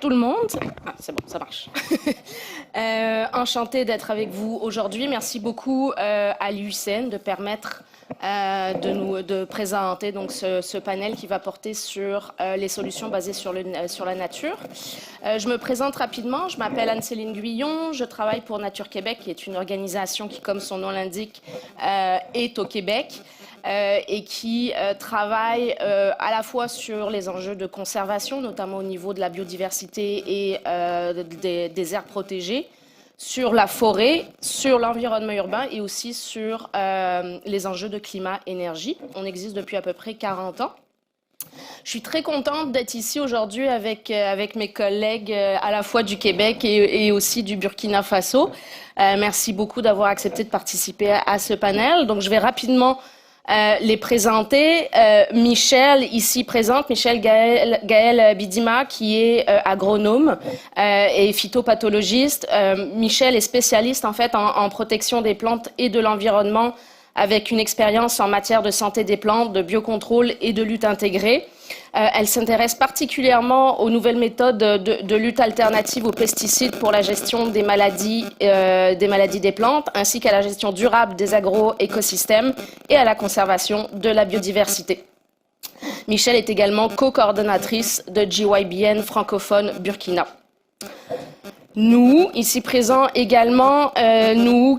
tout le monde. Ah, c'est bon, ça marche. Enchantée d'être avec vous aujourd'hui. Merci beaucoup à l'IUCN de permettre de présenter donc, ce panel qui va porter sur les solutions basées sur la nature. Je me présente rapidement. Je m'appelle Anne-Céline Guyon. Je travaille pour Nature Québec, qui est une organisation qui, comme son nom l'indique, est au Québec. Et qui travaille à la fois sur les enjeux de conservation, notamment au niveau de la biodiversité et des aires protégées, sur la forêt, sur l'environnement urbain et aussi sur les enjeux de climat-énergie. On existe depuis à peu près 40 ans. Je suis très contente d'être ici aujourd'hui avec mes collègues à la fois du Québec et aussi du Burkina Faso. Merci beaucoup d'avoir accepté de participer à ce panel. Donc, je vais rapidement les présenter. Michel, ici présente, Michel Gaël Bidima, qui est agronome et phytopathologiste. Michel est spécialiste en fait en protection des plantes et de l'environnement, avec une expérience en matière de santé des plantes, de biocontrôle et de lutte intégrée. Elle s'intéresse particulièrement aux nouvelles méthodes de lutte alternative aux pesticides pour la gestion des maladies des plantes, ainsi qu'à la gestion durable des agro-écosystèmes et à la conservation de la biodiversité. Michel est également co-coordonnatrice de GYBN francophone Burkina. Nous, ici présents également, nous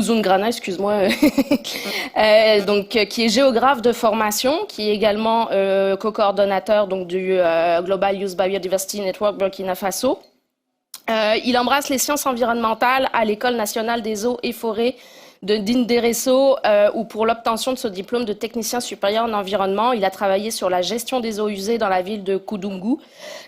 Zungrana, excuse-moi, donc qui est géographe de formation, qui est également co-coordonnateur donc du Global Youth Biodiversity Network Burkina Faso. Il embrasse les sciences environnementales à l'École nationale des eaux et forêts de Dinderesso, où pour l'obtention de ce diplôme de technicien supérieur en environnement, il a travaillé sur la gestion des eaux usées dans la ville de Koudoungou.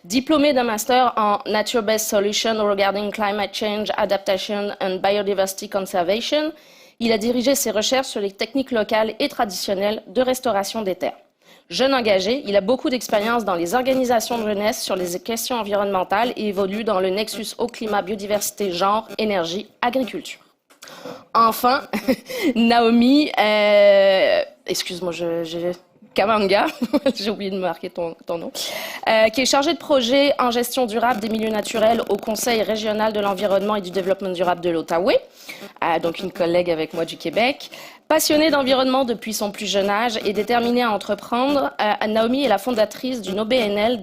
Diplômé d'un master en Nature-Based Solutions Regarding Climate Change, Adaptation and Biodiversity Conservation, il a dirigé ses recherches sur les techniques locales et traditionnelles de restauration des terres. Jeune engagé, il a beaucoup d'expérience dans les organisations de jeunesse sur les questions environnementales et évolue dans le nexus eau, climat, biodiversité, genre, énergie, agriculture. Enfin, Naomi, excuse-moi, Kamanga, j'ai oublié de marquer ton nom, qui est chargée de projet en gestion durable des milieux naturels au Conseil régional de l'environnement et du développement durable de l'Outaouais, donc une collègue avec moi du Québec. Passionnée d'environnement depuis son plus jeune âge et déterminée à entreprendre, Naomi est la fondatrice d'une OBNL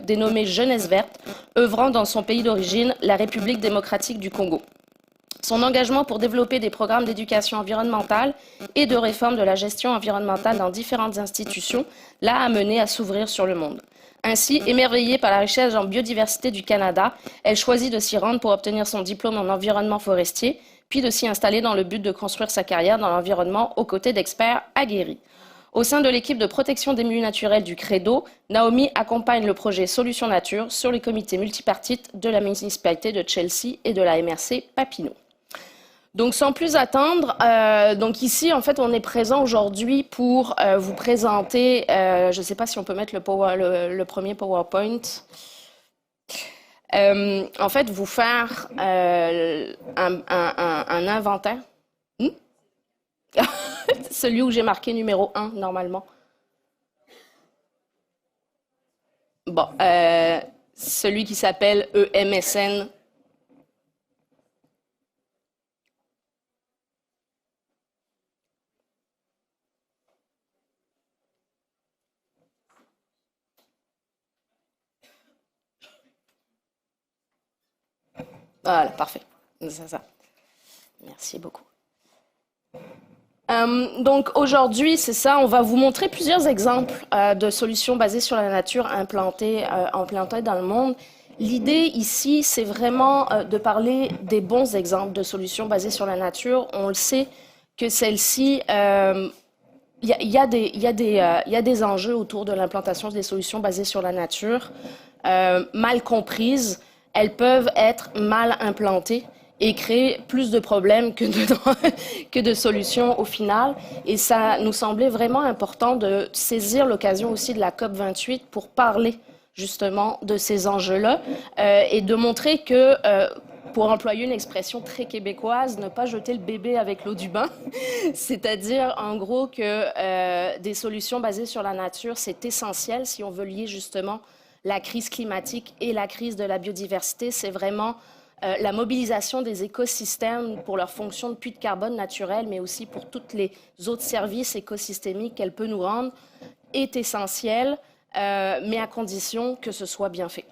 dénommée Jeunesse Verte, œuvrant dans son pays d'origine, la République démocratique du Congo. Son engagement pour développer des programmes d'éducation environnementale et de réforme de la gestion environnementale dans différentes institutions l'a amenée à s'ouvrir sur le monde. Ainsi, émerveillée par la richesse en biodiversité du Canada, elle choisit de s'y rendre pour obtenir son diplôme en environnement forestier, puis de s'y installer dans le but de construire sa carrière dans l'environnement aux côtés d'experts aguerris. Au sein de l'équipe de protection des milieux naturels du Credo, Naomi accompagne le projet Solutions Nature sur les comités multipartites de la municipalité de Chelsea et de la MRC Papineau. Donc, sans plus attendre, donc ici, en fait, on est présent aujourd'hui pour vous présenter, je ne sais pas si on peut mettre le premier PowerPoint, en fait, vous faire un inventaire. Celui où j'ai marqué numéro 1, normalement. Bon, celui qui s'appelle EMSN. Voilà, parfait. C'est ça. Merci beaucoup. Donc aujourd'hui, c'est ça, on va vous montrer plusieurs exemples de solutions basées sur la nature implantées dans le monde. L'idée ici, c'est vraiment de parler des bons exemples de solutions basées sur la nature. On le sait que celles-ci, il y a des enjeux autour de l'implantation des solutions basées sur la nature, mal comprises. Elles peuvent être mal implantées et créer plus de problèmes que de solutions au final. Et ça nous semblait vraiment important de saisir l'occasion aussi de la COP28 pour parler justement de ces enjeux-là et de montrer que, pour employer une expression très québécoise, ne pas jeter le bébé avec l'eau du bain, c'est-à-dire en gros que des solutions basées sur la nature, c'est essentiel si on veut lier justement la crise climatique et la crise de la biodiversité, c'est vraiment la mobilisation des écosystèmes pour leur fonction de puits de carbone naturel, mais aussi pour tous les autres services écosystémiques qu'elle peut nous rendre, est essentielle, mais à condition que ce soit bien fait.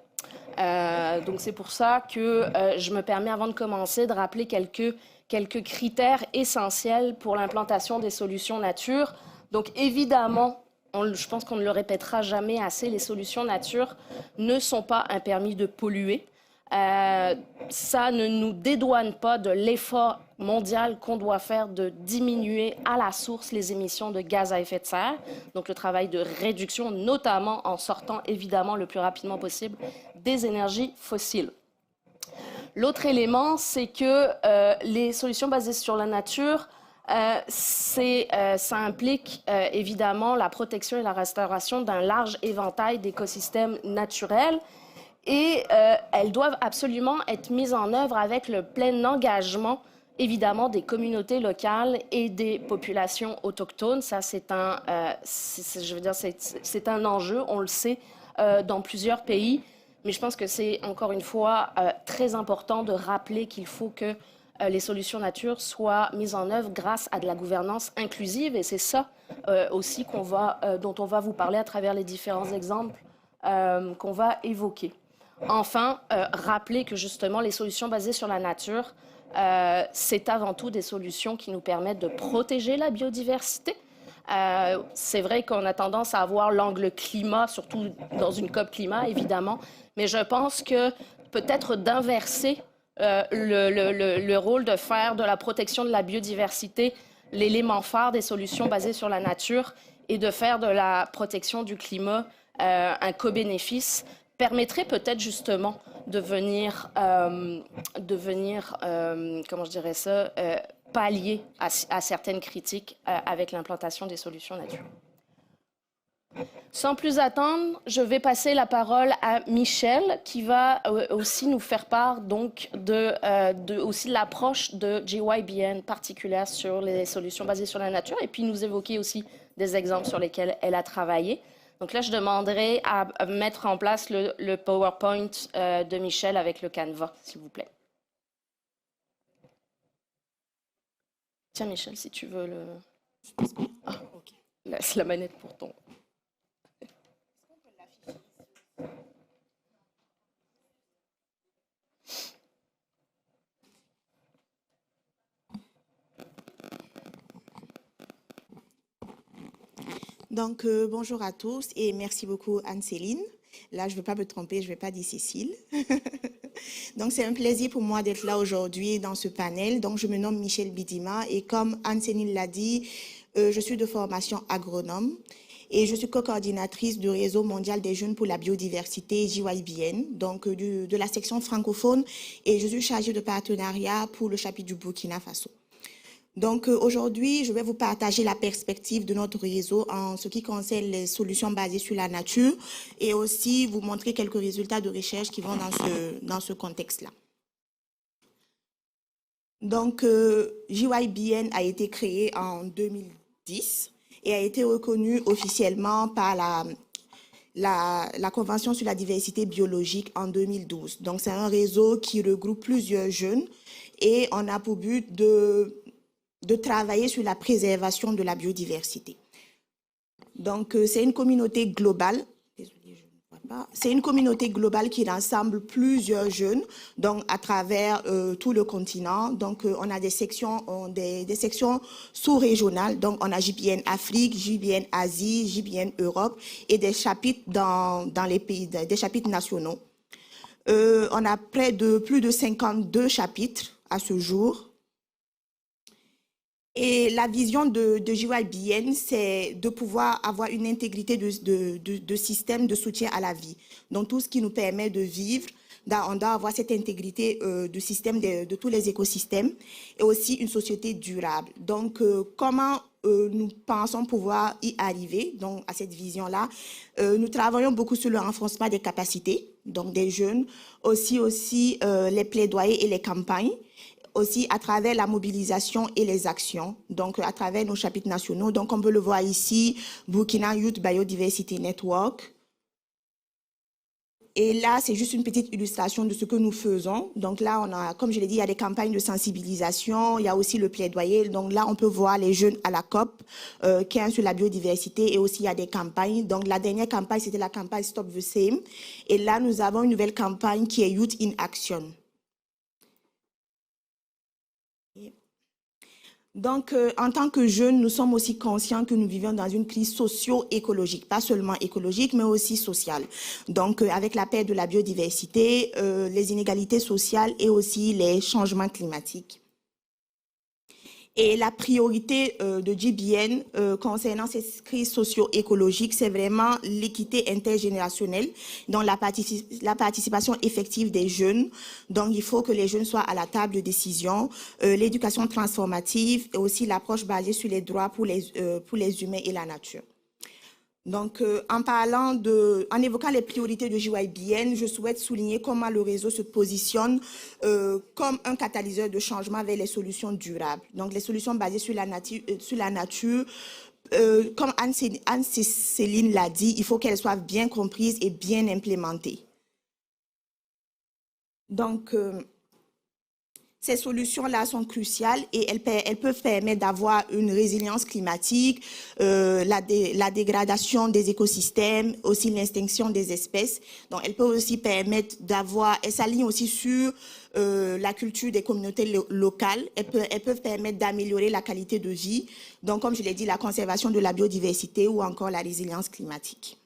Donc c'est pour ça que je me permets, avant de commencer, de rappeler quelques critères essentiels pour l'implantation des solutions nature. Donc évidemment, je pense qu'on ne le répétera jamais assez, les solutions nature ne sont pas un permis de polluer. Ça ne nous dédouane pas de l'effort mondial qu'on doit faire de diminuer à la source les émissions de gaz à effet de serre. Donc le travail de réduction, notamment en sortant évidemment le plus rapidement possible des énergies fossiles. L'autre élément, c'est que les solutions basées sur la nature, ça implique évidemment la protection et la restauration d'un large éventail d'écosystèmes naturels. Et elles doivent absolument être mises en œuvre avec le plein engagement, évidemment, des communautés locales et des populations autochtones. Ça, c'est un enjeu, on le sait, dans plusieurs pays. Mais je pense que c'est, encore une fois, très important de rappeler qu'il faut que les solutions nature soient mises en œuvre grâce à de la gouvernance inclusive. Et c'est ça aussi dont on va vous parler à travers les différents exemples qu'on va évoquer. Enfin, rappeler que justement les solutions basées sur la nature, c'est avant tout des solutions qui nous permettent de protéger la biodiversité. C'est vrai qu'on a tendance à avoir l'angle climat, surtout dans une COP climat, évidemment, mais je pense que peut-être d'inverser le rôle de faire de la protection de la biodiversité l'élément phare des solutions basées sur la nature et de faire de la protection du climat un co-bénéfice permettrait peut-être justement de venir comment je dirais ça, pallier à certaines critiques avec l'implantation des solutions nature. Sans plus attendre, je vais passer la parole à Michel qui va aussi nous faire part donc aussi de l'approche de JYBN particulière sur les solutions basées sur la nature et puis nous évoquer aussi des exemples sur lesquels elle a travaillé. Donc là, je demanderai à mettre en place le PowerPoint de Michel avec le Canva, s'il vous plaît. Tiens, Michel, si tu veux le... Ah, ok. Laisse la manette pour ton... Donc, bonjour à tous et merci beaucoup Anne-Céline. Là, je ne vais pas me tromper, je ne vais pas dire Cécile. Donc, c'est un plaisir pour moi d'être là aujourd'hui dans ce panel. Donc, je me nomme Michel Bidima et comme Anne-Céline l'a dit, je suis de formation agronome et je suis co-coordinatrice du Réseau mondial des jeunes pour la biodiversité, JYBN, donc de la section francophone, et je suis chargée de partenariat pour le chapitre du Burkina Faso. Donc aujourd'hui, je vais vous partager la perspective de notre réseau en ce qui concerne les solutions basées sur la nature et aussi vous montrer quelques résultats de recherche qui vont dans ce contexte-là. Donc JYBN a été créé en 2010 et a été reconnu officiellement par la Convention sur la diversité biologique en 2012. Donc c'est un réseau qui regroupe plusieurs jeunes et on a pour but de travailler sur la préservation de la biodiversité. Donc, c'est une communauté globale. Désolée, je ne vois pas. C'est une communauté globale qui rassemble plusieurs jeunes, donc à travers tout le continent. Donc, on a des sections sous-régionales. Donc, on a JBN Afrique, JBN Asie, JBN Europe et des chapitres dans les pays, des chapitres nationaux. On a plus de 52 chapitres à ce jour. Et la vision de JYBN, c'est de pouvoir avoir une intégrité de système de soutien à la vie. Donc, tout ce qui nous permet de vivre, on doit avoir cette intégrité de système de tous les écosystèmes et aussi une société durable. Donc, comment nous pensons pouvoir y arriver, donc à cette vision-là? Nous travaillons beaucoup sur le renforcement des capacités, donc des jeunes, aussi les plaidoyers et les campagnes, aussi à travers la mobilisation et les actions, donc à travers nos chapitres nationaux. Donc on peut le voir ici, Burkina Youth Biodiversity Network, Et là, c'est juste une petite illustration de ce que nous faisons. Donc là, on a, comme je l'ai dit, il y a des campagnes de sensibilisation, il y a aussi le plaidoyer. Donc là, on peut voir les jeunes à la COP, 15 sur la biodiversité, et aussi il y a des campagnes. Donc la dernière campagne, c'était la campagne Stop the Same. Et là, nous avons une nouvelle campagne qui est Youth in Action. Donc, en tant que jeunes, nous sommes aussi conscients que nous vivons dans une crise socio-écologique, pas seulement écologique, mais aussi sociale. Donc, avec la perte de la biodiversité, les inégalités sociales et aussi les changements climatiques. Et la priorité de GBN concernant ces crises socio-écologiques, c'est vraiment l'équité intergénérationnelle, donc la participation effective des jeunes. Donc, il faut que les jeunes soient à la table de décision, l'éducation transformative et aussi l'approche basée sur les droits pour les humains et la nature. Donc, en évoquant les priorités de JYBN, je souhaite souligner comment le réseau se positionne comme un catalyseur de changement vers les solutions durables. Donc, les solutions basées sur la nature, comme Anne-Céline l'a dit, il faut qu'elles soient bien comprises et bien implémentées. Donc, ces solutions-là sont cruciales et elles peuvent permettre d'avoir une résilience climatique, la dégradation des écosystèmes, aussi l'extinction des espèces. Donc, elles peuvent aussi permettre elles s'alignent aussi sur la culture des communautés locales. Elles peuvent permettre d'améliorer la qualité de vie. Donc, comme je l'ai dit, la conservation de la biodiversité ou encore la résilience climatique.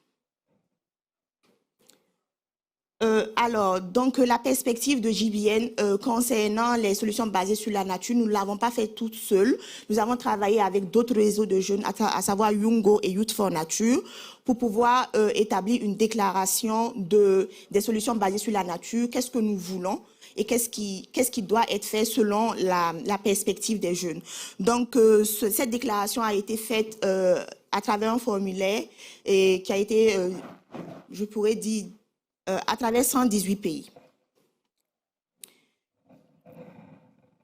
Donc la perspective de JBN concernant les solutions basées sur la nature, nous ne l'avons pas fait toute seule. Nous avons travaillé avec d'autres réseaux de jeunes, à savoir Yungo et Youth for Nature, pour pouvoir établir une déclaration des solutions basées sur la nature, qu'est-ce que nous voulons et qu'est-ce qui doit être fait selon la perspective des jeunes. Donc, cette déclaration a été faite à travers un formulaire et qui a été, je pourrais dire, à travers 118 pays.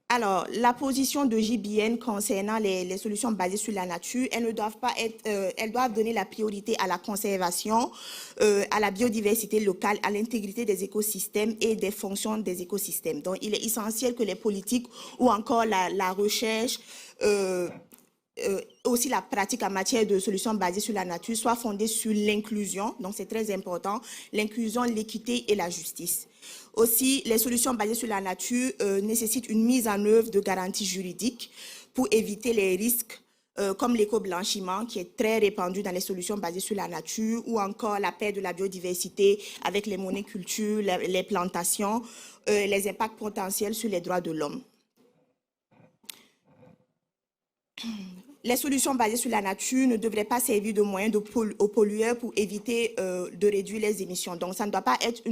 Alors, la position de JBN concernant les solutions basées sur la nature, elles ne doivent pas être, elles doivent donner la priorité à la conservation, à la biodiversité locale, à l'intégrité des écosystèmes et des fonctions des écosystèmes. Donc, il est essentiel que les politiques ou encore la recherche, aussi la pratique en matière de solutions basées sur la nature soit fondée sur l'inclusion, donc c'est très important, l'inclusion, l'équité et la justice. Aussi, les solutions basées sur la nature nécessitent une mise en œuvre de garanties juridiques pour éviter les risques comme l'éco-blanchiment qui est très répandu dans les solutions basées sur la nature ou encore la perte de la biodiversité avec les monocultures, les plantations, les impacts potentiels sur les droits de l'homme. Les solutions basées sur la nature ne devraient pas servir de moyen aux pollueurs pour éviter de réduire les émissions. Donc, ça ne doit pas être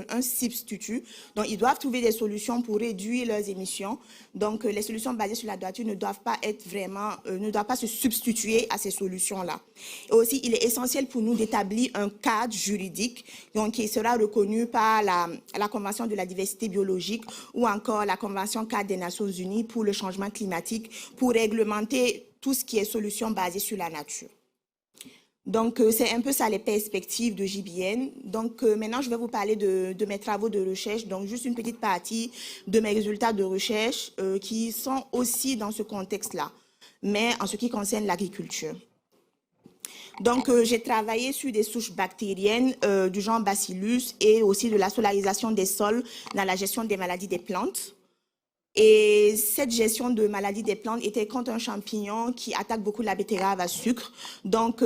un substitut. Donc, ils doivent trouver des solutions pour réduire leurs émissions. Donc, les solutions basées sur la nature ne doivent pas être vraiment, ne doivent pas se substituer à ces solutions-là. Et aussi, il est essentiel pour nous d'établir un cadre juridique donc, qui sera reconnu par la Convention de la diversité biologique ou encore la Convention cadre des Nations Unies pour le changement climatique pour réglementer tout ce qui est solution basée sur la nature. Donc, c'est un peu ça les perspectives de JBN. Donc, maintenant, je vais vous parler de mes travaux de recherche. Donc, juste une petite partie de mes résultats de recherche qui sont aussi dans ce contexte-là, mais en ce qui concerne l'agriculture. Donc, j'ai travaillé sur des souches bactériennes du genre Bacillus et aussi de la solarisation des sols dans la gestion des maladies des plantes. Et cette gestion de maladie des plantes était contre un champignon qui attaque beaucoup la betterave à sucre. Donc,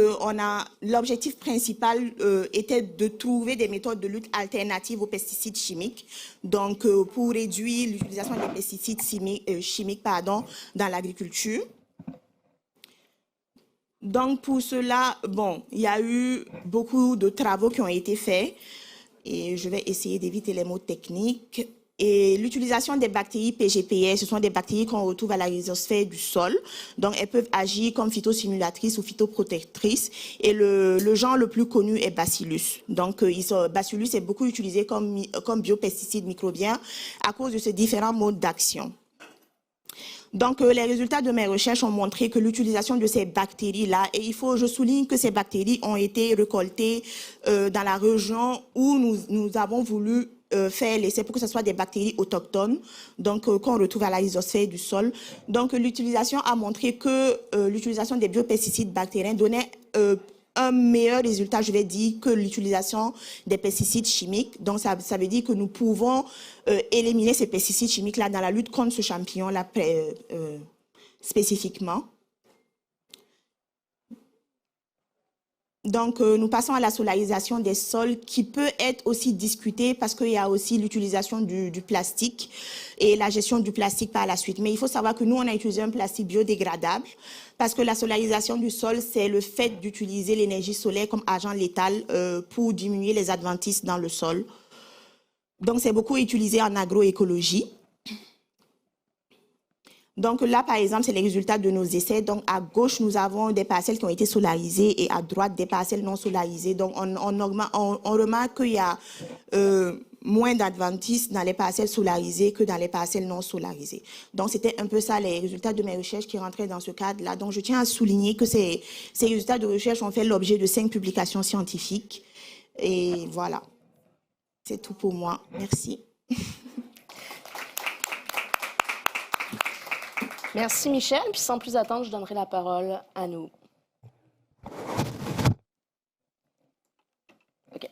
l'objectif principal était de trouver des méthodes de lutte alternatives aux pesticides chimiques. Donc, pour réduire l'utilisation des pesticides chimiques dans l'agriculture. Donc, pour cela, bon, il y a eu beaucoup de travaux qui ont été faits. Et je vais essayer d'éviter les mots techniques. Et l'utilisation des bactéries PGPS, ce sont des bactéries qu'on retrouve à la rhizosphère du sol. Donc, elles peuvent agir comme phytostimulatrices ou phytoprotectrices. Et le genre le plus connu est Bacillus. Donc, Bacillus est beaucoup utilisé comme biopesticide microbien à cause de ces différents modes d'action. Donc, les résultats de mes recherches ont montré que l'utilisation de ces bactéries-là, et je souligne que ces bactéries ont été récoltées dans la région où nous avons voulu faire l'essai pour que ce soit des bactéries autochtones, donc qu'on retrouve à la lithosphère du sol. Donc, l'utilisation a montré que l'utilisation des biopesticides bactériens donnait un meilleur résultat, je vais dire, que l'utilisation des pesticides chimiques. Donc, ça veut dire que nous pouvons éliminer ces pesticides chimiques-là dans la lutte contre ce champignon-là spécifiquement. Donc, nous passons à la solarisation des sols qui peut être aussi discutée parce qu'il y a aussi l'utilisation du plastique et la gestion du plastique par la suite. Mais il faut savoir que nous, on a utilisé un plastique biodégradable parce que la solarisation du sol, c'est le fait d'utiliser l'énergie solaire comme agent létal pour diminuer les adventices dans le sol. Donc, c'est beaucoup utilisé en agroécologie. Donc là, par exemple, c'est les résultats de nos essais. Donc à gauche, nous avons des parcelles qui ont été solarisées et à droite, des parcelles non solarisées. Donc on remarque qu'il y a moins d'adventices dans les parcelles solarisées que dans les parcelles non solarisées. Donc c'était un peu ça les résultats de mes recherches qui rentraient dans ce cadre-là. Donc je tiens à souligner que ces résultats de recherche ont fait l'objet de 5 publications scientifiques. Et voilà, c'est tout pour moi. Merci. Merci Michel, puis sans plus attendre, je donnerai la parole à nous. OK.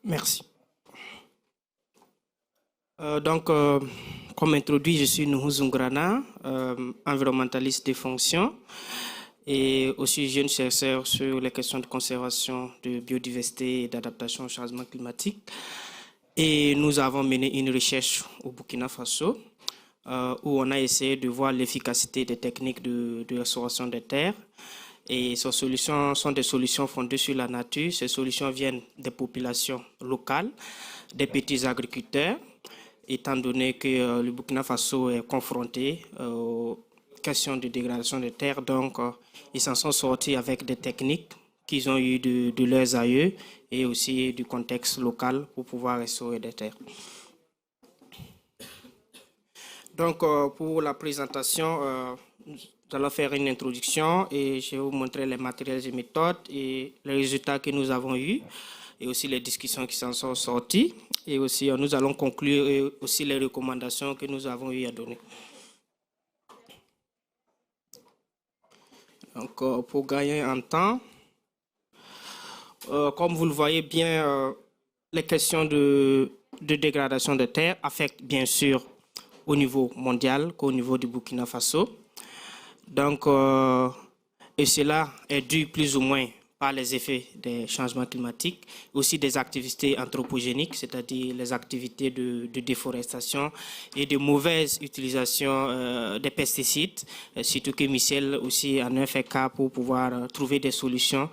Merci. Comme introduit, je suis Nuhu Zungrana, environnementaliste de fonction et aussi jeune chercheur sur les questions de conservation de biodiversité et d'adaptation au changement climatique. Et nous avons mené une recherche au Burkina Faso où on a essayé de voir l'efficacité des techniques de restauration des terres. Et ces solutions sont des solutions fondées sur la nature. Ces solutions viennent des populations locales, des petits agriculteurs, étant donné que le Burkina Faso est confronté aux questions de dégradation des terres. Donc, ils s'en sont sortis avec des techniques qu'ils ont eues de leurs aïeux et aussi du contexte local pour pouvoir restaurer des terres. Donc, pour la présentation, nous allons faire une introduction et je vais vous montrer les matériels et méthodes et les résultats que nous avons eus et aussi les discussions qui s'en sont sorties. Et aussi, nous allons conclure aussi les recommandations que nous avons eu à donner. Donc, pour gagner en temps, comme vous le voyez bien, les questions de dégradation de terre affectent bien sûr au niveau mondial qu'au niveau du Burkina Faso. Donc, et cela est dû plus ou moins par les effets des changements climatiques, aussi des activités anthropogéniques, c'est-à-dire les activités de déforestation et de mauvaise utilisation des pesticides, surtout que Michel aussi en a fait cas pour pouvoir trouver des solutions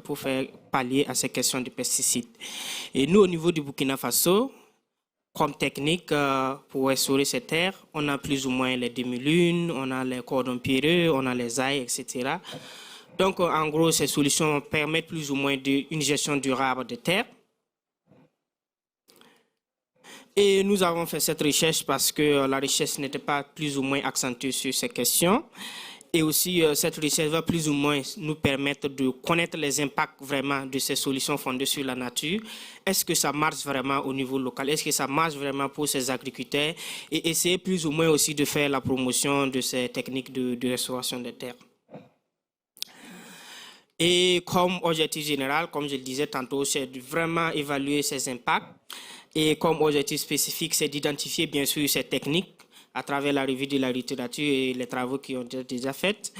pour faire pallier à ces questions de pesticides. Et nous, au niveau du Burkina Faso, comme technique pour restaurer ces terres, on a plus ou moins les demi-lunes, on a les cordons pierreux, on a les ailes, etc. Donc, en gros, ces solutions permettent plus ou moins une gestion durable des terres. Et nous avons fait cette recherche parce que la recherche n'était pas plus ou moins accentuée sur ces questions. Et aussi, cette recherche va plus ou moins nous permettre de connaître les impacts vraiment de ces solutions fondées sur la nature. Est-ce que ça marche vraiment au niveau local? Est-ce que ça marche vraiment pour ces agriculteurs? Et essayer plus ou moins aussi de faire la promotion de ces techniques de restauration des terres. Et comme objectif général, comme je le disais tantôt, c'est de vraiment évaluer ces impacts. Et comme objectif spécifique, c'est d'identifier bien sûr ces techniques à travers la revue de la littérature et les travaux qui ont déjà faits.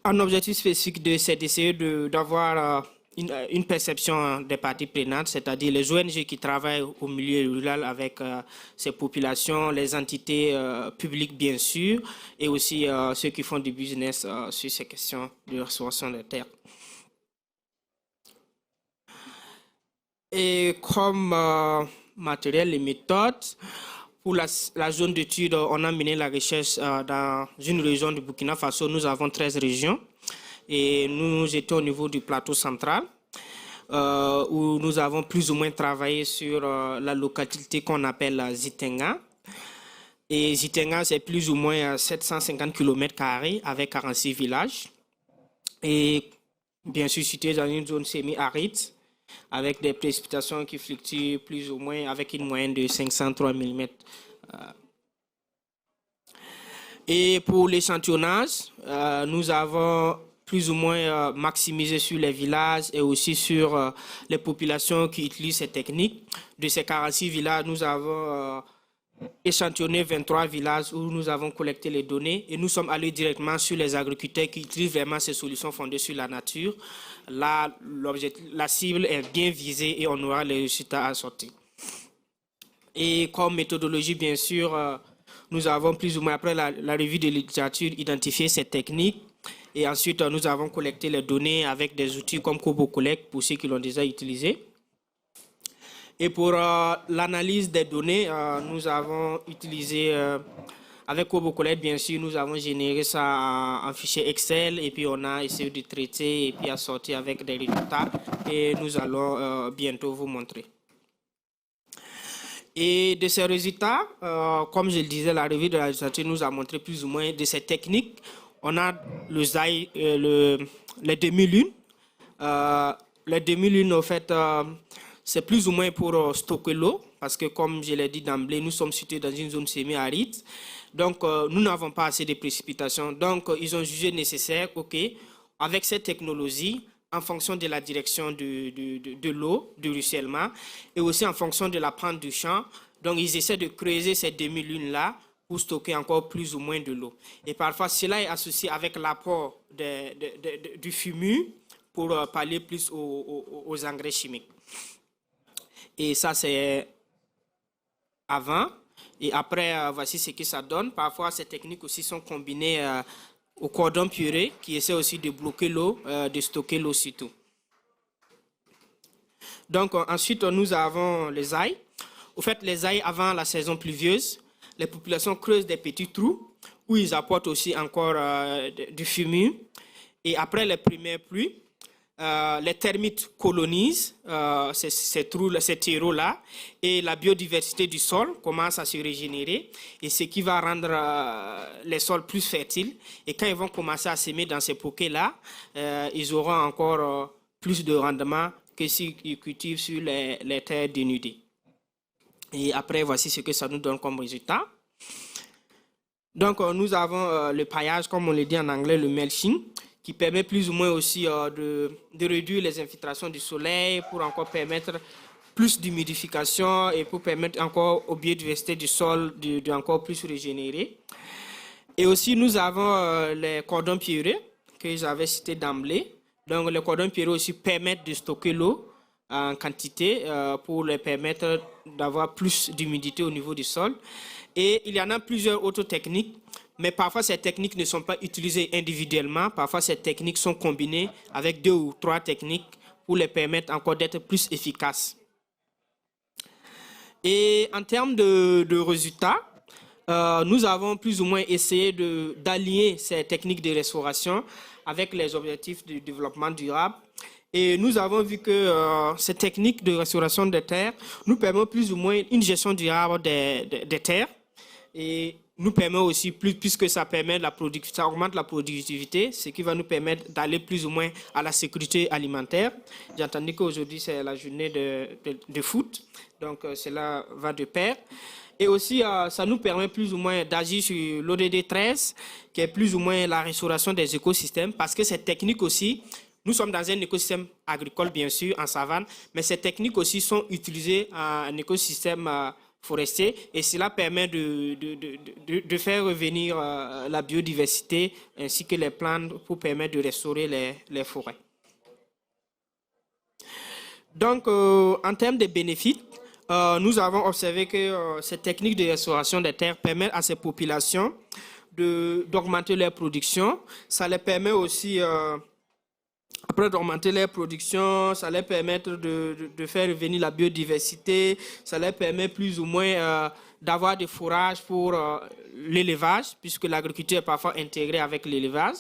Un objectif spécifique, c'est d'essayer d'avoir une perception des parties prenantes, c'est-à-dire les ONG qui travaillent au milieu rural avec ces populations, les entités publiques bien sûr, et aussi ceux qui font du business sur ces questions de restauration des terres. Et comme matériel et méthodes, pour la zone d'étude, on a mené la recherche dans une région du Burkina Faso. Nous avons 13 régions et nous étions au niveau du plateau central où nous avons plus ou moins travaillé sur la localité qu'on appelle Zitenga. Et Zitenga, c'est plus ou moins 750 km² avec 46 villages. Et bien sûr, situé dans une zone semi-aride avec des précipitations qui fluctuent plus ou moins avec une moyenne de 503 mm. Et pour l'échantillonnage, nous avons plus ou moins maximisé sur les villages et aussi sur les populations qui utilisent ces techniques. De ces 46 villages, nous avons échantillonné 23 villages où nous avons collecté les données et nous sommes allés directement sur les agriculteurs qui utilisent vraiment ces solutions fondées sur la nature. Là, la cible est bien visée et on aura les résultats à sortir. Et comme méthodologie, bien sûr, nous avons plus ou moins, après la revue de littérature, identifié ces techniques. Et ensuite, nous avons collecté les données avec des outils comme CoboCollect pour ceux qui l'ont déjà utilisé. Et pour l'analyse des données, nous avons utilisé, avec CoboCollect, bien sûr, nous avons généré ça en fichier Excel et puis on a essayé de traiter et puis à sortir avec des résultats et nous allons bientôt vous montrer. Et de ces résultats, comme je le disais, la revue de la littérature nous a montré plus ou moins de ces techniques. On a le ZAI, les demi-lunes. Les demi-lunes, en fait, c'est plus ou moins pour stocker l'eau, parce que comme je l'ai dit d'emblée, nous sommes situés dans une zone semi-aride. Donc, nous n'avons pas assez de précipitations. Donc, ils ont jugé nécessaire, OK, avec cette technologie, en fonction de la direction de l'eau, du ruissellement, et aussi en fonction de la pente du champ. Donc, ils essaient de creuser ces demi-lunes-là pour stocker encore plus ou moins de l'eau. Et parfois, cela est associé avec l'apport du fumu pour pallier plus aux engrais chimiques. Et ça, c'est avant. Et après, voici ce que ça donne. Parfois, ces techniques aussi sont combinées au cordon puré qui essaie aussi de bloquer l'eau, de stocker l'eau surtout. Donc, ensuite, nous avons les ailes. Au fait, les ailes, avant la saison pluvieuse, les populations creusent des petits trous où ils apportent aussi encore du fumier. Et après les premières pluies, les termites colonisent ces terreaux-là et la biodiversité du sol commence à se régénérer et ce qui va rendre les sols plus fertiles. Et quand ils vont commencer à s'aimer dans ces poquets-là, ils auront encore plus de rendement que s'ils cultivent sur les terres dénudées. Et après, voici ce que ça nous donne comme résultat. Donc, nous avons le paillage, comme on le dit en anglais, le mulching, qui permet plus ou moins aussi de réduire les infiltrations du soleil pour encore permettre plus d'humidification et pour permettre encore aux biodiversités du sol de encore plus régénérer. Et aussi, nous avons les cordons pierreux que j'avais cités d'emblée. Donc, les cordons pierreux aussi permettent de stocker l'eau en quantité pour les permettre d'avoir plus d'humidité au niveau du sol. Et il y en a plusieurs autres techniques. Mais parfois, ces techniques ne sont pas utilisées individuellement. Parfois, ces techniques sont combinées avec 2 ou 3 techniques pour les permettre encore d'être plus efficaces. Et en termes de résultats, nous avons plus ou moins essayé d'allier ces techniques de restauration avec les objectifs du développement durable. Et nous avons vu que ces techniques de restauration des terres nous permettent plus ou moins une gestion durable des terres. Et nous permet aussi, puisque ça permet ça augmente la productivité, ce qui va nous permettre d'aller plus ou moins à la sécurité alimentaire. J'ai entendu qu'aujourd'hui, c'est la journée de foot, donc cela va de pair. Et aussi, ça nous permet plus ou moins d'agir sur l'ODD 13, qui est plus ou moins la restauration des écosystèmes, parce que cette technique aussi, nous sommes dans un écosystème agricole, bien sûr, en savane, mais ces techniques aussi sont utilisées en écosystème forestier et cela permet de faire revenir la biodiversité ainsi que les plantes pour permettre de restaurer les forêts. Donc, en termes de bénéfices, nous avons observé que ces techniques de restauration des terres permettent à ces populations d'augmenter leur production. Ça les permet aussi, après d'augmenter leur production, ça leur permet de faire revenir la biodiversité, ça leur permet plus ou moins d'avoir des fourrages pour l'élevage, puisque l'agriculture est parfois intégrée avec l'élevage.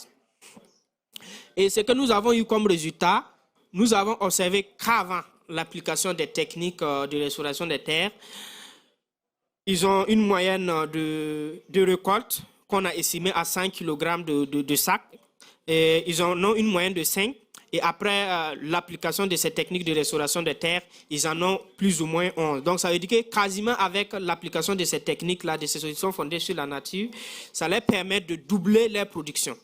Et ce que nous avons eu comme résultat, nous avons observé qu'avant l'application des techniques de restauration des terres, ils ont une moyenne de récolte qu'on a estimée à 5 kg de sacs. Et ils en ont une moyenne de 5. Et après l'application de ces techniques de restauration des terres, ils en ont plus ou moins 11. Donc ça veut dire que quasiment avec l'application de ces techniques-là, de ces solutions fondées sur la nature, ça leur permet de doubler leur production.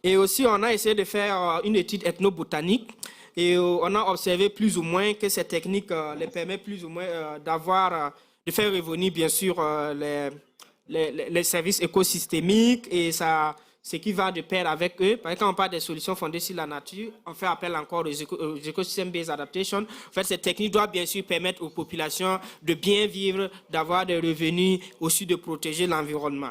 Et aussi, on a essayé de faire une étude ethnobotanique et on a observé plus ou moins que ces techniques les permettent plus ou moins de faire revenir bien sûr les services écosystémiques et ça, ce qui va de pair avec eux. Parce que quand on parle des solutions fondées sur la nature, on fait appel encore aux ecosystem-based adaptation. En fait, ces techniques doivent bien sûr permettre aux populations de bien vivre, d'avoir des revenus, aussi de protéger l'environnement.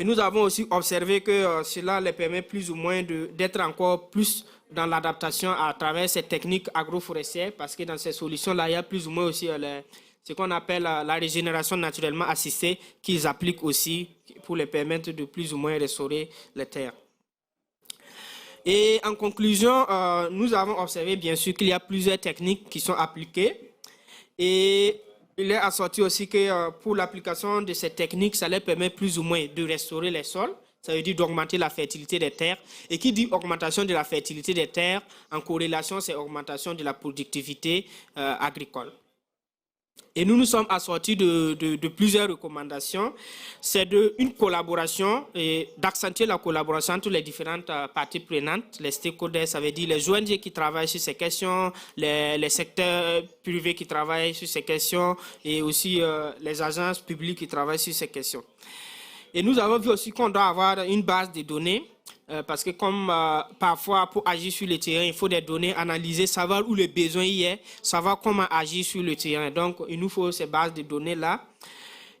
Et nous avons aussi observé que cela les permet plus ou moins d'être encore plus dans l'adaptation à travers ces techniques agroforestières, parce que dans ces solutions-là, il y a plus ou moins aussi ce qu'on appelle la régénération naturellement assistée qu'ils appliquent aussi pour les permettre de plus ou moins restaurer les terres. Et en conclusion, nous avons observé bien sûr qu'il y a plusieurs techniques qui sont appliquées et il est assorti aussi que pour l'application de ces techniques, ça leur permet plus ou moins de restaurer les sols, ça veut dire d'augmenter la fertilité des terres. Et qui dit augmentation de la fertilité des terres, en corrélation, c'est augmentation de la productivité agricole. Et nous nous sommes assortis de plusieurs recommandations. C'est une collaboration et d'accentuer la collaboration entre les différentes parties prenantes, les stakeholders, ça veut dire les ONG qui travaillent sur ces questions, les secteurs privés qui travaillent sur ces questions et aussi les agences publiques qui travaillent sur ces questions. Et nous avons vu aussi qu'on doit avoir une base de données parce que comme parfois pour agir sur le terrain, il faut des données analysées, savoir où le besoin y est, savoir comment agir sur le terrain. Donc, il nous faut ces bases de données-là.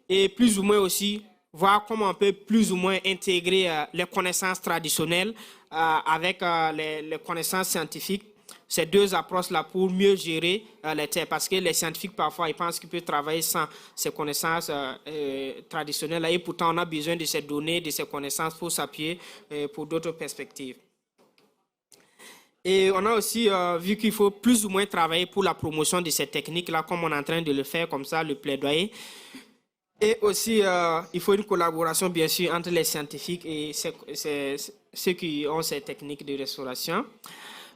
Et plus ou moins aussi, voir comment on peut plus ou moins intégrer les connaissances traditionnelles avec les connaissances scientifiques. Ces deux approches-là pour mieux gérer les terres. Parce que les scientifiques, parfois, ils pensent qu'ils peuvent travailler sans ces connaissances traditionnelles-là. Et pourtant, on a besoin de ces données, de ces connaissances pour s'appuyer pour d'autres perspectives. Et on a aussi vu qu'il faut plus ou moins travailler pour la promotion de ces techniques-là, comme on est en train de le faire, comme ça, le plaidoyer. Et aussi, il faut une collaboration, bien sûr, entre les scientifiques et ceux qui ont ces techniques de restauration.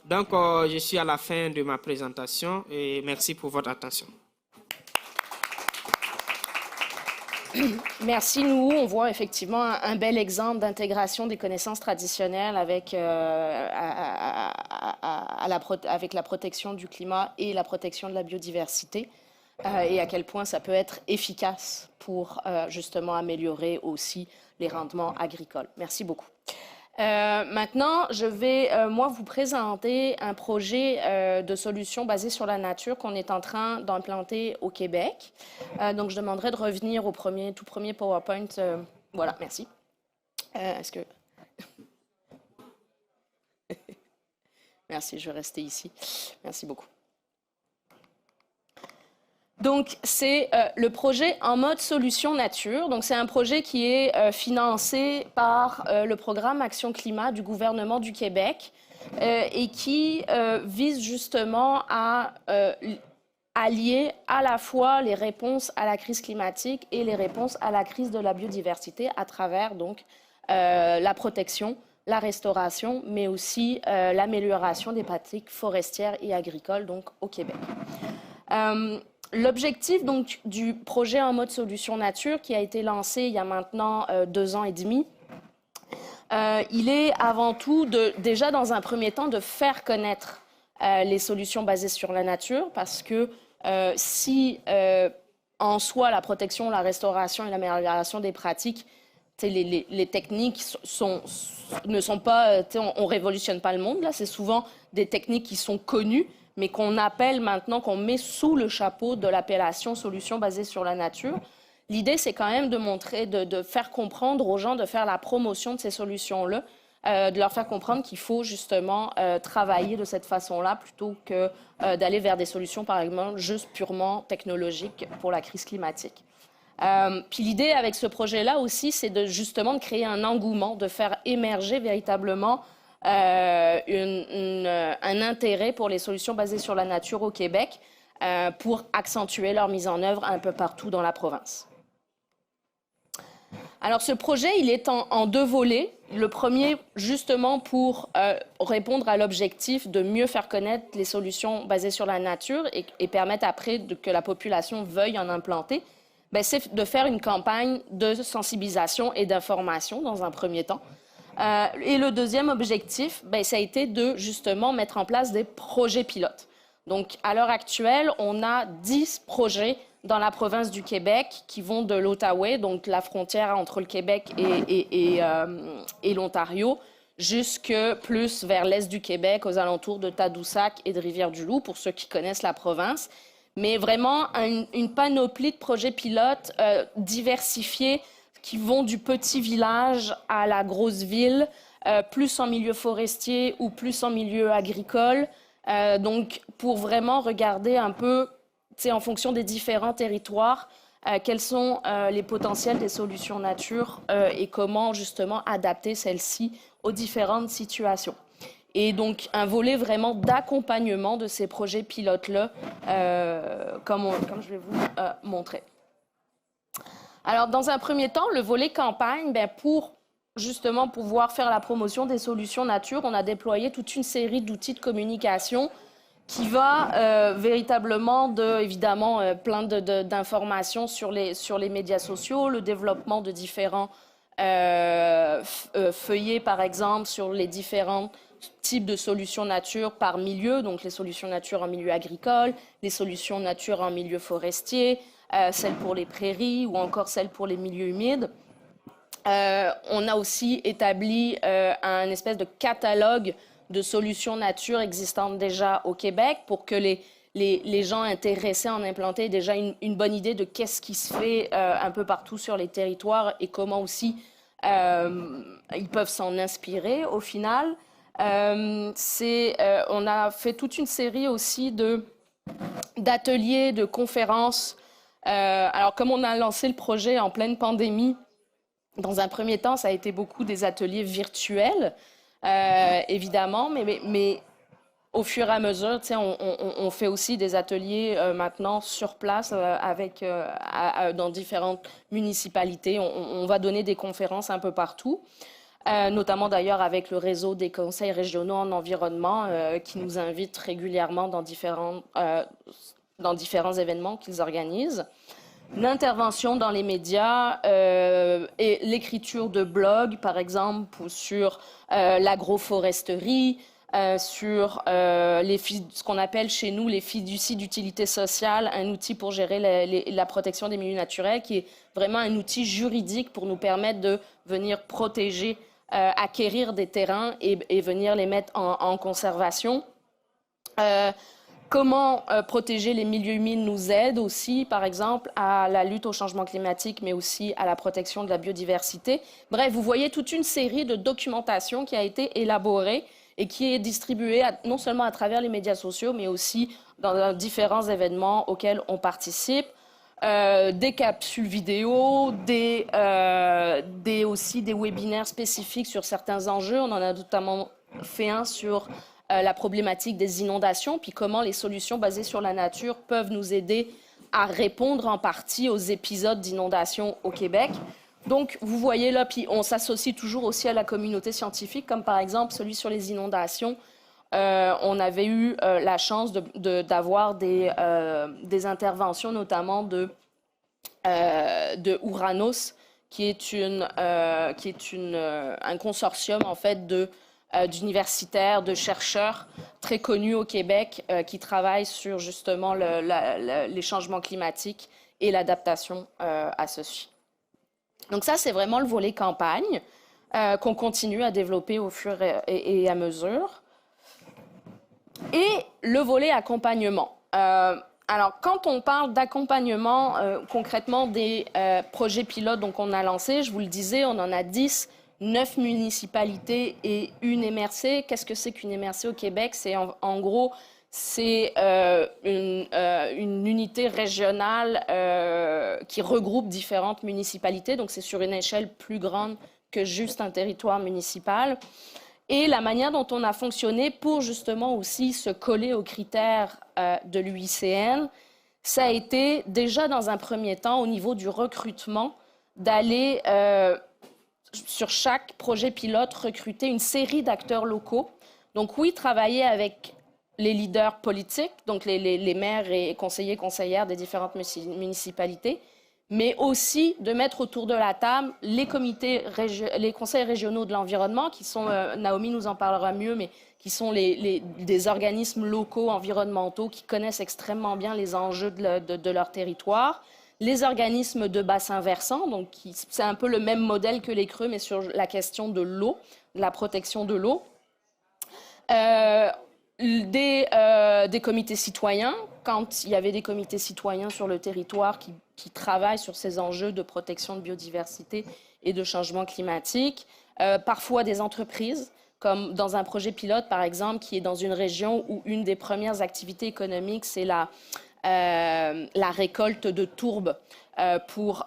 Donc, je suis à la fin de ma présentation et merci pour votre attention. Merci. Nous, on voit effectivement un bel exemple d'intégration des connaissances traditionnelles avec, avec la protection du climat et la protection de la biodiversité et à quel point ça peut être efficace pour justement améliorer aussi les rendements agricoles. Merci beaucoup. Maintenant, je vais, moi, vous présenter un projet de solution basé sur la nature qu'on est en train d'implanter au Québec. Donc, je demanderai de revenir au tout premier PowerPoint. Voilà, merci. Est-ce que... Merci, je vais rester ici. Merci beaucoup. Donc, c'est le projet en mode solution nature. Donc, c'est un projet qui est financé par le programme Action Climat du gouvernement du Québec et qui vise justement à allier à la fois les réponses à la crise climatique et les réponses à la crise de la biodiversité à travers donc la protection, la restauration, mais aussi l'amélioration des pratiques forestières et agricoles donc au Québec. L'objectif donc du projet en mode solution nature qui a été lancé il y a maintenant 2 ans et demi, il est avant tout déjà dans un premier temps de faire connaître les solutions basées sur la nature parce que si en soi la protection, la restauration et l'amélioration des pratiques, les techniques ne sont pas, on révolutionne pas le monde là, c'est souvent des techniques qui sont connues mais qu'on appelle maintenant, qu'on met sous le chapeau de l'appellation solution basée sur la nature. L'idée, c'est quand même de montrer, de faire comprendre aux gens, de faire la promotion de ces solutions-là de leur faire comprendre qu'il faut justement travailler de cette façon-là plutôt que d'aller vers des solutions, par exemple, juste purement technologiques pour la crise climatique. Puis l'idée avec ce projet-là aussi, c'est justement de créer un engouement, de faire émerger véritablement un intérêt pour les solutions basées sur la nature au Québec pour accentuer leur mise en œuvre un peu partout dans la province. Alors ce projet, il est en deux volets. Le premier, justement, pour répondre à l'objectif de mieux faire connaître les solutions basées sur la nature et permettre après que la population veuille en implanter, ben, c'est de faire une campagne de sensibilisation et d'information dans un premier temps. Et le deuxième objectif, ben, ça a été de justement mettre en place des projets pilotes. Donc à l'heure actuelle, on a 10 projets dans la province du Québec qui vont de l'Outaouais, donc la frontière entre le Québec et l'Ontario, jusque plus vers l'est du Québec, aux alentours de Tadoussac et de Rivière-du-Loup, pour ceux qui connaissent la province. Mais vraiment une panoplie de projets pilotes diversifiés qui vont du petit village à la grosse ville, plus en milieu forestier ou plus en milieu agricole. Donc, pour vraiment regarder un peu, en fonction des différents territoires, quels sont les potentiels des solutions nature et comment justement adapter celles-ci aux différentes situations. Et donc, un volet vraiment d'accompagnement de ces projets pilotes-là, comme je vais vous montrer. Alors, dans un premier temps, le volet campagne, ben, pour justement pouvoir faire la promotion des solutions nature, on a déployé toute une série d'outils de communication qui va véritablement évidemment, plein d'informations sur les médias sociaux, le développement de différents feuillets, par exemple, sur les différents types de solutions nature par milieu, donc les solutions nature en milieu agricole, les solutions nature en milieu forestier, celles pour les prairies ou encore celles pour les milieux humides. On a aussi établi un espèce de catalogue de solutions nature existantes déjà au Québec pour que les gens intéressés à en implanter aient déjà une bonne idée de qu'est-ce qui se fait un peu partout sur les territoires et comment aussi ils peuvent s'en inspirer au final. On a fait toute une série aussi d'ateliers, de conférences. Alors, comme on a lancé le projet en pleine pandémie, dans un premier temps, ça a été beaucoup des ateliers virtuels, évidemment, mais au fur et à mesure, on fait aussi des ateliers maintenant sur place dans différentes municipalités. On va donner des conférences un peu partout. Notamment d'ailleurs avec le réseau des conseils régionaux en environnement qui nous invite régulièrement dans différents événements qu'ils organisent. L'intervention dans les médias et l'écriture de blogs, par exemple, sur l'agroforesterie, sur ce qu'on appelle chez nous les fiducies d'utilité sociale, un outil pour gérer la protection des milieux naturels, qui est vraiment un outil juridique pour nous permettre de venir protéger acquérir des terrains et venir les mettre en conservation. Comment protéger les milieux humides nous aide aussi, par exemple, à la lutte au changement climatique, mais aussi à la protection de la biodiversité. Bref, vous voyez toute une série de documentation qui a été élaborée et qui est distribuée non seulement à travers les médias sociaux, mais aussi dans différents événements auxquels on participe. Des capsules vidéo, aussi des webinaires spécifiques sur certains enjeux. On en a notamment fait un sur la problématique des inondations, puis comment les solutions basées sur la nature peuvent nous aider à répondre en partie aux épisodes d'inondations au Québec. Donc, vous voyez là, puis on s'associe toujours aussi à la communauté scientifique, comme par exemple celui sur les inondations. On avait eu la chance d'avoir des interventions, notamment de Ouranos, qui est un consortium en fait d'universitaires, de chercheurs très connus au Québec qui travaillent sur justement les changements climatiques et l'adaptation à ceux-ci. Donc ça, c'est vraiment le volet campagne qu'on continue à développer au fur et à mesure. Et le volet accompagnement. Alors, quand on parle d'accompagnement concrètement des projets pilotes qu'on a lancés, je vous le disais, on en a 10 9 municipalités et une MRC. Qu'est-ce que c'est qu'une MRC au Québec? C'est en gros, c'est une unité régionale qui regroupe différentes municipalités. Donc, c'est sur une échelle plus grande que juste un territoire municipal. Et la manière dont on a fonctionné pour justement aussi se coller aux critères de l'IUCN, ça a été déjà dans un premier temps au niveau du recrutement d'aller sur chaque projet pilote recruter une série d'acteurs locaux. Donc oui, travailler avec les leaders politiques, donc les maires et conseillères des différentes municipalités, mais aussi de mettre autour de la table les conseils régionaux de l'environnement, qui sont, Naomi nous en parlera mieux, mais qui sont des organismes locaux environnementaux qui connaissent extrêmement bien les enjeux de leur territoire, les organismes de bassins versants, donc c'est un peu le même modèle que les creux, mais sur la question de l'eau, de la protection de l'eau. Des comités citoyens, quand il y avait des comités citoyens sur le territoire qui travaillent sur ces enjeux de protection de biodiversité et de changement climatique, parfois des entreprises, comme dans un projet pilote, par exemple, qui est dans une région où une des premières activités économiques, c'est la récolte de tourbes pour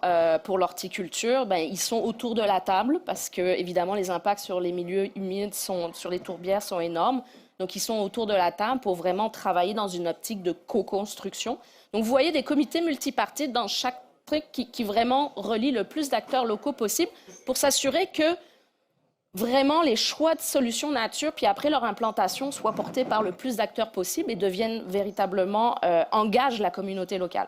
l'horticulture. Ben, ils sont autour de la table parce que, évidemment, les impacts sur les milieux humides, sur les tourbières sont énormes. Donc, ils sont autour de la table pour vraiment travailler dans une optique de co-construction. Donc, vous voyez des comités multipartites dans chaque truc qui vraiment relient le plus d'acteurs locaux possible pour s'assurer que vraiment les choix de solutions nature, puis après leur implantation, soient portés par le plus d'acteurs possible et deviennent véritablement, engagent la communauté locale.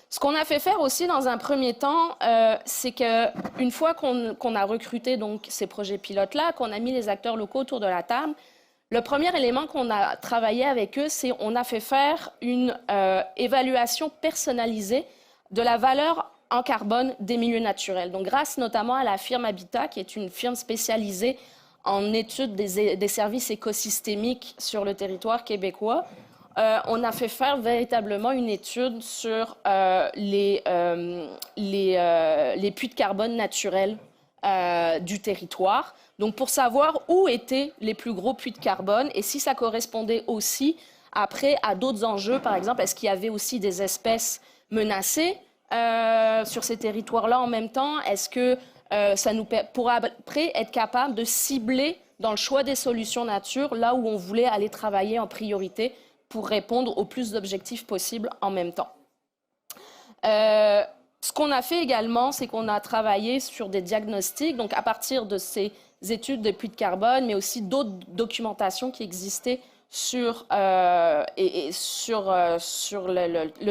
Ce qu'on a fait faire aussi dans un premier temps, c'est qu'une fois qu'on a recruté donc, ces projets pilotes-là, qu'on a mis les acteurs locaux autour de la table, le premier élément qu'on a travaillé avec eux, c'est qu'on a fait faire une évaluation personnalisée de la valeur en carbone des milieux naturels. Donc, grâce notamment à la firme Habitat, qui est une firme spécialisée en études des services écosystémiques sur le territoire québécois, on a fait faire véritablement une étude sur les puits de carbone naturels du territoire. Donc, pour savoir où étaient les plus gros puits de carbone et si ça correspondait aussi après à d'autres enjeux, par exemple, est-ce qu'il y avait aussi des espèces menacées sur ces territoires-là en même temps? Est-ce que ça nous pourra après être capable de cibler dans le choix des solutions nature là où on voulait aller travailler en priorité pour répondre au plus d'objectifs possibles en même temps? Ce qu'on a fait également, c'est qu'on a travaillé sur des diagnostics, donc à partir de ces études de puits de carbone, mais aussi d'autres documentations qui existaient sur le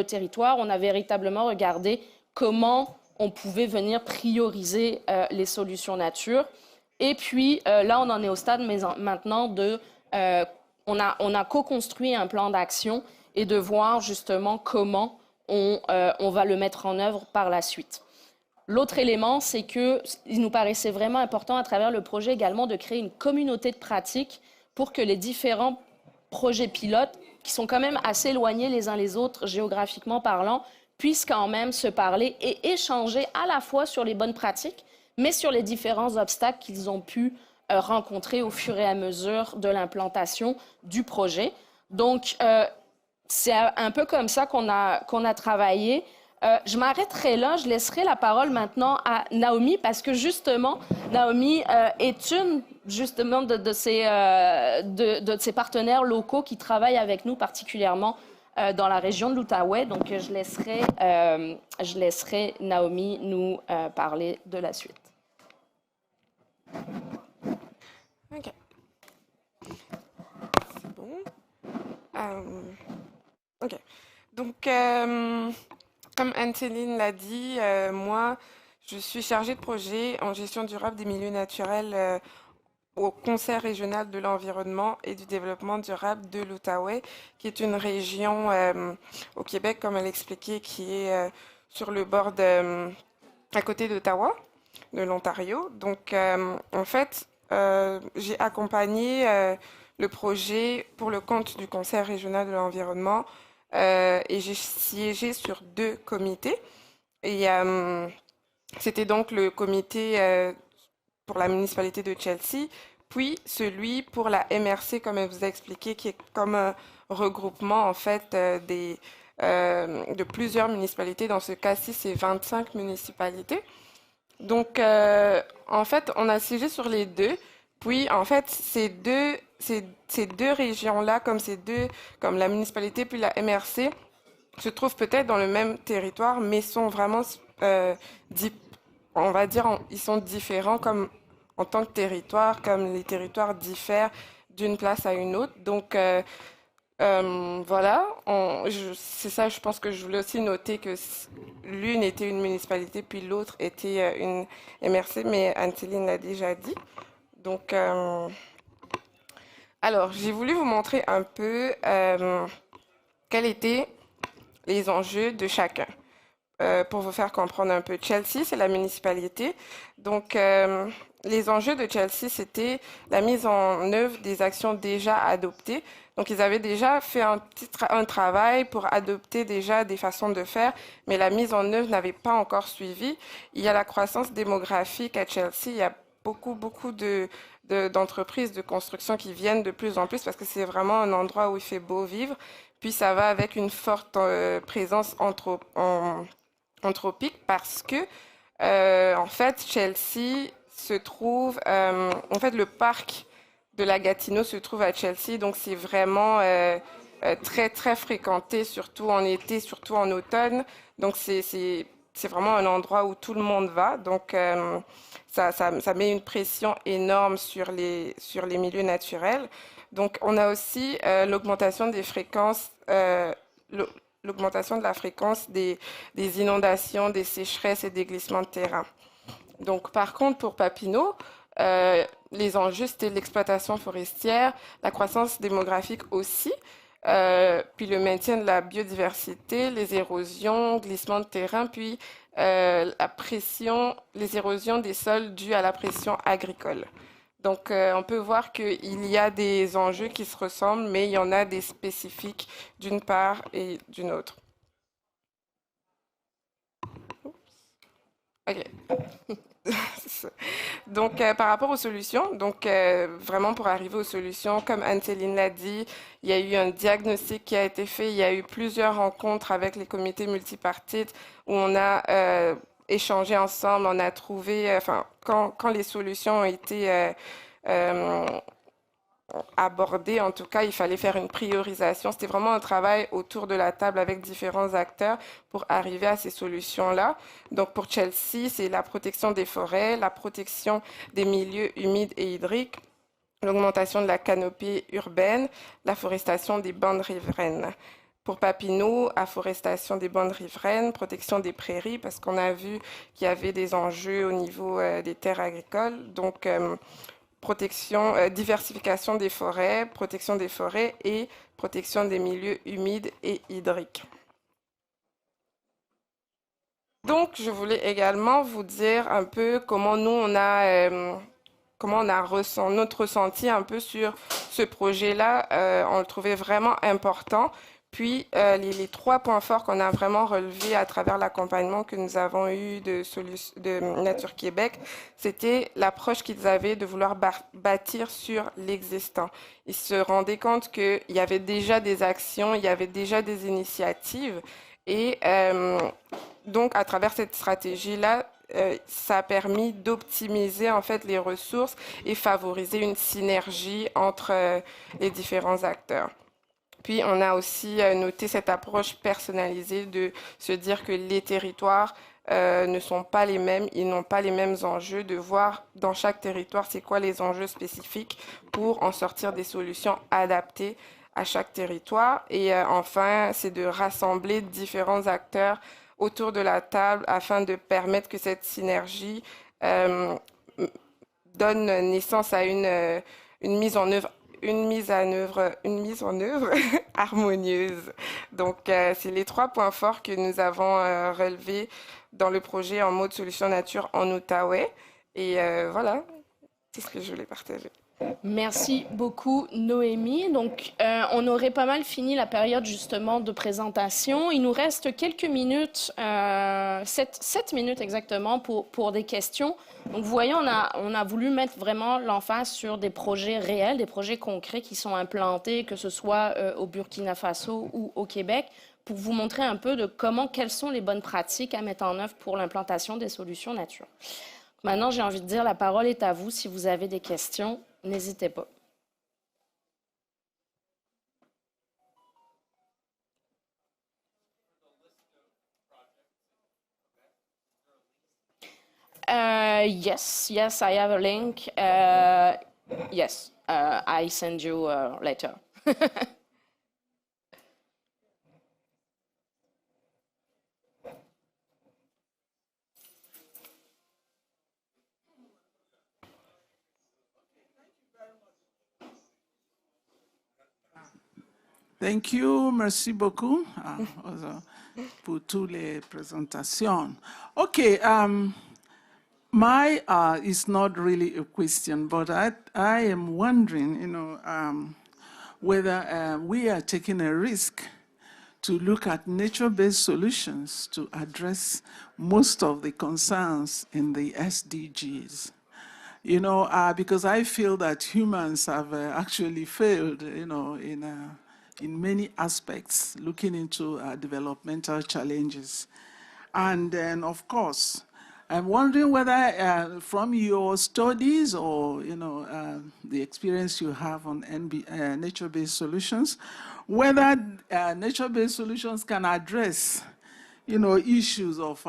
territoire. On a véritablement regardé comment on pouvait venir prioriser les solutions nature. Et puis là, on en est au stade maintenant de... on a co-construit un plan d'action et de voir justement comment on va le mettre en œuvre par la suite. L'autre élément, c'est qu'il nous paraissait vraiment important à travers le projet également de créer une communauté de pratique pour que les différents projets pilotes, qui sont quand même assez éloignés les uns les autres géographiquement parlant, puissent quand même se parler et échanger à la fois sur les bonnes pratiques, mais sur les différents obstacles qu'ils ont pu rencontrer au fur et à mesure de l'implantation du projet. Donc, c'est un peu comme ça qu'on a travaillé. Je m'arrêterai là, je laisserai la parole maintenant à Naomi, parce que justement, Naomi est une justement de ces partenaires locaux qui travaillent avec nous particulièrement dans la région de l'Outaouais. Donc, je laisserai Naomi nous parler de la suite. OK. C'est bon. OK. Donc, comme Anne-Céline l'a dit, moi, je suis chargée de projet en gestion durable des milieux naturels au Conseil régional de l'environnement et du développement durable de l'Outaouais, qui est une région au Québec, comme elle l'expliquait, qui est sur le bord à côté d'Ottawa, de l'Ontario. Donc, en fait, j'ai accompagné le projet pour le compte du Conseil régional de l'environnement et j'ai siégé sur 2 comités. Et c'était donc le comité pour la municipalité de Chelsea, puis celui pour la MRC, comme elle vous a expliqué, qui est comme un regroupement en fait de plusieurs municipalités. Dans ce cas-ci, c'est 25 municipalités. Donc, en fait, on a siégé sur les deux. Puis, en fait, ces deux régions-là, comme la municipalité puis la MRC, se trouvent peut-être dans le même territoire, mais sont vraiment, on va dire, ils sont différents comme en tant que territoire, comme les territoires diffèrent d'une place à une autre. Donc, voilà, c'est ça, je pense que je voulais aussi noter que l'une était une municipalité, puis l'autre était une MRC, mais Anne-Céline l'a déjà dit. Donc, alors, j'ai voulu vous montrer un peu quels étaient les enjeux de chacun. Pour vous faire comprendre un peu, Chelsea, c'est la municipalité. Donc, les enjeux de Chelsea, c'était la mise en œuvre des actions déjà adoptées. Donc, ils avaient déjà fait un travail pour adopter déjà des façons de faire, mais la mise en œuvre n'avait pas encore suivi. Il y a la croissance démographique à Chelsea. Il y a beaucoup d'entreprises de construction qui viennent de plus en plus parce que c'est vraiment un endroit où il fait beau vivre. Puis, ça va avec une forte présence anthropique parce que, en fait, Chelsea se trouve, en fait, le parc de la Gatineau se trouve à Chelsea, donc c'est vraiment très, très fréquenté, surtout en été, surtout en automne. Donc, c'est vraiment un endroit où tout le monde va. Donc, ça met une pression énorme sur les milieux naturels. Donc, on a aussi l'augmentation des fréquences, l'augmentation de la fréquence des inondations, des sécheresses et des glissements de terrain. Donc, par contre, pour Papineau, les enjeux, c'était l'exploitation forestière, la croissance démographique aussi, puis le maintien de la biodiversité, les érosions, glissements de terrain, puis les érosions des sols dues à la pression agricole. Donc, on peut voir qu'il y a des enjeux qui se ressemblent, mais il y en a des spécifiques d'une part et d'une autre. OK. Donc, par rapport aux solutions, donc vraiment pour arriver aux solutions, comme Anne-Céline l'a dit, il y a eu un diagnostic qui a été fait, il y a eu plusieurs rencontres avec les comités multipartites où on a échangé ensemble, on a trouvé, enfin, quand les solutions ont été abordées, en tout cas, il fallait faire une priorisation. C'était vraiment un travail autour de la table avec différents acteurs pour arriver à ces solutions-là. Donc, pour Chelsea, c'est la protection des forêts, la protection des milieux humides et hydriques, l'augmentation de la canopée urbaine, la forestation des bandes riveraines. Pour Papineau, afforestation des bandes riveraines, protection des prairies, parce qu'on a vu qu'il y avait des enjeux au niveau des terres agricoles. Donc, diversification des forêts, protection des forêts et protection des milieux humides et hydriques. Donc, je voulais également vous dire un peu comment nous, on a notre ressenti un peu sur ce projet-là. On le trouvait vraiment important. Puis, les trois points forts qu'on a vraiment relevés à travers l'accompagnement que nous avons eu de Nature Québec, c'était l'approche qu'ils avaient de vouloir bâtir sur l'existant. Ils se rendaient compte qu'il y avait déjà des actions, il y avait déjà des initiatives. Et donc, à travers cette stratégie-là, ça a permis d'optimiser en fait les ressources et favoriser une synergie entre les différents acteurs. Puis, on a aussi noté cette approche personnalisée de se dire que les territoires ne sont pas les mêmes, ils n'ont pas les mêmes enjeux, de voir dans chaque territoire c'est quoi les enjeux spécifiques pour en sortir des solutions adaptées à chaque territoire. Et enfin, c'est de rassembler différents acteurs autour de la table afin de permettre que cette synergie donne naissance à une mise en œuvre harmonieuse. Donc, c'est les trois points forts que nous avons relevés dans le projet en mode solution nature en Outaouais. Et voilà, c'est ce que je voulais partager. Merci beaucoup, Noémie. Donc, on aurait pas mal fini la période justement de présentation. Il nous reste quelques minutes, 7 minutes exactement pour des questions. Donc, vous voyez, on a voulu mettre vraiment l'emphase sur des projets réels, des projets concrets qui sont implantés, que ce soit au Burkina Faso ou au Québec, pour vous montrer un peu de quelles sont les bonnes pratiques à mettre en œuvre pour l'implantation des solutions nature. Maintenant, j'ai envie de dire, la parole est à vous. Si vous avez des questions, n'hésitez pas. Yes, I have a link. Yes, I send you later. Thank you, merci beaucoup pour toutes les présentations. Okay, it's not really a question, but I am wondering, whether we are taking a risk to look at nature-based solutions to address most of the concerns in the SDGs. Because I feel that humans have actually failed, in many aspects, looking into developmental challenges. And then, of course, I'm wondering whether from your studies or, the experience you have on nature-based solutions, whether nature-based solutions can address, issues of,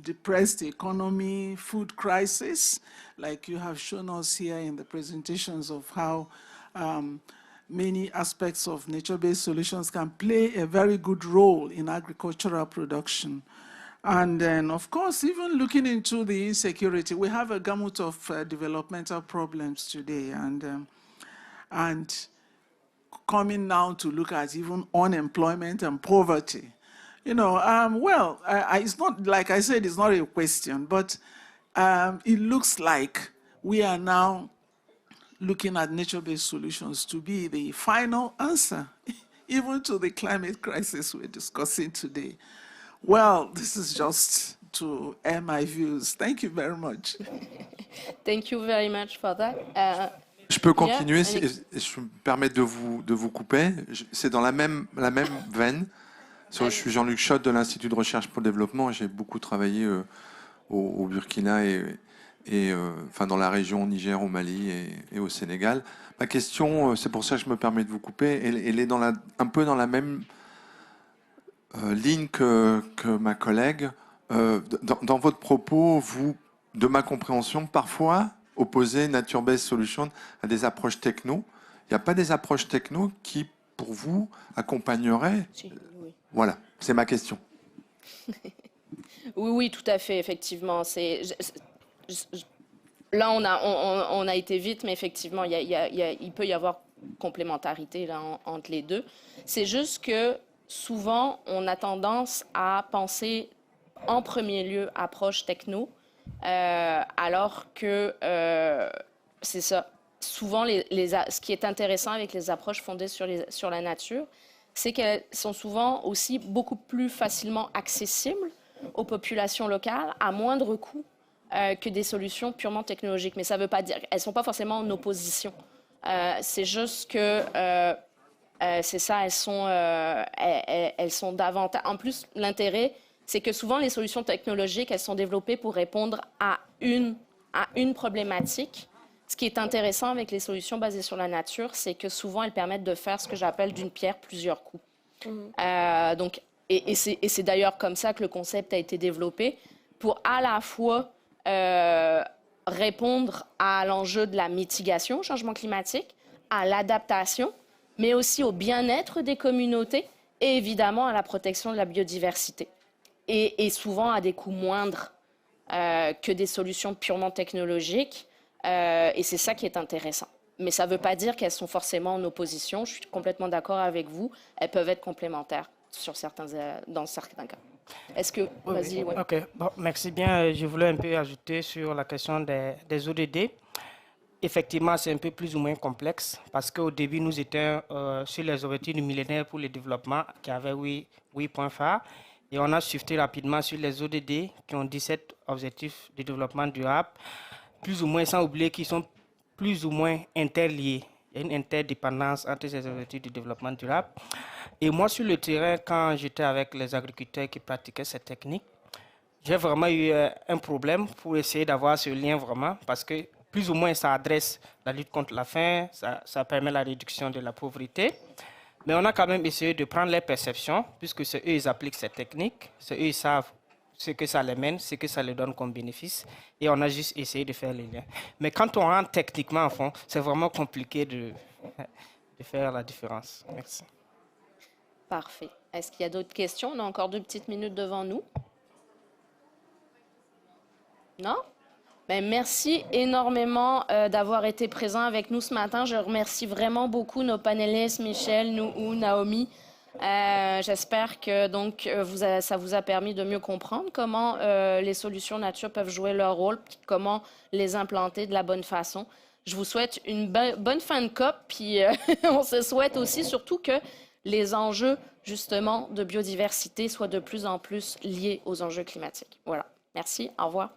depressed economy, food crisis, like you have shown us here in the presentations of how many aspects of nature-based solutions can play a very good role in agricultural production. And then, of course, even looking into the insecurity, we have a gamut of developmental problems today, and coming now to look at even unemployment and poverty. It's not, like I said, it's not a question, but it looks like we are now looking at nature-based solutions to be the final answer, even to the climate crisis we're discussing today. Well, this is just to air my views. Thank you very much. Thank you very much for that. Je peux continuer, je me permets de vous couper. C'est dans la même veine. Je suis Jean-Luc Schott de l'Institut de recherche pour le développement. J'ai beaucoup travaillé au Burkina et dans la région au Niger, au Mali et au Sénégal. Ma question, c'est pour ça que je me permets de vous couper, elle est un peu dans la même ligne que ma collègue. Dans votre propos, vous, de ma compréhension, parfois opposez nature-based solutions à des approches techno. Il n'y a pas des approches techno qui, pour vous, accompagneraient... Oui. Voilà, c'est ma question. Oui, tout à fait, effectivement. Là, on a été vite, mais effectivement, il peut y avoir complémentarité là, entre les deux. C'est juste que souvent, on a tendance à penser en premier lieu approche techno, alors que c'est ça. Souvent, ce qui est intéressant avec les approches fondées sur la nature, c'est qu'elles sont souvent aussi beaucoup plus facilement accessibles aux populations locales à moindre coût que des solutions purement technologiques. Mais ça ne veut pas dire qu'elles ne sont pas forcément en opposition. C'est juste que, c'est ça, elles sont davantage... En plus, l'intérêt, c'est que souvent, les solutions technologiques, elles sont développées pour répondre à une problématique. Ce qui est intéressant avec les solutions basées sur la nature, c'est que souvent, elles permettent de faire ce que j'appelle d'une pierre plusieurs coups. Et c'est d'ailleurs comme ça que le concept a été développé, pour à la fois répondre à l'enjeu de la mitigation au changement climatique, à l'adaptation, mais aussi au bien-être des communautés et évidemment à la protection de la biodiversité. Et souvent à des coûts moindres que des solutions purement technologiques. Et c'est ça qui est intéressant. Mais ça ne veut pas dire qu'elles sont forcément en opposition. Je suis complètement d'accord avec vous. Elles peuvent être complémentaires dans certains cas. Est-ce que... Vas-y, ouais. OK. Bon, merci bien. Je voulais un peu ajouter sur la question des ODD. effectivement, c'est un peu plus ou moins complexe parce qu'au début, nous étions sur les objectifs du millénaire pour le développement qui avaient 8 points phares et on a shifté rapidement sur les ODD qui ont 17 objectifs de développement durable, plus ou moins sans oublier qu'ils sont plus ou moins interliés. Il y a une interdépendance entre ces objectifs de développement durable. Et moi, sur le terrain, quand j'étais avec les agriculteurs qui pratiquaient cette technique, j'ai vraiment eu un problème pour essayer d'avoir ce lien vraiment, parce que plus ou moins ça adresse la lutte contre la faim, ça permet la réduction de la pauvreté. Mais on a quand même essayé de prendre les perceptions, puisque c'est eux ils appliquent cette technique, c'est eux ils savent ce que ça les mène, ce que ça les donne comme bénéfice, et on a juste essayé de faire les liens. Mais quand on rentre techniquement en fond, c'est vraiment compliqué de faire la différence. Merci. Parfait. Est-ce qu'il y a d'autres questions? On a encore 2 petites minutes devant nous. Non? Ben, merci énormément d'avoir été présent avec nous ce matin. Je remercie vraiment beaucoup nos panélistes, Michel, Nouhou, Naomi. J'espère que donc ça vous a permis de mieux comprendre comment les solutions nature peuvent jouer leur rôle, puis comment les implanter de la bonne façon. Je vous souhaite une bonne fin de COP, puis on se souhaite aussi surtout que les enjeux justement de biodiversité soient de plus en plus liés aux enjeux climatiques. Voilà. Merci. Au revoir.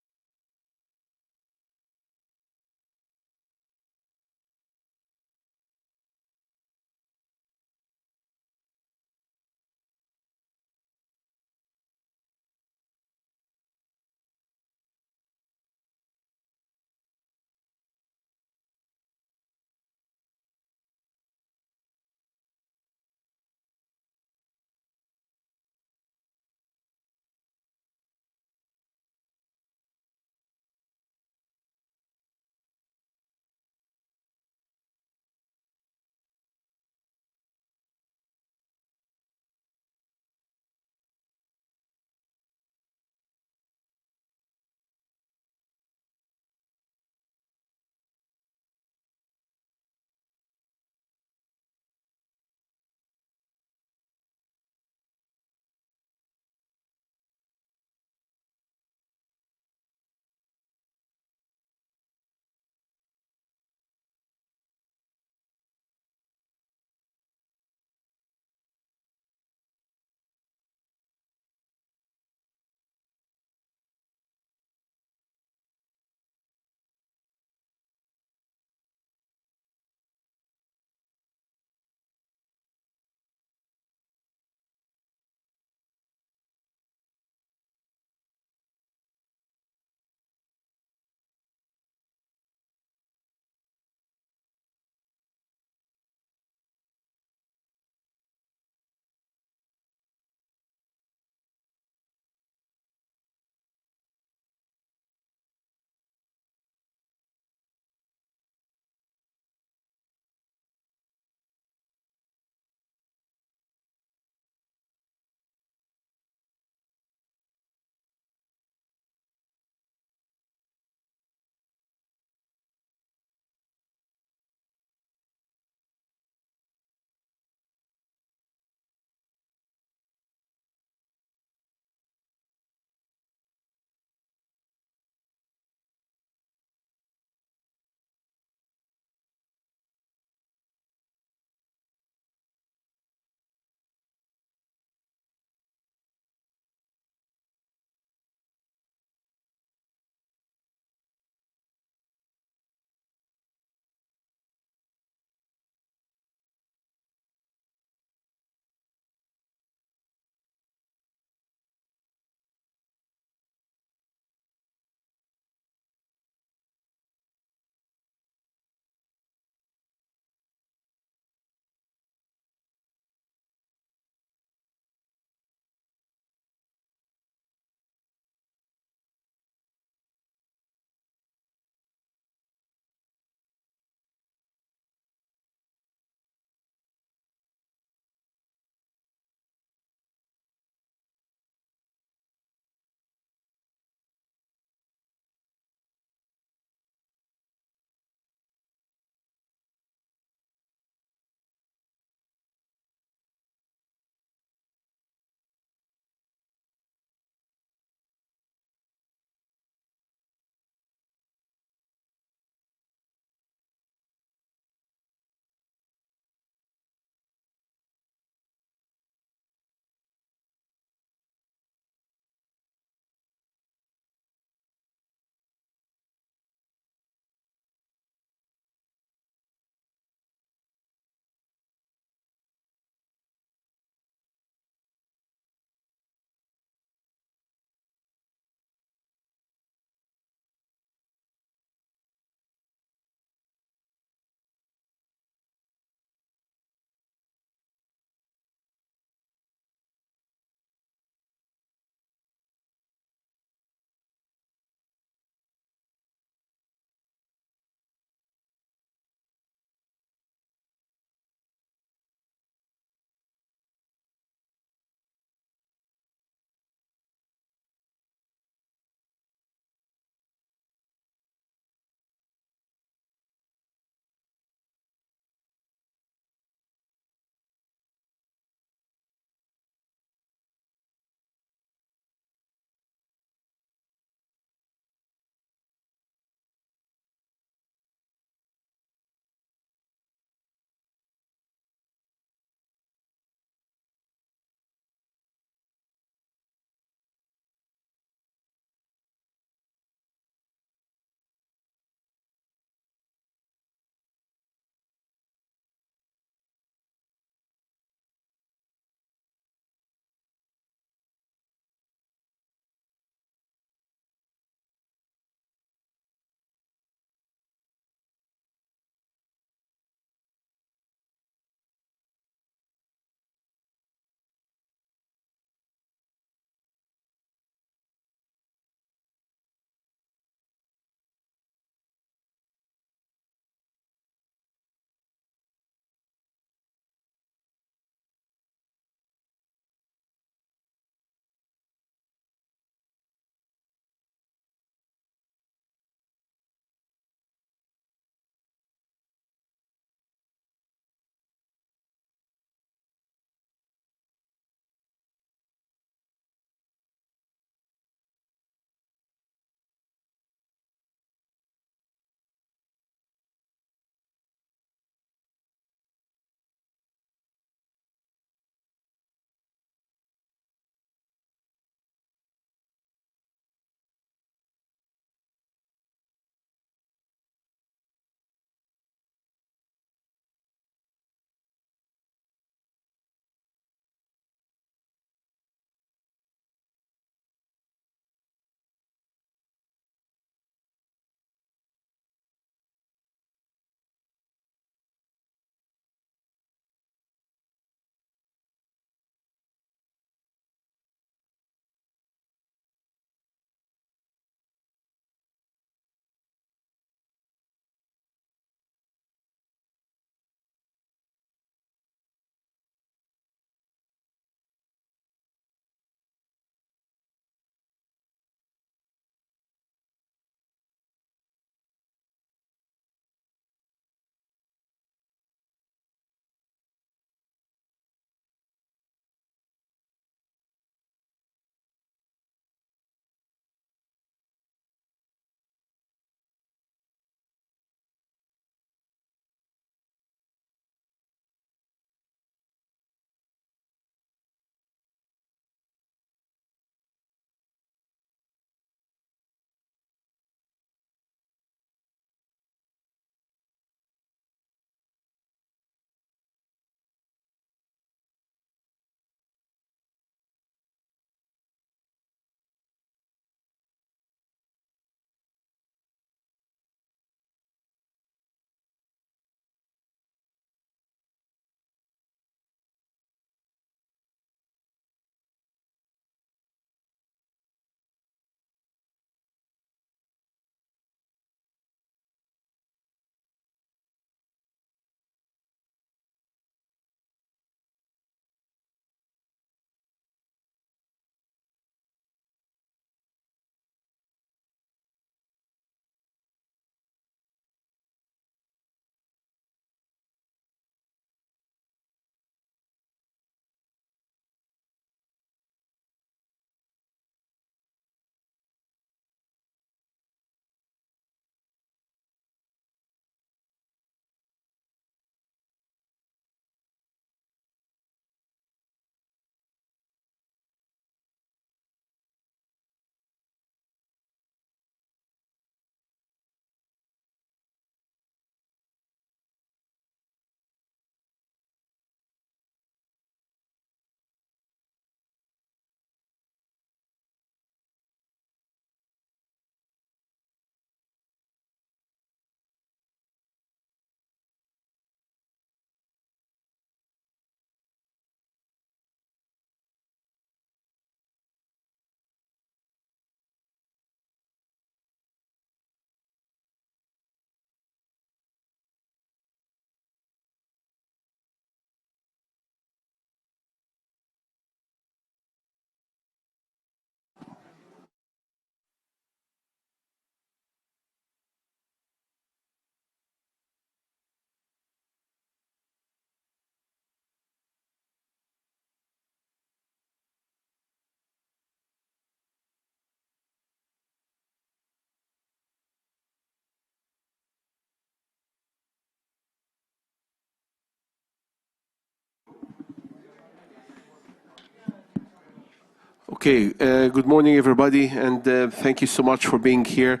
Okay, good morning, everybody, and thank you so much for being here.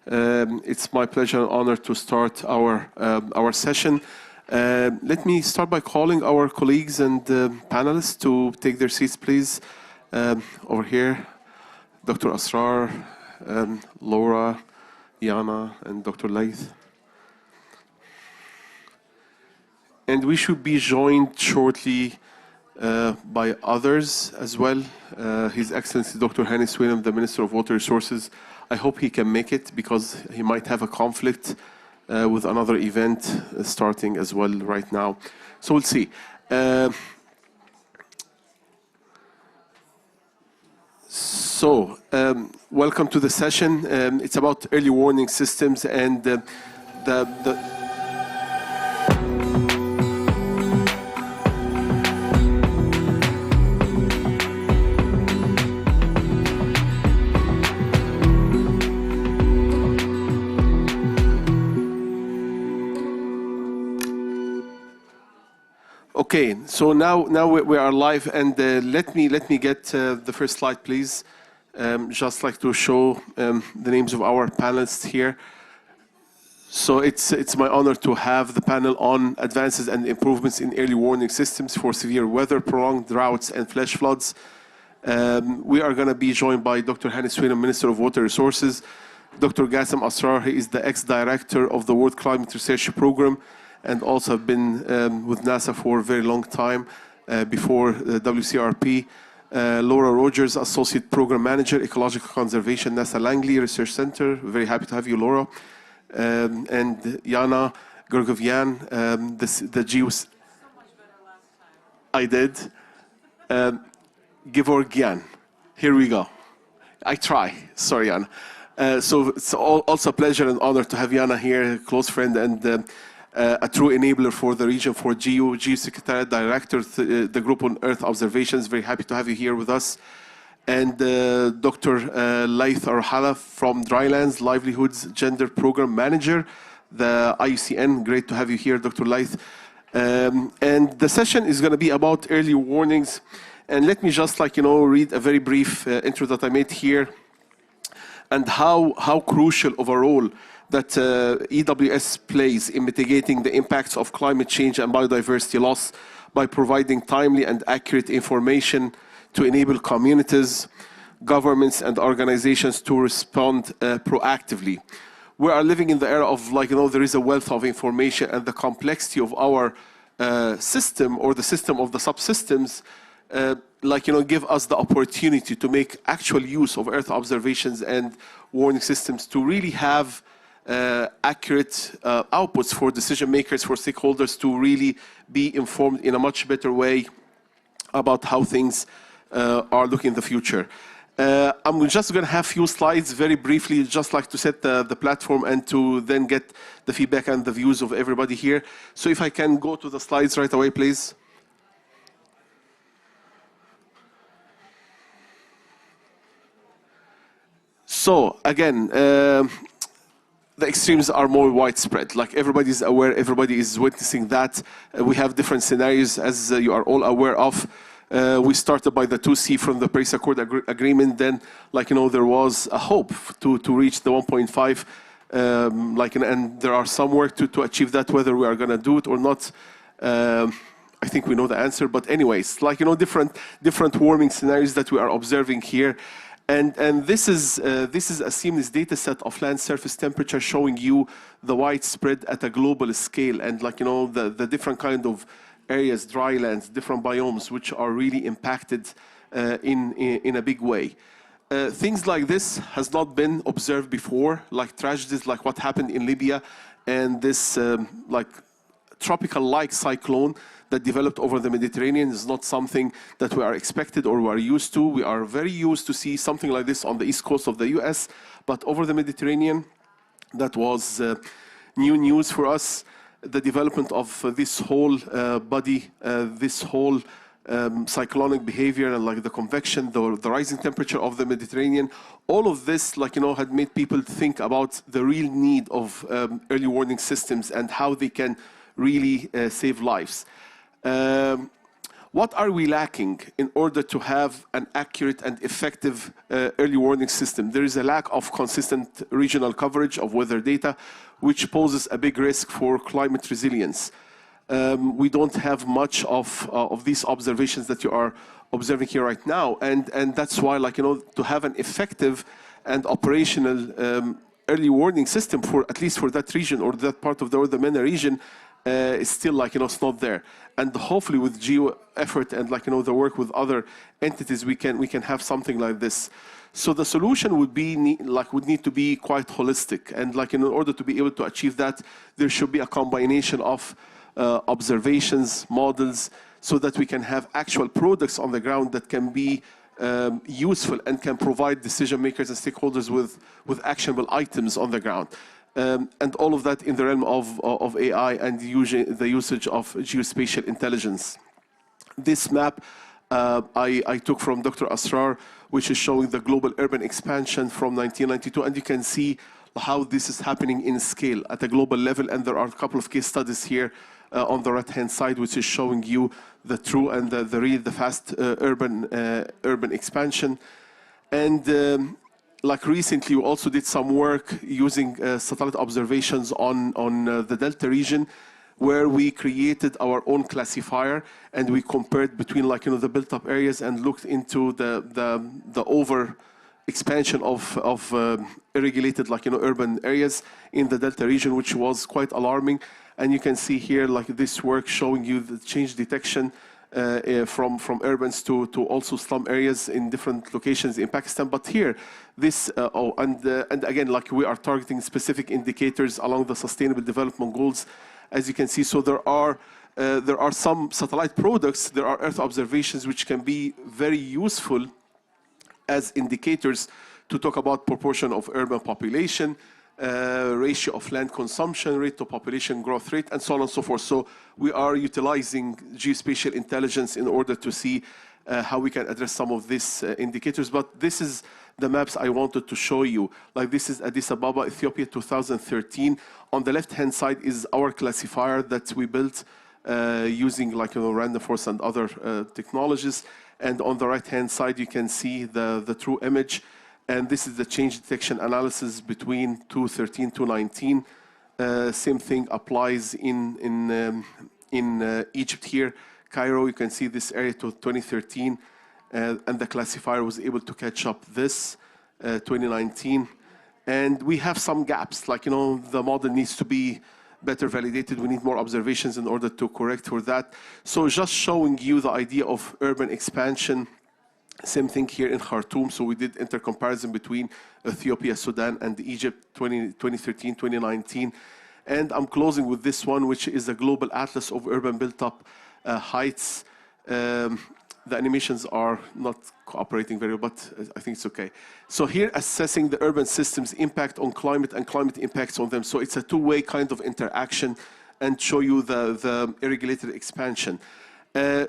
It's my pleasure and honor to start our session. Let me start by calling our colleagues and panelists to take their seats, please. Over here, Dr. Asrar, Laura, Yana, and Dr. Laith. And we should be joined shortly by others as well. His Excellency Dr. Hani Swinham, the Minister of Water Resources. I hope he can make it because he might have a conflict with another event starting as well right now. So we'll see. Welcome to the session. It's about early warning systems and Okay, so now we are live, and let me get the first slide, please. Just like to show the names of our panelists here. So it's my honor to have the panel on advances and improvements in early warning systems for severe weather, prolonged droughts, and flash floods. We are going to be joined by Dr. Hani Swinham, Minister of Water Resources, Dr. Gassem Asrar, he is the ex-director of the World Climate Research Program, and also have been with NASA for a very long time before WCRP. Laura Rogers, Associate Program Manager, Ecological Conservation, NASA Langley Research Center. Very happy to have you, Laura. And Yana Gergovyan, the GEOS. I did. Gevorgyan. Here we go. I try. Sorry, Yana. So it's also a pleasure and honor to have Yana here, a close friend and a true enabler for the region for GEO Secretariat Director, the Group on Earth Observations. Very happy to have you here with us. And Dr. Laith Arhala from Drylands Livelihoods Gender Program Manager, the IUCN. Great to have you here, Dr. Laith. And the session is going to be about early warnings. And let me just read a very brief intro that I made here and how crucial of a role that EWS plays in mitigating the impacts of climate change and biodiversity loss by providing timely and accurate information to enable communities, governments, and organizations to respond proactively. We are living in the era of, there is a wealth of information, and the complexity of our system or the system of the subsystems give us the opportunity to make actual use of Earth observations and warning systems to really have accurate outputs for decision makers, for stakeholders to really be informed in a much better way about how things are looking in the future. I'm just going to have a few slides very briefly, just like to set the platform and to then get the feedback and the views of everybody here. So if I can go to the slides right away, please. So again, the extremes are more widespread. Like everybody is aware, everybody is witnessing that. We have different scenarios, as you are all aware of. We started by the 2C from the Paris Accord agreement. Then, there was a hope to reach the 1.5. And there are some work to achieve that. Whether we are going to do it or not, I think we know the answer. But anyways, different warming scenarios that we are observing here. And this is a seamless data set of land surface temperature showing you the widespread at a global scale, and the different kind of areas, dry lands, different biomes, which are really impacted in a big way. Things like this has not been observed before, like tragedies like what happened in Libya, and this tropical-like cyclone that developed over the Mediterranean is not something that we are expected or we are used to. We are very used to see something like this on the east coast of the US, but over the Mediterranean, that was new news for us. The development of this whole body, this whole cyclonic behavior, and the convection, the rising temperature of the Mediterranean, all of this, had made people think about the real need of early warning systems and how they can really save lives. What are we lacking in order to have an accurate and effective early warning system? There is a lack of consistent regional coverage of weather data, which poses a big risk for climate resilience. We don't have much of these observations that you are observing here right now, and that's why, like, you know, to have an effective and operational early warning system for at least for that region or that part of the MENA region is still, like, you know, it's not there. And hopefully with geo effort and, like, you know, the work with other entities, we can have something like this. So the solution would need to be quite holistic, and, like, in order to be able to achieve that, there should be a combination of observations, models, so that we can have actual products on the ground that can be useful and can provide decision makers and stakeholders with actionable items on the ground. And all of that in the realm of AI and the usage of geospatial intelligence. This map I took from Dr. Asrar, which is showing the global urban expansion from 1992, and you can see how this is happening in scale at a global level, and there are a couple of case studies here on the right-hand side, which is showing you the true and the fast urban expansion. And like recently, we also did some work using satellite observations on the Delta region, where we created our own classifier, and we compared between, like, you know, the built-up areas and looked into the over expansion of irregulated, like, you know, urban areas in the Delta region, which was quite alarming. And you can see here, like, this work showing you the change detection from urbans to also slum areas in different locations in Pakistan. But here, this, and again, like, we are targeting specific indicators along the Sustainable Development Goals, as you can see. So there are some satellite products, there are Earth observations which can be very useful as indicators to talk about proportion of urban population, ratio of land consumption rate to population growth rate, and so on and so forth. So we are utilizing geospatial intelligence in order to see how we can address some of these indicators. But this is the maps I wanted to show you. Like, this is Addis Ababa, Ethiopia, 2013. On the left-hand side is our classifier that we built using, like, you know, random forest and other technologies. And on the right-hand side, you can see the true image. And this is the change detection analysis between 2013 to 2019. Same thing applies in Egypt here. Cairo, you can see this area to 2013. And the classifier was able to catch up this 2019. And we have some gaps, like, you know, the model needs to be better validated. We need more observations in order to correct for that. So just showing you the idea of urban expansion. Same thing here in Khartoum. So we did intercomparison between Ethiopia, Sudan, and Egypt, 2013, 2019. And I'm closing with this one, which is a global atlas of urban built-up heights. The animations are not cooperating very well, but I think it's okay. So here, assessing the urban system's impact on climate and climate impacts on them. So it's a two-way kind of interaction, and show you the irregulated expansion.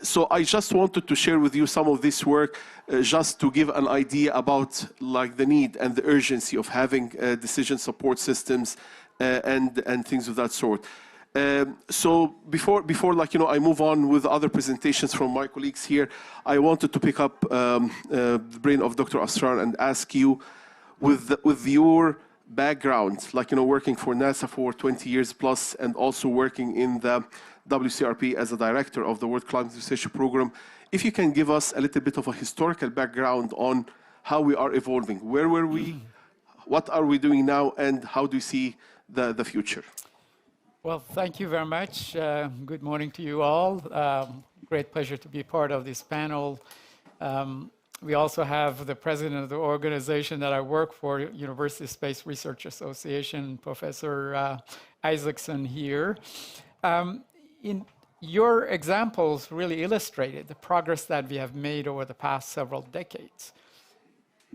So I just wanted to share with you some of this work, just to give an idea about, like, the need and the urgency of having decision support systems and things of that sort. So before, like, you know, I move on with other presentations from my colleagues here, I wanted to pick up the brain of Dr. Asrar and ask you, with your background, like, you know, working for NASA for 20 years plus, and also working in the WCRP as a director of the World Climate Research Program, if you can give us a little bit of a historical background on how we are evolving. Where were we? What are we doing now? And how do you see the future? Well, thank you very much. Good morning to you all. Great pleasure to be part of this panel. We also have the president of the organization that I work for, University Space Research Association, Professor Isaacson here. In your examples really illustrated the progress that we have made over the past several decades.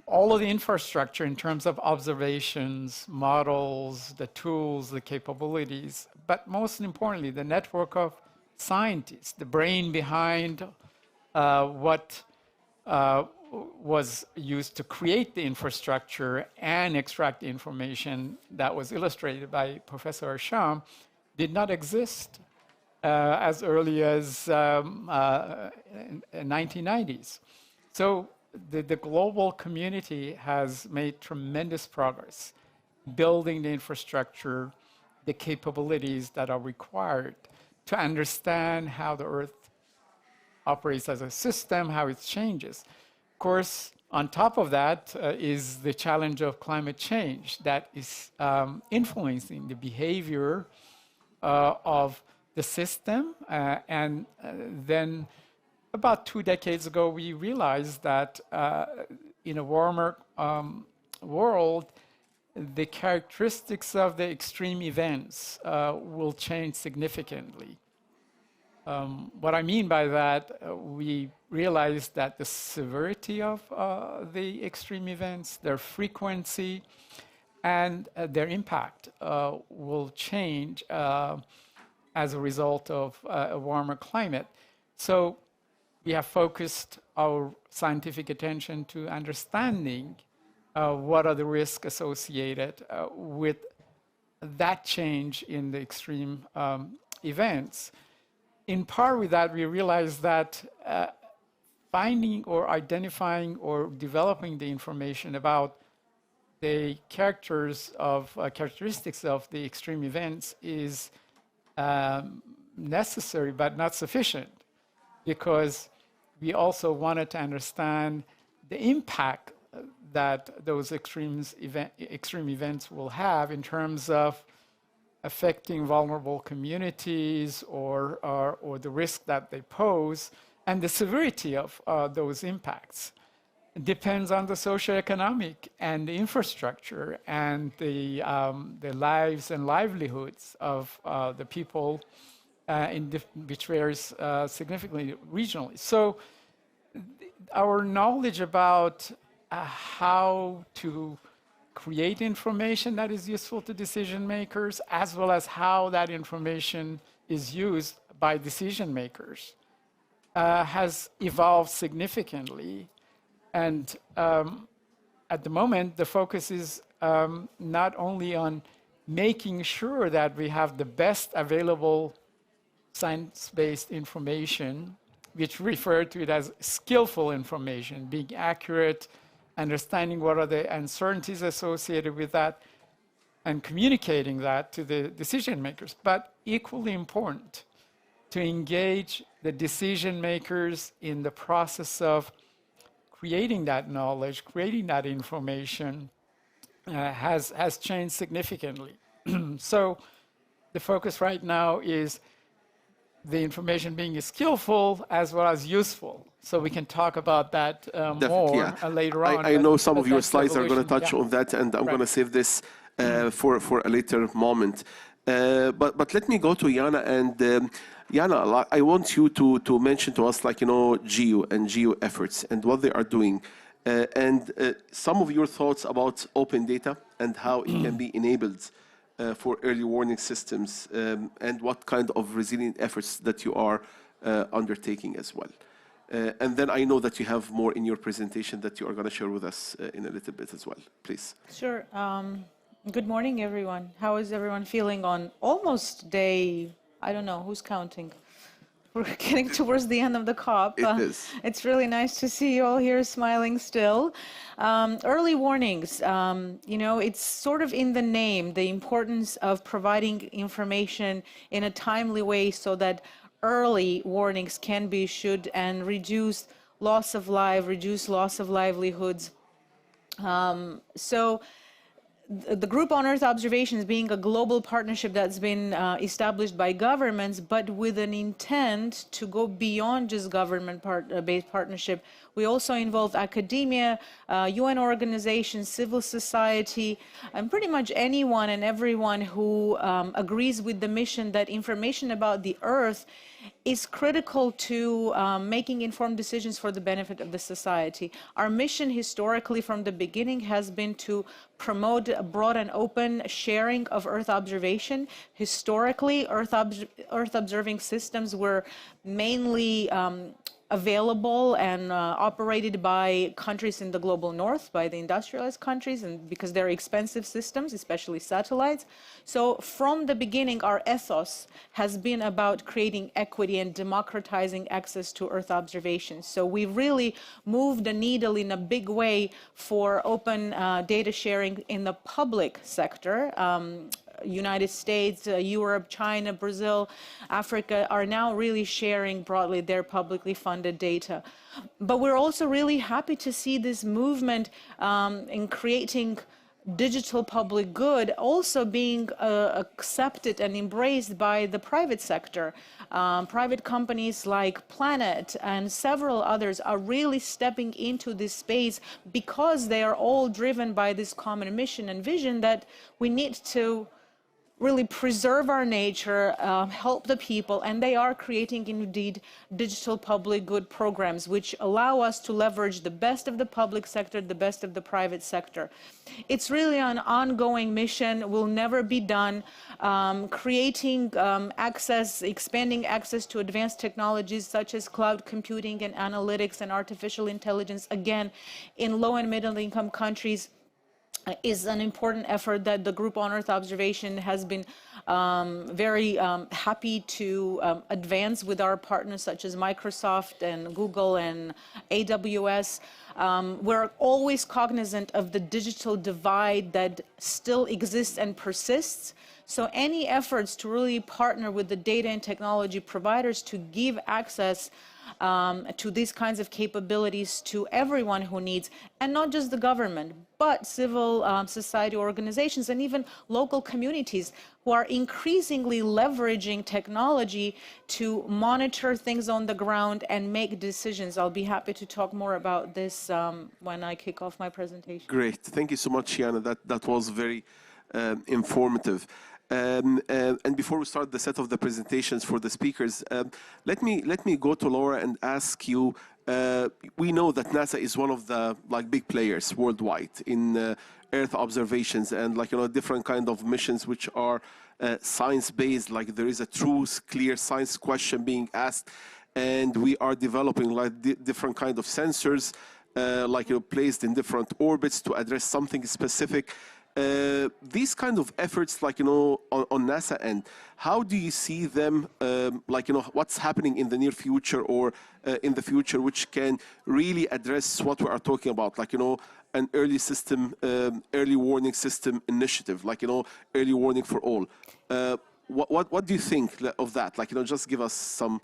All of the infrastructure in terms of observations, models, the tools, the capabilities, but most importantly, the network of scientists, the brain behind what was used to create the infrastructure and extract the information that was illustrated by Professor Asham, did not exist as early as 1990s. So the global community has made tremendous progress building the infrastructure, the capabilities that are required to understand how the Earth operates as a system, how it changes. Of course, on top of that is the challenge of climate change that is influencing the behavior of the system. And then about 2 decades ago, we realized that in a warmer world, the characteristics of the extreme events will change significantly. What I mean by that, we realized that the severity of the extreme events, their frequency, and their impact will change as a result of a warmer climate. So we have focused our scientific attention to understanding what are the risks associated with that change in the extreme events. In part with that, we realized that finding or identifying or developing the information about the characteristics of the extreme events is necessary but not sufficient, because we also wanted to understand the impact that those extreme events will have in terms of affecting vulnerable communities or the risk that they pose, and the severity of those impacts. It depends on the socio-economic and the infrastructure and the lives and livelihoods of the people which varies significantly regionally. So our knowledge about how to create information that is useful to decision makers, as well as how that information is used by decision makers, has evolved significantly. And at the moment, the focus is not only on making sure that we have the best available science-based information, which refer to it as skillful information, being accurate, understanding what are the uncertainties associated with that, and communicating that to the decision makers. But equally important, to engage the decision makers in the process of creating that knowledge, creating that information, has changed significantly. So the focus right now is the information being skillful as well as useful. So we can talk about that more later on. I know some of your slides are going to touch on that, and I'm going to save this for a later moment. But let me go to Jana, and Jana, I want you to mention to us, GEO and GEO efforts and what they are doing, and some of your thoughts about open data and how it can be enabled for early warning systems, and what kind of resilient efforts that you are undertaking as well. And then I know that you have more in your presentation that you are going to share with us in a little bit as well. Please. Sure. Good morning, everyone. How is everyone feeling on almost day, I don't know, who's counting? We're getting towards the end of the COP. It is. It's really nice to see you all here smiling still. Early warnings, it's sort of in the name, the importance of providing information in a timely way so that early warnings can be issued and reduce loss of life, reduce loss of livelihoods. So the Group on Earth Observations being a global partnership that's been established by governments, but with an intent to go beyond just government-based partnership. We also involve academia, UN organizations, civil society, and pretty much anyone and everyone who agrees with the mission that information about the Earth is critical to making informed decisions for the benefit of the society. Our mission historically from the beginning has been to promote a broad and open sharing of Earth observation. Historically, Earth observing systems were mainly available and operated by countries in the global north, by the industrialized countries, and because they're expensive systems, especially satellites. So from the beginning, our ethos has been about creating equity and democratizing access to Earth observation. So we've really moved the needle in a big way for open data sharing in the public sector. United States, Europe, China, Brazil, Africa are now really sharing broadly their publicly funded data. But we're also really happy to see this movement in creating digital public good also being accepted and embraced by the private sector. Private companies like Planet and several others are really stepping into this space because they are all driven by this common mission and vision that we need to really preserve our nature, help the people, and they are creating indeed digital public good programs which allow us to leverage the best of the public sector, the best of the private sector. It's really an ongoing mission, will never be done. Creating access, expanding access to advanced technologies such as cloud computing and analytics and artificial intelligence, again, in low and middle income countries, is an important effort that the Group on Earth Observation has been very happy to advance with our partners such as Microsoft and Google and AWS. We're always cognizant of the digital divide that still exists and persists. So any efforts to really partner with the data and technology providers to give access to these kinds of capabilities to everyone who needs, and not just the government, but civil society organizations and even local communities who are increasingly leveraging technology to monitor things on the ground and make decisions. I'll be happy to talk more about this when I kick off my presentation. Great. Thank you so much, Yana. That was very informative. And before we start the set of the presentations for the speakers, let me go to Laura and ask you. We know that NASA is one of the big players worldwide in Earth observations and different kind of missions which are science-based. Like there is a true, clear science question being asked, and we are developing different kind of sensors, placed in different orbits to address something specific. These kind of efforts, on NASA end, how do you see them, what's happening in the near future or in the future, which can really address what we are talking about, an early system, early warning system initiative, early warning for all. What do you think of that? Just give us some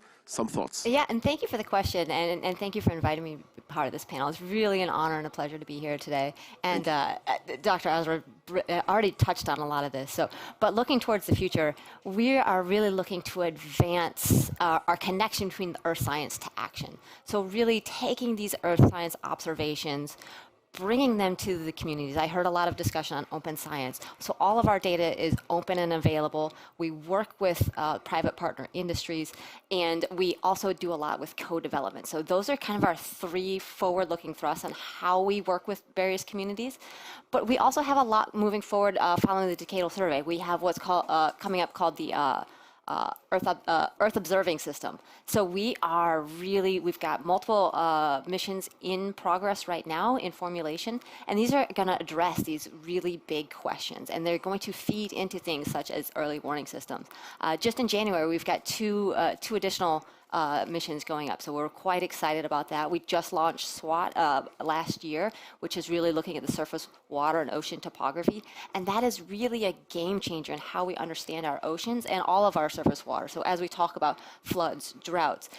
thoughts. Yeah, and thank you for the question, and thank you for inviting me to be part of this panel. It's really an honor and a pleasure to be here today. And Dr. Azra already touched on a lot of this. But looking towards the future, we are really looking to advance our connection between the earth science to action. So really taking these earth science observations, bringing them to the communities. I heard a lot of discussion on open science. So all of our data is open and available. We work with private partner industries, and we also do a lot with co-development. So those are kind of our three forward-looking thrusts on how we work with various communities. But we also have a lot moving forward following the decadal survey. We have what's called coming up called the Earth observing system. So we've got multiple missions in progress right now in formulation, and these are going to address these really big questions, and they're going to feed into things such as early warning systems. Just in January, we've got two additional missions going up, so we're quite excited about that. We just launched SWOT last year, which is really looking at the surface water and ocean topography, and that is really a game changer in how we understand our oceans and all of our surface water. So as we talk about floods, droughts,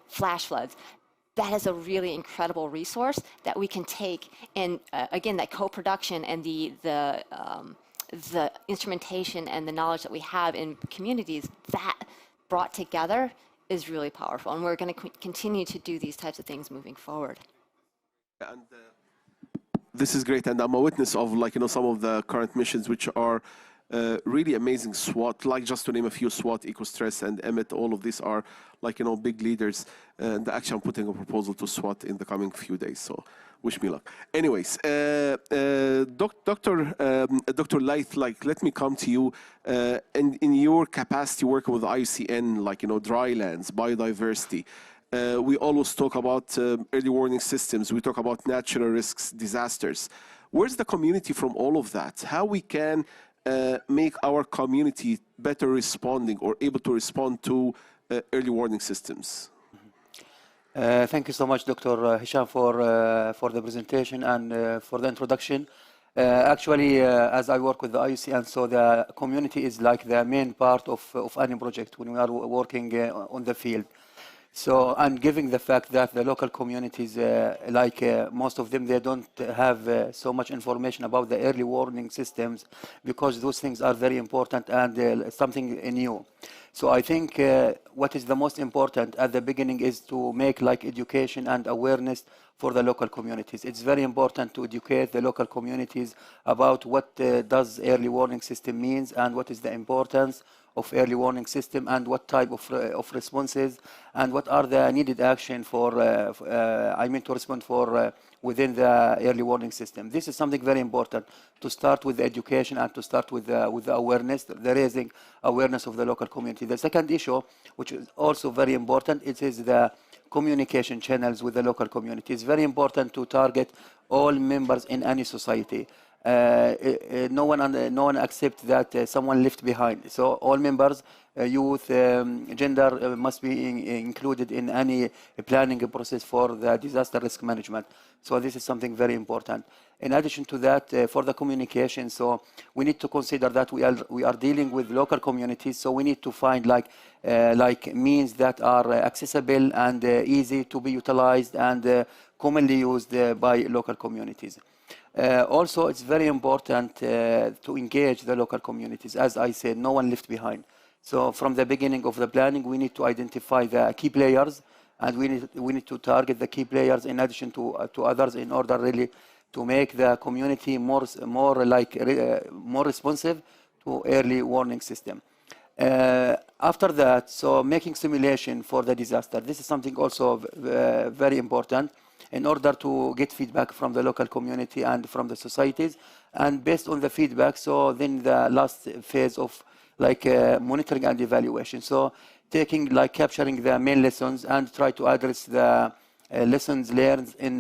flash floods, that is a really incredible resource that we can take, and again, that co-production and the instrumentation and the knowledge that we have in communities, that brought together is really powerful, and we're going to continue to do these types of things moving forward. And this is great, and I'm a witness of some of the current missions which are really amazing. SWOT, just to name a few, SWOT, EcoStress, and Emmet, all of these are big leaders. And actually, I'm putting a proposal to SWOT in the coming few days. So wish me luck. Anyways, Dr. Laith, let me come to you. And in your capacity working with IUCN, drylands, biodiversity, we always talk about early warning systems. We talk about natural risks, disasters. Where's the community from all of that? How we can make our community better responding or able to respond to early warning systems? Thank you so much, Dr. Hisham, for the presentation and for the introduction. Actually, as I work with the IUCN, so the community is like the main part of any project when we are working on the field. So, and given the fact that the local communities, most of them, they don't have so much information about the early warning systems, because those things are very important and something new. So I think what is the most important at the beginning is to make like education and awareness for the local communities. It's very important to educate the local communities about what does early warning system means and what is the importance of early warning system and what type of responses and what are the needed action for, to respond for within the early warning system. This is something very important, to start with the education and to start with the awareness, the raising awareness of the local community. The second issue, which is also very important, it is the communication channels with the local community. It's very important to target all members in any society. No one accepts that someone left behind. So all members, youth, gender must be included in any planning process for the disaster risk management. So this is something very important. In addition to that, for the communication, so we need to consider that we are dealing with local communities. So we need to find like means that are accessible and easy to be utilized and commonly used by local communities. Also, it's very important to engage the local communities. As I said, no one left behind. So from the beginning of the planning, we need to identify the key players, and we need to target the key players in addition to others in order really to make the community more responsive to early warning system. After that, so making simulation for the disaster. This is something also very important, in order to get feedback from the local community and from the societies. And based on the feedback, so then the last phase of monitoring and evaluation. So capturing the main lessons and try to address the lessons learned in,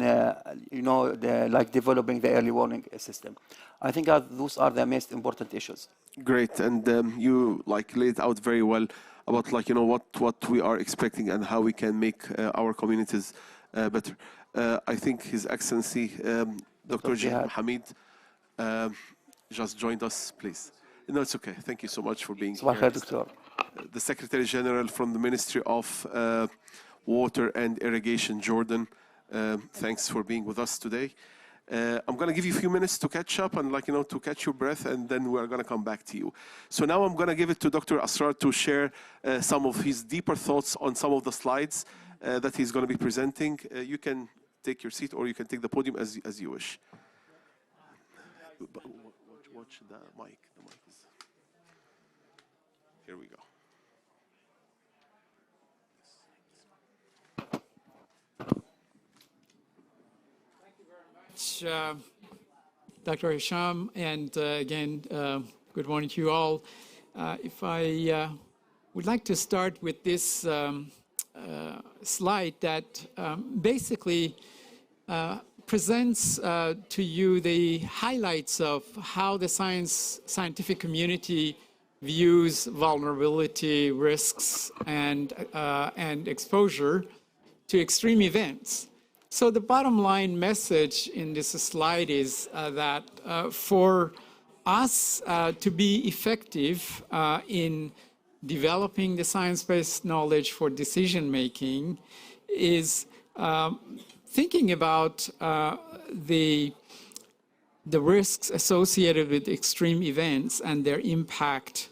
developing the early warning system. I think those are the most important issues. Great, and you laid out very well about what we are expecting and how we can make our communities better. I think His Excellency Dr. Jihad Hamid just joined us, please. No, it's okay. Thank you so much for being here. The Secretary General from the Ministry of Water and Irrigation, Jordan. Thanks for being with us today. I'm going to give you a few minutes to catch up and to catch your breath, and then we're going to come back to you. So now I'm going to give it to Dr. Asrar to share some of his deeper thoughts on some of the slides that he's going to be presenting. You can take your seat or you can take the podium as you wish. Watch the mic. The mic is... Here we go. Thank you very much, Dr. Hisham, and again, good morning to you all. If I would like to start with this slide that basically presents to you the highlights of how the scientific community views vulnerability, risks, and exposure to extreme events. So the bottom line message in this slide is that for us to be effective in developing the science-based knowledge for decision-making is thinking about the risks associated with extreme events and their impact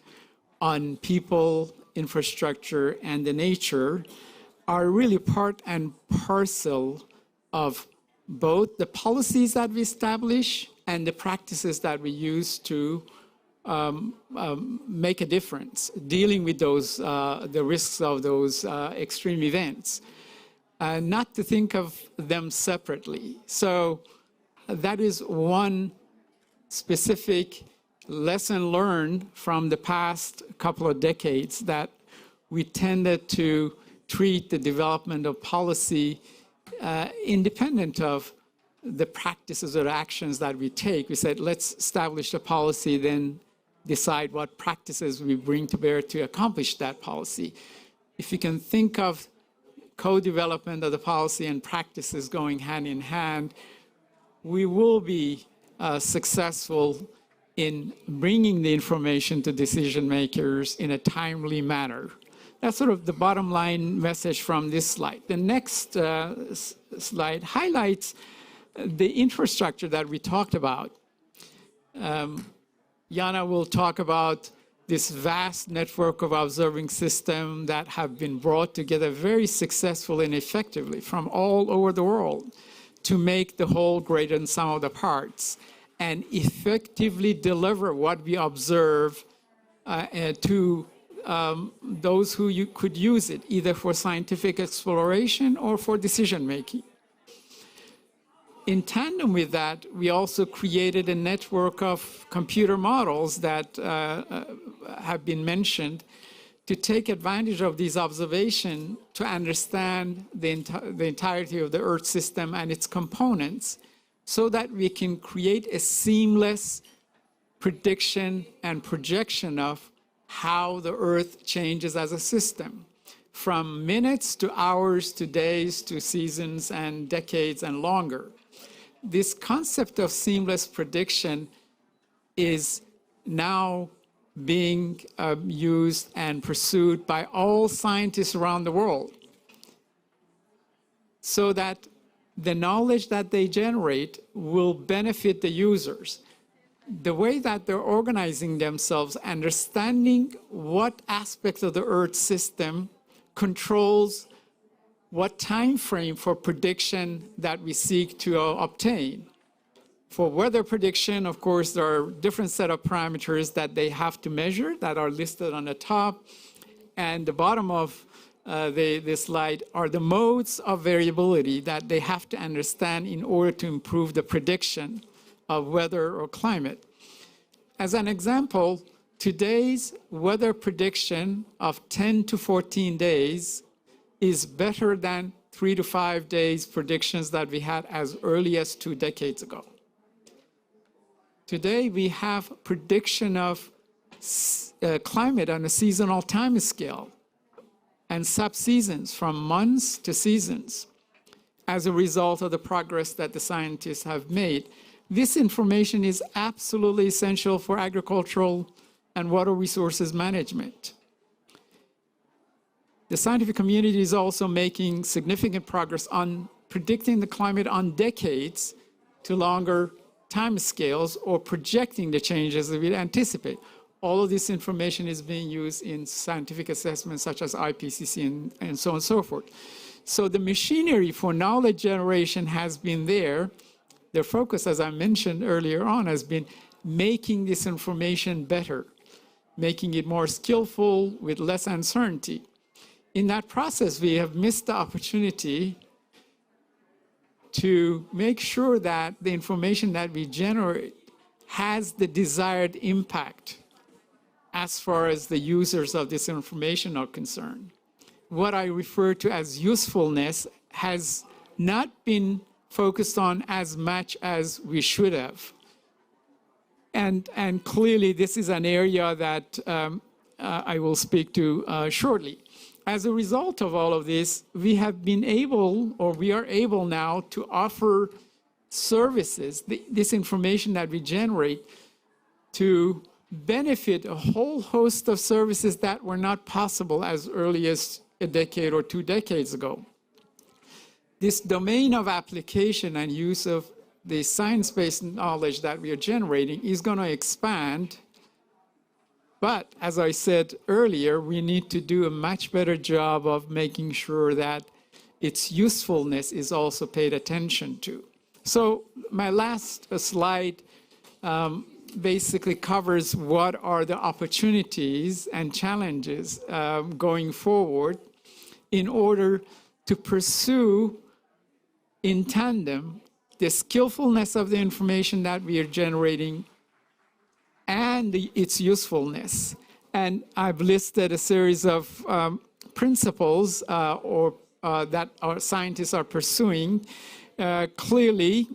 on people, infrastructure, and the nature are really part and parcel of both the policies that we establish and the practices that we use to make a difference, dealing with those, the risks of those extreme events, not to think of them separately. So that is one specific lesson learned from the past couple of decades, that we tended to treat the development of policy independent of the practices or actions that we take. We said, let's establish a policy, then decide what practices we bring to bear to accomplish that policy. If you can think of co-development of the policy and practices going hand in hand, we will be successful in bringing the information to decision makers in a timely manner. That's sort of the bottom line message from this slide. The next slide highlights the infrastructure that we talked about. Jana will talk about this vast network of observing systems that have been brought together very successfully and effectively from all over the world to make the whole greater than sum of the parts and effectively deliver what we observe to those who could use it, either for scientific exploration or for decision making. In tandem with that, we also created a network of computer models that have been mentioned to take advantage of these observations to understand the entirety of the Earth system and its components so that we can create a seamless prediction and projection of how the Earth changes as a system, from minutes to hours to days to seasons and decades and longer. This concept of seamless prediction is now being used and pursued by all scientists around the world, so that the knowledge that they generate will benefit the users. The way that they're organizing themselves, understanding what aspects of the Earth system controls what time frame for prediction that we seek to obtain. For weather prediction, of course, there are different set of parameters that they have to measure that are listed on the top. And the bottom of this slide are the modes of variability that they have to understand in order to improve the prediction of weather or climate. As an example, today's weather prediction of 10 to 14 days is better than 3 to 5 days predictions that we had as early as 2 decades ago. Today, we have prediction of climate on a seasonal time scale and subseasons from months to seasons as a result of the progress that the scientists have made. This information is absolutely essential for agricultural and water resources management. The scientific community is also making significant progress on predicting the climate on decades to longer time scales or projecting the changes that we anticipate. All of this information is being used in scientific assessments such as IPCC and so on and so forth. So the machinery for knowledge generation has been there. Their focus, as I mentioned earlier on, has been making this information better, making it more skillful with less uncertainty. In that process, we have missed the opportunity to make sure that the information that we generate has the desired impact as far as the users of this information are concerned. What I refer to as usefulness has not been focused on as much as we should have. And clearly, this is an area that I will speak to shortly. As a result of all of this, we have been able, or we are able now, to offer services, this information that we generate, to benefit a whole host of services that were not possible as early as a decade or 2 decades ago. This domain of application and use of the science-based knowledge that we are generating is going to expand. But as I said earlier, we need to do a much better job of making sure that its usefulness is also paid attention to. So my last slide basically covers what are the opportunities and challenges going forward in order to pursue in tandem the skillfulness of the information that we are generating and its usefulness, And I've listed a series of principles that our scientists are pursuing, clearly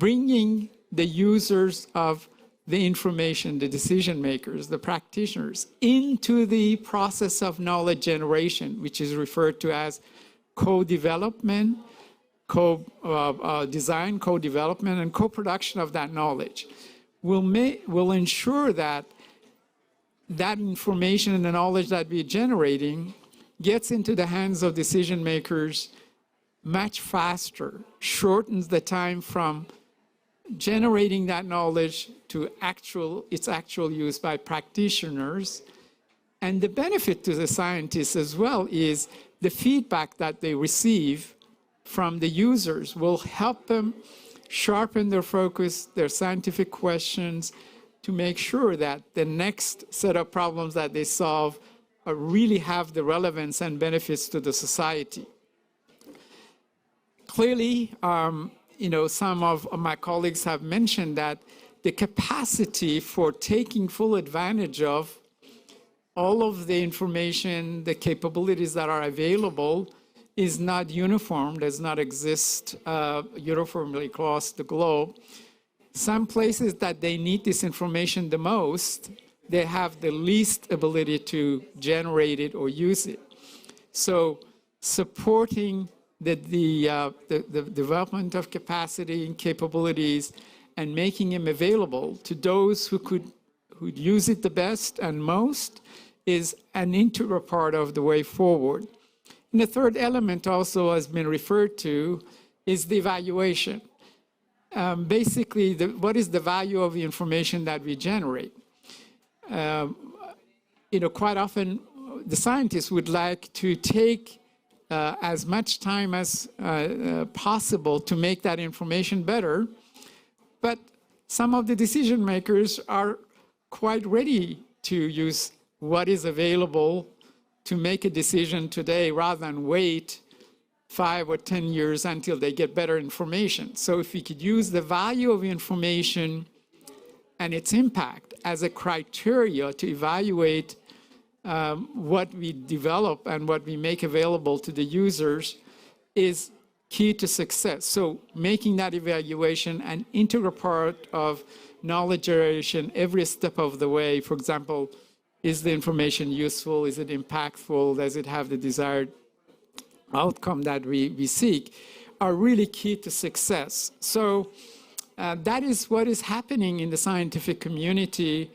bringing the users of the information, the decision makers, the practitioners, into the process of knowledge generation, which is referred to as co-development, co-design, co-development, and co-production of that knowledge. Will ensure that that information and the knowledge that we're generating gets into the hands of decision makers much faster, shortens the time from generating that knowledge to its actual use by practitioners. And the benefit to the scientists as well is the feedback that they receive from the users will help them sharpen their focus, their scientific questions, to make sure that the next set of problems that they solve really have the relevance and benefits to the society. Clearly, some of my colleagues have mentioned that the capacity for taking full advantage of all of the information, the capabilities that are available is not uniform, does not exist uniformly across the globe. Some places that they need this information the most, they have the least ability to generate it or use it. So supporting the development of capacity and capabilities and making them available to those who'd use it the best and most is an integral part of the way forward. And the third element also has been referred to is the evaluation. Basically, what is the value of the information that we generate? Quite often, the scientists would like to take as much time as possible to make that information better, but some of the decision makers are quite ready to use what is available to make a decision today rather than wait 5 or 10 years until they get better information. So if we could use the value of information and its impact as a criteria to evaluate what we develop and what we make available to the users is key to success. So making that evaluation an integral part of knowledge generation every step of the way. For example, is the information useful? Is it impactful? Does it have the desired outcome that we seek? Are really key to success. So that is what is happening in the scientific community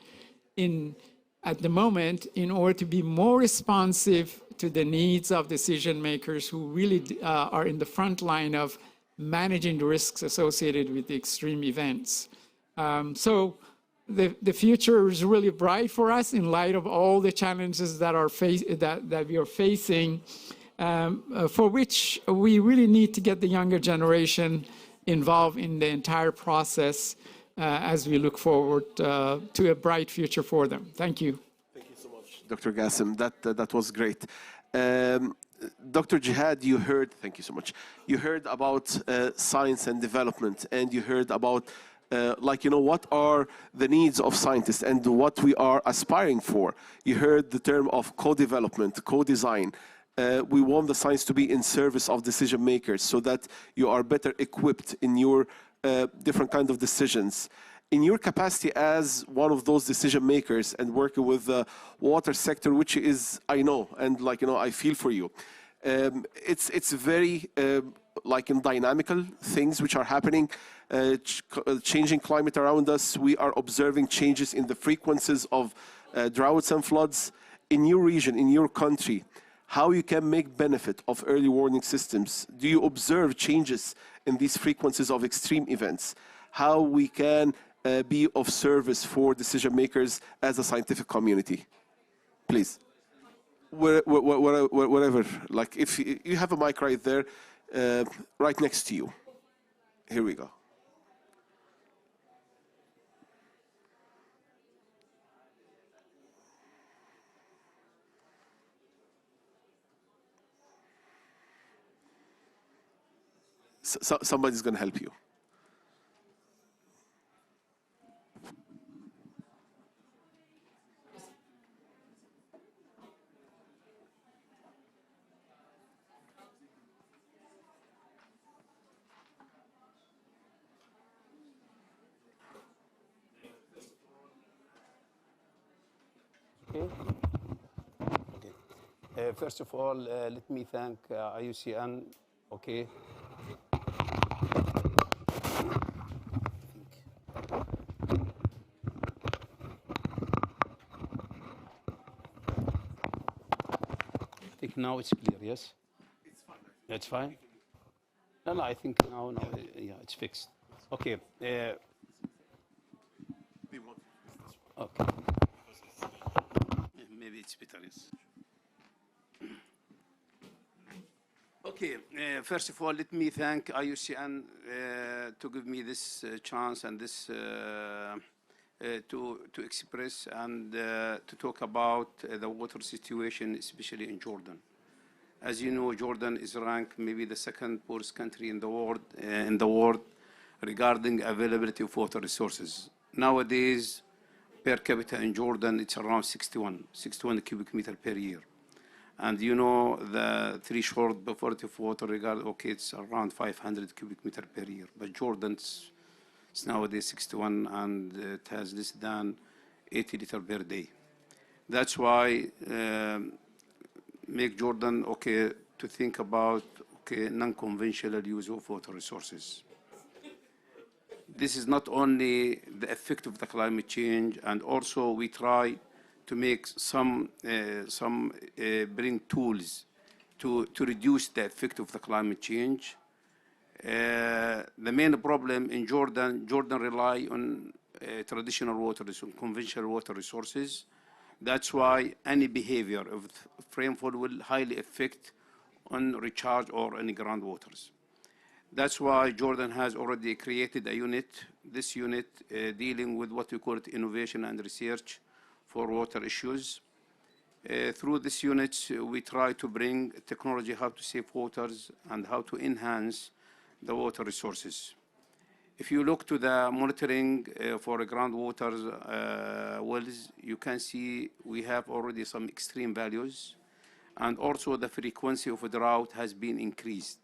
at the moment in order to be more responsive to the needs of decision makers who really are in the front line of managing the risks associated with the extreme events. So the future is really bright for us in light of all the challenges that we are facing, for which we really need to get the younger generation involved in the entire process as we look forward to a bright future for them. Thank you. Thank you so much, Dr. Gassim. That was great. Dr. Jihad, thank you so much. You heard about science and development, and you heard about what are the needs of scientists and what we are aspiring for. You heard the term of co-development, co-design. We want the science to be in service of decision makers so that you are better equipped in your different kind of decisions. In your capacity as one of those decision makers and working with the water sector, which is, I know, and I feel for you. It's very dynamical things which are happening, changing climate around us. We are observing changes in the frequencies of droughts and floods. In your region, in your country, how you can make benefit of early warning systems? Do you observe changes in these frequencies of extreme events? How we can be of service for decision makers as a scientific community? Please. Whatever. If you have a mic right there, right next to you. Here we go. Somebody's going to help you. first of all, let me thank IUCN. Okay. I think now it's clear, yes? It's fine. It's fine? No, I think now, yeah, it's fixed. Okay. Okay. Maybe it's better, yes. Okay, first of all, let me thank IUCN to give me this chance and this to express and to talk about the water situation, especially in Jordan. As you know, Jordan is ranked maybe the second poorest country in the world regarding availability of water resources. Nowadays, per capita in Jordan, it's around 61 cubic meter per year. And you know, the threshold poverty of water it's around 500 cubic meter per year. But Jordan's it's nowadays 61 and it has less than 80 liters per day. That's why make Jordan to think about non-conventional use of water resources. This is not only the effect of the climate change, and also we try to make bring tools to reduce the effect of the climate change. The main problem in Jordan rely on traditional water, conventional water resources. That's why any behavior of rainfall will highly affect on recharge or any groundwaters. That's why Jordan has already created a unit, this unit dealing with what we call it innovation and research for water issues. Through this unit, we try to bring technology how to save waters and how to enhance the water resources. If you look to the monitoring for groundwater wells, you can see we have already some extreme values, and also the frequency of a drought has been increased.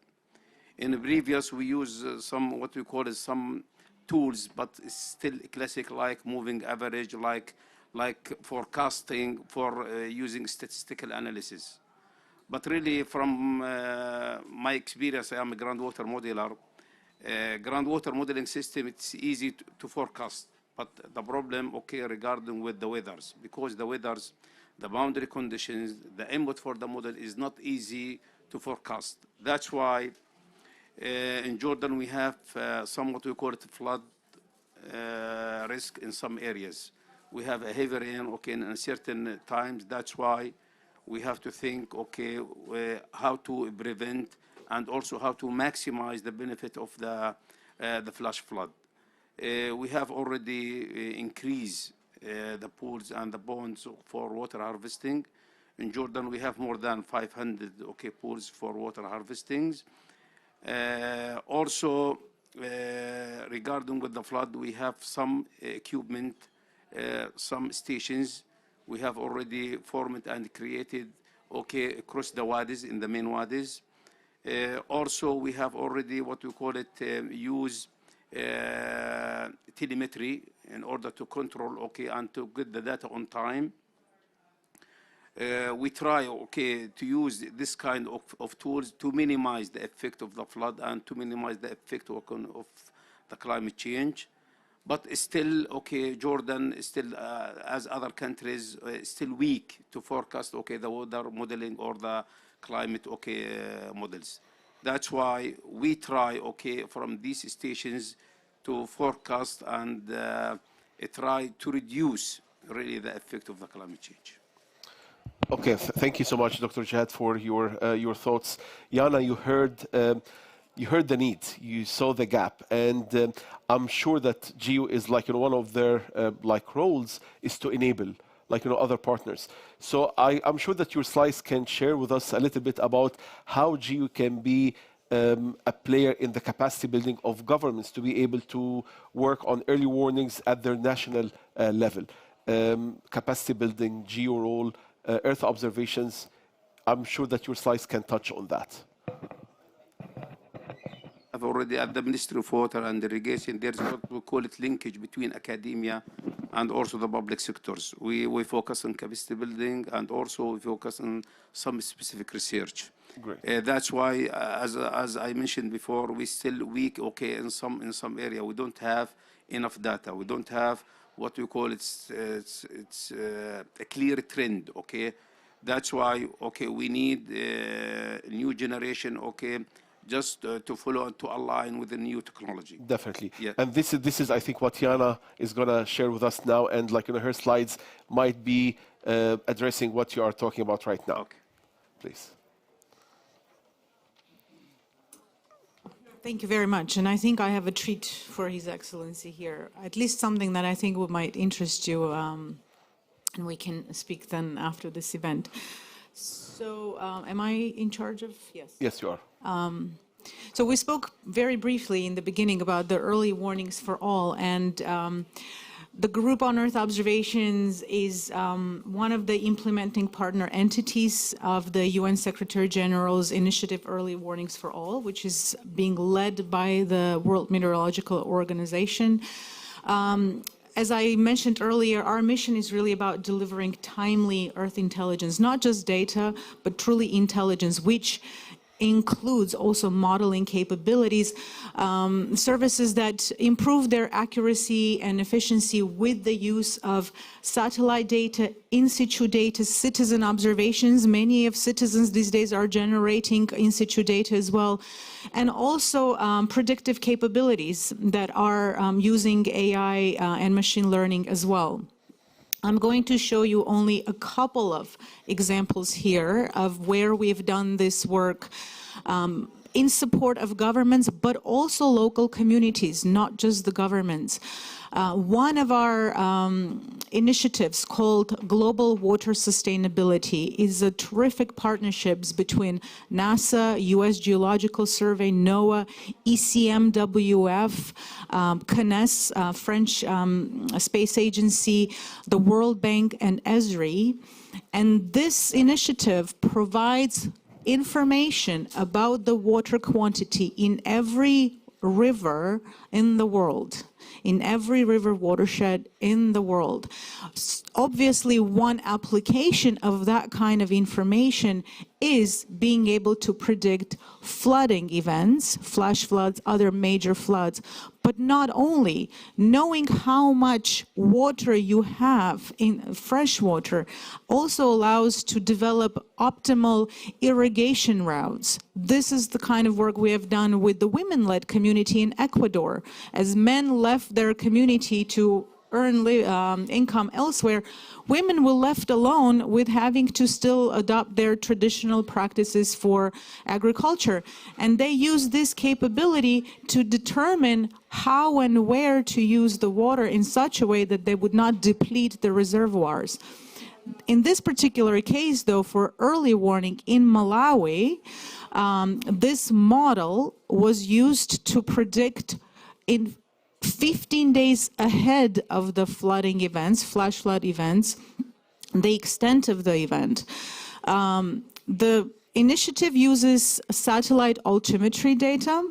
In the previous, we use some what we call as some tools, but it's still classic like moving average, like forecasting for using statistical analysis. But really, from my experience, I am a groundwater modeler. Groundwater modeling system, it's easy to forecast, but the problem, regarding with the weathers, because the weathers, the boundary conditions, the input for the model is not easy to forecast. That's why in Jordan we have somewhat we call it flood risk in some areas. We have a heavy rain, in certain times. That's why we have to think, how to prevent and also how to maximize the benefit of the flash flood. We have already increased the pools and the ponds for water harvesting. In Jordan, we have more than 500 pools for water harvesting. Also, regarding with the flood, we have some equipment, some stations we have already formed and created across the wadis, in the main wadis. Also, we have already what we call it use telemetry in order to control and to get the data on time. We try to use this kind of tools to minimize the effect of the flood and to minimize the effect of the climate change. But still, Jordan is still, as other countries, still weak to forecast, the weather modeling or the climate, models. That's why we try, from these stations to forecast and try to reduce really the effect of the climate change. Okay, thank you so much, Dr. Jihad, for your thoughts. Jana, you heard the need, you saw the gap, and I'm sure that GEO is one of their roles is to enable other partners. So I'm sure that your slides can share with us a little bit about how GEO can be a player in the capacity building of governments to be able to work on early warnings at their national level. Capacity building, GEO role, Earth observations. I'm sure that your slides can touch on that. I've already at the Ministry of Water and Irrigation, there's what we call it linkage between academia and also the public sectors. We focus on capacity building, and also we focus on some specific research. Great. That's why, as I mentioned before, we still weak. Okay, in some area we don't have enough data. We don't have what we call it's a clear trend. Okay, that's why we need a new generation. Okay, just to follow and to align with the new technology. Definitely. Yeah. And this is I think what Yana is going to share with us now, and like her slides might be addressing what you are talking about right now. Okay. Please. Thank you very much. And I think I have a treat for His Excellency here, at least something that I think might interest you, and we can speak then after this event. So am I in charge of? Yes. Yes, you are. So we spoke very briefly in the beginning about the early warnings for all, and the Group on Earth Observations is one of the implementing partner entities of the UN Secretary General's initiative Early Warnings for All, which is being led by the World Meteorological Organization. As I mentioned earlier, our mission is really about delivering timely Earth intelligence, not just data, but truly intelligence, which includes also modeling capabilities, services that improve their accuracy and efficiency with the use of satellite data, in situ data, citizen observations. Many of citizens these days are generating in situ data as well, and also predictive capabilities that are using AI and machine learning as well. I'm going to show you only a couple of examples here of where we've done this work in support of governments, but also local communities, not just the governments. One of our initiatives called Global Water Sustainability is a terrific partnerships between NASA, US Geological Survey, NOAA, ECMWF, CNES, French Space Agency, the World Bank, and ESRI. And this initiative provides information about the water quantity in every river in the world, in every river watershed in the world. Obviously, one application of that kind of information is being able to predict flooding events, flash floods, other major floods, but not only. Knowing how much water you have in fresh water also allows to develop optimal irrigation routes. This is the kind of work we have done with the women-led community in Ecuador. As men left their community to earn income elsewhere, women were left alone with having to still adopt their traditional practices for agriculture. And they use this capability to determine how and where to use the water in such a way that they would not deplete the reservoirs. In this particular case, though, for early warning in Malawi, this model was used to predict in 15 days ahead of the flooding events, flash flood events, the extent of the event. The initiative uses satellite altimetry data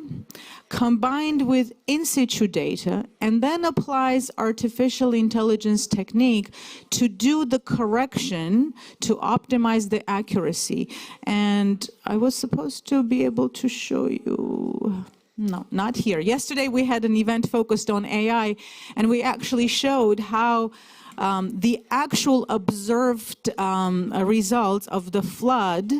combined with in situ data, and then applies artificial intelligence technique to do the correction to optimize the accuracy. And I was supposed to be able to show you. No, not here. Yesterday we had an event focused on AI, and we actually showed how the actual observed results of the flood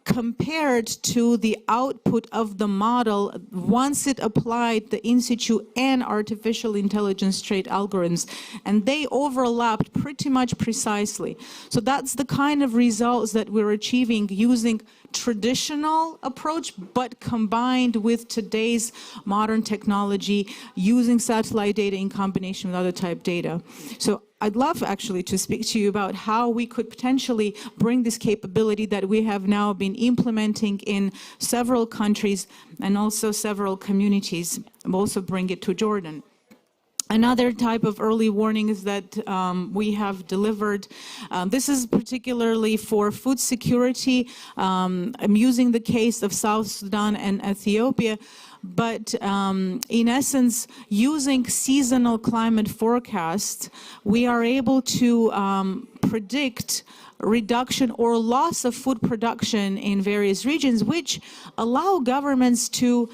compared to the output of the model once it applied the in situ and artificial intelligence trait algorithms, and they overlapped pretty much precisely. So that's the kind of results that we're achieving using traditional approach, but combined with today's modern technology, using satellite data in combination with other type data. So I'd love actually to speak to you about how we could potentially bring this capability that we have now been implementing in several countries and also several communities, and also bring it to Jordan. Another type of early warning is that we have delivered. This is particularly for food security. I'm using the case of South Sudan and Ethiopia, but in essence, using seasonal climate forecasts, we are able to predict reduction or loss of food production in various regions, which allow governments to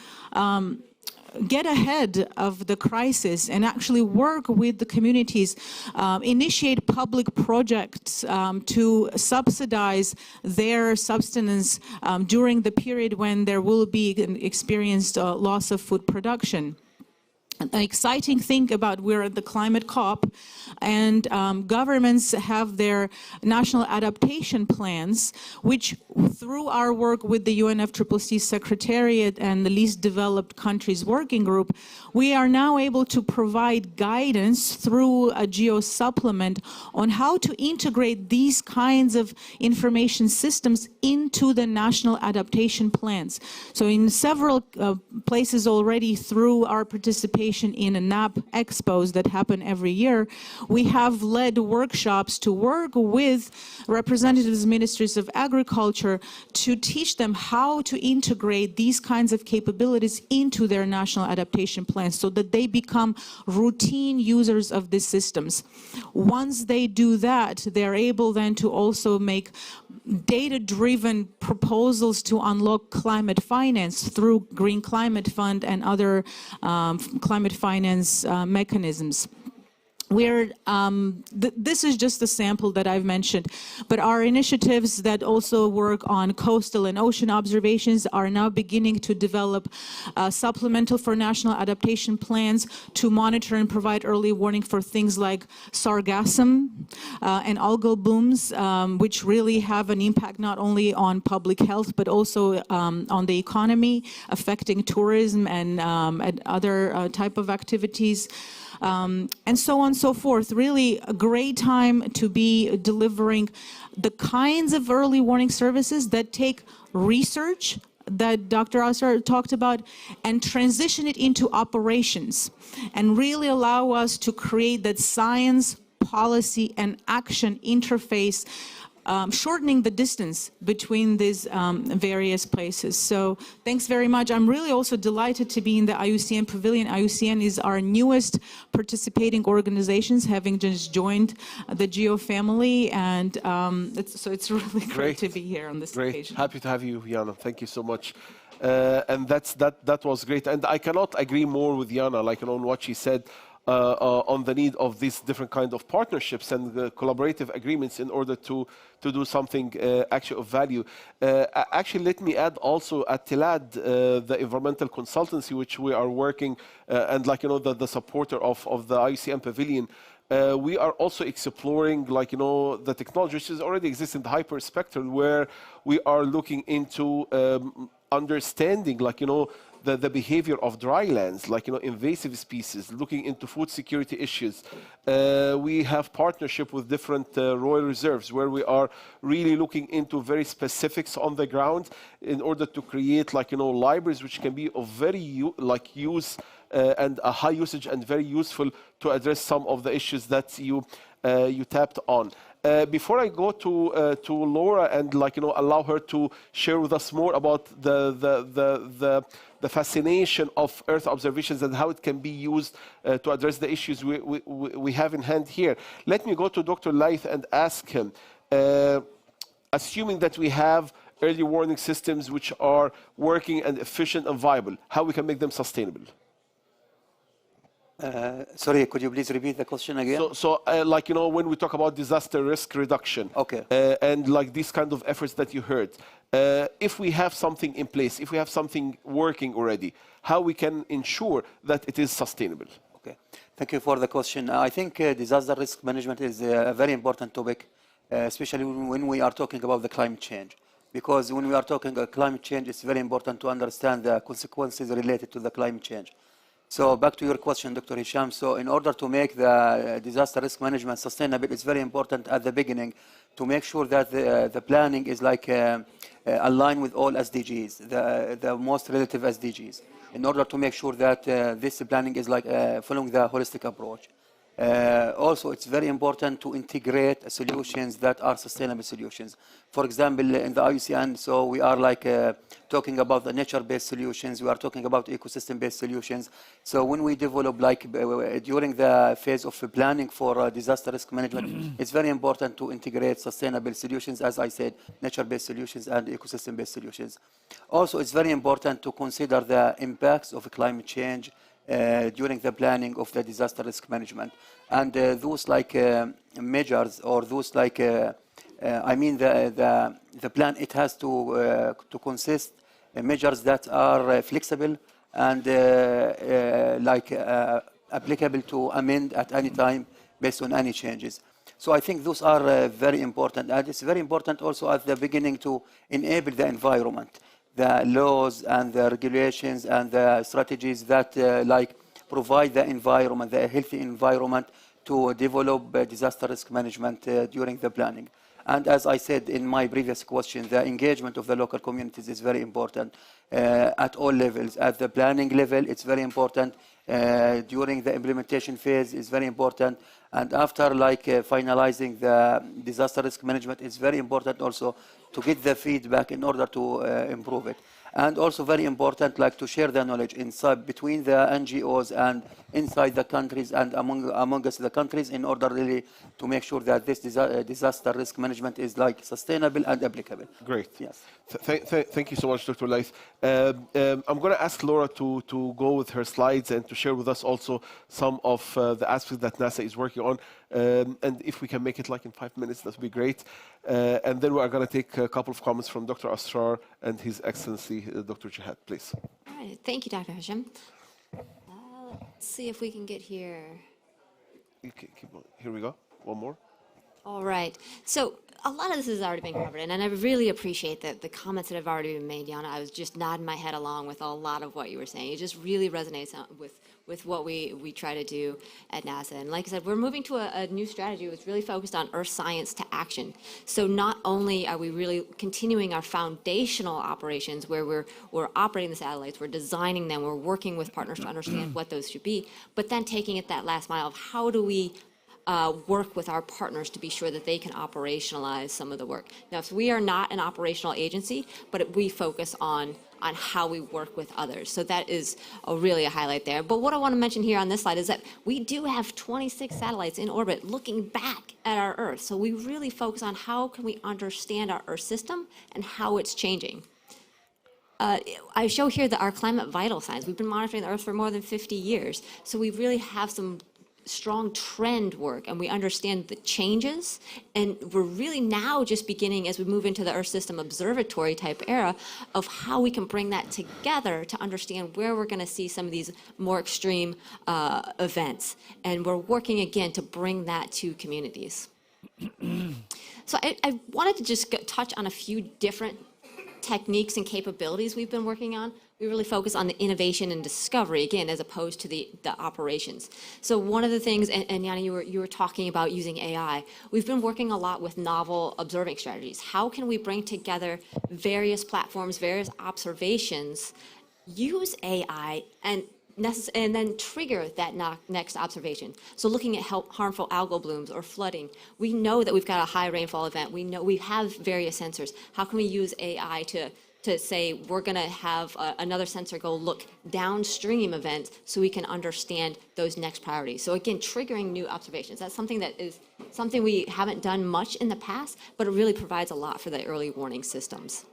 get ahead of the crisis and actually work with the communities, initiate public projects to subsidize their subsistence during the period when there will be experienced loss of food production. An exciting thing about we're at the climate COP, and governments have their national adaptation plans, which through our work with the UNFCCC Secretariat and the Least Developed Countries Working Group, we are now able to provide guidance through a GEO supplement on how to integrate these kinds of information systems into the national adaptation plans. So in several places already through our participation in a NAP expos that happen every year, we have led workshops to work with representatives, ministries of agriculture, to teach them how to integrate these kinds of capabilities into their national adaptation plans so that they become routine users of these systems. Once they do that, they're able then to also make data-driven proposals to unlock climate finance through Green Climate Fund and other climate finance mechanisms. This is just a sample that I've mentioned, but our initiatives that also work on coastal and ocean observations are now beginning to develop supplemental for national adaptation plans to monitor and provide early warning for things like sargassum and algal blooms, which really have an impact not only on public health, but also on the economy, affecting tourism and other type of activities. And so on and so forth. Really a great time to be delivering the kinds of early warning services that take research that Dr. Asrar talked about and transition it into operations and really allow us to create that science, policy, and action interface, shortening the distance between these various places. So thanks very much. I'm really also delighted to be in the IUCN Pavilion. IUCN is our newest participating organizations, having just joined the GEO family, and so it's really great to be here on this occasion. Happy to have you, Jana. Thank you so much. And that was great. And I cannot agree more with Jana, on what she said. On the need of these different kind of partnerships and collaborative agreements in order to do something actually of value. Actually, let me add also at TILAD, the environmental consultancy, which we are working, and the supporter of the IUCN Pavilion. We are also exploring, the technology which already exists in the hyperspectral, where we are looking into understanding, the behavior of dry lands, invasive species, looking into food security issues. We have partnership with different royal reserves where we are really looking into very specifics on the ground in order to create, libraries which can be of very use and a high usage and very useful to address some of the issues that you tapped on. Before I go to Laura and allow her to share with us more about the fascination of Earth observations and how it can be used to address the issues we have in hand here, let me go to Dr. Laith and ask him, assuming that we have early warning systems which are working and efficient and viable, how we can make them sustainable? Sorry, could you please repeat the question again? So when we talk about disaster risk reduction, okay, and these kind of efforts that you heard, if we have something in place, if we have something working already, how we can ensure that it is sustainable? Okay, thank you for the question. I think disaster risk management is a very important topic, especially when we are talking about the climate change. Because when we are talking about climate change, it's very important to understand the consequences related to the climate change. So back to your question, Dr. Hisham. So in order to make the disaster risk management sustainable, it's very important at the beginning to make sure that the planning is aligned with all SDGs, the most relative SDGs, in order to make sure that this planning is following the holistic approach. Also, it's very important to integrate solutions that are sustainable solutions. For example, in the IUCN, so we are like talking about the nature-based solutions. We are talking about ecosystem-based solutions. So when we develop, like during the phase of planning for disaster risk management, it's very important to integrate sustainable solutions, as I said, nature-based solutions and ecosystem-based solutions. Also, it's very important to consider the impacts of climate change during the planning of the disaster risk management. And those like measures, or those like, I mean the plan, it has to consist measures that are flexible and like applicable to amend at any time based on any changes. So I think those are very important. And it's very important also at the beginning to enable the environment, the laws and the regulations and the strategies that like provide the environment, the healthy environment to develop disaster risk management during the planning. And as I said in my previous question, the engagement of the local communities is very important at all levels. At the planning level, it's very important. During the implementation phase, is very important. And after like finalizing the disaster risk management, it's very important also to get the feedback in order to improve it. And also very important, like to share the knowledge inside between the NGOs and inside the countries and among us the countries, in order really to make sure that this disaster risk management is like sustainable and applicable. Great. Yes. Thank you so much, Dr. Laith. I'm going to ask Laura to go with her slides and to share with us also some of the aspects that NASA is working on. And if we can make it like in 5 minutes, that would be great. And then we are going to take a couple of comments from Dr. Asrar and His Excellency, Dr. Jihad, please. All right. Thank you, Dr. Hashim. Let's see if we can get here. Here we go. One more. All right. So a lot of this has already been covered, and I really appreciate the comments that have already been made, Yana. I was just nodding my head along with a lot of what you were saying. It just really resonates with what we try to do at NASA. And like I said, we're moving to a new strategy that's really focused on earth science to action. So not only are we really continuing our foundational operations where we're operating the satellites, we're designing them, we're working with partners to understand what those should be, but then taking it that last mile of how do we work with our partners to be sure that they can operationalize some of the work. Now, so we are not an operational agency, but we focus on how we work with others. So that is really a highlight there. But what I want to mention here on this slide is that we do have 26 satellites in orbit looking back at our Earth. So we really focus on how can we understand our Earth system and how it's changing. I show here our climate vital signs. We've been monitoring the Earth for more than 50 years. So we really have some strong trend work, and we understand the changes, and we're really now just beginning, as we move into the Earth System Observatory type era, of how we can bring that together to understand where we're going to see some of these more extreme events. And we're working again to bring that to communities. So I wanted to just touch on a few different techniques and capabilities we've been working on. We really focus on the innovation and discovery, again, as opposed to the operations. So one of the things, and Yana, you were talking about using AI. We've been working a lot with novel observing strategies. How can we bring together various platforms, various observations, use AI, and then trigger that next observation. So looking at harmful algal blooms or flooding, we know that we've got a high rainfall event. We know we have various sensors. How can we use AI to say we're going to have another sensor go look downstream events so we can understand those next priorities. So again, triggering new observations. That's something that is something we haven't done much in the past, but it really provides a lot for the early warning systems.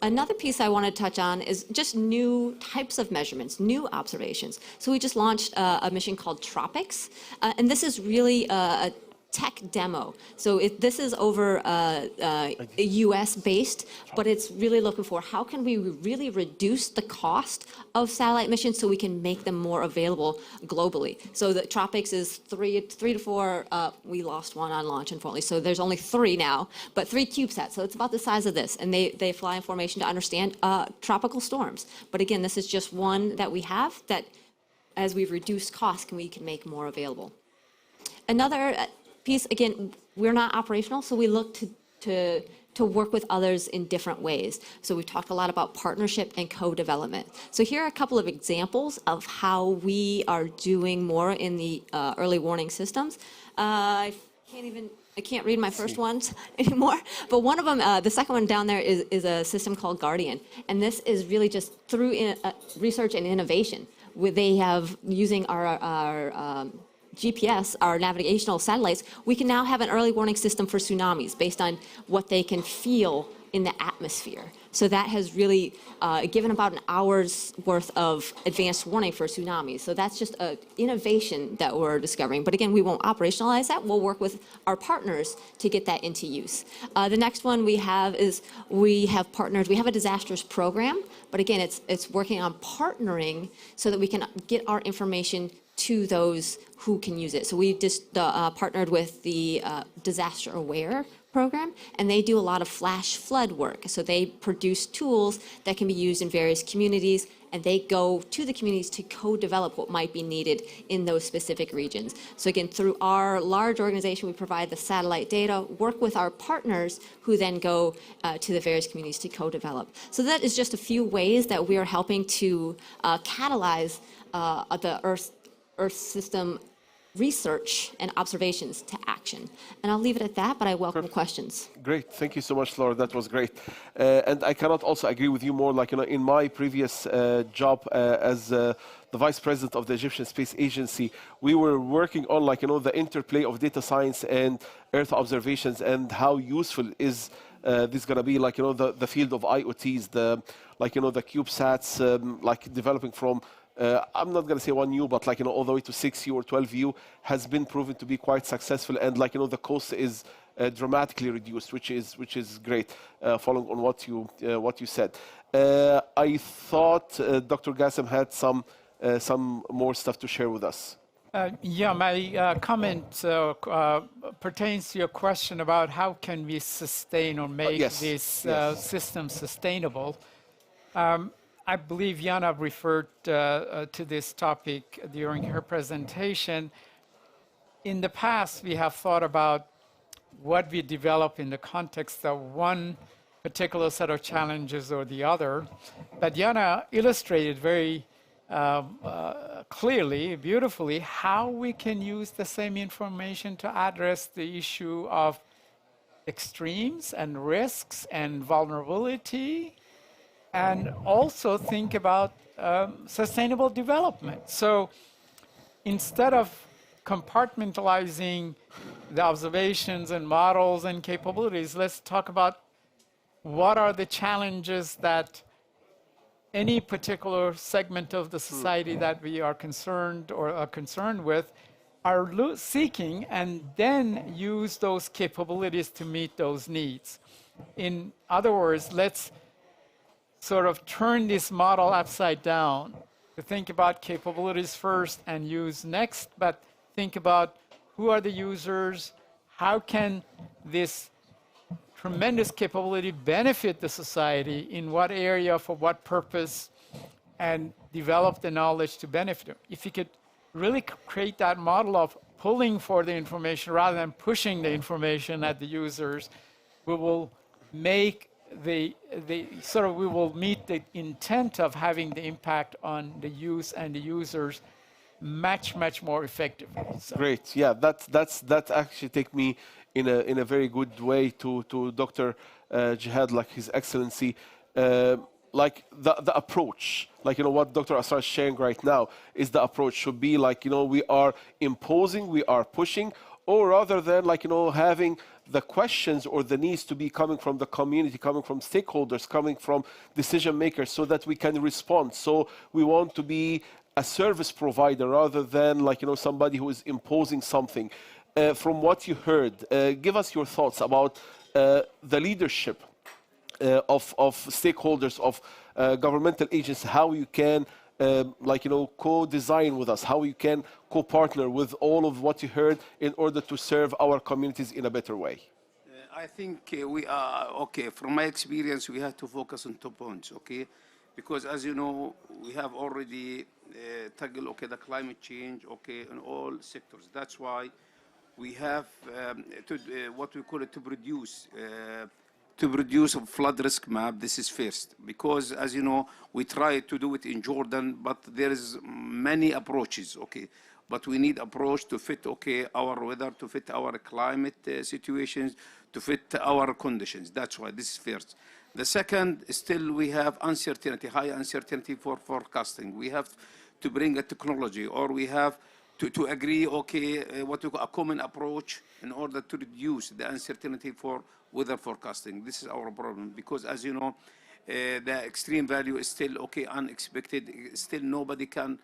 Another piece I want to touch on is just new types of measurements, new observations. So we just launched a mission called Tropics, and this is really a tech demo. So this is over US based, but it's really looking for how can we really reduce the cost of satellite missions so we can make them more available globally. So the Tropics is three to four, we lost one on launch unfortunately, so there's only 3 now, but 3 CubeSats, so it's about the size of this, and they fly in formation to understand tropical storms. But again, this is just one that we have that as we've reduced costs, we can make more available. Another piece, again, we're not operational, so we look to to work with others in different ways. So we've talked a lot about partnership and co-development. So here are a couple of examples of how we are doing more in the early warning systems. I can't read my first ones anymore, but one of them, the second one down there is a system called Guardian. And this is really just through research and innovation, where they have, using our GPS, our navigational satellites, we can now have an early warning system for tsunamis based on what they can feel in the atmosphere. So that has really given about an hour's worth of advanced warning for tsunamis. So that's just an innovation that we're discovering. But again, we won't operationalize that. We'll work with our partners to get that into use. The next one we have is we have partnered. We have a disasters program, but again, it's working on partnering so that we can get our information to those who can use it. So we just partnered with the Disaster Aware program, and they do a lot of flash flood work. So they produce tools that can be used in various communities, and they go to the communities to co-develop what might be needed in those specific regions. So again, through our large organization, we provide the satellite data, work with our partners who then go to the various communities to co-develop. So that is just a few ways that we are helping to catalyze the Earth system research and observations to action. And I'll leave it at that, but I welcome questions. Great, thank you so much, Laura. That was great. And I cannot also agree with you more. Like, in my previous job as the vice president of the Egyptian Space Agency, we were working on, the interplay of data science and Earth observations and how useful is this going to be, the field of IoTs, the CubeSats, developing from I'm not going to say 1U, but all the way to 6U or 12U has been proven to be quite successful, and the cost is dramatically reduced, which is great. Following on what you said, I thought Dr. Gassem had some more stuff to share with us. Yeah, my comment pertains to your question about how can we sustain or make this system sustainable. I believe Yana referred to this topic during her presentation. In the past, we have thought about what we develop in the context of one particular set of challenges or the other. But Yana illustrated very clearly, beautifully, how we can use the same information to address the issue of extremes and risks and vulnerability, and also think about sustainable development. So instead of compartmentalizing the observations and models and capabilities, let's talk about what are the challenges that any particular segment of the society that we are concerned or are concerned with are seeking, and then use those capabilities to meet those needs. In other words, let's sort of turn this model upside down, to think about capabilities first and use next, but think about who are the users, how can this tremendous capability benefit the society, in what area, for what purpose, and develop the knowledge to benefit them. If you could really create that model of pulling for the information rather than pushing the information at the users, we will make we will meet the intent of having the impact on the use and the users much more effectively. So. Great, yeah, that actually take me in a very good way to Dr. Jihad, His Excellency, the approach, what Dr. Asrar is sharing right now is the approach should be we are imposing, we are pushing, or rather than having the questions or the needs to be coming from the community, coming from stakeholders, coming from decision makers, so that we can respond. So we want to be a service provider rather than somebody who is imposing something. From what you heard, give us your thoughts about the leadership of stakeholders, of governmental agencies, how you can co-design with us, how you can co-partner with all of what you heard in order to serve our communities in a better way. I think we are, from my experience, we have to focus on 2 points, because as you know, we have already tackled, the climate change, in all sectors. That's why we have what we call it to produce to produce a flood risk map. This is first, because as you know, we try to do it in Jordan, but there is many approaches, okay? But we need approach to fit, okay, our weather, to fit our climate situations, to fit our conditions. That's why this is first. The second, still we have uncertainty, high uncertainty for forecasting. We have to bring a technology, or we have to agree, okay, what we call a common approach in order to reduce the uncertainty for weather forecasting. This is our problem, because as you know, the extreme value is still, okay, unexpected. Still nobody can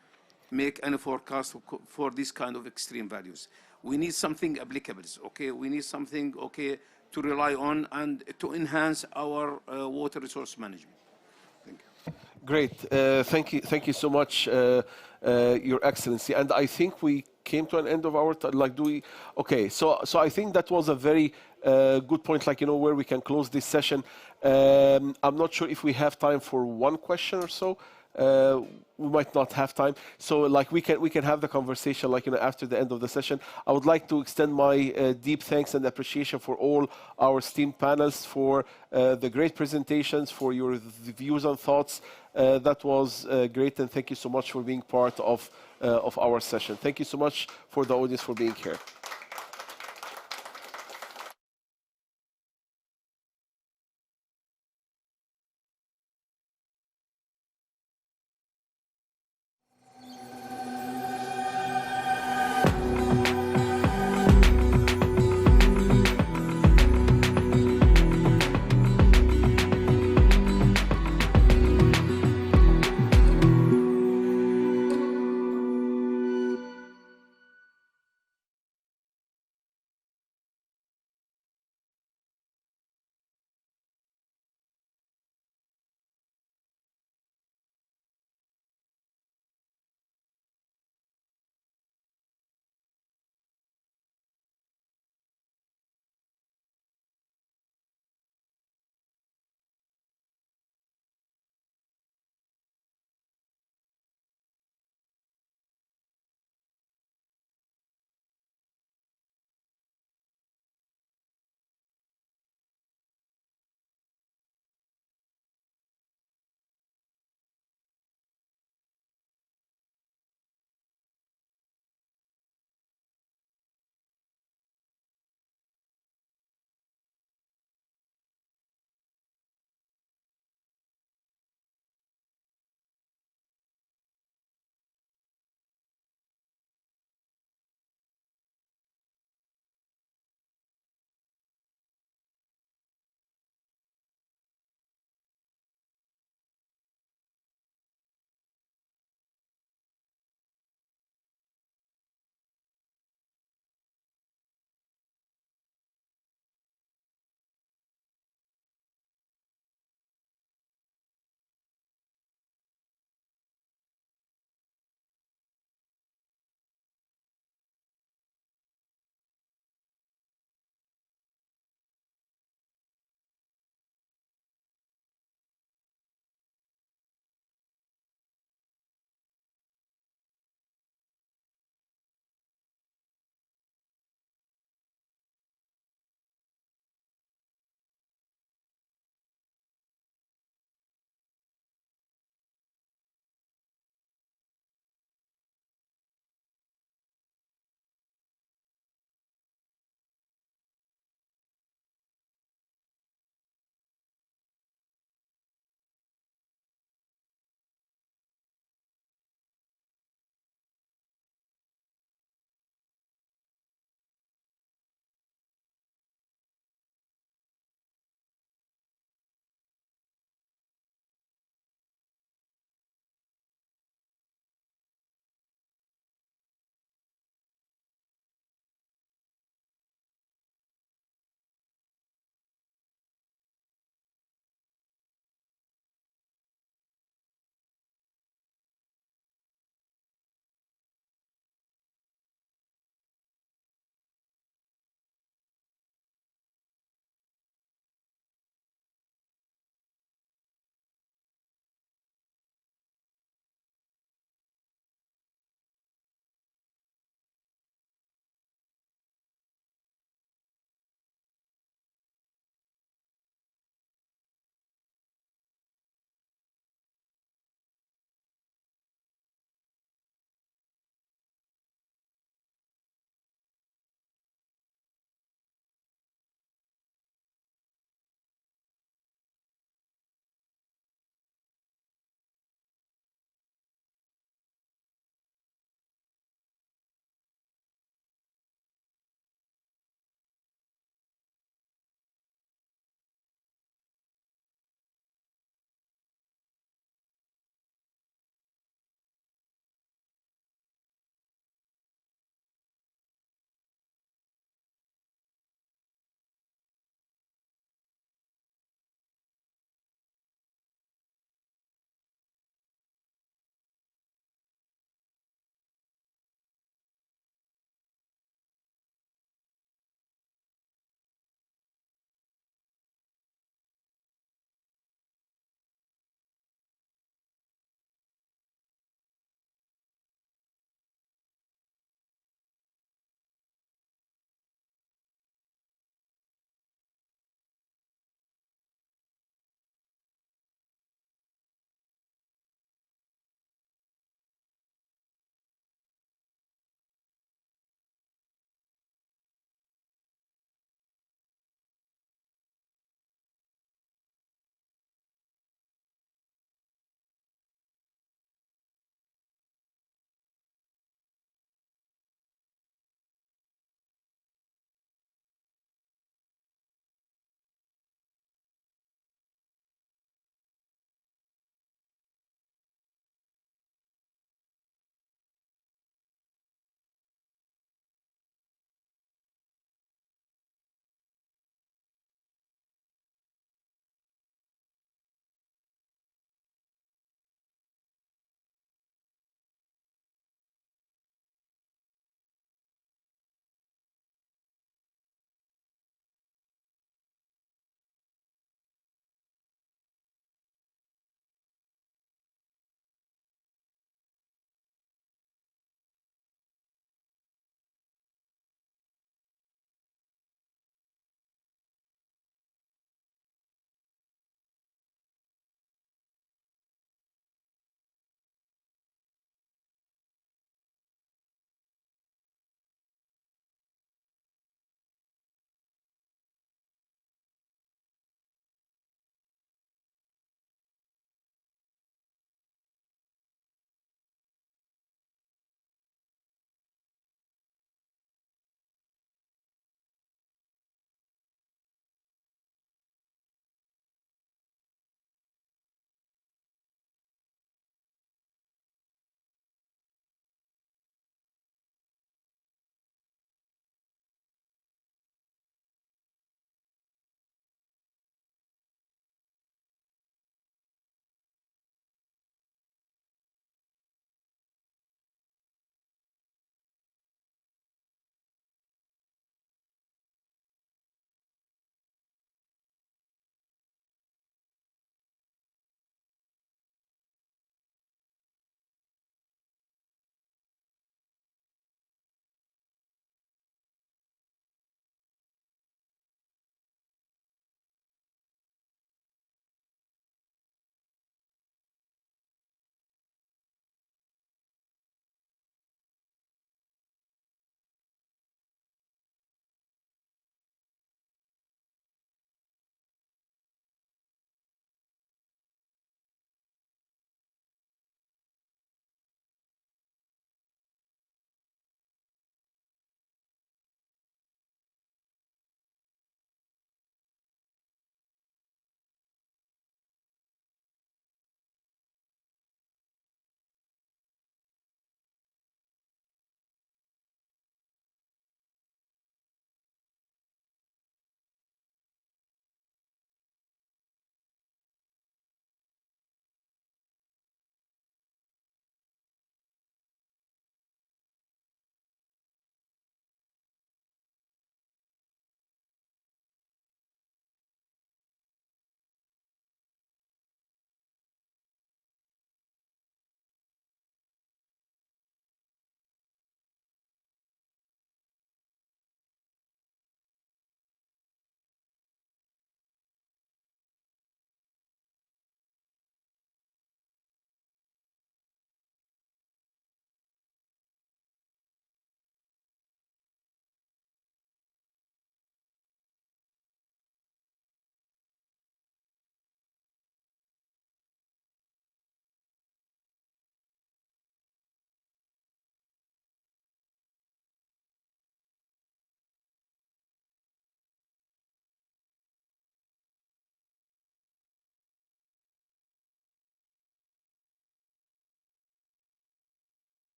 make any forecast for these kind of extreme values. We need something applicable, okay? We need something, okay, to rely on and to enhance our water resource management. Thank you. Great. Thank you so much, Your Excellency. And I think we came to an end of our time. Like, do we? Okay. So I think that was a very good point. Like, you know, where we can close this session. I'm not sure if we have time for one question or so. We might not have time, so like we can have the conversation, like, you know, after the end of the session. I would like to extend my deep thanks and appreciation for all our esteemed panelists for the great presentations, for your views and thoughts. That was great, and thank you so much for being part of our session. Thank you so much for the audience for being here.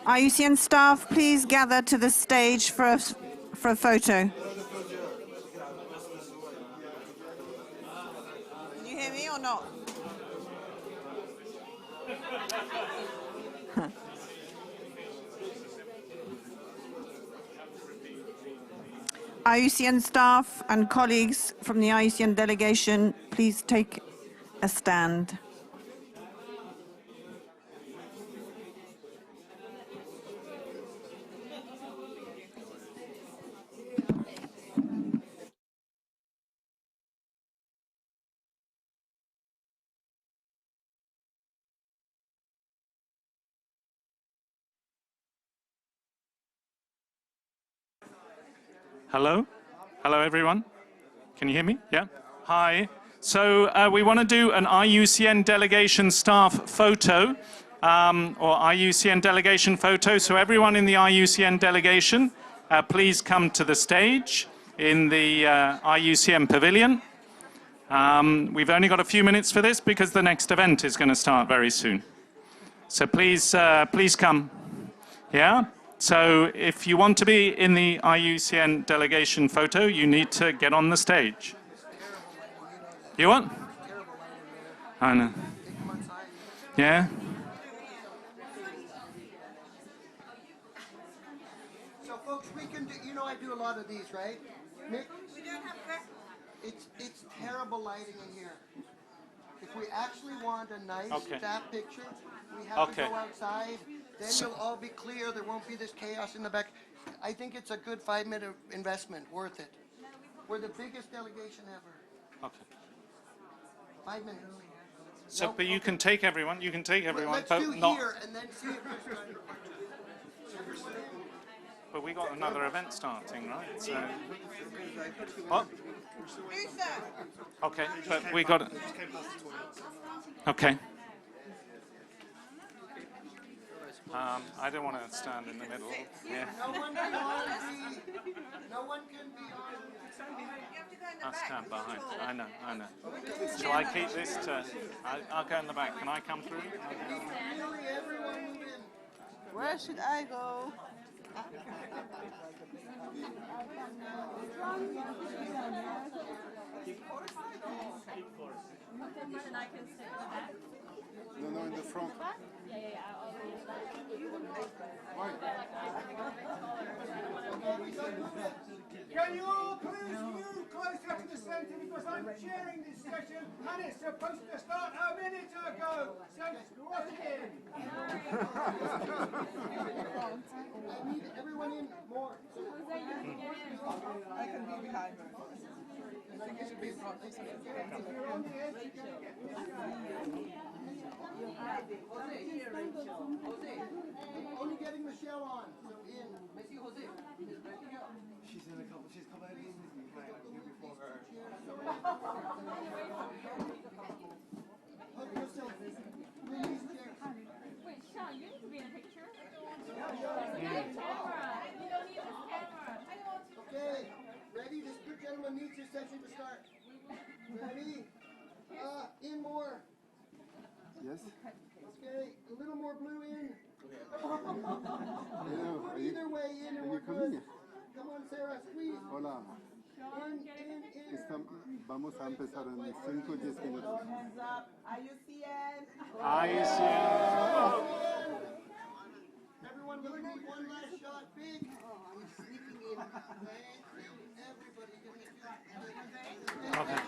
IUCN staff, please gather to the stage for a photo. Can you hear me or not? IUCN staff and colleagues from the IUCN delegation, please take a stand. Hello? Hello, everyone? Can you hear me? Yeah? Hi. So we want to do an IUCN delegation staff photo, or IUCN delegation photo. So everyone in the IUCN delegation, please come to the stage in the IUCN Pavilion. We've only got a few minutes for this because the next event is going to start very soon. So please, please come. Yeah? So if you want to be in the IUCN delegation photo, you need to get on the stage. You what? I know. Yeah? So folks, we can do, you know I do a lot of these, right? Nick? It's terrible lighting in here. If we actually want a nice staff picture, we have to go outside. Then you'll all be clear. There won't be this chaos in the back. I think it's a good 5-minute investment, worth it. We're the biggest delegation ever. Okay. 5 minutes. So, no, but you can take everyone. You can take everyone. Let's but do not. here and then see if there's time. But we got another event starting, right? So. What? Okay, but we got it. Okay. I don't want to stand in the middle. Yeah. No one can be on. I'll stand behind. I know, I know. Shall I keep this to... I'll go in the back. Can I come through? Where should I go? No, in the front. Can you all please move closer to the centre because I'm chairing this session and it's supposed to start a minute ago. So squat in. I need everyone in more. I can be behind. Only getting Michelle on. So in. She's in a couple. She's come out here before her. Hook yourself. Please, Wait, Sean, you need to be in a picture. You need a camera. You don't need this camera. I don't want to. Okay, ready? This good gentleman needs his session to start. Ready? In more. Yes. Okay, a little more blue in. Hello. Either way, in and we're good. Come on, Sarah, squeeze. Hola. Vamos a empezar en 5 o 10 minutos. Hands up. IUCN. IUCN. Everyone, we need one last shot. Big. He's sneaking in. Everybody. Okay.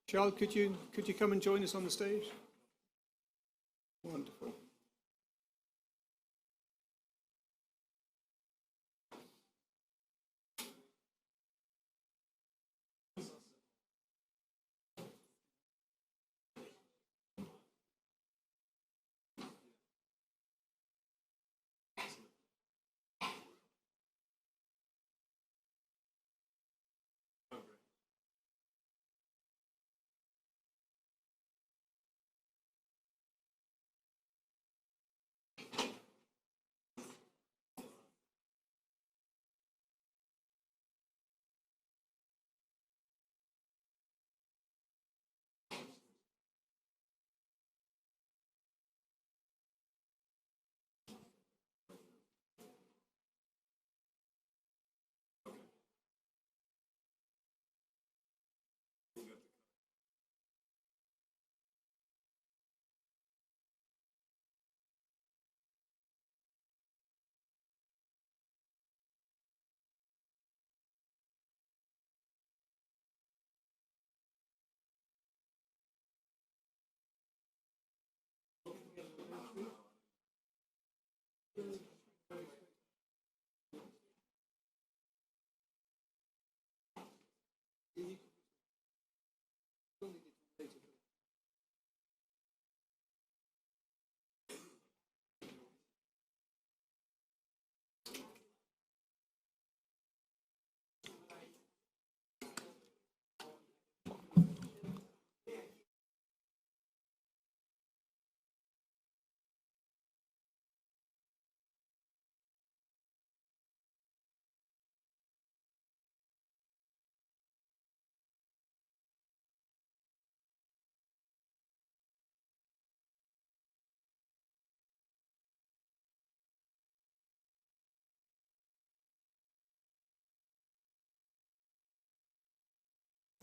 Charles, could you come and join us on the stage? Wonderful.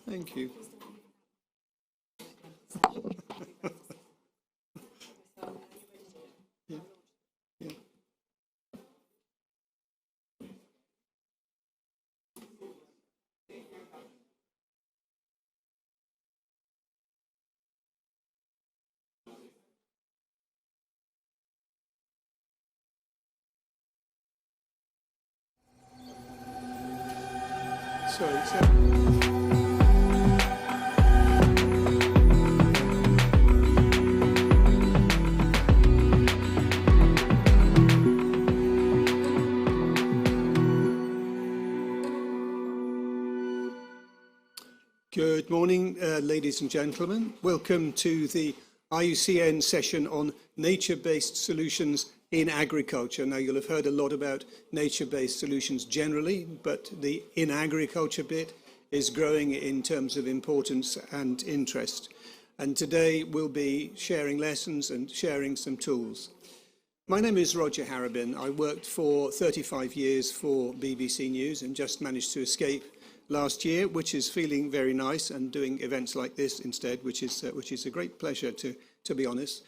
Thank you. Yeah, yeah. Good morning, ladies and gentlemen. Welcome to the IUCN session on nature-based solutions in agriculture. Now, you'll have heard a lot about nature-based solutions generally, but the in agriculture bit is growing in terms of importance and interest. And today we'll be sharing lessons and sharing some tools. My name is Roger Harrabin. I worked for 35 years for BBC News and just managed to escape last year, which is feeling very nice, and doing events like this instead, which is a great pleasure, to be honest.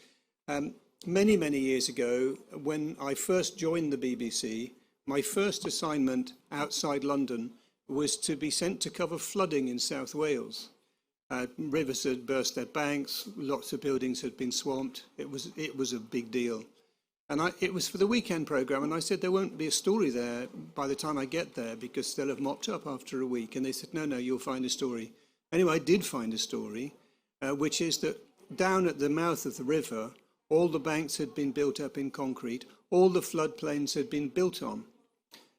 Many years ago, when I first joined the BBC, my first assignment outside London was to be sent to cover flooding in South Wales. Rivers had burst their banks, lots of buildings had been swamped. It was a big deal. And it was for the weekend programme, and I said there won't be a story there by the time I get there because they'll have mopped up after a week. And they said, no, you'll find a story. Anyway, I did find a story, which is that down at the mouth of the river, all the banks had been built up in concrete, all the floodplains had been built on.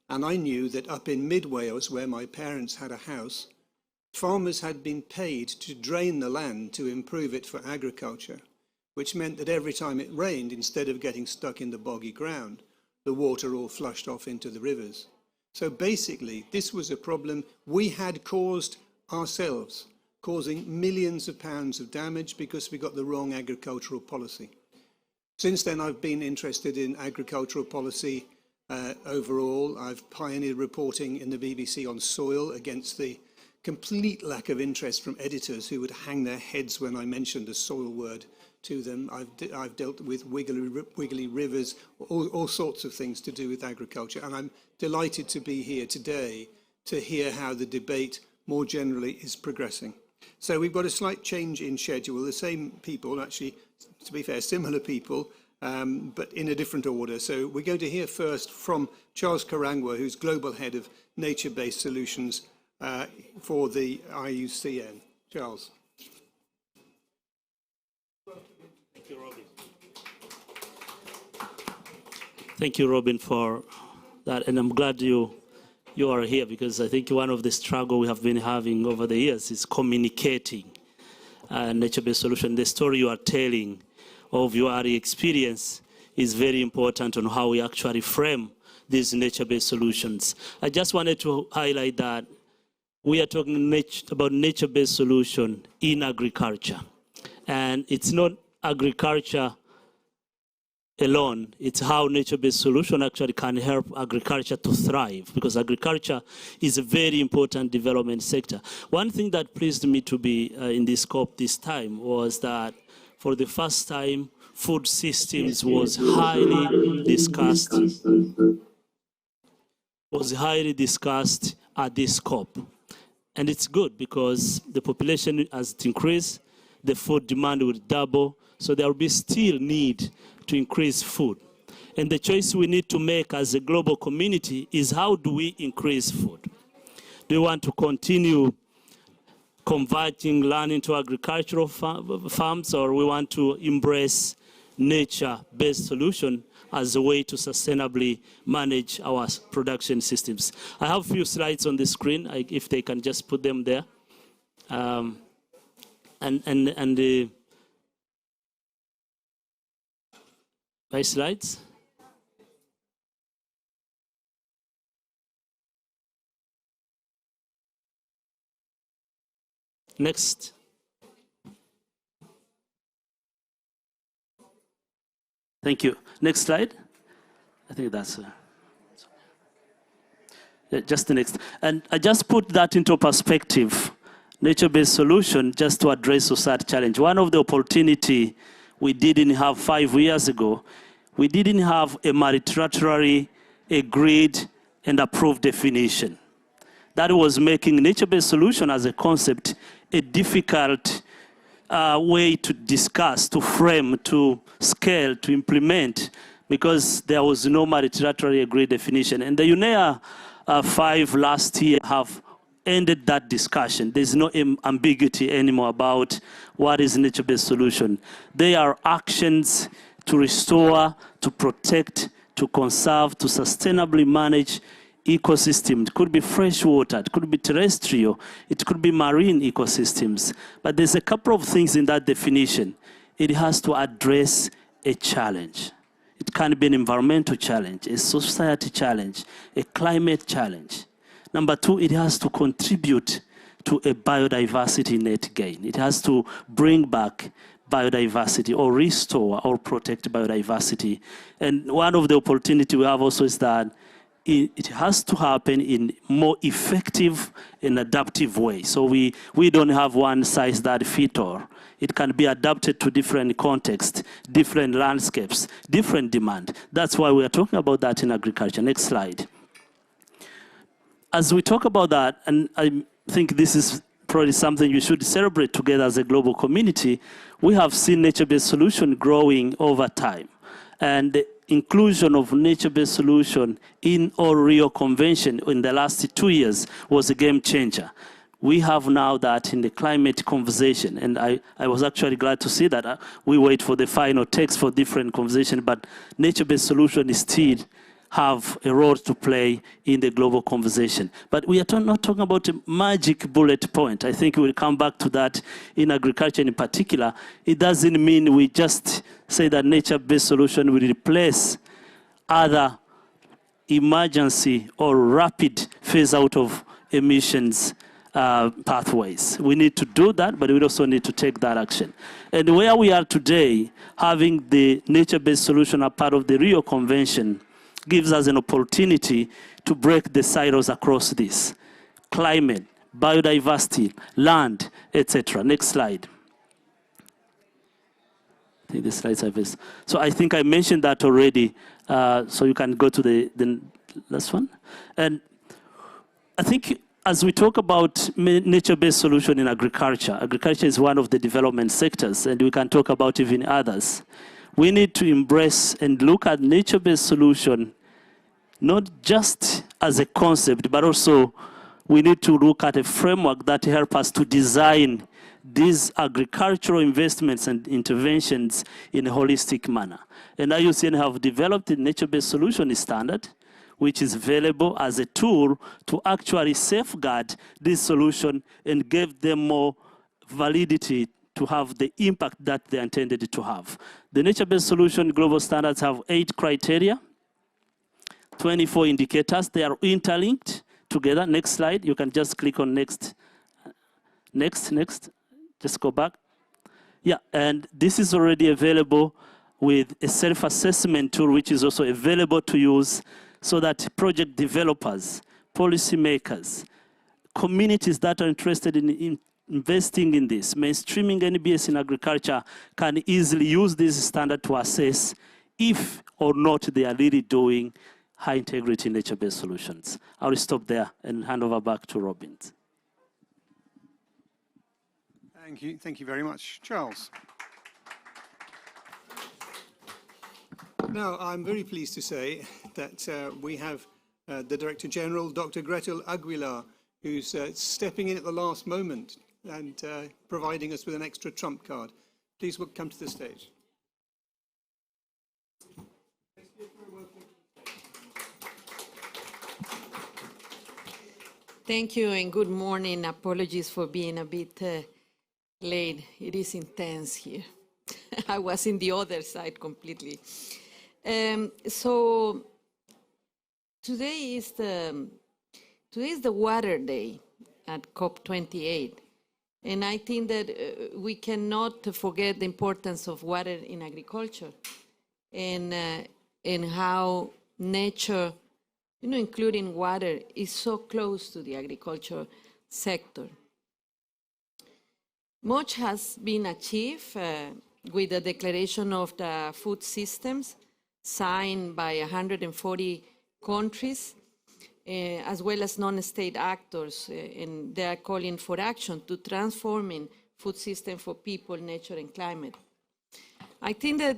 And I knew that up in Mid Wales, where my parents had a house, farmers had been paid to drain the land to improve it for agriculture, which meant that every time it rained, instead of getting stuck in the boggy ground, the water all flushed off into the rivers. So basically, this was a problem we had caused ourselves, causing millions of pounds of damage because we got the wrong agricultural policy. Since then, I've been interested in agricultural policy overall. I've pioneered reporting in the BBC on soil against the complete lack of interest from editors who would hang their heads when I mentioned the soil word to them. I've dealt with wiggly rivers, all sorts of things to do with agriculture, and I'm delighted to be here today to hear how the debate more generally is progressing. So we've got a slight change in schedule. The same people, actually, to be fair, similar people, but in a different order. So we're going to hear first from Charles Karangwa, who's Global Head of Nature-Based Solutions for the IUCN. Charles. Thank you, Robin. Thank you, Robin, for that. And I'm glad you are here, because I think one of the struggles we have been having over the years is communicating nature-based solution. The story you are telling of your experience is very important on how we actually frame these nature-based solutions. I just wanted to highlight that we are talking about nature-based solution in agriculture. And it's not agriculture alone, it's how nature-based solution actually can help agriculture to thrive, because agriculture is a very important development sector. One thing that pleased me to be in this COP this time was that for the first time, food systems was highly discussed at this COP. And it's good because the population has increased, the food demand will double, so there will be still need to increase food. And the choice we need to make as a global community is, how do we increase food? Do we want to continue converting land into agricultural farms, or we want to embrace nature-based solution as a way to sustainably manage our production systems? I have a few slides on the screen, if they can just put them there. My slides. Next. Thank you. Next slide. I think that's just the next. And I just put that into perspective, nature-based solution, just to address society challenge. One of the opportunity we didn't have 5 years ago, we didn't have a multilaterally agreed and approved definition. That was making nature-based solution as a concept a difficult way to discuss, to frame, to scale, to implement, because there was no multilaterally agreed definition. And the UNEA 5 last year have ended that discussion. There's no ambiguity anymore about what is nature-based solution. They are actions to restore, to protect, to conserve, to sustainably manage ecosystem. It could be freshwater, it could be terrestrial, it could be marine ecosystems. But there's a couple of things in that definition. It has to address a challenge. It can be an environmental challenge, a society challenge, a climate challenge. Number two, it has to contribute to a biodiversity net gain. It has to bring back biodiversity or restore or protect biodiversity. And one of the opportunities we have also is that it has to happen in more effective and adaptive way. So we don't have one size that fits all. It can be adapted to different contexts, different landscapes, different demand. That's why we are talking about that in agriculture. Next slide. As we talk about that, and I think this is probably something you should celebrate together as a global community, we have seen nature-based solution growing over time. And the inclusion of nature-based solution in all Rio Convention in the last 2 years was a game changer. We have now that in the climate conversation, and I was actually glad to see that. We wait for the final text for different conversation, but nature-based solution is still have a role to play in the global conversation. But we are not talking about a magic bullet point. I think we'll come back to that in agriculture in particular. It doesn't mean we just say that nature-based solution will replace other emergency or rapid phase out of emissions pathways. We need to do that, but we also need to take that action. And where we are today, having the nature-based solution a part of the Rio Convention, gives us an opportunity to break the silos across this. Climate, biodiversity, land, etc. Next slide. I think the slides are this. So I think I mentioned that already, so you can go to the last one. And I think as we talk about nature-based solution in agriculture, agriculture is one of the development sectors, and we can talk about even others. We need to embrace and look at nature-based solution, not just as a concept, but also we need to look at a framework that helps us to design these agricultural investments and interventions in a holistic manner. And IUCN have developed a nature-based solution standard, which is available as a tool to actually safeguard this solution and give them more validity to have the impact that they intended to have. The nature-based solution global standards have 8 criteria, 24 indicators. They are interlinked together. Next slide. You can just click on next. Next. Just go back. Yeah, and this is already available with a self-assessment tool, which is also available to use so that project developers, policymakers, communities that are interested in investing in this, mainstreaming NBS in agriculture, can easily use this standard to assess if or not they are really doing high integrity nature-based solutions. I'll stop there and hand over back to Robbins. Thank you very much, Charles. Now, I'm very pleased to say that we have the Director General, Dr. Gretel Aguilar, who's stepping in at the last moment and providing us with an extra trump card. Please come to the stage. Thank you and good morning. Apologies for being a bit late. It is intense here. I was in the other side completely. So today is the Water Day at COP28. And I think that we cannot forget the importance of water in agriculture and how nature, including water, is so close to the agriculture sector. Much has been achieved with the declaration of the food systems signed by 140 countries, as well as non-state actors, and they are calling for action to transforming food system for people, nature, and climate. I think that,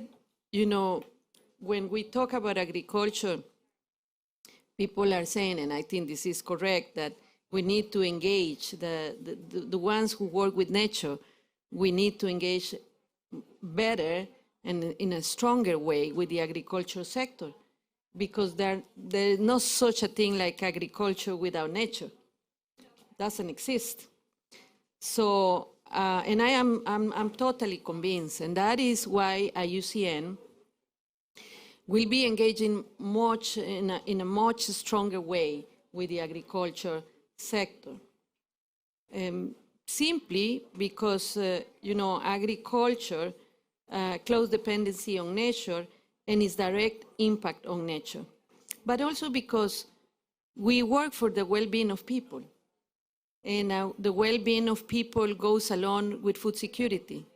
when we talk about agriculture, people are saying, and I think this is correct, that we need to engage the ones who work with nature. We need to engage better and in a stronger way with the agriculture sector, because there is no such a thing like agriculture without nature. It doesn't exist. So, and I'm totally convinced, and that is why IUCN will be engaging in a much stronger way with the agriculture sector. Simply because, agriculture, close dependency on nature and its direct impact on nature. But also because we work for the well-being of people. And the well-being of people goes along with food security.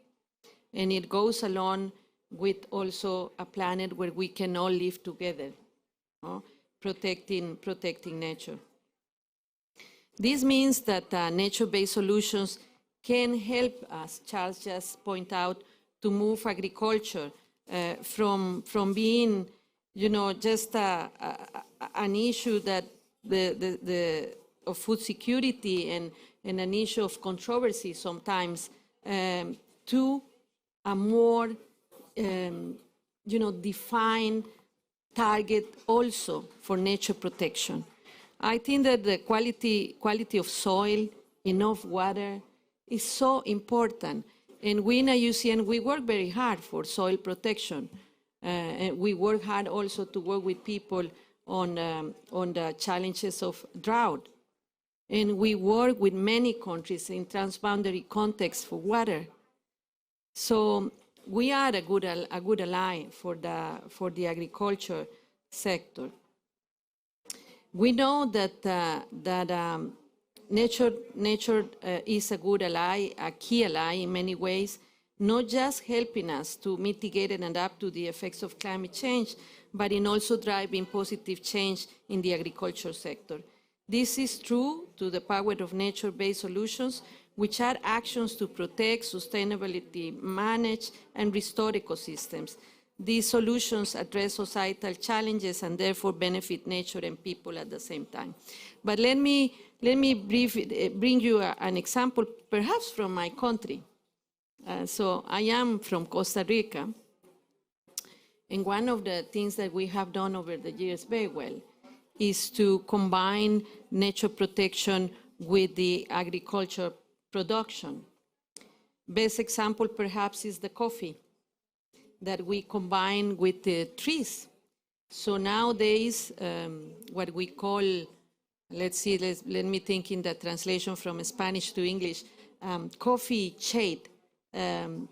And it goes along with also a planet where we can all live together, protecting nature. This means that nature-based solutions can help us, Charles just pointed out, to move agriculture from being, just an issue that of food security and an issue of controversy sometimes, to a more, defined target also for nature protection. I think that the quality of soil, enough water, is so important. And we in IUCN, we work very hard for soil protection. And we work hard also to work with people on the challenges of drought. And we work with many countries in transboundary context for water. So we are a good ally for the agriculture sector. We know that nature is a good ally, a key ally in many ways, not just helping us to mitigate and adapt to the effects of climate change, but in also driving positive change in the agriculture sector. This is true to the power of nature-based solutions, which are actions to protect, sustainability, manage, and restore ecosystems. These solutions address societal challenges and therefore benefit nature and people at the same time. But let me bring you an example, perhaps from my country. So I am from Costa Rica, and one of the things that we have done over the years very well is to combine nature protection with the agriculture production. Best example perhaps is the coffee that we combine with the trees. So nowadays, what we call, let me think in the translation from Spanish to English, coffee shade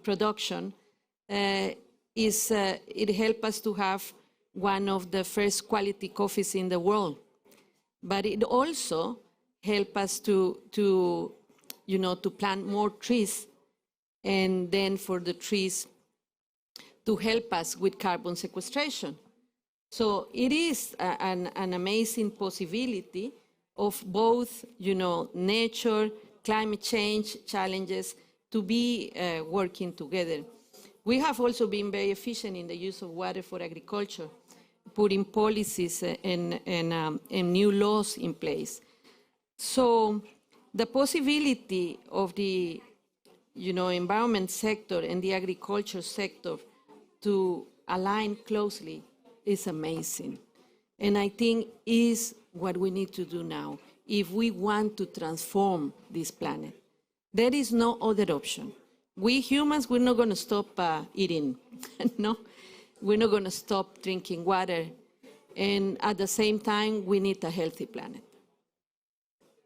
production it helps us to have one of the first quality coffees in the world. But it also helps us to plant more trees, and then for the trees to help us with carbon sequestration. So it is an amazing possibility of both, nature, climate change challenges to be working together. We have also been very efficient in the use of water for agriculture, putting policies and new laws in place. So the possibility of the environment sector and the agriculture sector to align closely is amazing. And I think is what we need to do now if we want to transform this planet. There is no other option. We humans, we're not going to stop eating. No, we're not going to stop drinking water. And at the same time, we need a healthy planet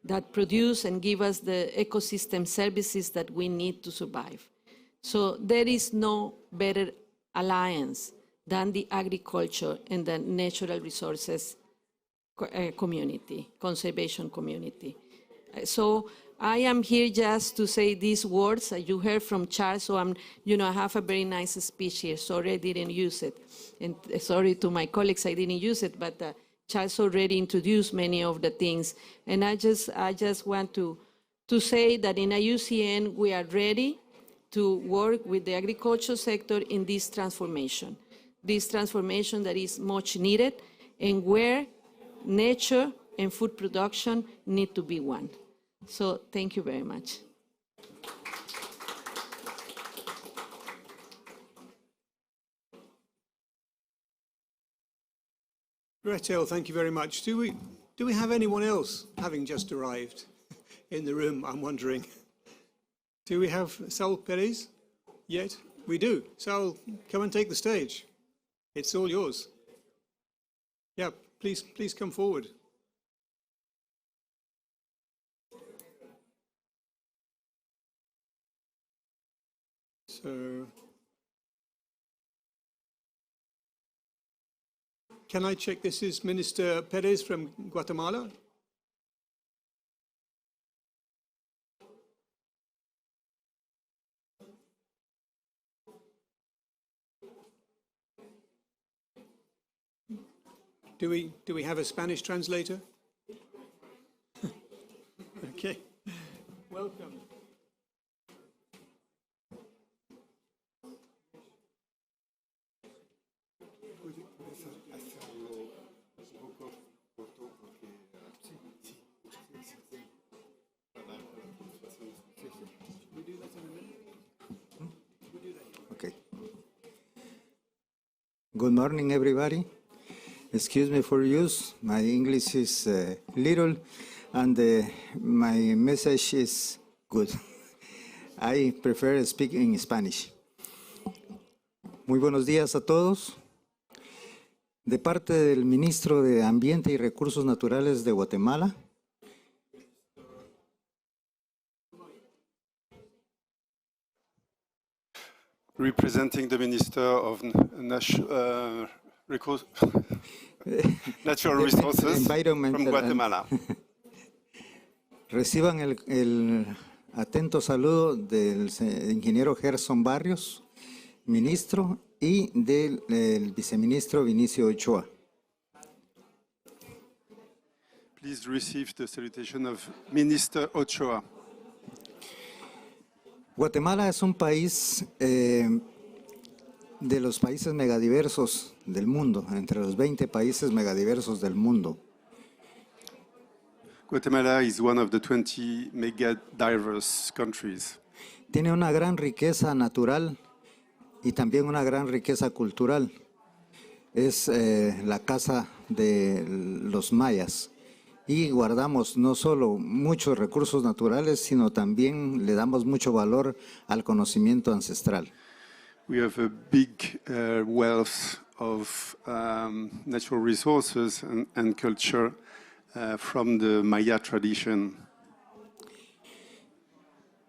that produce and give us the ecosystem services that we need to survive. So there is no better alliance than the agriculture and the natural resources community, conservation community. So I am here just to say these words that you heard from Charles, so I have a very nice speech here. Sorry I didn't use it. And sorry to my colleagues I didn't use it, but Charles already introduced many of the things. And I just want to say that in IUCN we are ready to work with the agriculture sector in this transformation that is much needed, and where nature and food production need to be one. So thank you very much. Gretel, thank you very much. Do we have anyone else having just arrived in the room, I'm wondering? Do we have Saul Perez yet? We do. Saul, come and take the stage. It's all yours. Yeah, please come forward. So, can I check this is Minister Perez from Guatemala? Do we have a Spanish translator? Okay, welcome. Okay. Good morning, everybody. Excuse me for use. My English is little, and my message is good. I prefer speaking in Spanish. Muy buenos días a todos. De parte del Ministro de Ambiente y Recursos Naturales de Guatemala, representing the Minister of Natural Resources from Guatemala. Reciban el atento saludo del ingeniero Gerson Barrios, ministro, y del viceministro Vinicio Ochoa. please receive the salutation of Minister Ochoa. Guatemala es un país de los países megadiversos del mundo, entre los 20 países megadiversos del mundo. Guatemala is one of the 20 mega-diverse countries. Tiene una gran riqueza natural y también una gran riqueza cultural. Es la casa de los mayas y guardamos no solo muchos recursos naturales, sino también le damos mucho valor al conocimiento ancestral. We have a big wealth of natural resources and culture from the Maya tradition.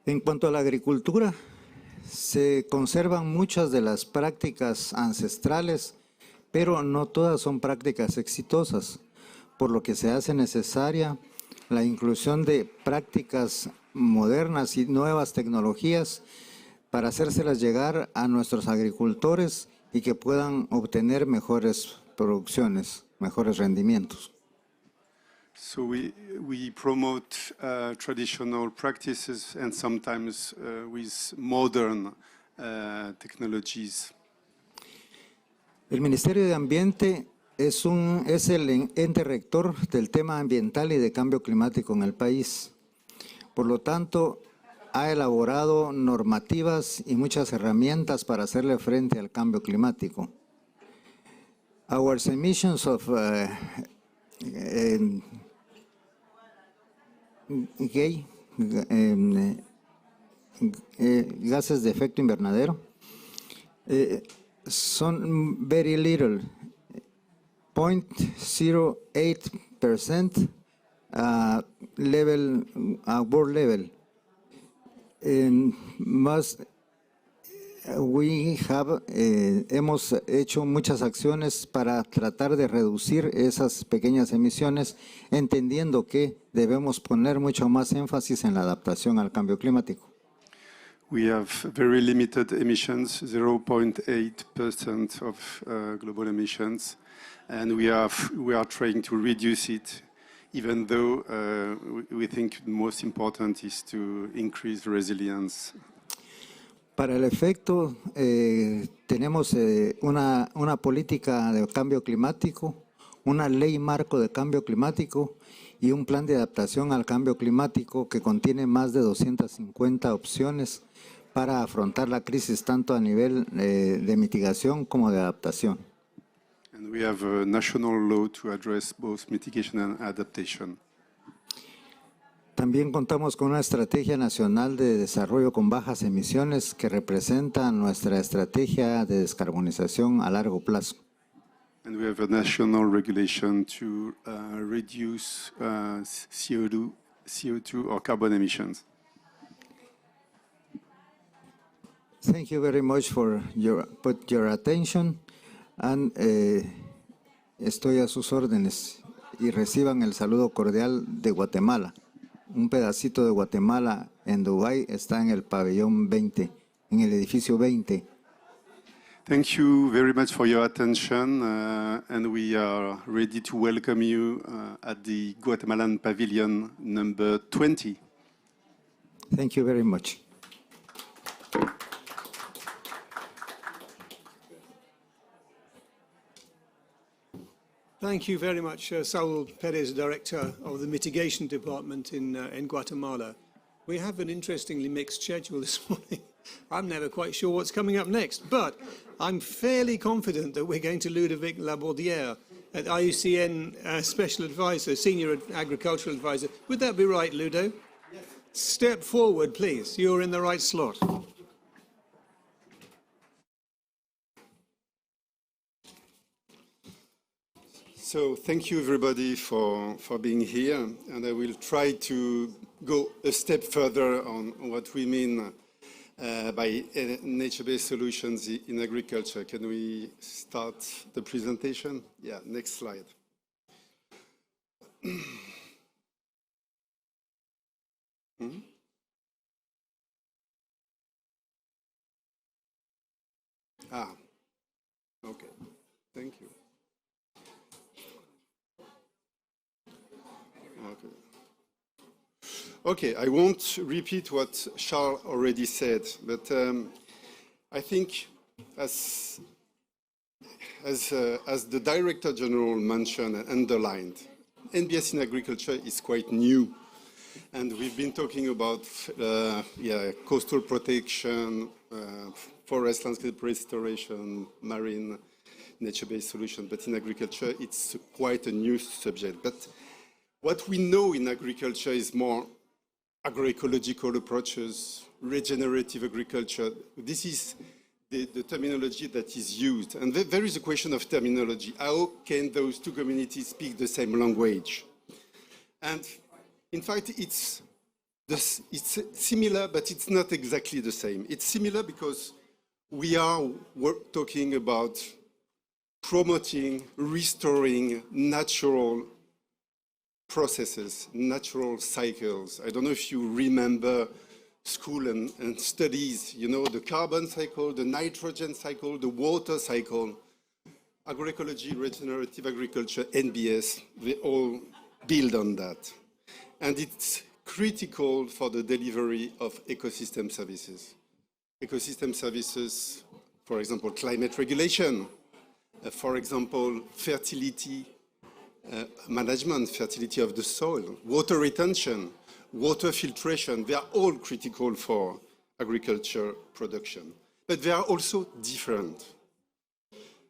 En cuanto a la agricultura, se conservan muchas de las prácticas ancestrales, pero no todas son prácticas exitosas, por lo que se hace necesaria la inclusión de prácticas modernas y nuevas tecnologías para hacérselas llegar a nuestros agricultores y que puedan obtener mejores producciones, mejores rendimientos. So we promote traditional practices and sometimes with modern technologies. El Ministerio de Ambiente es el ente rector del tema ambiental y de cambio climático en el país. Por lo tanto, ha elaborado normativas y muchas herramientas para hacerle frente al cambio climático. Our emissions of gases de efecto invernadero son very little, 0.08% level, world level. Hemos hecho muchas acciones para tratar de reducir esas pequeñas emisiones, entendiendo que debemos poner mucho más énfasis en la adaptación al cambio climático. We have very limited emissions, 0.8% of global emissions, and we are trying to reduce it, even though we think the most important is to increase resilience. Para el efecto, tenemos una política de cambio climático, una ley marco de cambio climático y un plan de adaptación al cambio climático que contiene más de 250 opciones para afrontar la crisis tanto a nivel de mitigación como de adaptación. And we have a national law to address both mitigation and adaptation. También contamos con una estrategia nacional de desarrollo con bajas emisiones que representa nuestra estrategia de descarbonización a largo plazo. And we have a national regulation to reduce CO2 or carbon emissions. Thank you very much for your attention, and estoy a sus órdenes y reciban el saludo cordial de Guatemala. Un pedacito de Guatemala en Dubái está en el pabellón 20, en el edificio 20. Thank you very much for your attention, and we are ready to welcome you at the Guatemalan Pavilion number 20. Thank you very much. Thank you very much, Saul Perez, Director of the Mitigation Department in Guatemala. We have an interestingly mixed schedule this morning. I'm never quite sure what's coming up next, but I'm fairly confident that we're going to Ludovic Labaudière, at IUCN Special Advisor, Senior Agricultural Advisor. Would that be right, Ludo? Yes. Step forward, please. You're in the right slot. So thank you everybody for being here, and I will try to go a step further on what we mean by nature-based solutions in agriculture. Can we start the presentation? Yeah, next slide. Okay, thank you. Okay, I won't repeat what Charles already said, but I think as the Director General mentioned and underlined, NBS in agriculture is quite new. And we've been talking about coastal protection, forest landscape restoration, marine nature-based solution. But in agriculture, it's quite a new subject. But what we know in agriculture is more agroecological approaches, regenerative agriculture. This is the terminology that is used. And there is a question of terminology. How can those two communities speak the same language? And in fact, it's similar, but it's not exactly the same. It's similar because we are talking about promoting, restoring natural processes, natural cycles. I don't know if you remember school and studies, you know, the carbon cycle, the nitrogen cycle, the water cycle. Agroecology, regenerative agriculture, NBS, they all build on that. And it's critical for the delivery of ecosystem services. Ecosystem services, for example, climate regulation, for example, fertility management, fertility of the soil, water retention, water filtration, they are all critical for agriculture production. But they are also different.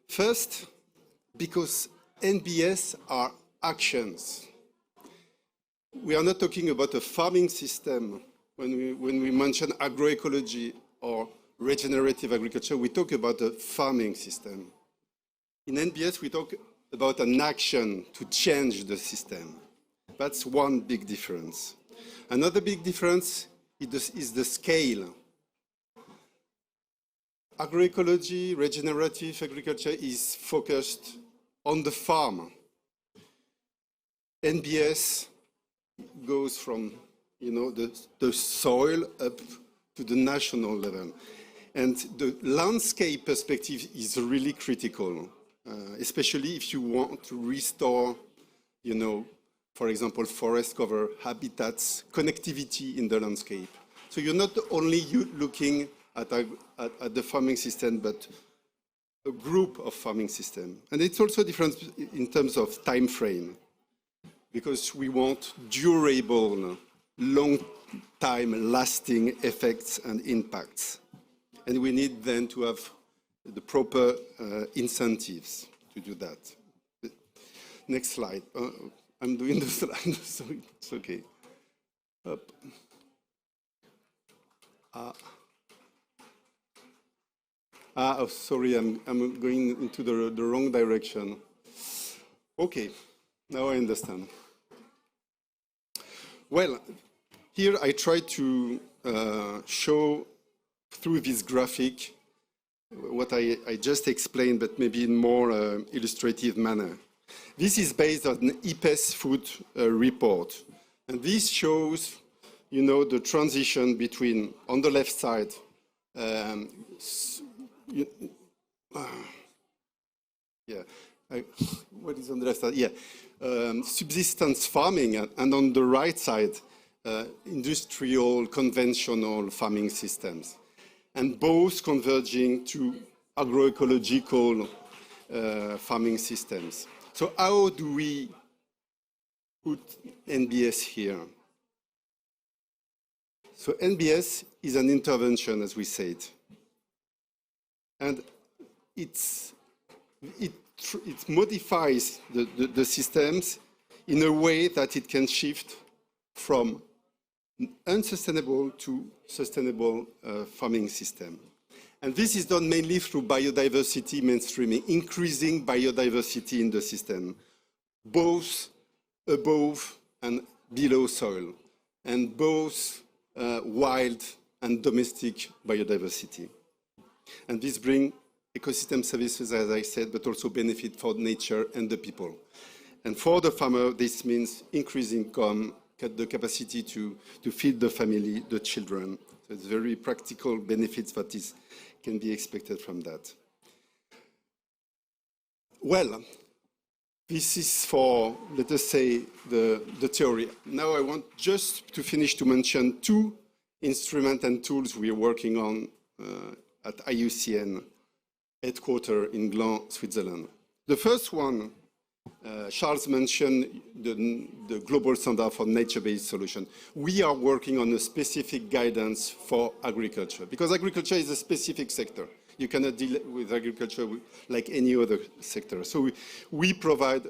First, because NBS are actions. We are not talking about a farming system. When we mention agroecology or regenerative agriculture, we talk about a farming system. In NBS, we talk about an action to change the system. That's one big difference. Another big difference is the scale. Agroecology, regenerative agriculture is focused on the farm. NBS goes from, you know, the soil up to the national level. And the landscape perspective is really critical, especially if you want to restore, you know, for example, forest cover, habitats, connectivity in the landscape. So you're not only looking at the farming system, but a group of farming systems. And it's also different in terms of time frame, because we want durable, long-time lasting effects and impacts. And we need then to have the proper incentives to do that. Next slide. I'm doing the slide, so it's okay. Up. Oh, sorry, I'm going into the wrong direction. Okay, now I understand. Well, here I try to show through this graphic what I just explained, but maybe in more illustrative manner. This is based on an IPES food report. And this shows, you know, the transition between, on the left side, what is on the left side? Yeah, subsistence farming, and on the right side, industrial, conventional farming systems. And both converging to agroecological farming systems. So how do we put NBS here? So NBS is an intervention, as we said. And it modifies the systems in a way that it can shift from unsustainable to sustainable farming system. And this is done mainly through biodiversity mainstreaming, increasing biodiversity in the system, both above and below soil, and both wild and domestic biodiversity. And this brings ecosystem services, as I said, but also benefit for nature and the people. And for the farmer, this means increased income, the capacity to feed the family, the children. So it's very practical benefits that can be expected from that. Well, This is for, let us say, the theory. Now I want just to finish to mention two instruments and tools we are working on at IUCN headquarters in Gland, Switzerland. The first one, Charles mentioned the global standard for nature-based solution. We are working on a specific guidance for agriculture, because agriculture is a specific sector. You cannot deal with agriculture like any other sector. So we provide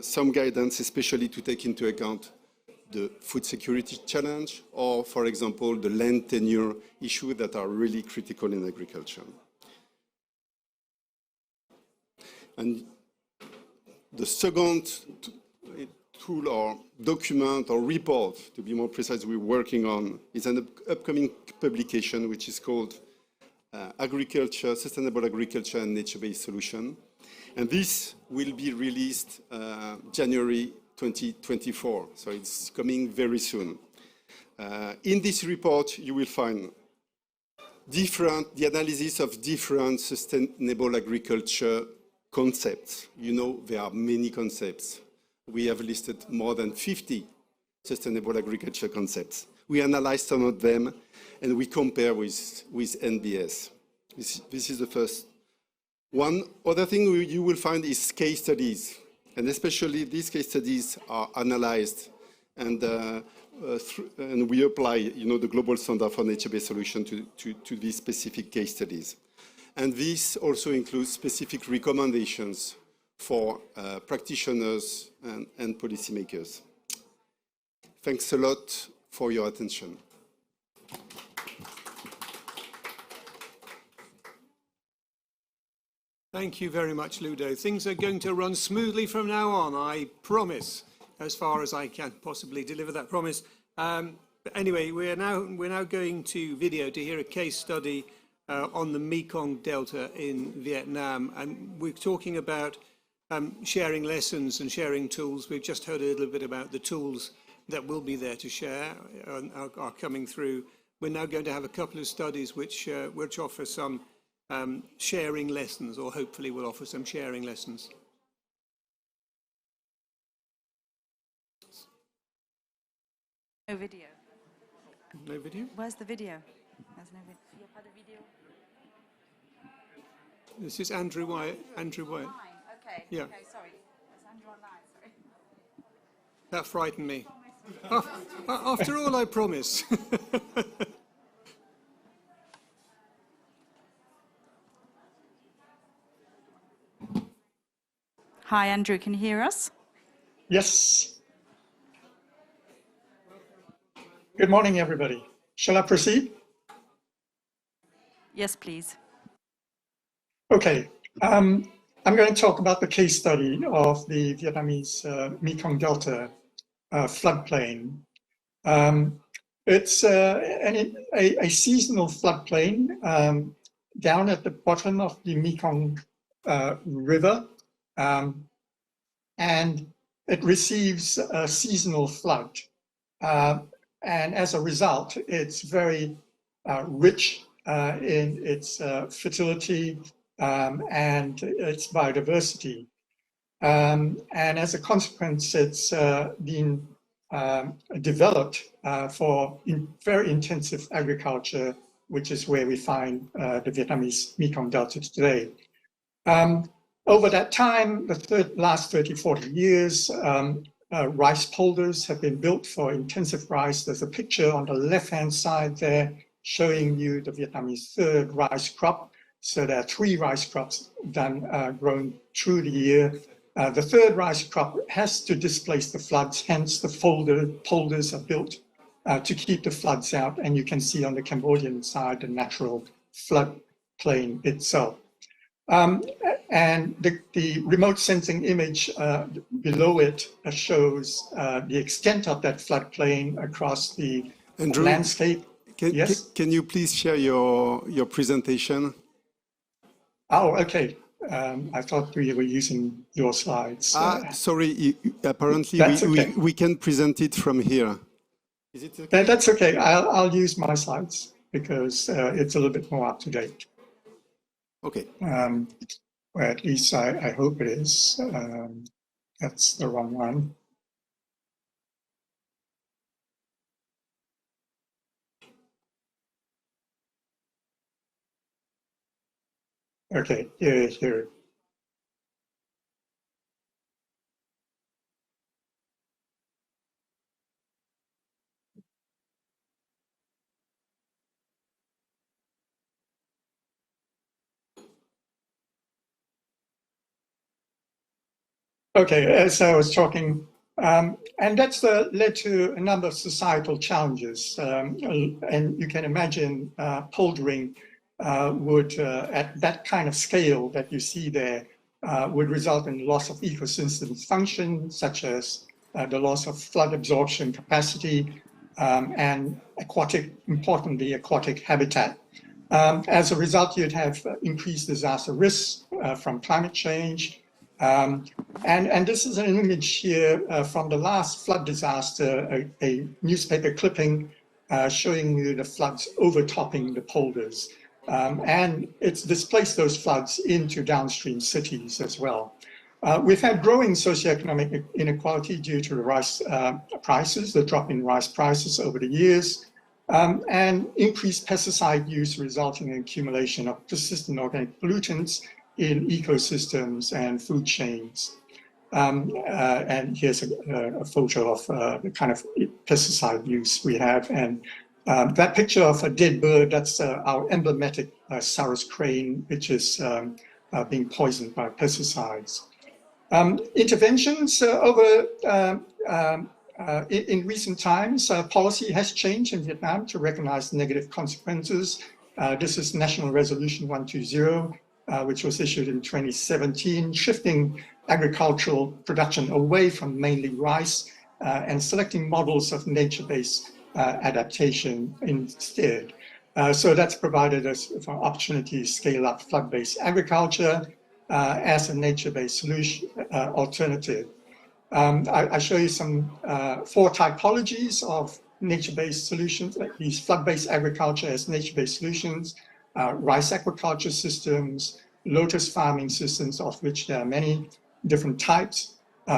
some guidance, especially to take into account the food security challenge, or, for example, the land tenure issue that are really critical in agriculture. And the second tool or document or report, to be more precise, we're working on is an upcoming publication which is called Agriculture, Sustainable Agriculture and Nature-Based Solution. And this will be released January 2024, so it's coming very soon. In this report, you will find the analysis of different sustainable agriculture concepts. You know, there are many concepts. We have listed more than 50 sustainable agriculture concepts. We analyze some of them and we compare with NBS. This is the first. One other thing you will find is case studies, and especially these case studies are analyzed and we apply, the global standard for nature-based solution to these specific case studies. And this also includes specific recommendations for practitioners and policymakers. Thanks a lot for your attention. Thank you very much, Ludo. Things are going to run smoothly from now on, I promise, as far as I can possibly deliver that promise. But anyway, we're now going to video to hear a case study on the Mekong Delta in Vietnam, and we're talking about sharing lessons and sharing tools. We've just heard a little bit about the tools that will be there to share are coming through. We're now going to have a couple of studies which offer some sharing lessons, or hopefully will offer some sharing lessons. No video. No video? Where's the video? There's no video. This is Andrew Wyatt. Andrew Wyatt. Okay. Yeah. Okay, sorry. It's Andrew online, sorry. That frightened me. After all, I promise. Hi, Andrew, can you hear us? Yes. Good morning, everybody. Shall I proceed? Yes, please. Okay. I'm going to talk about the case study of the Vietnamese Mekong Delta floodplain. It's a seasonal floodplain down at the bottom of the Mekong River, and it receives a seasonal flood. And as a result, it's very rich in its fertility and its biodiversity. And as a consequence, it's been developed for very intensive agriculture, which is where we find the Vietnamese Mekong Delta today. Over that time, the last 30, 40 years, rice polders have been built for intensive rice. There's a picture on the left-hand side there showing you the Vietnamese third rice crop. So there are 3 rice crops grown through the year. The third rice crop has to displace the floods, hence the polders are built to keep the floods out. And you can see on the Cambodian side the natural flood plain itself. And the remote sensing image below it shows the extent of that floodplain across the Andrew, landscape. Yes? Can you please share your presentation? Oh, okay. I thought we were using your slides. Sorry, apparently we can present it from here. Is it okay? That's okay. I'll use my slides because it's a little bit more up to date. Okay. Or at least I hope it is. That's the wrong one. Okay, here. Okay, as I was talking, and that's led to a number of societal challenges. And you can imagine poldering would, at that kind of scale that you see there, would result in loss of ecosystem function, such as the loss of flood absorption capacity and importantly, aquatic habitat. As a result, you'd have increased disaster risks from climate change. And this is an image here from the last flood disaster, a newspaper clipping showing you the floods overtopping the polders. And it's displaced those floods into downstream cities as well. We've had growing socioeconomic inequality due to the rice prices, the drop in rice prices over the years, and increased pesticide use resulting in accumulation of persistent organic pollutants in ecosystems and food chains. And here's a photo of the kind of pesticide use we have. And that picture of a dead bird, that's our emblematic Sarus crane, which is being poisoned by pesticides. Interventions in recent times, policy has changed in Vietnam to recognize negative consequences. This is National Resolution 120, which was issued in 2017, shifting agricultural production away from mainly rice and selecting models of nature-based adaptation instead. So that's provided us with an opportunity to scale up flood-based agriculture as a nature-based solution alternative. I show you some 4 typologies of nature-based solutions, like these flood-based agriculture as nature-based solutions, rice aquaculture systems, lotus farming systems, of which there are many different types,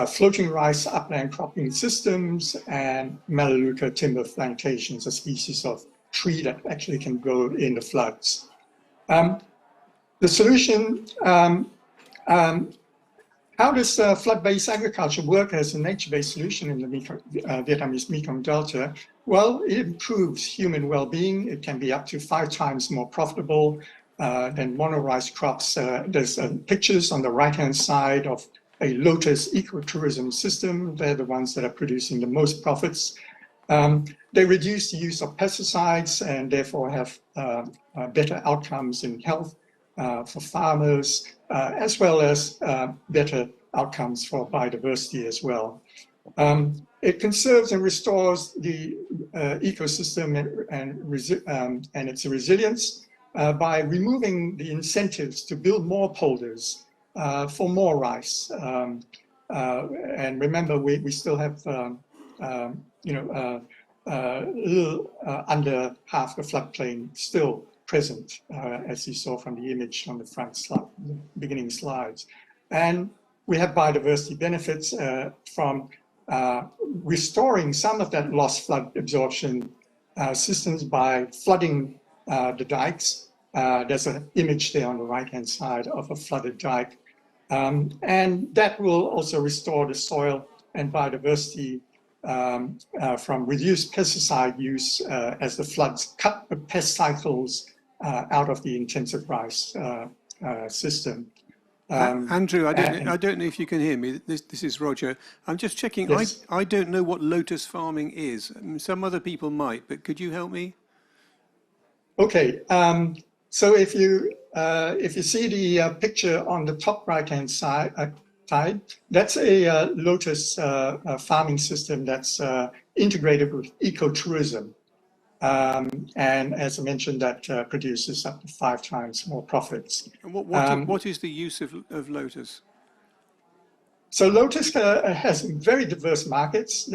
floating rice upland cropping systems, and Melaleuca timber plantations, a species of tree that actually can grow in the floods. The solution, how does flood-based agriculture work as a nature-based solution in the Vietnamese Mekong Delta? Well, it improves human well-being. It can be up to 5 times more profitable than mono-rice crops. There's pictures on the right-hand side of a lotus ecotourism system. They're the ones that are producing the most profits. They reduce the use of pesticides and therefore have better outcomes in health for farmers, as well as better outcomes for biodiversity as well. It conserves and restores the ecosystem and its resilience by removing the incentives to build more polders for more rice. And remember, we still have little under half the floodplain still present, as you saw from the image on the front slide, the beginning slides. And we have biodiversity benefits from restoring some of that lost flood absorption systems by flooding the dikes. There's an image there on the right-hand side of a flooded dike. And that will also restore the soil and biodiversity from reduced pesticide use as the floods cut the pest cycles out of the intensive rice system. Andrew, I don't know if you can hear me. This is Roger. I'm just checking. Yes. I don't know what lotus farming is. Some other people might, but could you help me? Okay. So if you see the picture on the top right-hand side, that's a lotus farming system that's integrated with ecotourism. And as I mentioned, that produces up to 5 times more profits. And what is the use of lotus? So lotus has very diverse markets.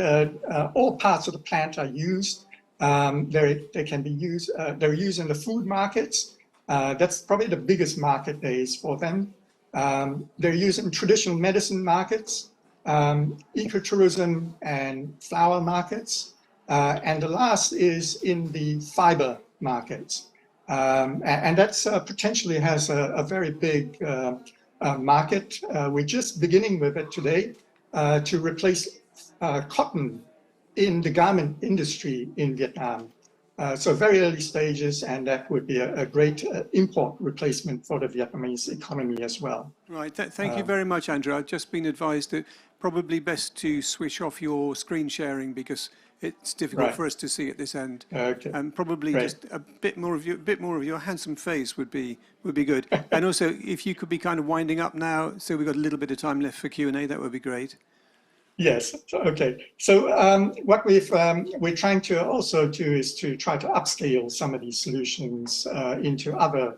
All parts of the plant are used. They can be used. They're used in the food markets. That's probably the biggest market there is for them. They're used in traditional medicine markets. ecotourism and flower markets. And the last is in the fiber markets. And that's potentially has a very big market. We're just beginning with it today to replace cotton in the garment industry in Vietnam. So very early stages, and that would be a great import replacement for the Vietnamese economy as well. Right, thank you very much, Andrew. I've just been advised that probably best to switch off your screen sharing because it's difficult for us to see at this end. Okay. And probably just a bit more of your handsome face would be good. And also, if you could be kind of winding up now, so we've got a little bit of time left for Q&A, that would be great. Yes. Okay. So what we're trying to also do is to try to upscale some of these solutions into other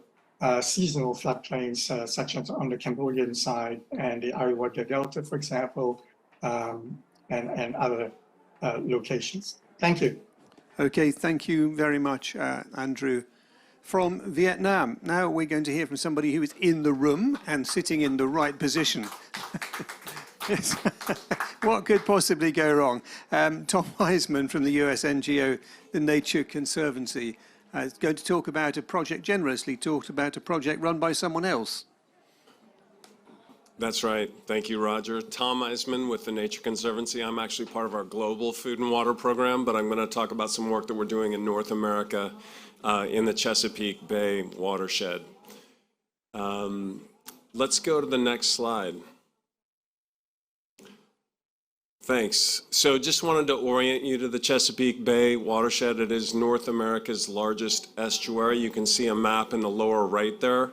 seasonal floodplains, such as on the Cambodian side and the Ariwaka Delta, for example, and other locations. Thank you. Okay. Thank you very much, Andrew. From Vietnam, now we're going to hear from somebody who is in the room and sitting in the right position. Yes. What could possibly go wrong? Tom Wiseman from the US NGO, the Nature Conservancy, is going to talk about a project, generously talked about a project run by someone else. That's right. Thank you, Roger. Tom Wiseman with the Nature Conservancy. I'm actually part of our global food and water program, but I'm going to talk about some work that we're doing in North America in the Chesapeake Bay watershed. Let's go to the next slide. Thanks. So just wanted to orient you to the Chesapeake Bay watershed. It is North America's largest estuary. You can see a map in the lower right there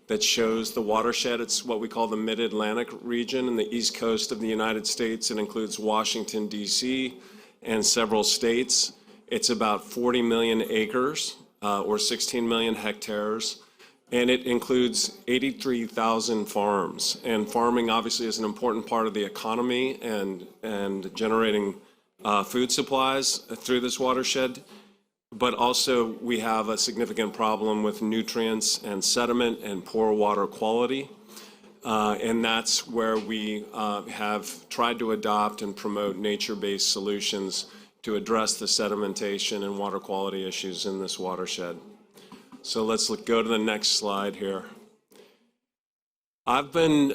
that shows the watershed. It's what we call the Mid-Atlantic region in the east coast of the United States. It includes Washington, D.C. and several states. It's about 40 million acres or 16 million hectares. And it includes 83,000 farms. And farming obviously is an important part of the economy and generating food supplies through this watershed. But also we have a significant problem with nutrients and sediment and poor water quality. And that's where we have tried to adopt and promote nature-based solutions to address the sedimentation and water quality issues in this watershed. So let's go to the next slide here. I've been,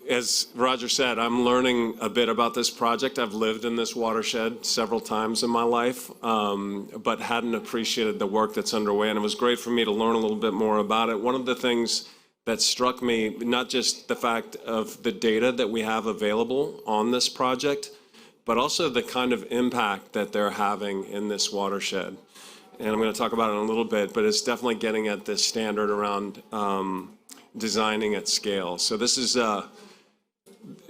as Roger said, I'm learning a bit about this project. I've lived in this watershed several times in my life, but hadn't appreciated the work that's underway. And it was great for me to learn a little bit more about it. One of the things that struck me, not just the fact of the data that we have available on this project, but also the kind of impact that they're having in this watershed. And I'm going to talk about it in a little bit, but it's definitely getting at this standard around designing at scale. So this is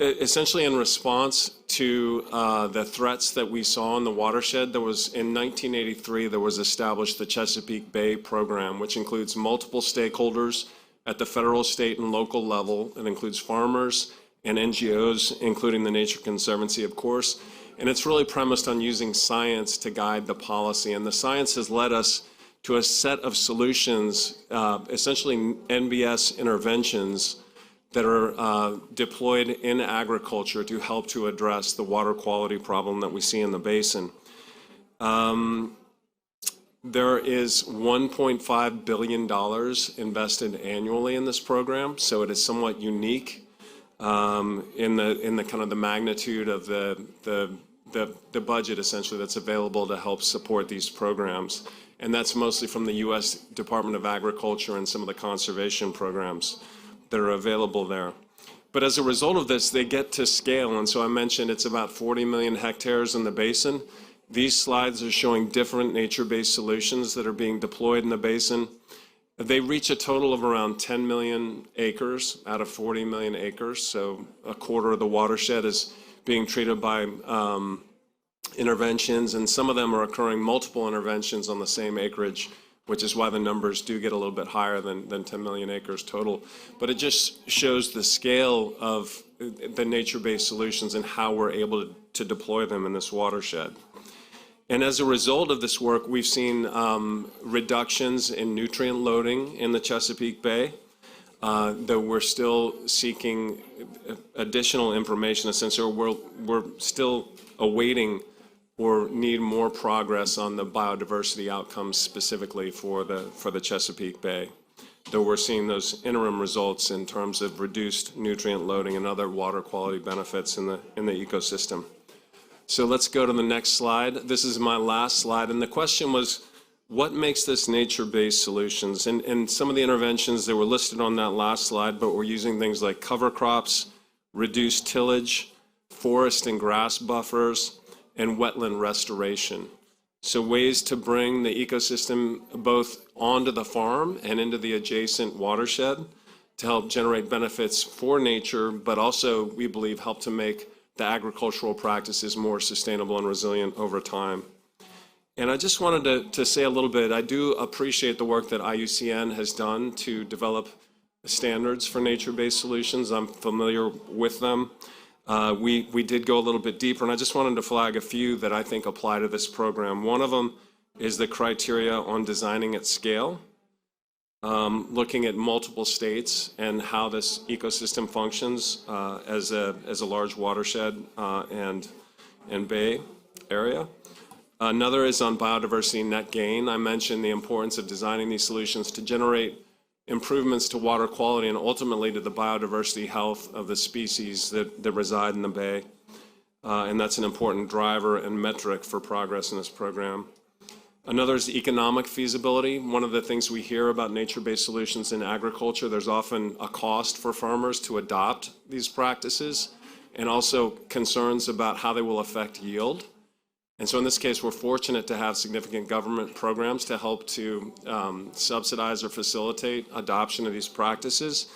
essentially in response to the threats that we saw in the watershed. There was, in 1983, there was established the Chesapeake Bay program, which includes multiple stakeholders at the federal, state, and local level. It includes farmers and NGOs, including the Nature Conservancy, of course. And it's really premised on using science to guide the policy. And the science has led us to a set of solutions, essentially NBS interventions that are deployed in agriculture to help to address the water quality problem that we see in the basin. There is $1.5 billion invested annually in this program, so it is somewhat unique in the kind of the magnitude of the budget essentially that's available to help support these programs. And that's mostly from the U.S. Department of Agriculture and some of the conservation programs that are available there. But as a result of this, they get to scale. And so I mentioned it's about 40 million hectares in the basin. These slides are showing different nature-based solutions that are being deployed in the basin. They reach a total of around 10 million acres out of 40 million acres. So a quarter of the watershed is being treated by interventions, and some of them are occurring multiple interventions on the same acreage, which is why the numbers do get a little bit higher than 10 million acres total. But it just shows the scale of the nature-based solutions and how we're able to deploy them in this watershed. And as a result of this work, we've seen reductions in nutrient loading in the Chesapeake Bay. though we're still seeking additional information, essentially, we're still awaiting or need more progress on the biodiversity outcomes specifically for the Chesapeake Bay, though we're seeing those interim results in terms of reduced nutrient loading and other water quality benefits in the ecosystem. So let's go to the next slide. This is my last slide, and the question was, what makes this nature-based solutions? And some of the interventions that were listed on that last slide, but we're using things like cover crops, reduced tillage, forest and grass buffers, and wetland restoration. So ways to bring the ecosystem both onto the farm and into the adjacent watershed to help generate benefits for nature, but also, we believe, help to make the agricultural practices more sustainable and resilient over time. And I just wanted to say a little bit, I do appreciate the work that IUCN has done to develop standards for nature-based solutions. I'm familiar with them. We did go a little bit deeper, and I just wanted to flag a few that I think apply to this program. One of them is the criteria on designing at scale, looking at multiple states and how this ecosystem functions as a large watershed and bay area. Another is on biodiversity net gain. I mentioned the importance of designing these solutions to generate improvements to water quality and ultimately to the biodiversity health of the species that reside in the bay. And that's an important driver and metric for progress in this program. Another is economic feasibility. One of the things we hear about nature-based solutions in agriculture, there's often a cost for farmers to adopt these practices, and also concerns about how they will affect yield. And so in this case, we're fortunate to have significant government programs to help to subsidize or facilitate adoption of these practices.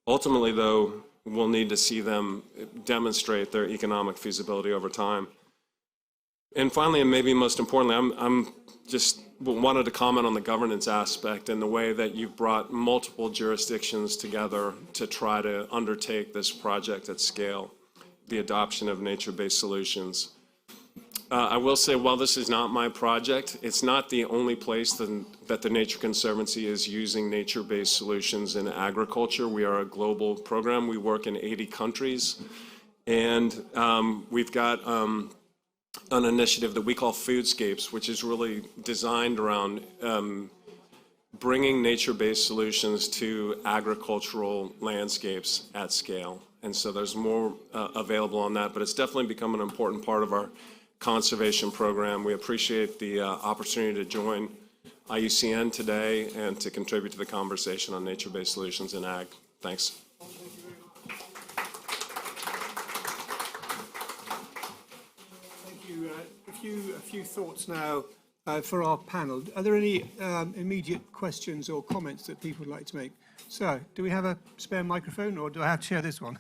Ultimately, though, we'll need to see them demonstrate their economic feasibility over time. And finally, and maybe most importantly, I'm just wanted to comment on the governance aspect and the way that you've brought multiple jurisdictions together to try to undertake this project at scale, the adoption of nature-based solutions. I will say, while this is not my project, it's not the only place that the Nature Conservancy is using nature-based solutions in agriculture. We are a global program. We work in 80 countries. And we've got an initiative that we call Foodscapes, which is really designed around bringing nature-based solutions to agricultural landscapes at scale. And so there's more available on that, but it's definitely become an important part of our conservation program. We appreciate the opportunity to join IUCN today and to contribute to the conversation on nature-based solutions in ag. Thanks. Thank you. A few thoughts now for our panel. Are there any immediate questions or comments that people would like to make? So, do we have a spare microphone, or do I have to share this one?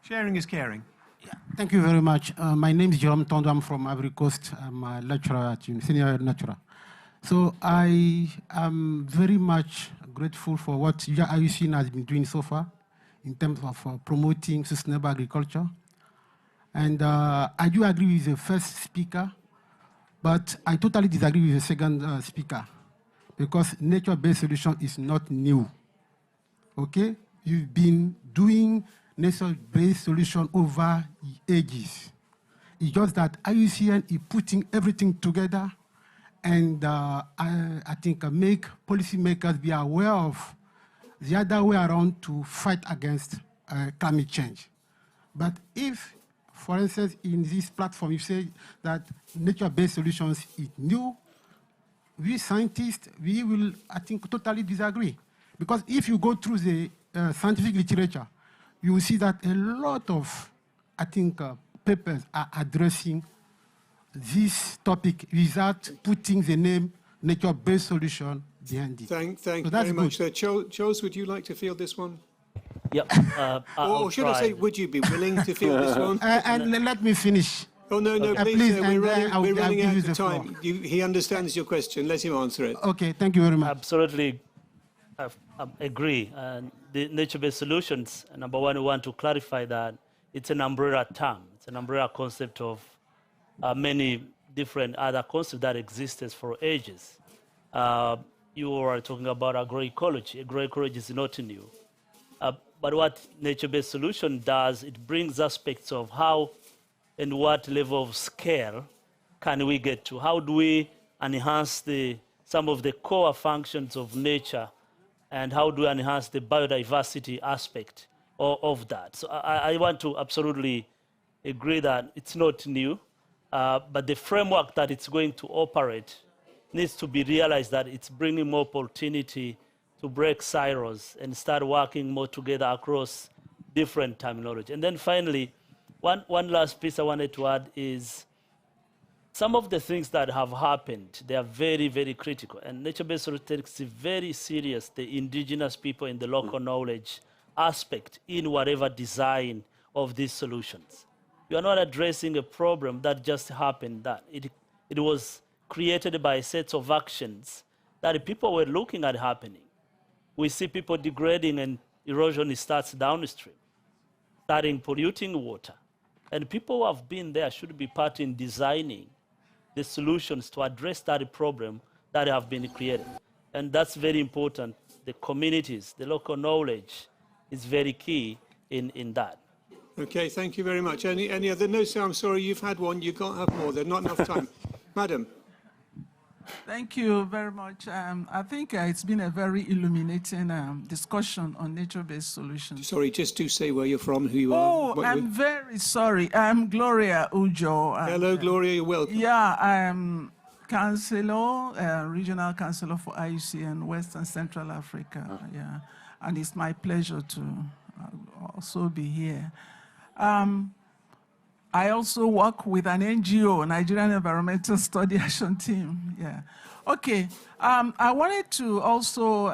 Sharing is caring. Yeah, thank you very much. My name is Jerome Tondo. I'm from Ivory Coast. I'm a lecturer at senior lecturer. So I am very much grateful for what IUCN has been doing so far in terms of promoting sustainable agriculture. And I do agree with the first speaker, but I totally disagree with the second speaker, because nature-based solution is not new. Okay, you've been doing nature-based solution over ages. It's just that IUCN is putting everything together, and I think make policymakers be aware of the other way around to fight against climate change. But if, for instance, in this platform, you say that nature-based solutions is new, we scientists, we will, I think, totally disagree. Because if you go through the scientific literature, you will see that a lot of, I think, papers are addressing this topic without putting the name nature-based solution behind it. Thank so you very much. Charles, would you like to field this one? Yep. Or should I say, would you be willing to field this one? And let me finish. Oh, no, please. please we're running out of time. He understands your question. Let him answer it. Okay, thank you very much. Absolutely. I agree. The nature-based solutions, number one, we want to clarify that it's an umbrella term. It's an umbrella concept of many different other concepts that existed for ages. you are talking about agroecology. Agroecology is not new. But what nature-based solution does, it brings aspects of how and what level of scale can we get to? How do we enhance some of the core functions of nature, and how do we enhance the biodiversity aspect of that? So I want to absolutely agree that it's not new, but the framework that it's going to operate needs to be realized that it's bringing more opportunity to break silos and start working more together across different terminology. And then finally, one last piece I wanted to add is some of the things that have happened, they are very, very critical. And nature-based solutions takes very serious the indigenous people and the local knowledge aspect in whatever design of these solutions. You are not addressing a problem that just happened, that it was created by sets of actions that people were looking at happening. We see people degrading and erosion starts downstream, starting polluting water. And people who have been there should be part in designing the solutions to address that problem that have been created. And that's very important. The communities, the local knowledge is very key in that. Okay, thank you very much. Any other? No, sir, I'm sorry, you've had one. You can't have more. There's not enough time. Madam. Thank you very much. I think it's been a very illuminating discussion on nature-based solutions. Sorry, just to say where you're from, who you are. Oh, I'm very sorry. I'm Gloria Ujo. Hello, Gloria, you're welcome. Yeah, I'm Councillor, Regional Councillor for IUCN West and Central Africa. Yeah, and it's my pleasure to also be here. I also work with an NGO, Nigerian Environmental Study Action Team. Yeah. Okay. I wanted to also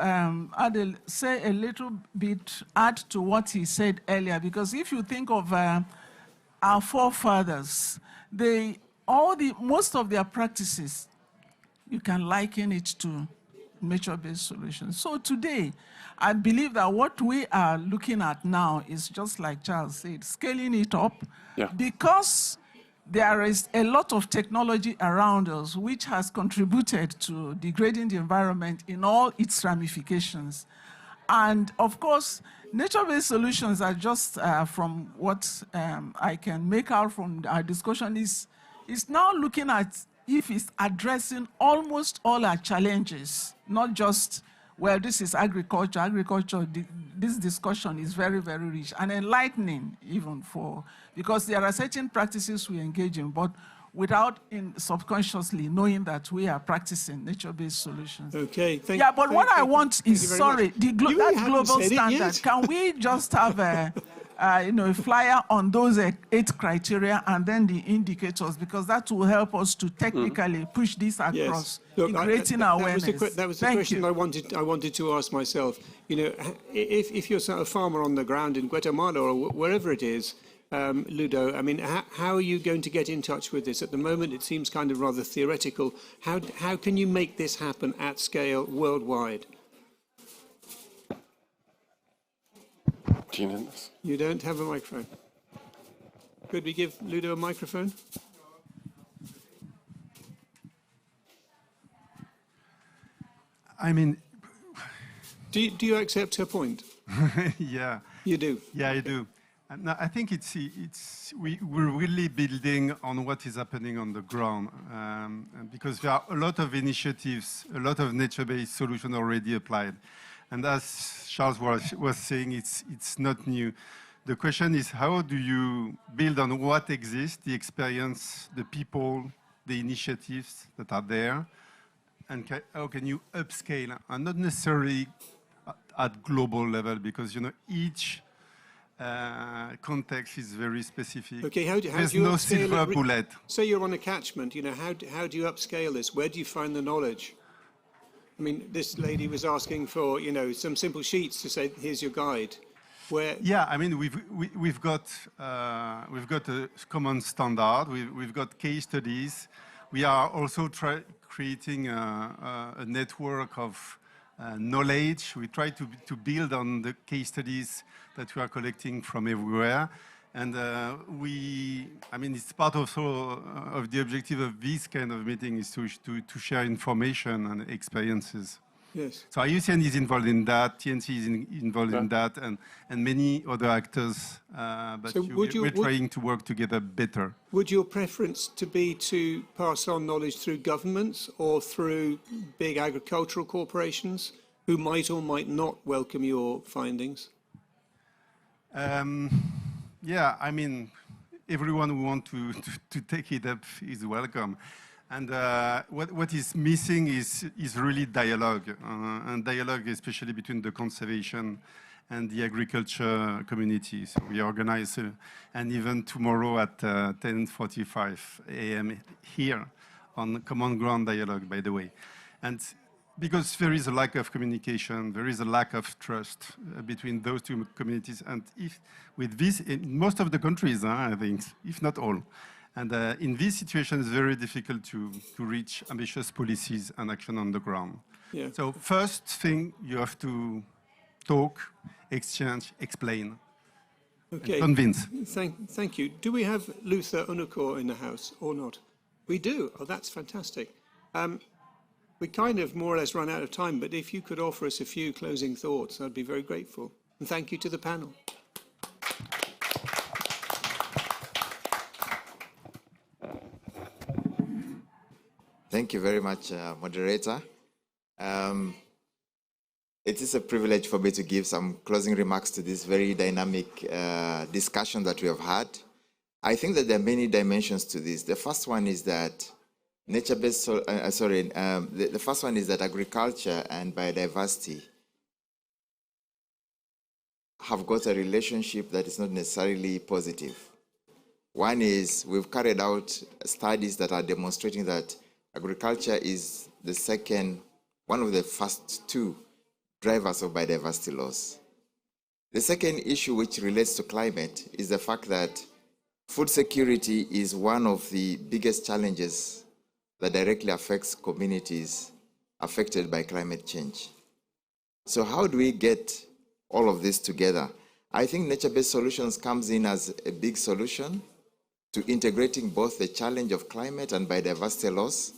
say a little bit, add to what he said earlier, because if you think of our forefathers, most of their practices, you can liken it to nature-based solutions. So today, I believe that what we are looking at now is just like Charles said, scaling it up, because there is a lot of technology around us which has contributed to degrading the environment in all its ramifications. And of course, nature-based solutions are just from what I can make out from our discussion is now looking at if it's addressing almost all our challenges, not just, well, this is agriculture. Agriculture, this discussion is very, very rich and enlightening even because there are certain practices we engage in, but without subconsciously knowing that we are practicing nature-based solutions. Okay, thank you. But what I want is, sorry, that global standard. Can we just have a flyer on those 8 criteria and then the indicators, because that will help us to technically push this across, in creating awareness. That was the question I wanted to ask myself. You know, if you're a farmer on the ground in Guatemala or wherever it is, Ludo, I mean, how are you going to get in touch with this? At the moment, it seems kind of rather theoretical. How can you make this happen at scale worldwide? You don't have a microphone. Could we give Ludo a microphone? I mean... Do you accept her point? Yeah. You do? Yeah, I do. No, I think we're really building on what is happening on the ground, because there are a lot of initiatives, a lot of nature-based solutions already applied. And as Charles was saying, it's not new. The question is, how do you build on what exists, the experience, the people, the initiatives that are there, and how can you upscale, and not necessarily at global level, because each context is very specific. Okay, how do There's you no upscale silver bullet. Say you're on a catchment, how do you upscale this? Where do you find the knowledge? I mean, this lady was asking for, some simple sheets to say, here's your guide. Where? Yeah, I mean, we've got a common standard. We've got case studies. We are also creating a network of knowledge. We try to build on the case studies that we are collecting from everywhere. And it's part also of the objective of this kind of meeting is to share information and experiences. Yes. So IUCN is involved in that, TNC is involved in that, and many other actors, but So we're trying to work together better. Would your preference to be to pass on knowledge through governments or through big agricultural corporations who might or might not welcome your findings? Yeah, I mean, everyone who wants to take it up is welcome. And what is missing is really dialogue, and dialogue especially between the conservation and the agriculture community. So we organize an event tomorrow at 10:45 a.m. here on Common Ground Dialogue, by the way. And because there is a lack of communication, there is a lack of trust between those two communities. And if with this, in most of the countries, I think, if not all, and in this situation, it's very difficult to reach ambitious policies and action on the ground. Yeah. So first thing, you have to talk, exchange, explain, Okay. and convince. Thank you. Do we have Luther Unuko in the house or not? We do. Oh, that's fantastic. We kind of more or less run out of time, but if you could offer us a few closing thoughts, I'd be very grateful. And thank you to the panel. Thank you very much, moderator. It is a privilege for me to give some closing remarks to this very dynamic discussion that we have had. I think that there are many dimensions to this. The first one is that nature-based, the first one is that agriculture and biodiversity have got a relationship that is not necessarily positive. One is we've carried out studies that are demonstrating that agriculture is the second, one of the first two drivers of biodiversity loss. The second issue, which relates to climate, is the fact that food security is one of the biggest challenges that directly affects communities affected by climate change. So how do we get all of this together? I think nature-based solutions comes in as a big solution to integrating both the challenge of climate and biodiversity loss,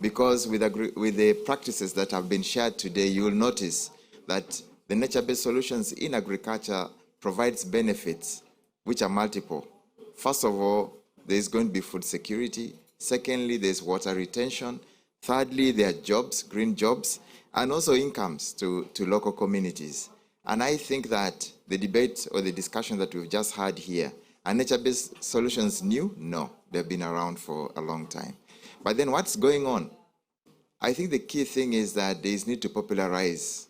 because with the practices that have been shared today, you will notice that the nature-based solutions in agriculture provides benefits which are multiple. First of all, there is going to be food security. Secondly, there's water retention. Thirdly, there are jobs, green jobs, and also incomes to local communities. And I think that the debate or the discussion that we've just had here, are nature-based solutions new? No, they've been around for a long time. But then what's going on? I think the key thing is that there is need to popularize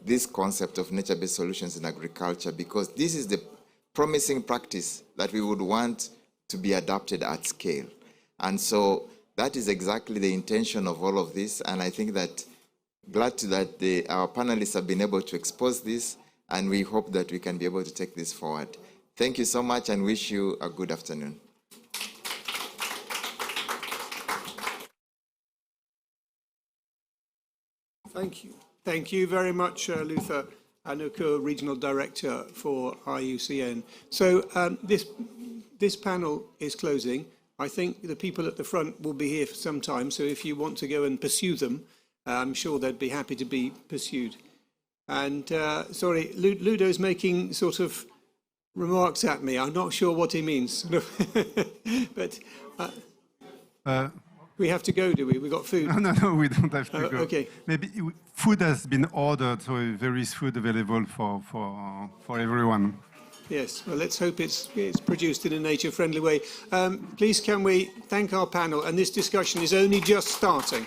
this concept of nature-based solutions in agriculture, because this is the promising practice that we would want to be adopted at scale. And so that is exactly the intention of all of this. And I think that glad that our panelists have been able to expose this, and we hope that we can be able to take this forward. Thank you so much and wish you a good afternoon. Thank you. Thank you very much, Luther Anuko, Regional Director for IUCN. So this panel is closing. I think the people at the front will be here for some time, so if you want to go and pursue them, I'm sure they'd be happy to be pursued. And sorry, Ludo's making sort of remarks at me. I'm not sure what he means. But we have to go, do we? We got food? No, we don't have to go. Okay. Maybe food has been ordered, so there is food available for everyone. Yes, well, let's hope it's produced in a nature-friendly way. Please can we thank our panel, and this discussion is only just starting.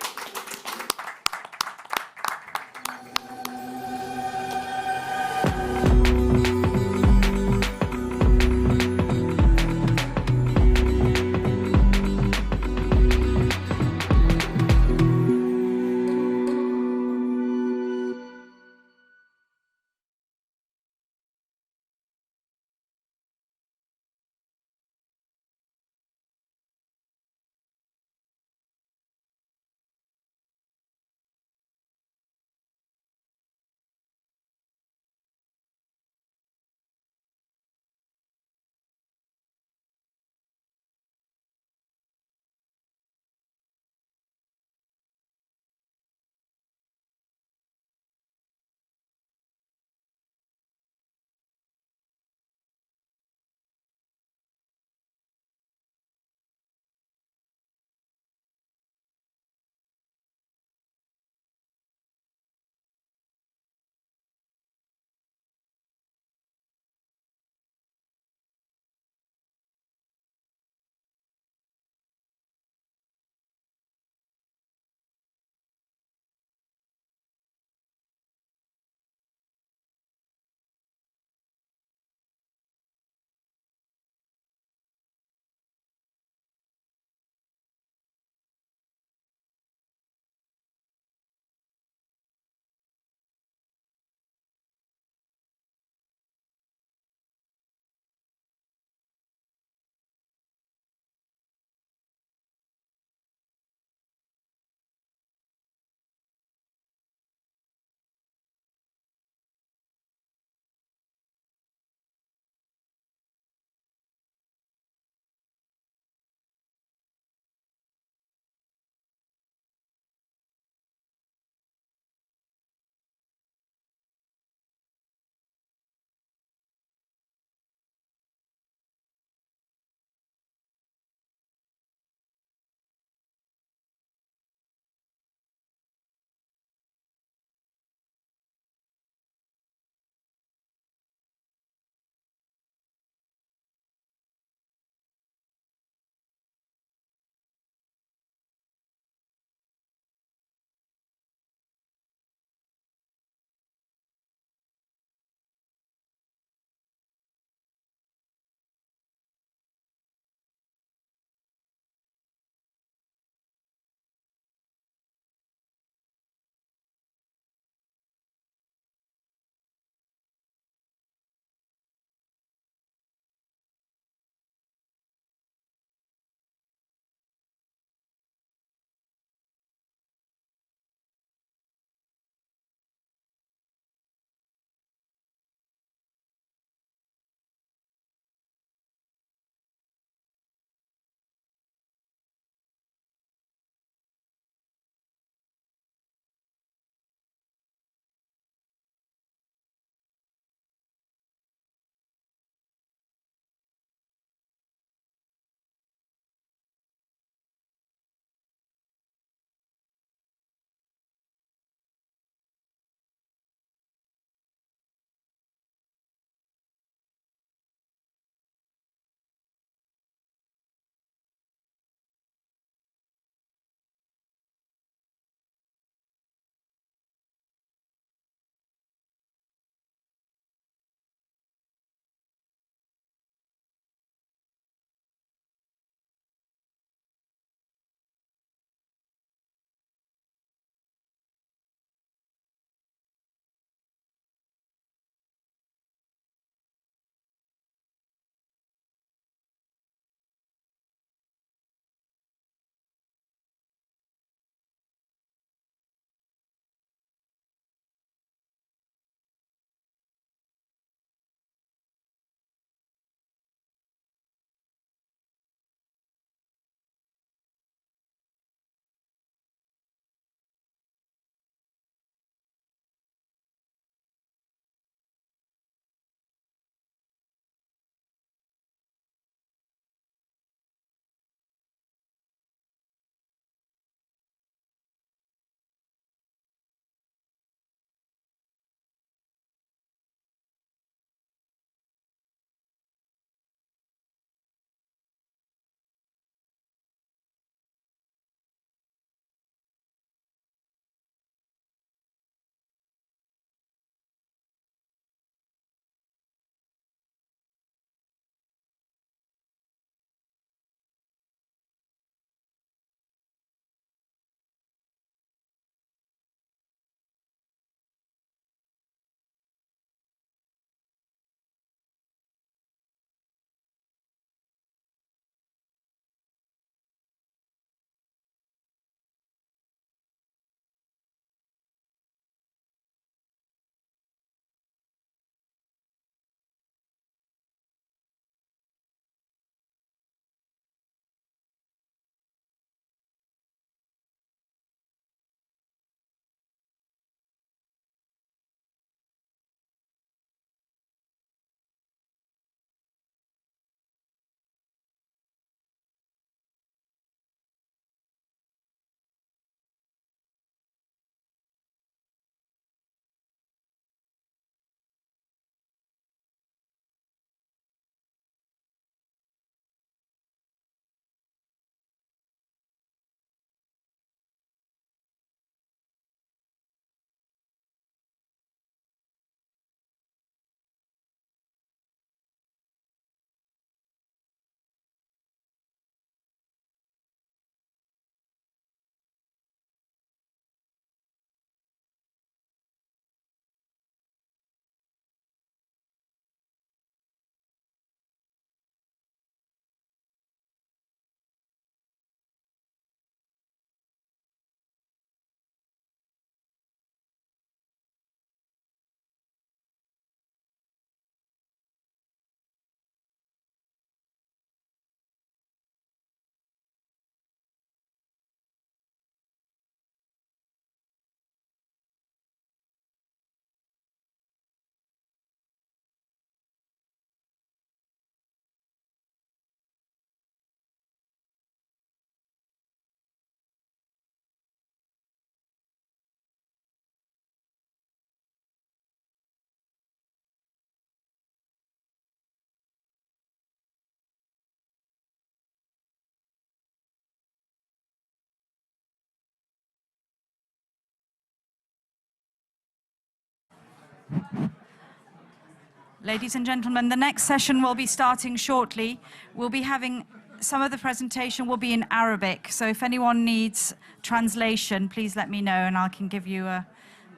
Ladies and gentlemen, the next session will be starting shortly. We'll be having some of the presentation will be in Arabic. So if anyone needs translation, please let me know and I can give you a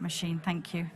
machine. Thank you.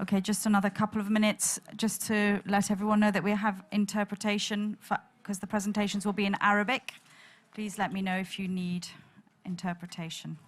Okay, just another couple of minutes just to let everyone know that we have interpretation because the presentations will be in Arabic. Please let me know if you need interpretation.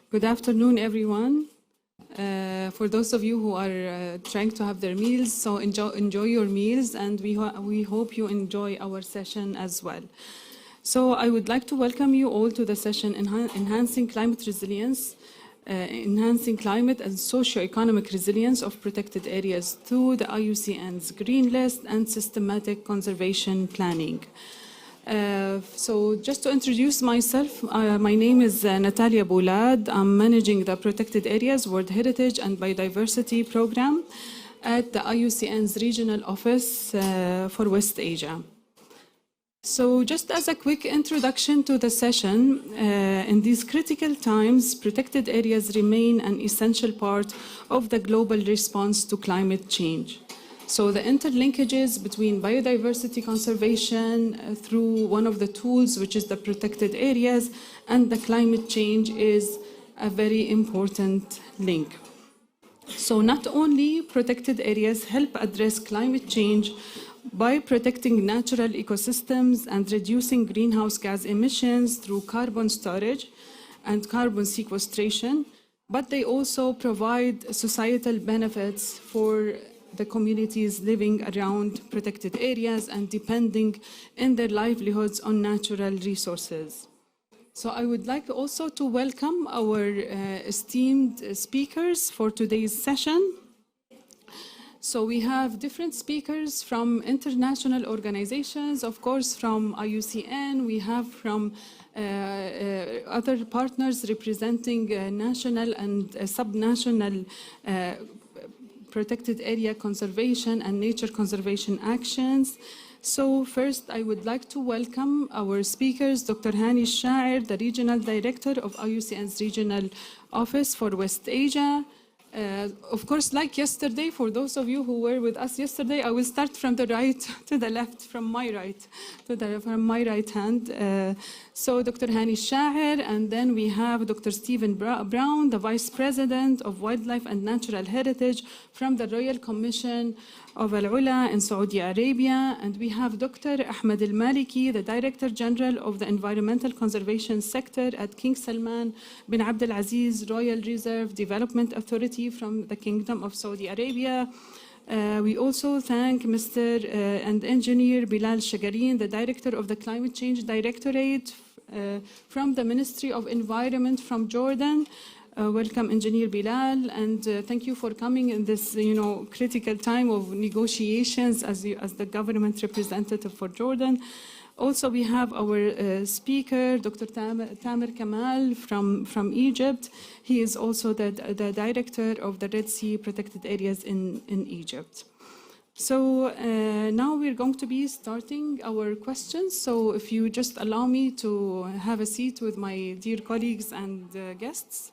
Good afternoon, everyone. For those of you who are trying to have their meals, so enjoy your meals, and we hope you enjoy our session as well. So I would like to welcome you all to the session, Enhancing Climate Resilience, Enhancing Climate and Socio-Economic Resilience of Protected Areas through the IUCN's Green List and Systematic Conservation Planning. So just to introduce myself, my name is Natalia Boulad. I'm managing the Protected Areas World Heritage and Biodiversity Program at the IUCN's Regional Office for West Asia. So just as a quick introduction to the session, in these critical times, protected areas remain an essential part of the global response to climate change. So the interlinkages between biodiversity conservation through one of the tools, which is the protected areas, and the climate change is a very important link. So not only protected areas help address climate change by protecting natural ecosystems and reducing greenhouse gas emissions through carbon storage and carbon sequestration, but they also provide societal benefits for the communities living around protected areas and depending in their livelihoods on natural resources. So I would like also to welcome our esteemed speakers for today's session. So we have different speakers from international organizations, of course from IUCN, we have from other partners representing national and subnational protected area conservation and nature conservation actions. So first I would like to welcome our speakers, Dr. Hani Shair, the Regional Director of IUCN's Regional Office for West Asia. Of course, like yesterday, for those of you who were with us yesterday, I will start from the right to the left, from my right hand. So Dr. Hani Shair, and then we have Dr. Stephen Brown, the Vice President of Wildlife and Natural Heritage from the Royal Commission of Al-Ula in Saudi Arabia. And we have Dr. Ahmed Al-Maliki, the Director General of the Environmental Conservation Sector at King Salman bin Abdul Aziz Royal Reserve Development Authority from the Kingdom of Saudi Arabia. We also thank Mr. and Engineer Bilal Shagarin, the Director of the Climate Change Directorate from the Ministry of Environment from Jordan. Welcome, Engineer Bilal, and thank you for coming in this, critical time of negotiations as the government representative for Jordan. Also, we have our speaker, Dr. Tamer Kamal from Egypt. He is also the director of the Red Sea Protected Areas in Egypt. So now we're going to be starting our questions. So if you just allow me to have a seat with my dear colleagues and guests.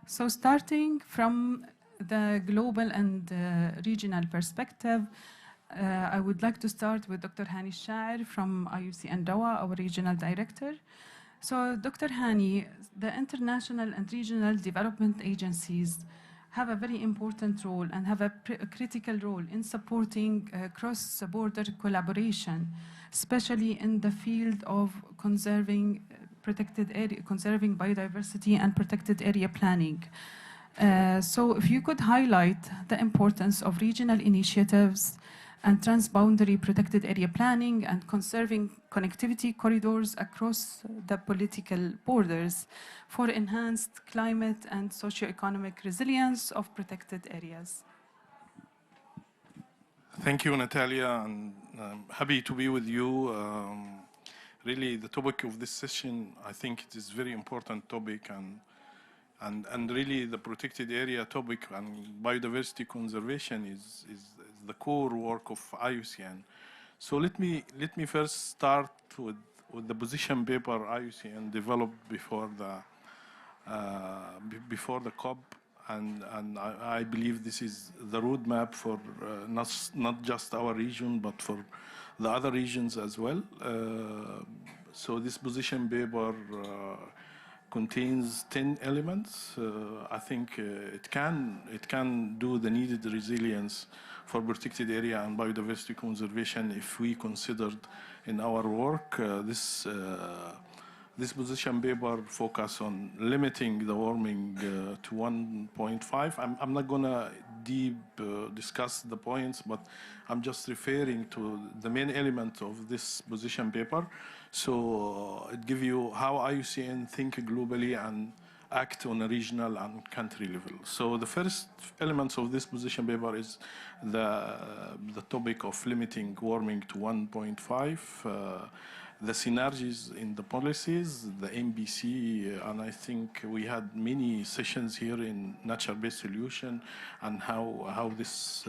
So starting from the global and regional perspective, I would like to start with Dr. Hani Shair from IUCN Doha, our regional director. So Dr. Hani, the international and regional development agencies have a very important role and have a critical role in supporting cross-border collaboration, especially in the field of conserving biodiversity and protected area planning. So if you could highlight the importance of regional initiatives and transboundary protected area planning and conserving connectivity corridors across the political borders for enhanced climate and socio-economic resilience of protected areas. Thank you, Natalia, and I'm happy to be with you. Really, the topic of this session, I think it is a very important topic, and really the protected area topic and biodiversity conservation is the core work of IUCN. So let me first start with the position paper IUCN developed before the COP, and I believe this is the roadmap for not just our region but for the other regions as well. So this position paper contains 10 elements. I think it can do the needed resilience for protected area and biodiversity conservation if we considered in our work. This position paper focus on limiting the warming to 1.5. I'm not gonna discuss the points, but I'm just referring to the main element of this position paper. So it gives you how IUCN think globally and act on a regional and country level. So the first elements of this position paper is the topic of limiting warming to 1.5, the synergies in the policies, the MBC, and I think we had many sessions here in nature-based solution and how this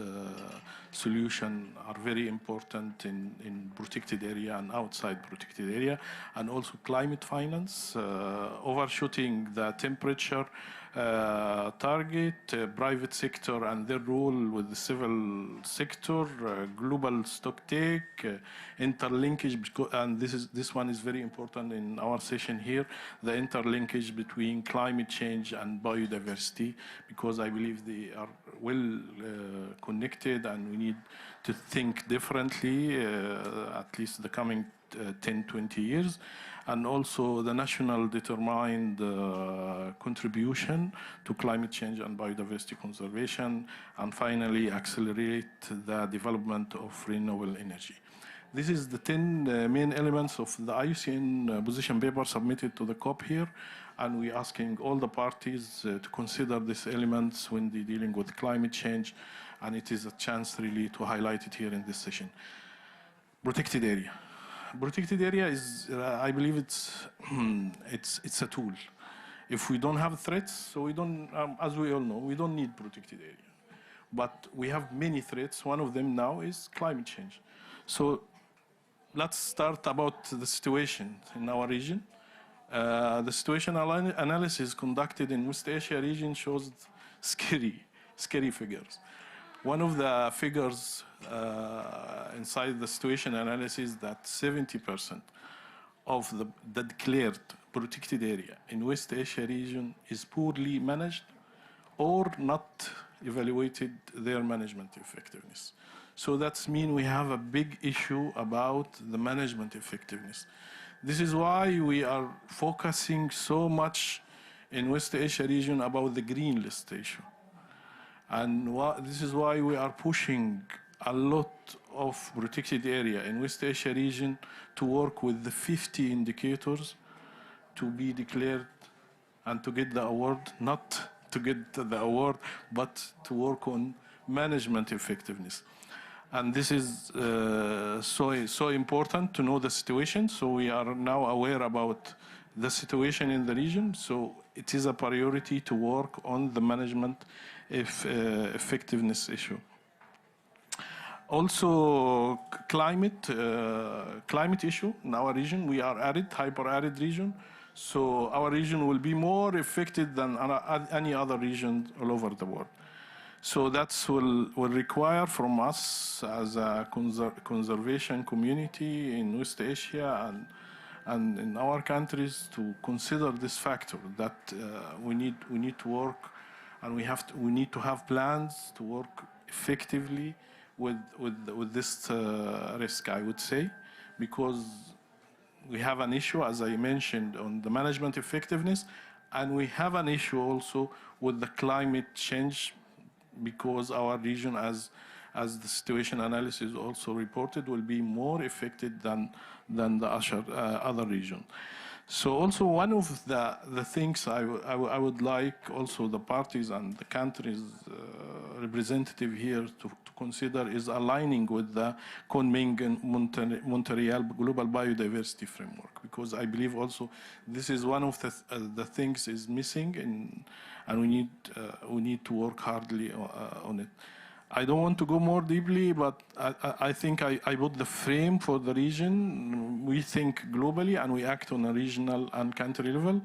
solution are very important in protected area and outside protected area, and also climate finance, overshooting the temperature target, private sector and their role with the civil sector, global stocktake, interlinkage, and this one is very important in our session here, the interlinkage between climate change and biodiversity, because I believe they are well connected and we need to think differently, at least the coming 10, 20 years. And also the national determined contribution to climate change and biodiversity conservation, and finally accelerate the development of renewable energy. This is the 10 main elements of the IUCN position paper submitted to the COP here, and we're asking all the parties to consider these elements when they're dealing with climate change, and it is a chance really to highlight it here in this session. Protected area. Protected area is, I believe it's a tool. If we don't have threats, so we don't, as we all know, we don't need protected area. But we have many threats. One of them now is climate change. So let's start about the situation in our region. The situation analysis conducted in West Asia region shows scary figures. One of the figures inside the situation analysis that 70% of the declared protected area in West Asia region is poorly managed or not evaluated their management effectiveness. So that means we have a big issue about the management effectiveness. This is why we are focusing so much in West Asia region about the green list issue. And this is why we are pushing a lot of protected area in West Asia region to work with the 50 indicators to be declared and to get the award, not to get the award, but to work on management effectiveness. And this is so important to know the situation. So we are now aware about the situation in the region. So it is a priority to work on the management effectiveness issue. Also, climate issue in our region. We are arid, hyper-arid region. So our region will be more affected than any other region all over the world. So that will require from us as a conservation community in West Asia and in our countries to consider this factor that we need to work, and we need to have plans to work effectively with this risk, I would say, because we have an issue, as I mentioned, on the management effectiveness, and we have an issue also with the climate change, because our region, as the situation analysis also reported, will be more affected than the other region. So also one of the things I would like also the parties and the countries representative here to consider is aligning with the Kunming and Montreal Global Biodiversity Framework, because I believe also this is one of the things is missing, and we need to work hardly on it. I don't want to go more deeply, but I think I put the frame for the region. We think globally and we act on a regional and country level.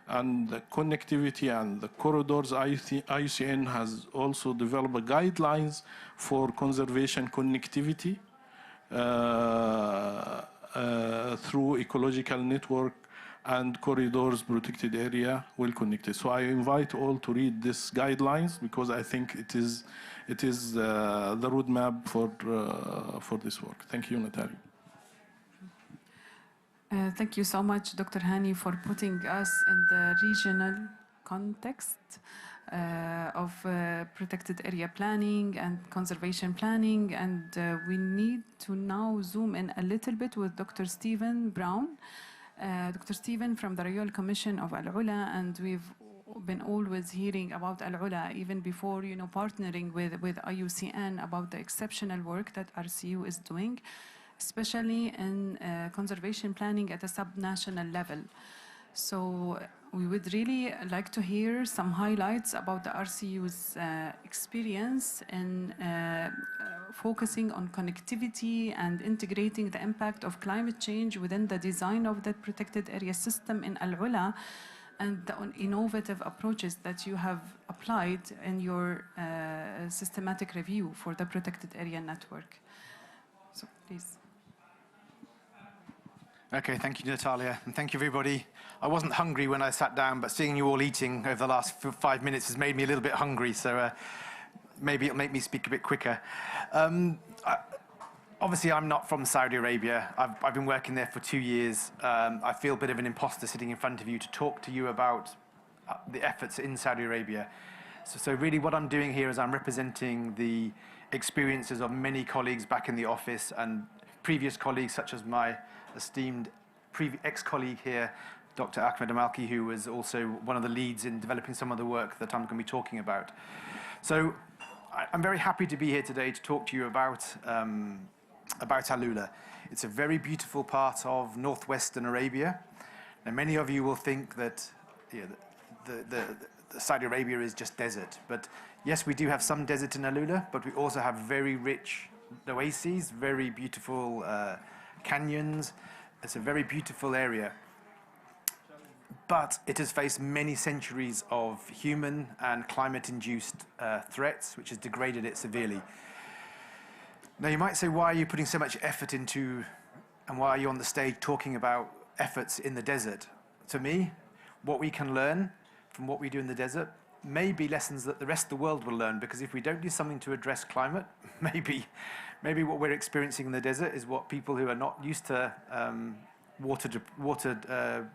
And the connectivity and the corridors, IUCN has also developed guidelines for conservation connectivity through ecological network and corridors, protected area, well connected. So I invite all to read these guidelines because I think it is the roadmap for this work. Thank you, Natalie. Thank you so much, Dr. Hani, for putting us in the regional context of protected area planning and conservation planning. And we need to now zoom in a little bit with Dr. Stephen Brown. Dr. Stephen from the Royal Commission of Al-Ula, and we've been always hearing about Al-Ula even before, partnering with IUCN about the exceptional work that RCU is doing, especially in conservation planning at a sub-national level. So we would really like to hear some highlights about the RCU's experience in focusing on connectivity and integrating the impact of climate change within the design of the protected area system in Al-Ula, and the innovative approaches that you have applied in your systematic review for the protected area network. So please. Okay, thank you, Natalia, and thank you, everybody. I wasn't hungry when I sat down, but seeing you all eating over the last 5 minutes has made me a little bit hungry, so maybe it'll make me speak a bit quicker. Obviously, I'm not from Saudi Arabia. I've been working there for 2 years. I feel a bit of an imposter sitting in front of you to talk to you about the efforts in Saudi Arabia. So really what I'm doing here is I'm representing the experiences of many colleagues back in the office and previous colleagues, such as my esteemed ex-colleague here, Dr. Ahmed Amalki, who was also one of the leads in developing some of the work that I'm going to be talking about. So I'm very happy to be here today to talk to you about Al-Ula. It's a very beautiful part of northwestern Arabia. Now, many of you will think that the Saudi Arabia is just desert. But yes, we do have some desert in Al-Ula, but we also have very rich oases, very beautiful canyons. It's a very beautiful area. But it has faced many centuries of human and climate-induced threats, which has degraded it severely. Now, you might say, why are you putting so much effort into, and why are you on the stage talking about efforts in the desert? To me, what we can learn from what we do in the desert may be lessons that the rest of the world will learn, because if we don't do something to address climate, maybe what we're experiencing in the desert is what people who are not used to water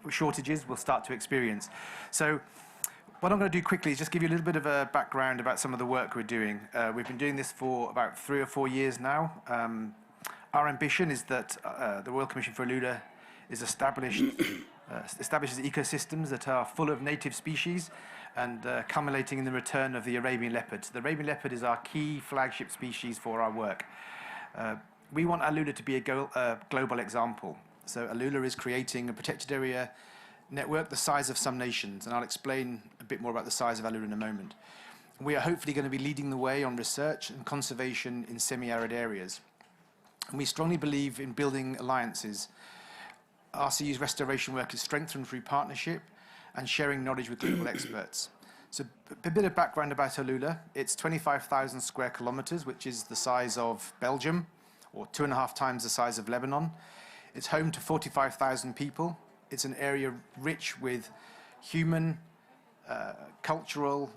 shortages will start to experience. So what I'm going to do quickly is just give you a little bit of a background about some of the work we're doing. We've been doing this for about 3 or 4 years now. Our ambition is that the Royal Commission for Al-Ula is establishes ecosystems that are full of native species and culminating in the return of the Arabian leopard. The Arabian leopard is our key flagship species for our work. We want Al-Ula to be a global example. So Al-Ula is creating a protected area network the size of some nations, and I'll explain a bit more about the size of Al-Ula in a moment. We are hopefully going to be leading the way on research and conservation in semi-arid areas. And we strongly believe in building alliances. RCU's restoration work is strengthened through partnership and sharing knowledge with global experts. So a bit of background about Al-Ula. It's 25,000 square kilometers, which is the size of Belgium, or 2.5 times the size of Lebanon. It's home to 45,000 people. It's an area rich with human, cultural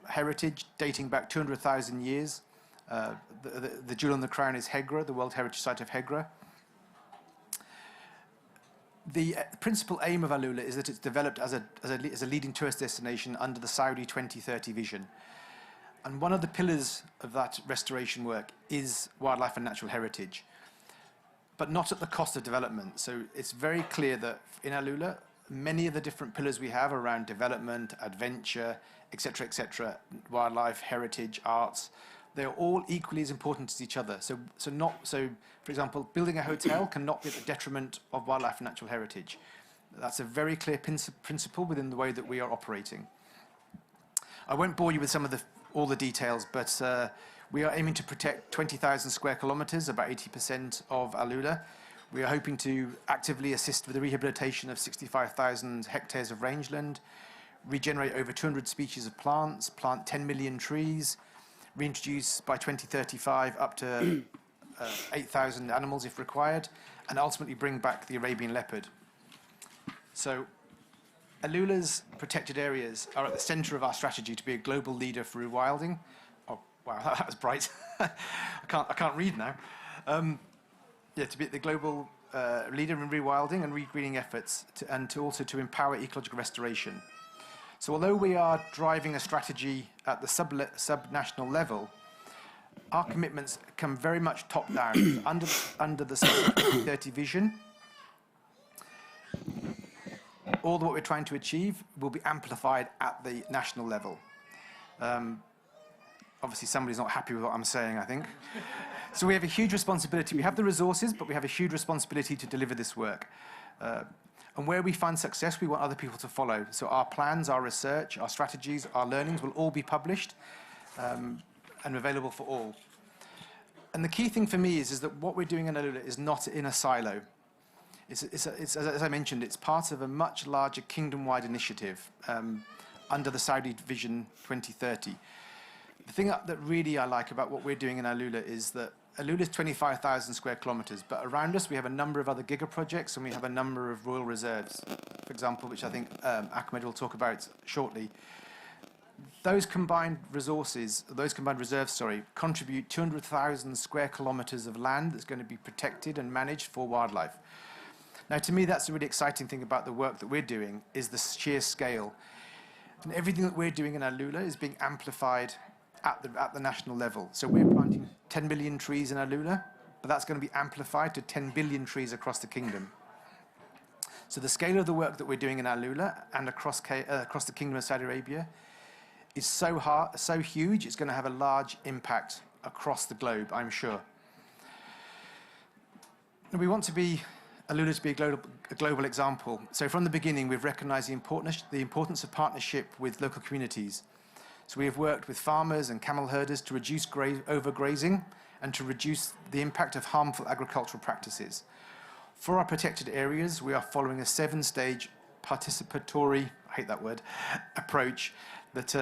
heritage dating back 200,000 years. The jewel on the crown is Hegra, the World Heritage Site of Hegra. The principal aim of Al-Ula is that it's developed as a leading tourist destination under the Saudi 2030 vision. And one of the pillars of that restoration work is wildlife and natural heritage, but not at the cost of development. So it's very clear that in Al-Ula, many of the different pillars we have around development, adventure, etc., wildlife, heritage, arts, they're all equally as important as each other. So, for example, building a hotel cannot be at the detriment of wildlife and natural heritage. That's a very clear principle within the way that we are operating. I won't bore you with all the details, but we are aiming to protect 20,000 square kilometers, about 80% of Al-Ula. We are hoping to actively assist with the rehabilitation of 65,000 hectares of rangeland, regenerate over 200 species of plants, plant 10 million trees, reintroduce by 2035 up to 8,000 animals if required, and ultimately bring back the Arabian leopard. So Alula's protected areas are at the center of our strategy to be a global leader for rewilding. Oh, wow, that was bright. I can't read now. Yeah, to be the global leader in rewilding and regreening efforts, and to also to empower ecological restoration. So although we are driving a strategy at the sub-national level, our commitments come very much top-down. under the 2030 vision, all that what we're trying to achieve will be amplified at the national level. Obviously, somebody's not happy with what I'm saying, I think. So we have a huge responsibility. We have the resources, but we have a huge responsibility to deliver this work. And where we find success, we want other people to follow. So our plans, our research, our strategies, our learnings will all be published and available for all. And the key thing for me is that what we're doing in Alula is not in a silo. It's, as I mentioned, it's part of a much larger kingdom-wide initiative under the Saudi Vision 2030. The thing that really I like about what we're doing in Alula is that Alula is 25,000 square kilometers, but around us we have a number of other giga projects and we have a number of royal reserves, for example, which I think Ahmed will talk about shortly. Those combined resources, those combined reserves, sorry, contribute 200,000 square kilometers of land that's going to be protected and managed for wildlife. Now, to me, that's the really exciting thing about the work that we're doing, is the sheer scale. And everything that we're doing in Alula is being amplified at the national level. So we're planting 10 million trees in Alula, but that's going to be amplified to 10 billion trees across the kingdom. So the scale of the work that we're doing in Alula and across the Kingdom of Saudi Arabia is so huge, it's going to have a large impact across the globe, I'm sure. And we want Alula to be a global example. So from the beginning, we've recognized the importance of partnership with local communities. So we have worked with farmers and camel herders to reduce overgrazing and to reduce the impact of harmful agricultural practices. For our protected areas, we are following a 7-stage participatory, I hate that word, approach that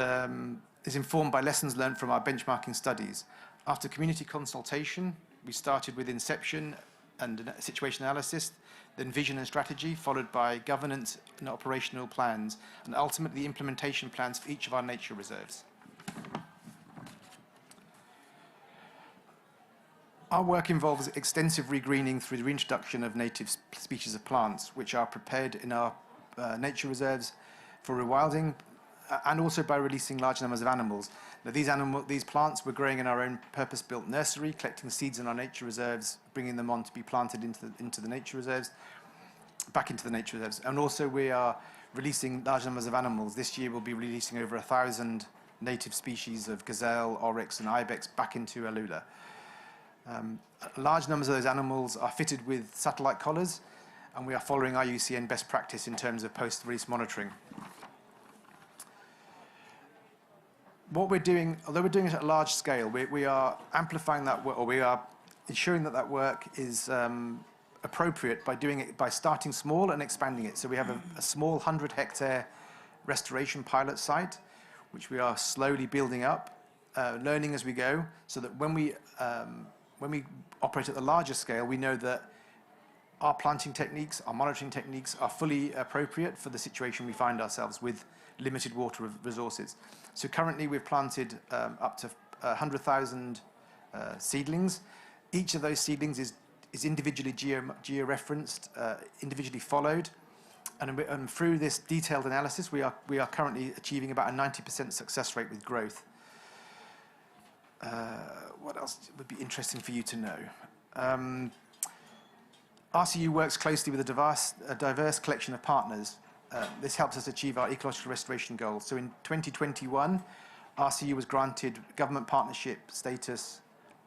is informed by lessons learned from our benchmarking studies. After community consultation, we started with inception and situation analysis, then vision and strategy, followed by governance and operational plans, and ultimately implementation plans for each of our nature reserves. Our work involves extensive regreening through the reintroduction of native species of plants, which are prepared in our nature reserves for rewilding, and also by releasing large numbers of animals. Now, these plants we're growing in our own purpose-built nursery, collecting seeds in our nature reserves, bringing them on to be planted into the nature reserves, back into the nature reserves. And also we are releasing large numbers of animals. This year we'll be releasing over 1,000 native species of gazelle, oryx, and ibex back into Alula. Large numbers of those animals are fitted with satellite collars, and we are following IUCN best practice in terms of post-release monitoring. What we're doing, although we're doing it at a large scale, we are amplifying that work, or we are ensuring that work is appropriate by doing it by starting small and expanding it. So we have a small 100-hectare restoration pilot site, which we are slowly building up, learning as we go, so that when we operate at the larger scale, we know that our planting techniques, our monitoring techniques are fully appropriate for the situation we find ourselves with limited water resources. So currently we've planted up to 100,000 seedlings. Each of those seedlings is individually geo-referenced, individually followed, and through this detailed analysis we are currently achieving about a 90% success rate with growth. What else would be interesting for you to know? RCU works closely with a diverse collection of partners. This helps us achieve our ecological restoration goals. So in 2021, RCU was granted government membership status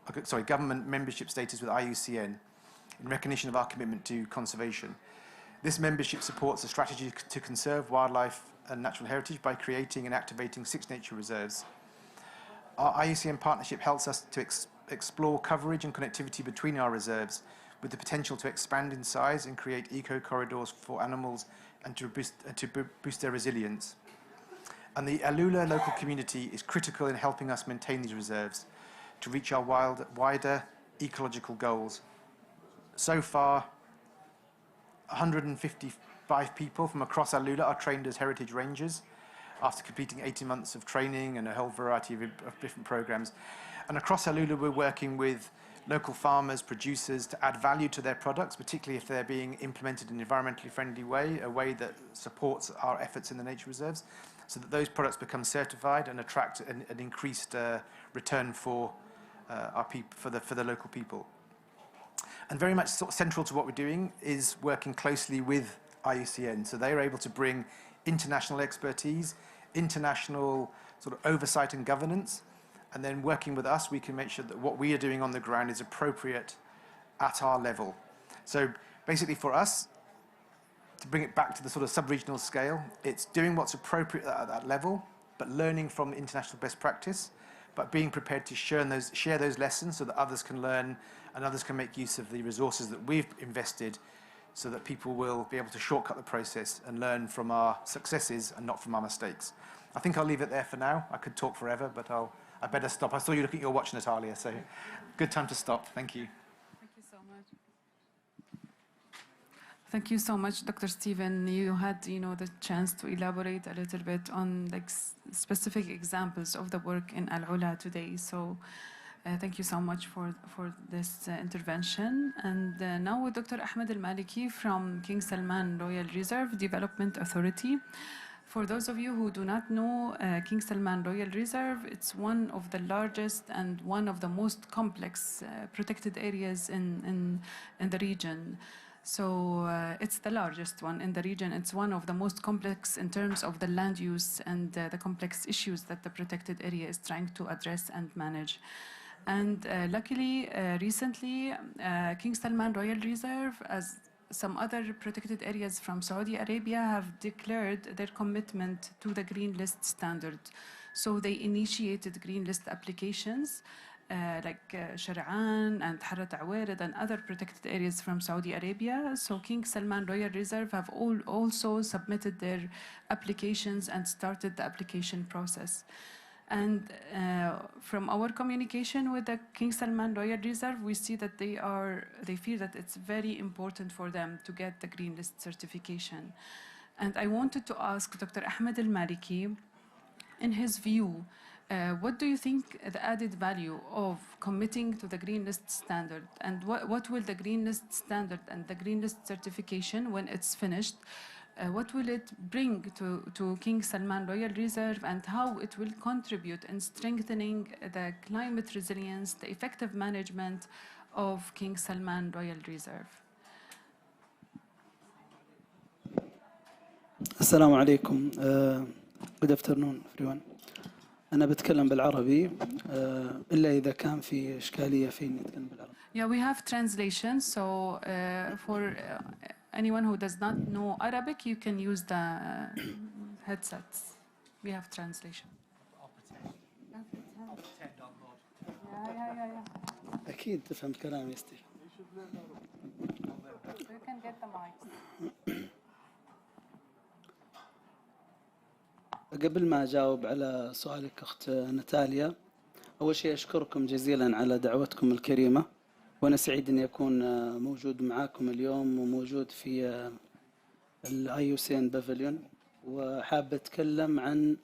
with IUCN in recognition of our commitment to conservation. This membership supports a strategy to conserve wildlife and natural heritage by creating and activating 6 nature reserves. Our IUCN partnership helps us to explore coverage and connectivity between our reserves, with the potential to expand in size and create eco-corridors for animals and to boost their resilience. And the Alula local community is critical in helping us maintain these reserves to reach our wider ecological goals. So far, 150 5 people from across Alula are trained as heritage rangers after completing 18 months of training and a whole variety of different programs. And across Alula, we're working with local farmers, producers to add value to their products, particularly if they're being implemented in an environmentally friendly way, a way that supports our efforts in the nature reserves, so that those products become certified and attract an increased return for the local people. And very much sort of central to what we're doing is working closely with IUCN. So they're able to bring international expertise, international sort of oversight and governance, and then working with us, we can make sure that what we are doing on the ground is appropriate at our level. So basically for us, to bring it back to the sort of sub-regional scale, it's doing what's appropriate at that level, but learning from international best practice, but being prepared to share those lessons so that others can learn and others can make use of the resources that we've invested, so that people will be able to shortcut the process and learn from our successes and not from our mistakes. I think I'll leave it there for now. I could talk forever, but I better stop. I saw you looking at your watch, Natalia, so good time to stop. Thank you. Thank you so much. Thank you so much, Dr. Stephen. You had, the chance to elaborate a little bit on specific examples of the work in Al Ula today. So thank you so much for this intervention. And now with Dr. Ahmed Al-Maliki from King Salman Royal Reserve Development Authority. For those of you who do not know King Salman Royal Reserve, it's one of the largest and one of the most complex protected areas in the region. So it's the largest one in the region. It's one of the most complex in terms of the land use and the complex issues that the protected area is trying to address and manage. And luckily, recently, King Salman Royal Reserve, as some other protected areas from Saudi Arabia, have declared their commitment to the Green List standard. So they initiated Green List applications like Shar'an and Harrat Awarid and other protected areas from Saudi Arabia. So King Salman Royal Reserve have also submitted their applications and started the application process. And from our communication with the King Salman Royal Reserve, we see that they feel that it's very important for them to get the Green List certification. And I wanted to ask Dr. Ahmed Al-Maliki, in his view, what do you think the added value of committing to the Green List standard, and what will the Green List standard and the Green List certification, when it's finished, what will it bring to King Salman Royal Reserve, and how it will contribute in strengthening the climate resilience, the effective management of King Salman Royal Reserve? Assalamu alaikum. Good afternoon, everyone. أنا بتكلم بالعربي إلا إذا كان في إشكالية فيني أتكلم بالعربي. Yeah, we have translation, so for anyone who does not know Arabic, you can use the headsets. We have translation. أكيد تفهم كلامي يستي. You can get the mics. قبل ما أجاوب على سؤالك أخت ناتاليا، أول شيء أشكركم جزيلا على دعوتكم الكريمة، وأنا سعيد أن أكون موجود معكم اليوم وموجود في ال IUCN Pavilion، وحاب أتكلم عن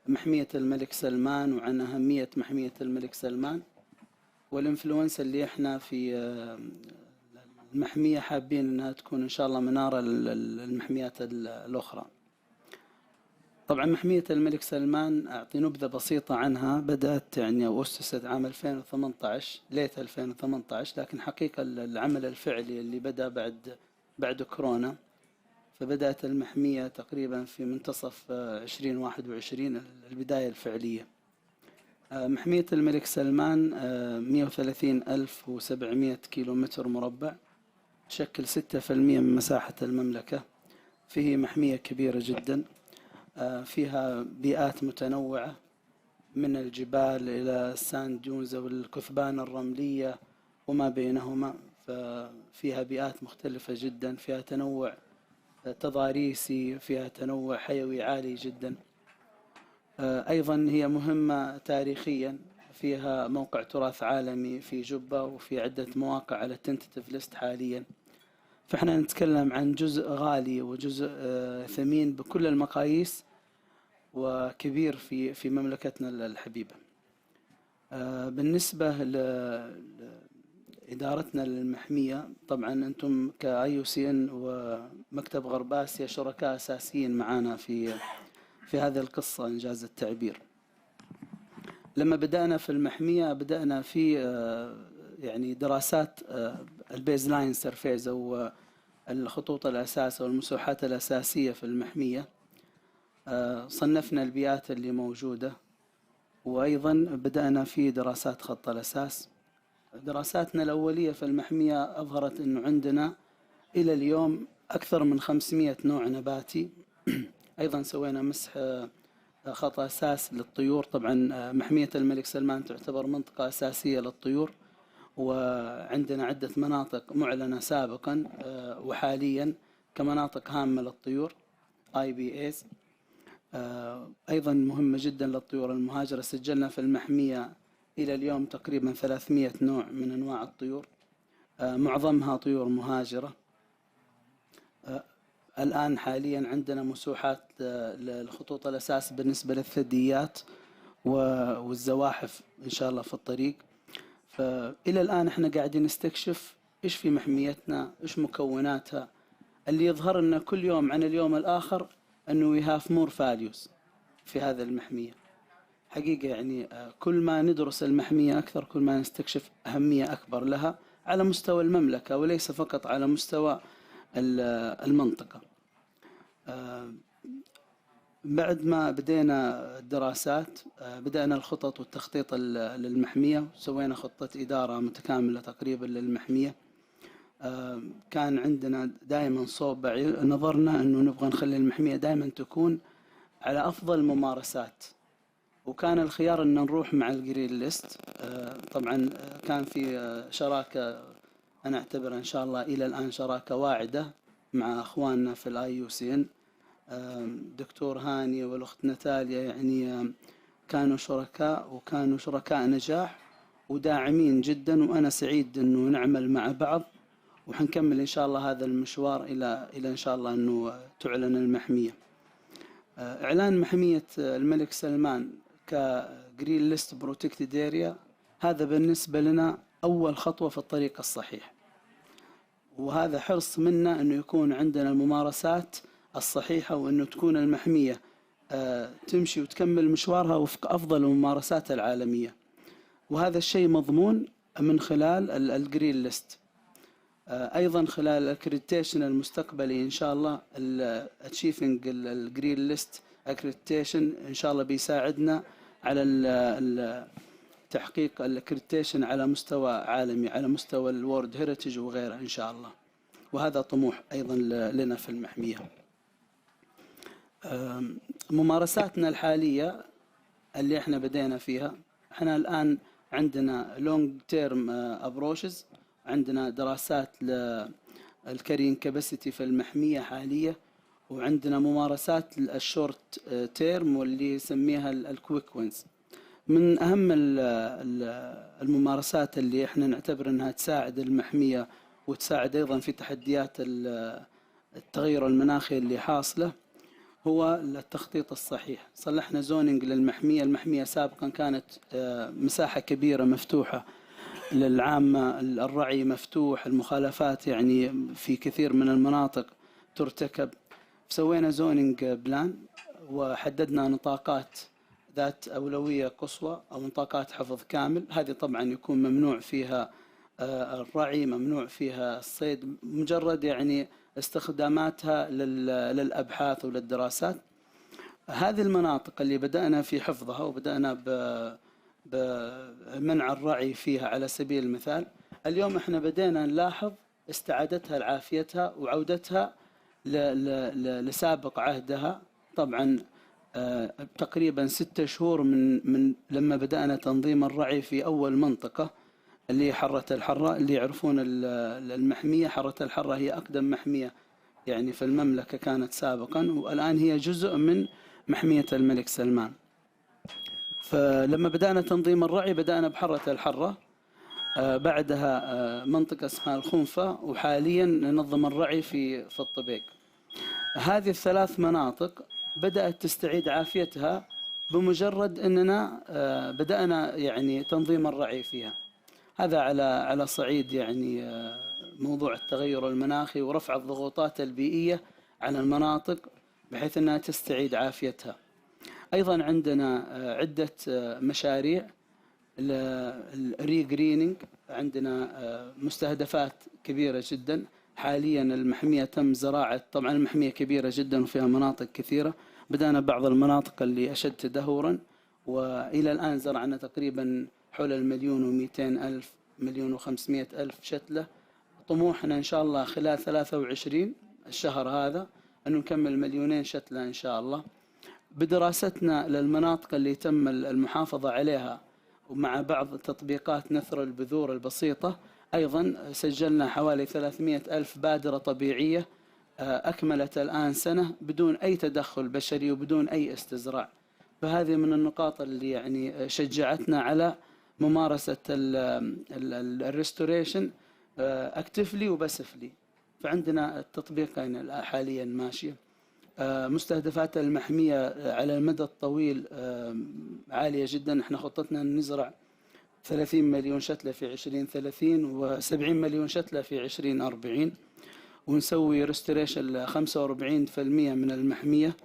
محمية الملك سلمان وعن أهمية محمية الملك سلمان والإنفلونس اللي إحنا في المحمية حابين أنها تكون إن شاء الله منارة للمحميات الأخرى. طبعا محمية الملك سلمان أعطي نبذة بسيطة عنها. بدأت أو أسست عام 2018 ليت 2018، لكن حقيقة العمل الفعلي اللي بدأ بعد كورونا، فبدأت المحمية تقريبا في منتصف 2021 البداية الفعلية. محمية الملك سلمان 130,700 كيلومتر مربع، تشكل 6% من مساحة المملكة. فيه محمية كبيرة جدا، فيها بيئات متنوعة من الجبال إلى الساند دونز والكثبان الرملية وما بينهما، ففيها بيئات مختلفة جدا، فيها تنوع تضاريسي، فيها تنوع حيوي عالي جدا. أيضا هي مهمة تاريخيا، فيها موقع تراث عالمي في جبة، وفي عدة مواقع على التنتيتيف ليست حاليا. فإحنا نتكلم عن جزء غالي وجزء ثمين بكل المقاييس وكبير في مملكتنا الحبيبة. بالنسبة لإدارتنا للمحمية، طبعا أنتم كIUCN ومكتب غرب آسيا شركاء أساسيين معنا في هذه القصة إنجاز التعبير. لما بدأنا في المحمية بدأنا في يعني دراسات البيز لاين سيرفيز أو الخطوط الأساس أو المساحات الأساسية في المحمية. صنفنا البيئات اللي موجودة، وأيضا بدأنا في دراسات خط الأساس. دراساتنا الأولية في المحمية أظهرت أنه عندنا إلى اليوم أكثر من 500 نوع نباتي. أيضا سوينا مسح خط أساس للطيور. طبعا محمية الملك سلمان تعتبر منطقة أساسية للطيور، وعندنا عدة مناطق معلنة سابقا وحاليا كمناطق هامة للطيور IBAs. أيضا مهمة جدا للطيور المهاجرة. سجلنا في المحمية إلى اليوم تقريبا 300 نوع من أنواع الطيور، معظمها طيور مهاجرة. الآن حاليا عندنا مسوحات للخطوط الأساس بالنسبة للثدييات والزواحف إن شاء الله في الطريق. فإلى الآن احنا قاعدين نستكشف إيش في محميتنا، إيش مكوناتها. اللي يظهر لنا كل يوم عن اليوم الآخر أنه we have more values في هذا المحمية. حقيقة يعني كل ما ندرس المحمية أكثر كل ما نستكشف أهمية أكبر لها على مستوى المملكة وليس فقط على مستوى المنطقة. بعد ما بدينا الدراسات بدأنا الخطط والتخطيط للمحمية، سوينا خطة إدارة متكاملة تقريبا للمحمية. كان عندنا دائما صوب نظرنا أنه نبغى نخلي المحمية دائما تكون على أفضل ممارسات، وكان الخيار أن نروح مع الجرين ليست. طبعا كان في شراكة أنا أعتبر إن شاء الله إلى الآن شراكة واعدة مع أخواننا في IUCN. دكتور هاني والأخت ناتاليا يعني كانوا شركاء وكانوا شركاء نجاح وداعمين جدا، وأنا سعيد أنه نعمل مع بعض وحنكمل إن شاء الله هذا المشوار إلى إن شاء الله أنه تعلن المحمية. إعلان محمية الملك سلمان كجرين ليست بروتكتد اريا هذا بالنسبة لنا أول خطوة في الطريق الصحيح، وهذا حرص منا أنه يكون عندنا الممارسات الصحيحة وأنه تكون المحمية تمشي وتكمل مشوارها وفق أفضل الممارسات العالمية، وهذا الشيء مضمون من خلال الجرين ليست. أيضا خلال الأكريديتيشن المستقبلي إن شاء الله achieving الجرين ليست أكريديتيشن إن شاء الله بيساعدنا على تحقيق الأكريديتيشن على مستوى عالمي على مستوى الورد هيريتج وغيره إن شاء الله، وهذا طموح أيضا لنا في المحمية. ممارساتنا الحالية اللي احنا بدينا فيها، احنا الآن عندنا long term approaches، عندنا دراسات للكارين كاباسيتي في المحمية حالية، وعندنا ممارسات الشورت تيرم واللي يسميها الكويك وينز. من أهم الممارسات اللي احنا نعتبر أنها تساعد المحمية وتساعد أيضا في تحديات التغير المناخي اللي حاصلة هو التخطيط الصحيح. صلحنا زونينج للمحمية. المحمية سابقا كانت مساحة كبيرة مفتوحة للعامة، الرعي مفتوح، المخالفات يعني في كثير من المناطق ترتكب. سوينا زونينج بلان وحددنا نطاقات ذات أولوية قصوى أو نطاقات حفظ كامل. هذه طبعا يكون ممنوع فيها الرعي، ممنوع فيها الصيد، مجرد يعني استخداماتها للأبحاث وللدراسات. هذه المناطق اللي بدأنا في حفظها وبدأنا بمنع الرعي فيها على سبيل المثال، اليوم احنا بدينا نلاحظ استعادتها لعافيتها وعودتها لسابق عهدها. طبعا تقريبا 6 شهور من لما بدأنا تنظيم الرعي في أول منطقة اللي هي حرة الحرة. اللي يعرفون المحمية، حرة الحرة هي أقدم محمية يعني في المملكة كانت سابقا، والآن هي جزء من محمية الملك سلمان. فلما بدأنا تنظيم الرعي بدأنا بحرة الحرة، بعدها منطقة اسمها الخنفة، وحاليا ننظم الرعي في الطبيق. هذه الثلاث مناطق بدأت تستعيد عافيتها بمجرد أننا بدأنا يعني تنظيم الرعي فيها. هذا على صعيد يعني موضوع التغير المناخي ورفع الضغوطات البيئية على المناطق بحيث أنها تستعيد عافيتها. أيضا عندنا عدة مشاريع الريجرينينج، عندنا مستهدفات كبيرة جدا. حاليا المحمية تم زراعة، طبعا المحمية كبيرة جدا وفيها مناطق كثيرة، بدأنا بعض المناطق اللي أشد تدهورا، وإلى الآن زرعنا تقريبا حول 1,200,000 1,500,000 شتلة. طموحنا إن شاء الله خلال 23 الشهر هذا أن نكمل 2,000,000 شتلة إن شاء الله. بدراستنا للمناطق اللي تم المحافظة عليها ومع بعض تطبيقات نثر البذور البسيطة، أيضا سجلنا حوالي 300,000 بادرة طبيعية أكملت الآن سنة بدون أي تدخل بشري وبدون أي استزراع. فهذه من النقاط اللي يعني شجعتنا على ممارسة الريستوريشن أكتفلي وبسفلي. فعندنا التطبيقين حاليا ماشية. مستهدفات المحمية على المدى الطويل عالية جدا. احنا خطتنا أن نزرع 30 مليون شتلة في 2030 و70 مليون شتلة في 2040، ونسوي ريستوريشن ل 45% من المحمية،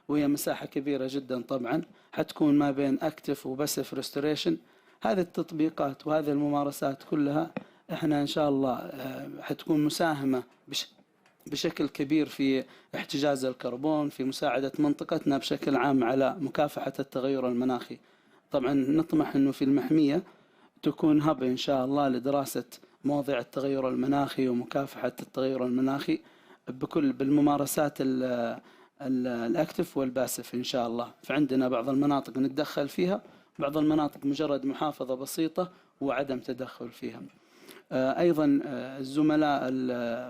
وهي مساحة كبيرة جدا. طبعا حتكون ما بين أكتف وبسف ريستوريشن. هذه التطبيقات وهذه الممارسات كلها احنا إن شاء الله حتكون مساهمة بشكل كبير في احتجاز الكربون، في مساعدة منطقتنا بشكل عام على مكافحة التغير المناخي. طبعا نطمح أنه في المحمية تكون هب إن شاء الله لدراسة مواضيع التغير المناخي ومكافحة التغير المناخي بالممارسات الأكتف والباسف إن شاء الله. فعندنا بعض المناطق نتدخل فيها، بعض المناطق مجرد محافظة بسيطة وعدم تدخل فيها. أيضا الزملاء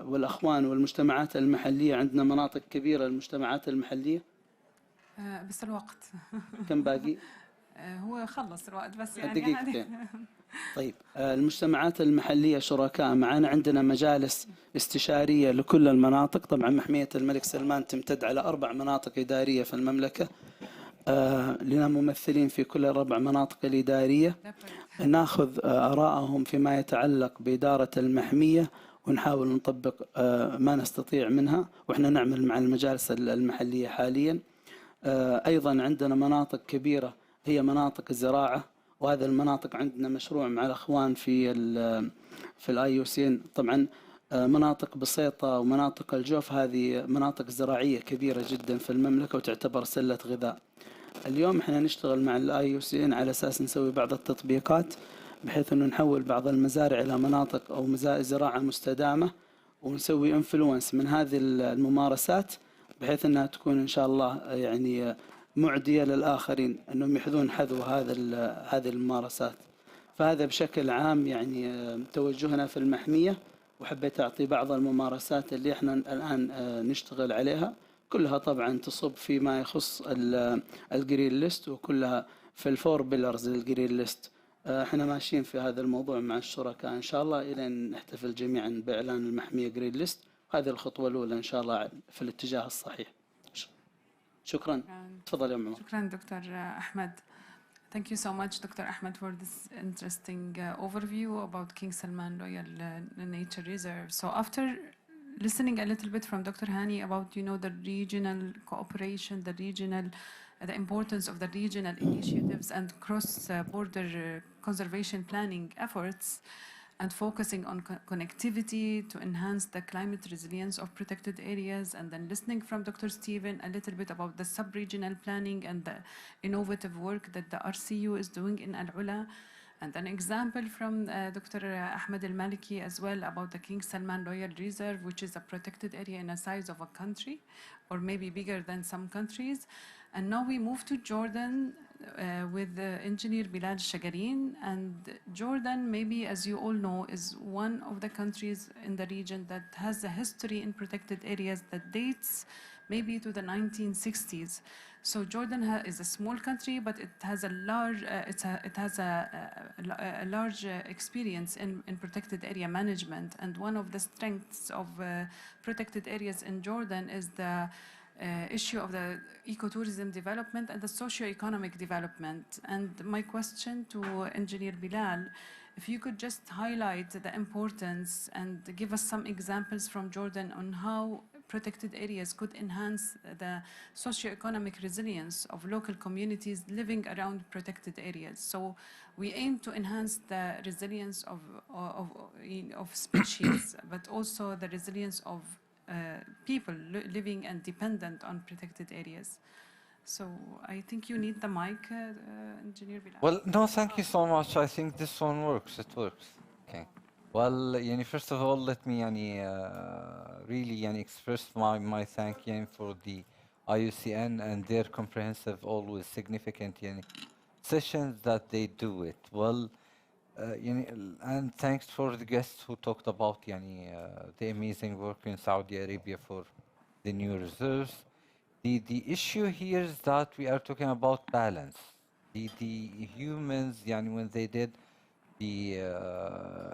والأخوان والمجتمعات المحلية، عندنا مناطق كبيرة المجتمعات المحلية. بس الوقت كم باقي؟ هو خلص الوقت بس يعني دقيقتين. طيب المجتمعات المحلية شركاء معنا. عندنا مجالس استشارية لكل المناطق. طبعا محمية الملك سلمان تمتد على 4 مناطق إدارية في المملكة، لنا ممثلين في كل 4 مناطق الإدارية. ناخذ آراءهم فيما يتعلق بإدارة المحمية ونحاول نطبق ما نستطيع منها، وإحنا نعمل مع المجالس المحلية حاليا. أيضا عندنا مناطق كبيرة هي مناطق الزراعة، وهذه المناطق عندنا مشروع مع الأخوان في IUCN. طبعا مناطق بسيطة ومناطق الجوف هذه مناطق زراعية كبيرة جدا في المملكة وتعتبر سلة غذاء. اليوم احنا نشتغل مع IUCN على أساس نسوي بعض التطبيقات بحيث أنه نحول بعض المزارع إلى مناطق أو زراعة مستدامة، ونسوي انفلونس من هذه الممارسات بحيث أنها تكون إن شاء الله يعني معدية للآخرين أنهم يحذون حذو هذه الممارسات. فهذا بشكل عام يعني توجهنا في المحمية، وحبيت أعطي بعض الممارسات اللي احنا الآن نشتغل عليها. كلها طبعا تصب فيما يخص الجرين ليست، وكلها في ال4 بيلرز للجرين ليست. احنا ماشيين في هذا الموضوع مع الشركاء إن شاء الله إلى أن نحتفل جميعا بإعلان المحمية جرين ليست. وهذه الخطوة الأولى إن شاء الله في الاتجاه الصحيح. شكرا. تفضل يا عمر. شكرا دكتور أحمد. Thank you so much, Dr. Ahmed, for this interesting overview about King Salman Royal Nature Reserve. So after listening a little bit from Dr. Hani about, the regional cooperation, the importance of the regional initiatives and cross-border conservation planning efforts, and focusing on connectivity to enhance the climate resilience of protected areas, and then listening from Dr. Stephen a little bit about the sub-regional planning and the innovative work that the RCU is doing in Al-Ula, and an example from Dr. Ahmed Al-Maliki as well about the King Salman Royal Reserve, which is a protected area in the size of a country, or maybe bigger than some countries. And now we move to Jordan with Engineer Bilal Shagarin. And Jordan, maybe as you all know, is one of the countries in the region that has a history in protected areas that dates maybe to the 1960s. So Jordan is a small country, but it has a large, large experience in protected area management. And one of the strengths of protected areas in Jordan is the issue of the ecotourism development and the socio-economic development. And my question to Engineer Bilal, if you could just highlight the importance and give us some examples from Jordan on how protected areas could enhance the socio-economic resilience of local communities living around protected areas. So we aim to enhance the resilience of species, but also the resilience of people living and dependent on protected areas. So I think you need the mic, Engineer Bilal. Well, no, thank you so much. I think this one works. It works. Okay. Well, first of all, let me really express my thank for the IUCN and their comprehensive, always significant sessions that they do it. Well, and thanks for the guests who talked about the amazing work in Saudi Arabia for the new reserves. The issue here is that we are talking about balance. The humans, when they did the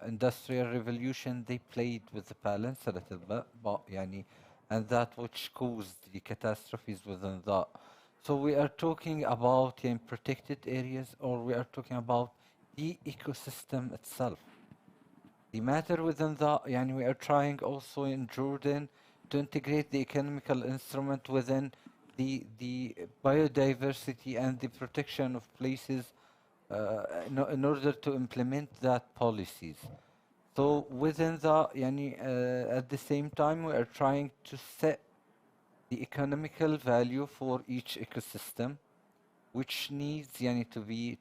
Industrial Revolution, they played with the balance a little bit, but and that which caused the catastrophes within that. So we are talking about protected areas, or we are talking about the ecosystem itself. The matter within that, we are trying also in Jordan to integrate the economical instrument within the biodiversity and the protection of places in order to implement that policies. So within that, at the same time, we are trying to set the economical value for each ecosystem, which needs to be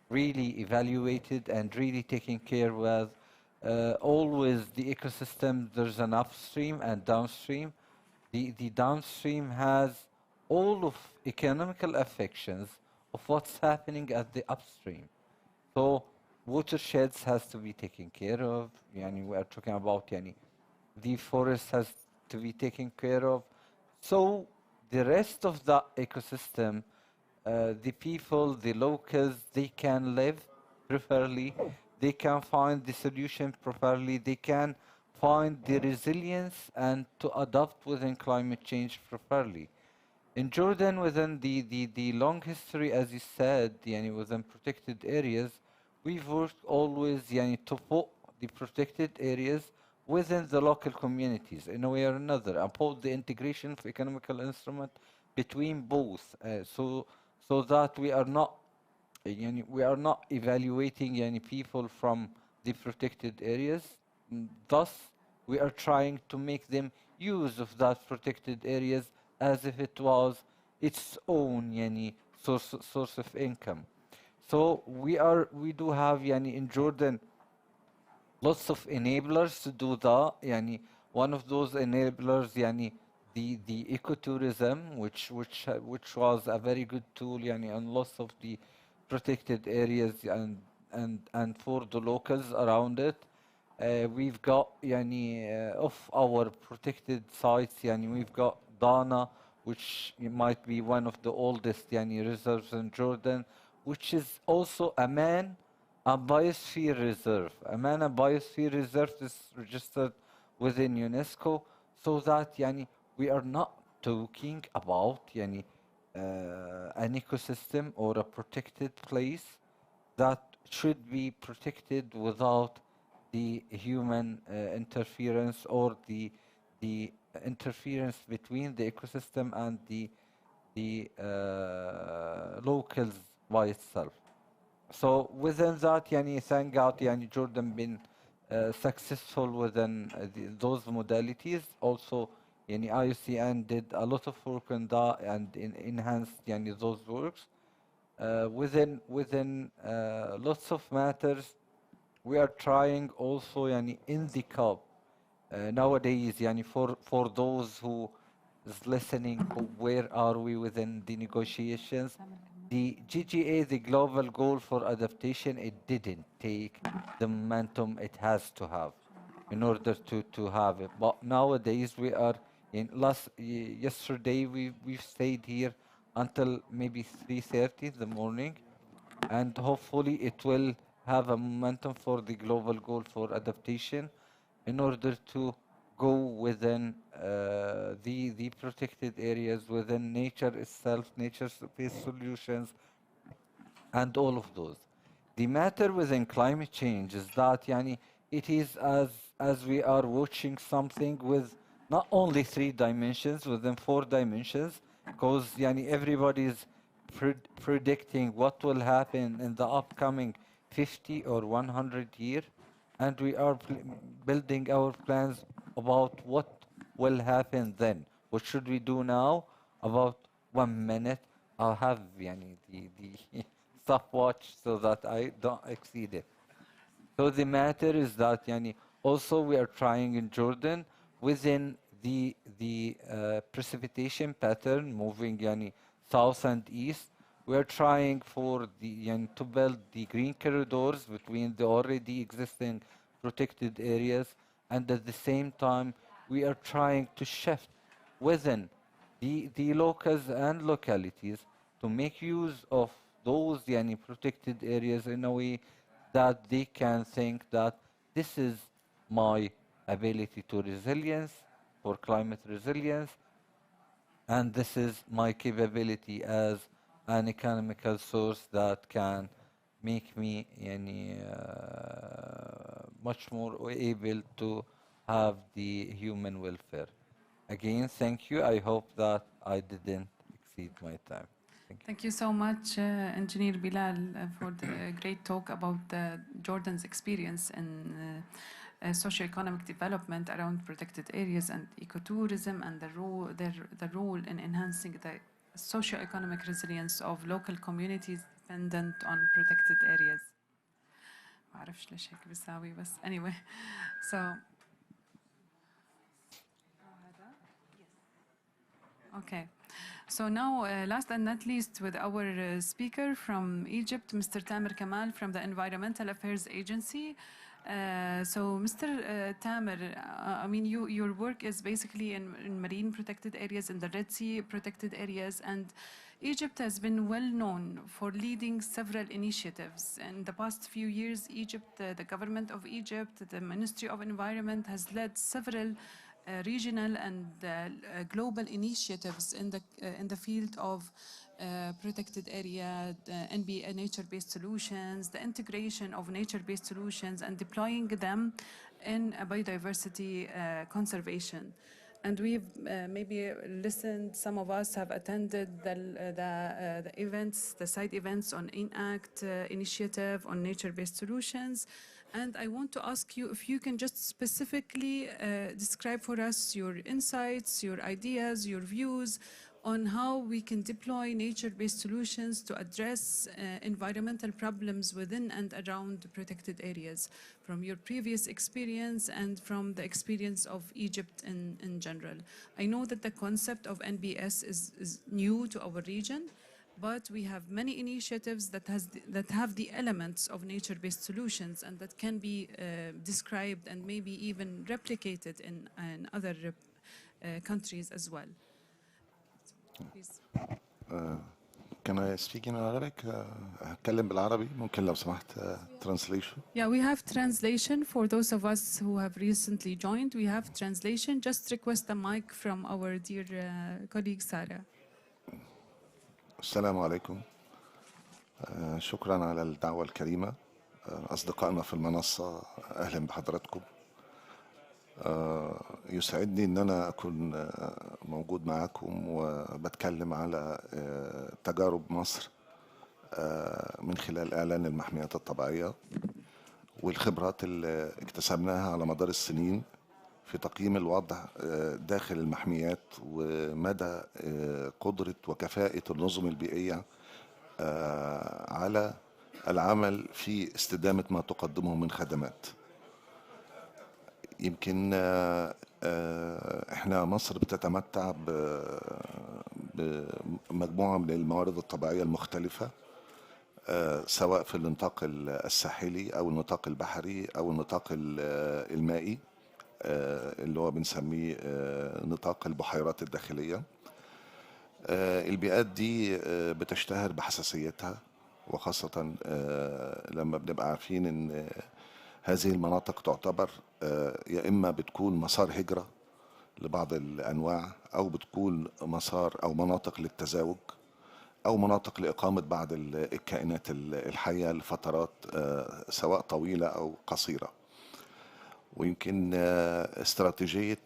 really evaluated and really taken care with. Always the ecosystem, there's an upstream and downstream. The downstream has all of economical affections of what's happening at the upstream. So watersheds has to be taken care of. We are talking about the forest has to be taken care of. So the rest of the ecosystem, the people, the locals, they can live properly. They can find the solution properly. They can find the resilience and to adapt within climate change properly. In Jordan, within the long history, as you said, within protected areas, we've worked always to put the protected areas within the local communities in a way or another, uphold the integration of economical instrument between both, so that we are not evaluating people from the protected areas. Thus, we are trying to make them use of that protected areas as if it was its own source of income. So we do have in Jordan lots of enablers to do that. One of those enablers the ecotourism, which was a very good tool on lots of the protected areas and for the locals around it. We've got of our protected sites, we've got Dana, which might be one of the oldest reserves in Jordan, which is also a man and biosphere reserve. A man and biosphere reserve is registered within UNESCO, so that we are not talking about an ecosystem or a protected place that should be protected without the human interference or the interference between the ecosystem and the locals by itself. So within that, thank God, Jordan been successful within those modalities. Also, IUCN did a lot of work on that and enhanced those works. Within lots of matters, we are trying also in the COP nowadays for those who is listening. Where are we within the negotiations? The GGA, the global goal for adaptation, it didn't take the momentum it has to have in order to have it. But nowadays we are in yesterday we stayed here until maybe 3:30 in the morning, and hopefully it will have a momentum for the global goal for adaptation in order to go within the protected areas, within nature itself, nature-based solutions, and all of those. The matter within climate change is that it is as we are watching something with not only 3 dimensions, within 4 dimensions, because everybody is predicting what will happen in the upcoming 50 or 100 years, and we are building our plans about what will happen then. What should we do now? About 1 minute, I'll have the stopwatch so that I don't exceed it. So the matter is that also we are trying in Jordan within the precipitation pattern moving south and east. We are trying for the to build the green corridors between the already existing protected areas, and at the same time we are trying to shift within the locals and localities to make use of those protected areas in a way that they can think that this is my ability to resilience, for climate resilience, and this is my capability as an economical source that can make me much more able to have the human welfare. Again, thank you. I hope that I didn't exceed my time. Thank you so much, Engineer Bilal, for the great talk about Jordan's experience in socio-economic development around protected areas and ecotourism, and the role in enhancing the socio-economic resilience of local communities dependent on protected areas. Anyway, so okay. So now, last and not least, with our speaker from Egypt, Mr. Tamer Kamal from the Environmental Affairs Agency. So, Mr. Tamer, I mean, your work is basically in marine protected areas, in the Red Sea protected areas, and Egypt has been well known for leading several initiatives. In the past few years, Egypt, the government of Egypt, the Ministry of Environment has led several regional and global initiatives in the field of protected area, NBA nature-based solutions, the integration of nature-based solutions, and deploying them in biodiversity conservation. And we've maybe listened, some of us have attended the events, the side events on INACT initiative on nature-based solutions. And I want to ask you if you can just specifically describe for us your insights, your ideas, your views on how we can deploy nature-based solutions to address environmental problems within and around protected areas, from your previous experience and from the experience of Egypt in general. I know that the concept of NBS is new to our region, but we have many initiatives that have the elements of nature-based solutions and that can be described and maybe even replicated in other countries as well. Please. Can I speak in Arabic? أتكلم بالعربي ممكن لو سمحت translation. Yeah, we have translation for those of us who have recently joined. We have translation. Just request a mic from our dear colleague Sarah. السلام عليكم. شكرا على الدعوة الكريمة. أصدقائنا في المنصة أهلا بحضراتكم. يسعدني أن أنا أكون موجود معكم وبتكلم على تجارب مصر من خلال إعلان المحميات الطبيعية والخبرات اللي اكتسبناها على مدار السنين في تقييم الوضع داخل المحميات ومدى قدرة وكفاءة النظم البيئية على العمل في استدامة ما تقدمه من خدمات. يمكن احنا مصر بتتمتع بمجموعة من الموارد الطبيعية المختلفة، سواء في النطاق الساحلي أو النطاق البحري أو النطاق المائي، اللي هو بنسميه نطاق البحيرات الداخلية. البيئات دي بتشتهر بحساسيتها، وخاصة لما بنبقى عارفين ان هذه المناطق تعتبر يا إما بتكون مسار هجرة لبعض الأنواع، أو بتكون مسار أو مناطق للتزاوج، أو مناطق لإقامة بعض الكائنات الحية لفترات سواء طويلة أو قصيرة. ويمكن استراتيجية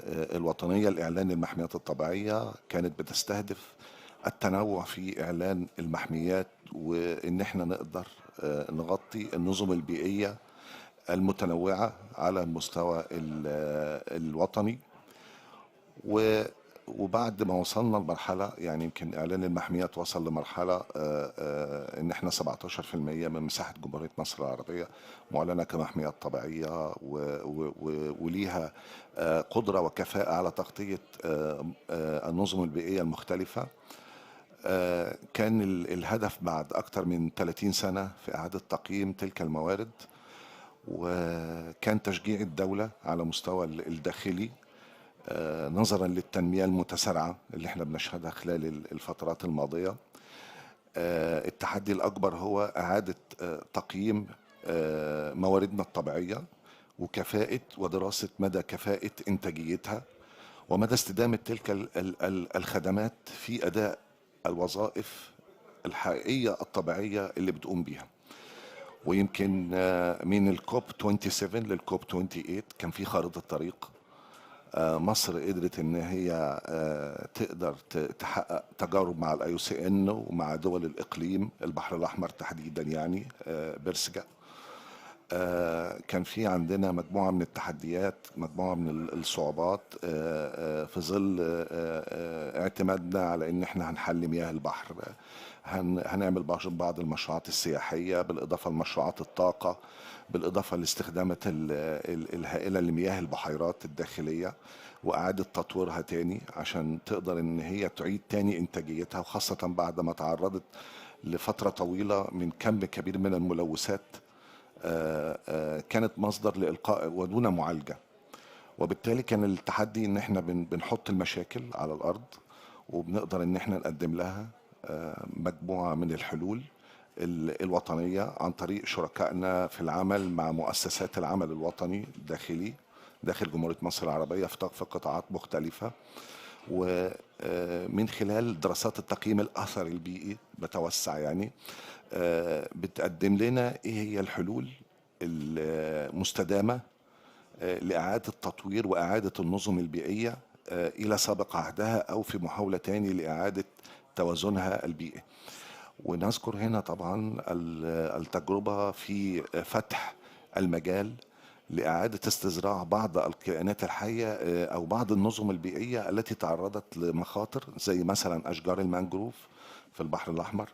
الوطنية لإعلان المحميات الطبيعية كانت بتستهدف التنوع في إعلان المحميات، وإن احنا نقدر نغطي النظم البيئية المتنوعة على المستوى الوطني. وبعد ما وصلنا لمرحلة، يعني يمكن إعلان المحميات وصل لمرحلة إن إحنا 17% من مساحة جمهورية مصر العربية معلنة كمحميات طبيعية، وليها قدرة وكفاءة على تغطية النظم البيئية المختلفة. كان الهدف بعد أكثر من 30 سنة في إعادة تقييم تلك الموارد، وكان تشجيع الدولة على مستوى الداخلي نظرا للتنمية المتسارعة اللي احنا بنشهدها خلال الفترات الماضية. التحدي الأكبر هو إعادة تقييم مواردنا الطبيعية وكفاءة ودراسة مدى كفاءة إنتاجيتها ومدى استدامة تلك الخدمات في أداء الوظائف الحقيقية الطبيعية اللي بتقوم بيها. ويمكن من الكوب 27 للكوب 28 كان في خارطة طريق. مصر قدرت ان هي تقدر تحقق تجارب مع IUCN ومع دول الاقليم البحر الاحمر تحديدا، يعني برسجة. كان في عندنا مجموعة من التحديات، مجموعة من الصعوبات في ظل اعتمادنا على ان احنا هنحل مياه البحر، هنعمل بعض المشروعات السياحية، بالإضافة لمشروعات الطاقة، بالإضافة لاستخدامات الهائلة لمياه البحيرات الداخلية وإعادة تطويرها تاني عشان تقدر إن هي تعيد تاني إنتاجيتها، وخاصة بعد ما تعرضت لفترة طويلة من كم كبير من الملوثات كانت مصدر لإلقاء ودون معالجة. وبالتالي كان التحدي إن احنا بنحط المشاكل على الأرض وبنقدر إن احنا نقدم لها مجموعة من الحلول الوطنية عن طريق شركائنا في العمل مع مؤسسات العمل الوطني داخل جمهورية مصر العربية في قطاعات مختلفة، ومن خلال دراسات التقييم الأثر البيئي بتوسع، يعني بتقدم لنا إيه هي الحلول المستدامة لإعادة تطوير وإعادة النظم البيئية إلى سابق عهدها أو في محاولة تاني لإعادة توازنها البيئي. ونذكر هنا طبعا التجربة في فتح المجال لإعادة استزراع بعض الكائنات الحية أو بعض النظم البيئية التي تعرضت لمخاطر، زي مثلا أشجار المانجروف في البحر الأحمر.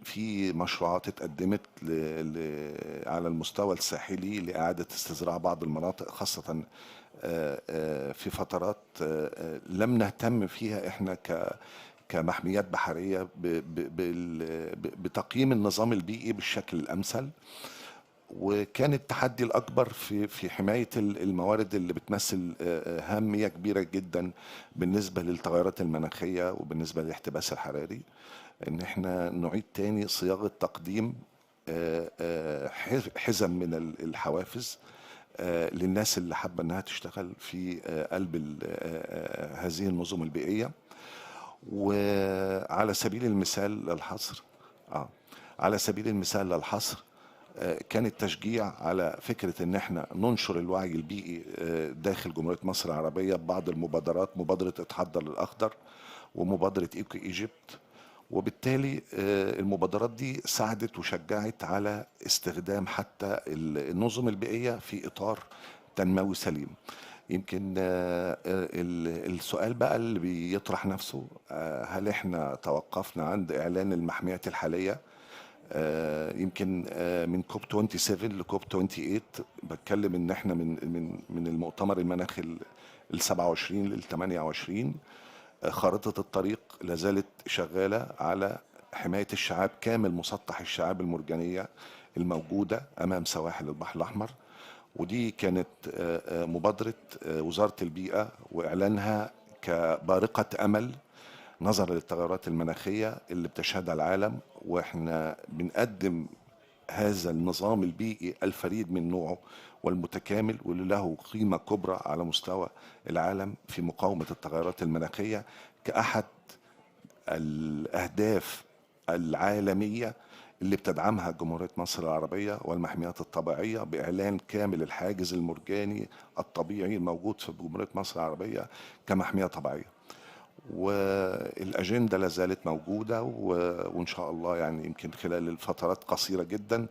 في مشروعات اتقدمت على المستوى الساحلي لإعادة استزراع بعض المناطق، خاصة في فترات لم نهتم فيها احنا كمحميات بحرية بتقييم النظام البيئي بالشكل الأمثل. وكان التحدي الأكبر في حماية الموارد اللي بتمثل أهمية كبيرة جدا بالنسبة للتغيرات المناخية وبالنسبة للاحتباس الحراري، إن احنا نعيد تاني صياغة تقديم حزم من الحوافز للناس اللي حابة أنها تشتغل في قلب هذه النظم البيئية. وعلى سبيل المثال للحصر كان التشجيع على فكرة ان احنا ننشر الوعي البيئي داخل جمهورية مصر العربية ببعض المبادرات، مبادرة اتحضر للأخضر ومبادرة ايكو ايجيبت. وبالتالي المبادرات دي ساعدت وشجعت على استخدام حتى النظم البيئية في إطار تنموي سليم. يمكن السؤال بقى اللي بيطرح نفسه، هل احنا توقفنا عند إعلان المحميات الحالية يمكن من كوب 27 لكوب 28 بتكلم ان احنا من المؤتمر المناخي ال 27 لل 28 خارطة الطريق لازالت شغالة على حماية الشعاب كامل مسطح الشعاب المرجانية الموجودة أمام سواحل البحر الأحمر. ودي كانت مبادرة وزارة البيئة وإعلانها كبارقة أمل نظرا للتغيرات المناخية اللي بتشهدها العالم، وإحنا بنقدم هذا النظام البيئي الفريد من نوعه والمتكامل واللي له قيمة كبرى على مستوى العالم في مقاومة التغيرات المناخية كأحد الأهداف العالمية اللي بتدعمها جمهورية مصر العربية والمحميات الطبيعية بإعلان كامل الحاجز المرجاني الطبيعي الموجود في جمهورية مصر العربية كمحمية طبيعية. والأجندة لازالت موجودة وإن شاء الله يعني يمكن خلال الفترات قصيرة جدا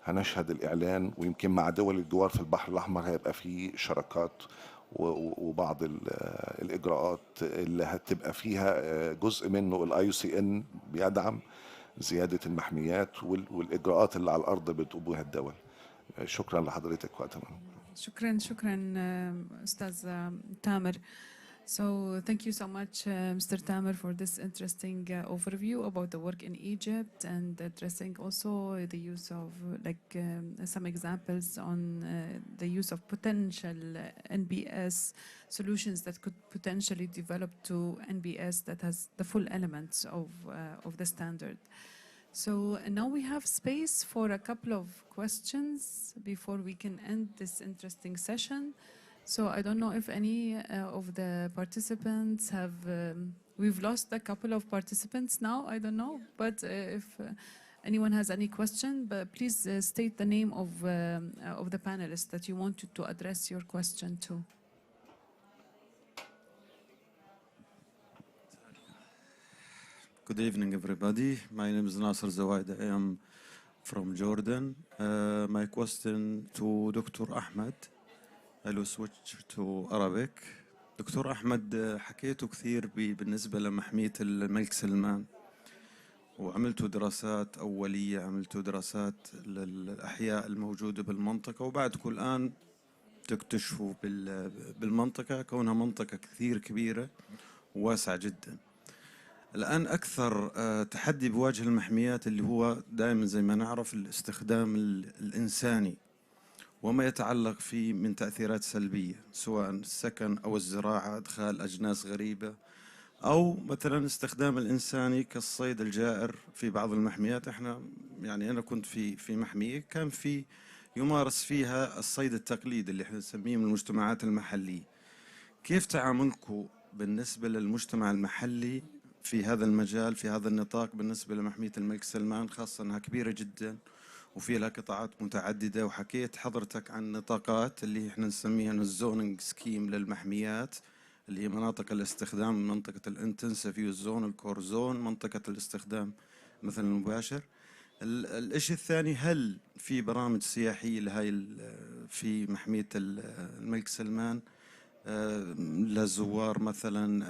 هنشهد الإعلان، ويمكن مع دول الجوار في البحر الأحمر هيبقى في شراكات وبعض الإجراءات اللي هتبقى فيها جزء منه ال IUCN بيدعم زيادة المحميات والإجراءات اللي على الأرض بتقوم بها الدول. شكرا لحضرتك وقتنا. شكرا أستاذ تامر. So thank you so much, Mr. Tamer, for this interesting overview about the work in Egypt and addressing also the use of some examples on the use of potential NBS solutions that could potentially develop to NBS that has the full elements of the standard. So now we have space for a couple of questions before we can end this interesting session. So I don't know if any of the participants have, we've lost a couple of participants now, I don't know, but if anyone has any question, but please state the name of the panelists that you wanted to address your question to. Good evening, everybody. My name is Nasser Zawaid. I am from Jordan. My question to Dr. Ahmed. I will switch to Arabic. دكتور أحمد، حكيتوا كثير بالنسبة لمحمية الملك سلمان، وعملتوا دراسات أولية، عملتوا دراسات للأحياء الموجودة بالمنطقة، وبعدكم الآن تكتشفوا بالمنطقة كونها منطقة كثير كبيرة وواسعة جدا. الآن أكثر تحدي بواجه المحميات اللي هو دائما زي ما نعرف الاستخدام الإنساني وما يتعلق فيه من تأثيرات سلبية، سواء السكن أو الزراعة، إدخال أجناس غريبة، أو مثلا استخدام الإنساني كالصيد الجائر في بعض المحميات. احنا يعني أنا كنت في محمية كان في يمارس فيها الصيد التقليدي اللي احنا نسميه من المجتمعات المحلية. كيف تعاملكم بالنسبة للمجتمع المحلي في هذا المجال، في هذا النطاق بالنسبة لمحمية الملك سلمان، خاصة أنها كبيرة جدا وفي لها قطاعات متعددة؟ وحكيت حضرتك عن نطاقات اللي احنا نسميها الزوننج سكيم للمحميات، اللي هي مناطق الاستخدام، منطقة الانتنسيف يوز زون، الكور زون، منطقة الاستخدام مثلا المباشر. الشيء الثاني، هل في برامج سياحية لهاي في محمية الملك سلمان للزوار مثلا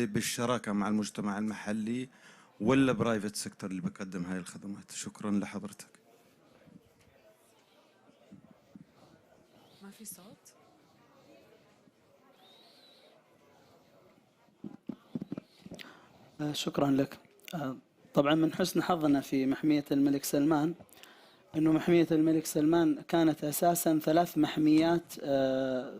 بالشراكة مع المجتمع المحلي، ولا برايفت سيكتور اللي بقدم هاي الخدمات؟ شكرا لحضرتك. ما في صوت؟ شكرا لك. طبعا من حسن حظنا في محمية الملك سلمان أنه محمية الملك سلمان كانت أساسا 3 محميات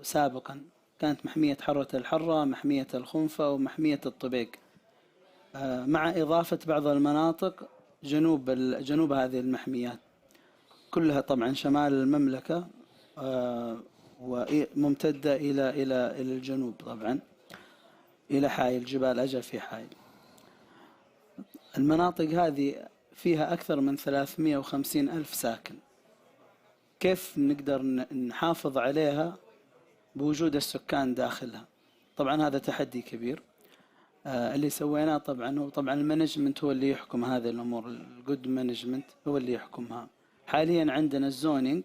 سابقا. كانت محمية حرة الحرة، محمية الخنفة، ومحمية الطبيق، مع إضافة بعض المناطق جنوب هذه المحميات كلها، طبعا شمال المملكة وممتدة إلى الجنوب، طبعا إلى حائل جبال أجل في حائل. المناطق هذه فيها أكثر من 350 ألف ساكن. كيف نقدر نحافظ عليها بوجود السكان داخلها؟ طبعا هذا تحدي كبير. اللي سويناه طبعا المانجمنت هو اللي يحكم هذه الأمور، الجود مانجمنت هو اللي يحكمها. حاليا عندنا الزونينج،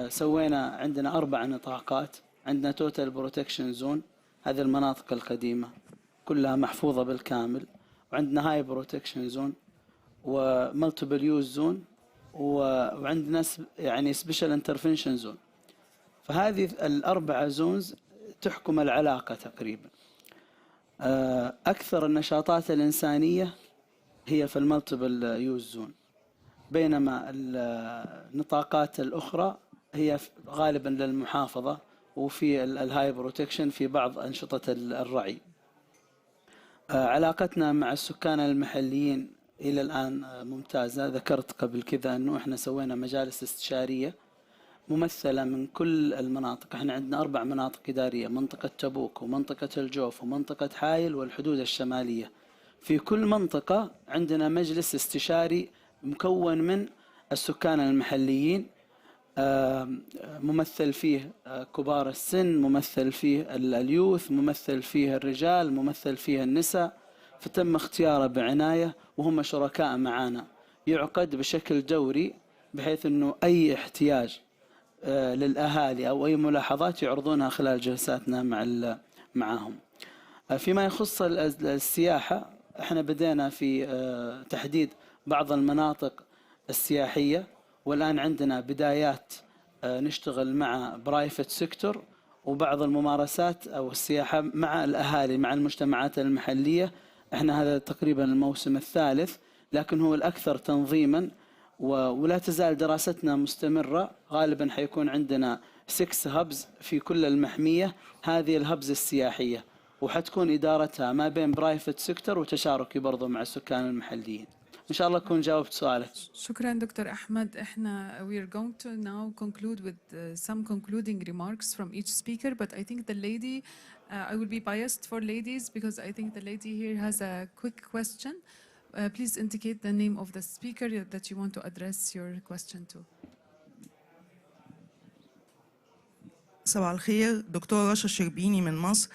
سوينا عندنا 4 نطاقات. عندنا توتال بروتكشن زون، هذه المناطق القديمة كلها محفوظة بالكامل، وعندنا هاي بروتكشن زون، ومالتيبل يوز زون وعندنا يعني سبيشال انترفنشن زون. فهذه الأربعة زونز تحكم العلاقة تقريبا. أكثر النشاطات الإنسانية هي في المالتيبل يوز زون، بينما النطاقات الأخرى هي غالبا للمحافظة وفي الهاي بروتكشن في بعض أنشطة الرعي. علاقتنا مع السكان المحليين إلى الآن ممتازة. ذكرت قبل كذا أنه إحنا سوينا مجالس استشارية ممثلة من كل المناطق. احنا عندنا 4 مناطق إدارية، منطقة تبوك ومنطقة الجوف ومنطقة حايل والحدود الشمالية. في كل منطقة عندنا مجلس استشاري مكون من السكان المحليين، ممثل فيه كبار السن، ممثل فيه اليوث، ممثل فيه الرجال، ممثل فيه النساء. فتم اختياره بعناية وهم شركاء معنا. يعقد بشكل دوري بحيث أنه أي احتياج للأهالي أو أي ملاحظات يعرضونها خلال جلساتنا معهم. فيما يخص السياحة، احنا بدينا في تحديد بعض المناطق السياحية، والآن عندنا بدايات نشتغل مع برايفت سيكتور وبعض الممارسات أو السياحة مع الأهالي مع المجتمعات المحلية. احنا هذا تقريبا الموسم الثالث، لكن هو الأكثر تنظيما، ولا تزال دراستنا مستمرة. غالبا حيكون عندنا 6 هبز في كل المحمية، هذه الهبز السياحية، وحتكون إدارتها ما بين برايفت سيكتور وتشاركي برضو مع السكان المحليين. إن شاء الله أكون جاوبت سؤالك. شكرا دكتور أحمد. إحنا we are going to now conclude with some concluding remarks from each speaker, but I think the lady, I will be biased for ladies because I think the lady here has a quick question. Please indicate the name of the speaker that you want to address your question to. صباح الخير، دكتور رشا الشربيني من مصر.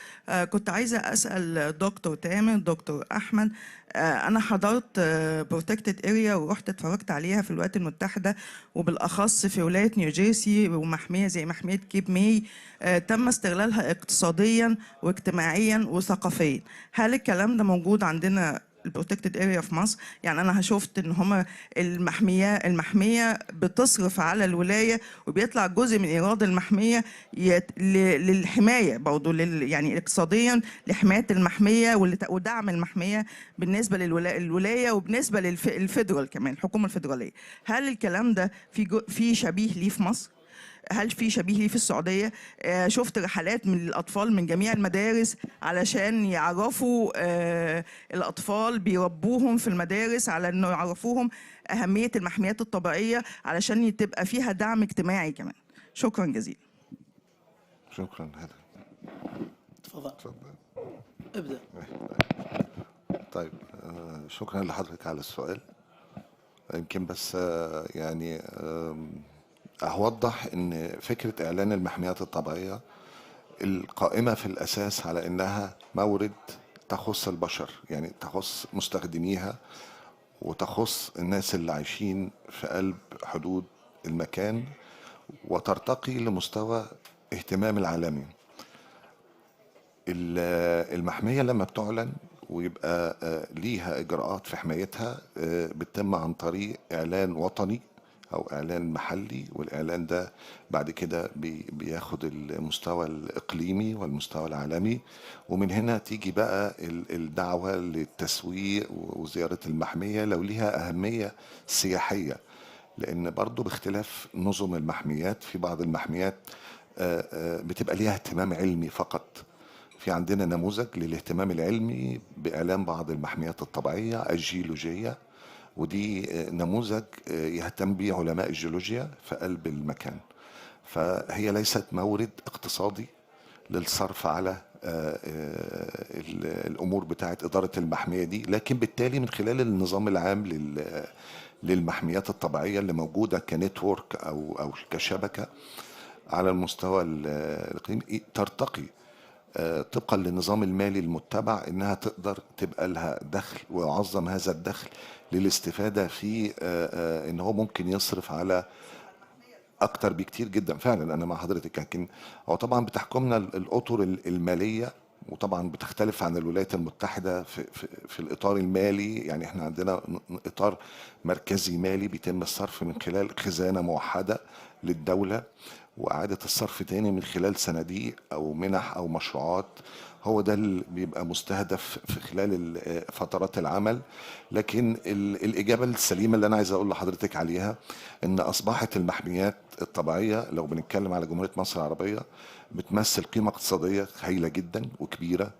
كنت عايزة أسأل دكتور تامر، دكتور أحمد. أنا حضرت بروتكتد اريا ورحت اتفرجت عليها في الولايات المتحدة، وبالأخص في ولاية نيوجيرسي، ومحمية زي محمية كيب ماي تم استغلالها اقتصاديا واجتماعيا وثقافيا. هل الكلام ده موجود عندنا البروتكتد اريا في مصر؟ يعني انا شفت ان هما المحميه بتصرف على الولايه، وبيطلع جزء من ايراد المحميه للحمايه برضه يعني اقتصاديا لحمايه المحميه ودعم المحميه بالنسبه للولايه وبالنسبه للفيدرال كمان الحكومه الفيدراليه. هل الكلام ده في شبيه ليه في مصر؟ هل في شبيه ليه في السعودية؟ شفت رحلات من الأطفال من جميع المدارس علشان يعرفوا الأطفال، بيربوهم في المدارس على أنه يعرفوهم أهمية المحميات الطبيعية علشان تبقى فيها دعم اجتماعي كمان. شكرا جزيلا. شكرا. تفضل. ابدأ. طيب، شكرا لحضرتك على السؤال. يمكن بس يعني أوضح أن فكرة إعلان المحميات الطبيعية القائمة في الأساس على أنها مورد تخص البشر، يعني تخص مستخدميها وتخص الناس اللي عايشين في قلب حدود المكان، وترتقي لمستوى اهتمام العالمي. المحمية لما بتعلن ويبقى ليها إجراءات في حمايتها بتتم عن طريق إعلان وطني أو إعلان محلي، والإعلان ده بعد كده بياخد المستوى الإقليمي والمستوى العالمي، ومن هنا تيجي بقى الدعوة للتسويق وزيارة المحمية لو ليها أهمية سياحية. لأن برضو باختلاف نظم المحميات، في بعض المحميات بتبقى ليها اهتمام علمي فقط. في عندنا نموذج للاهتمام العلمي بإعلان بعض المحميات الطبيعية الجيولوجية، ودي نموذج يهتم به علماء الجيولوجيا في قلب المكان. فهي ليست مورد اقتصادي للصرف على الأمور بتاعة إدارة المحمية دي، لكن بالتالي من خلال النظام العام للمحميات الطبيعية اللي موجودة كنتورك أو كشبكة على المستوى الإقليمي ترتقي طبقا للنظام المالي المتبع انها تقدر تبقى لها دخل، ويعظم هذا الدخل للاستفادة في ان هو ممكن يصرف على اكتر بكتير جدا. فعلا انا مع حضرتك، لكن هو طبعا بتحكمنا الاطر المالية وطبعا بتختلف عن الولايات المتحدة في الإطار المالي. يعني احنا عندنا إطار مركزي مالي بيتم الصرف من خلال خزانة موحدة للدولة، وإعادة الصرف تاني من خلال صناديق أو منح أو مشروعات. هو ده اللي بيبقى مستهدف في خلال فترات العمل. لكن الإجابة السليمة اللي أنا عايز أقول لحضرتك عليها إن أصبحت المحميات الطبيعية لو بنتكلم على جمهورية مصر العربية بتمثل قيمة اقتصادية هائلة جدا وكبيرة.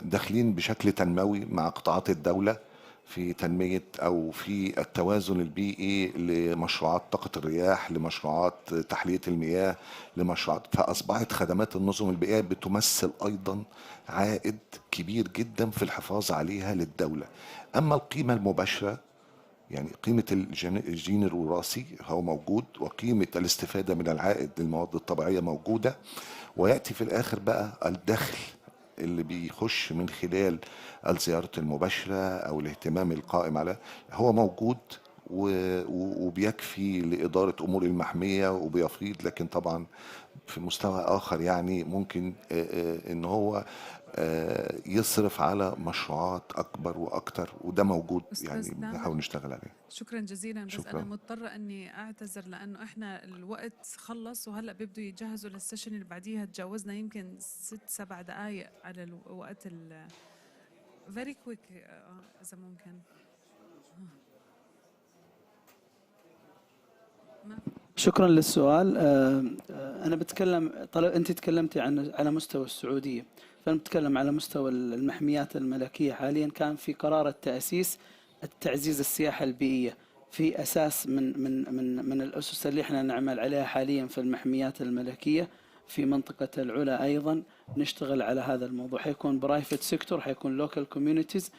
داخلين بشكل تنموي مع قطاعات الدولة في تنمية أو في التوازن البيئي لمشروعات طاقة الرياح، لمشروعات تحلية المياه، لمشروعات. فأصبحت خدمات النظم البيئية بتمثل أيضا عائد كبير جدا في الحفاظ عليها للدولة. أما القيمة المباشرة يعني قيمة الجين الوراثي هو موجود، وقيمة الاستفادة من العائد للمواد الطبيعية موجودة، ويأتي في الآخر بقى الدخل اللي بيخش من خلال الزيارة المباشرة أو الاهتمام القائم على هو موجود وبيكفي لإدارة أمور المحمية وبيفيض. لكن طبعا في مستوى آخر يعني ممكن إن هو يصرف على مشروعات أكبر وأكتر، وده موجود يعني بنحاول نشتغل عليه. شكرا جزيلا. بس شكرا. أنا مضطرة أني أعتذر لأنه إحنا الوقت خلص وهلأ بيبدوا يجهزوا للسيشن اللي بعديها. تجاوزنا يمكن 6-7 دقائق على الوقت very quick إذا ممكن. شكرا للسؤال. أنا بتكلم أنت تكلمتي على مستوى السعودية، فأنا بتكلم على مستوى المحميات الملكية. حاليا كان في قرار التأسيس التعزيز السياحة البيئية في أساس من الأسس اللي احنا نعمل عليها حاليا في المحميات الملكية في منطقة العلا. أيضا نشتغل على هذا الموضوع، حيكون برايفت سيكتور، حيكون لوكال كوميونيتيز.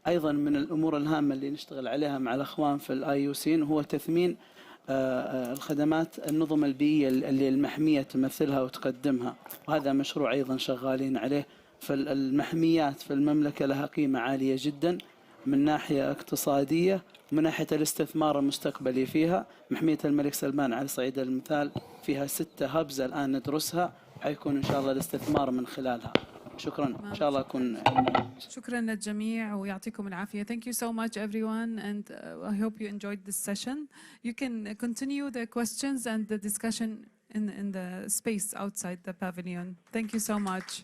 أيضا من الأمور الهامة اللي نشتغل عليها مع الأخوان في IUCN هو تثمين الخدمات النظم البيئية اللي المحمية تمثلها وتقدمها، وهذا مشروع أيضا شغالين عليه. فالمحميات في المملكة لها قيمة عالية جدا من ناحية اقتصادية ومن ناحية الاستثمار المستقبلي فيها. محمية الملك سلمان على صعيد المثال فيها 6 هبز الآن ندرسها، حيكون إن شاء الله الاستثمار من خلالها. شكرا. إن شاء الله أكون شكرا للجميع ويعطيكم العافية. Thank you so much everyone, and I hope you enjoyed this session. You can continue the questions and the discussion in the space outside the pavilion. Thank you so much.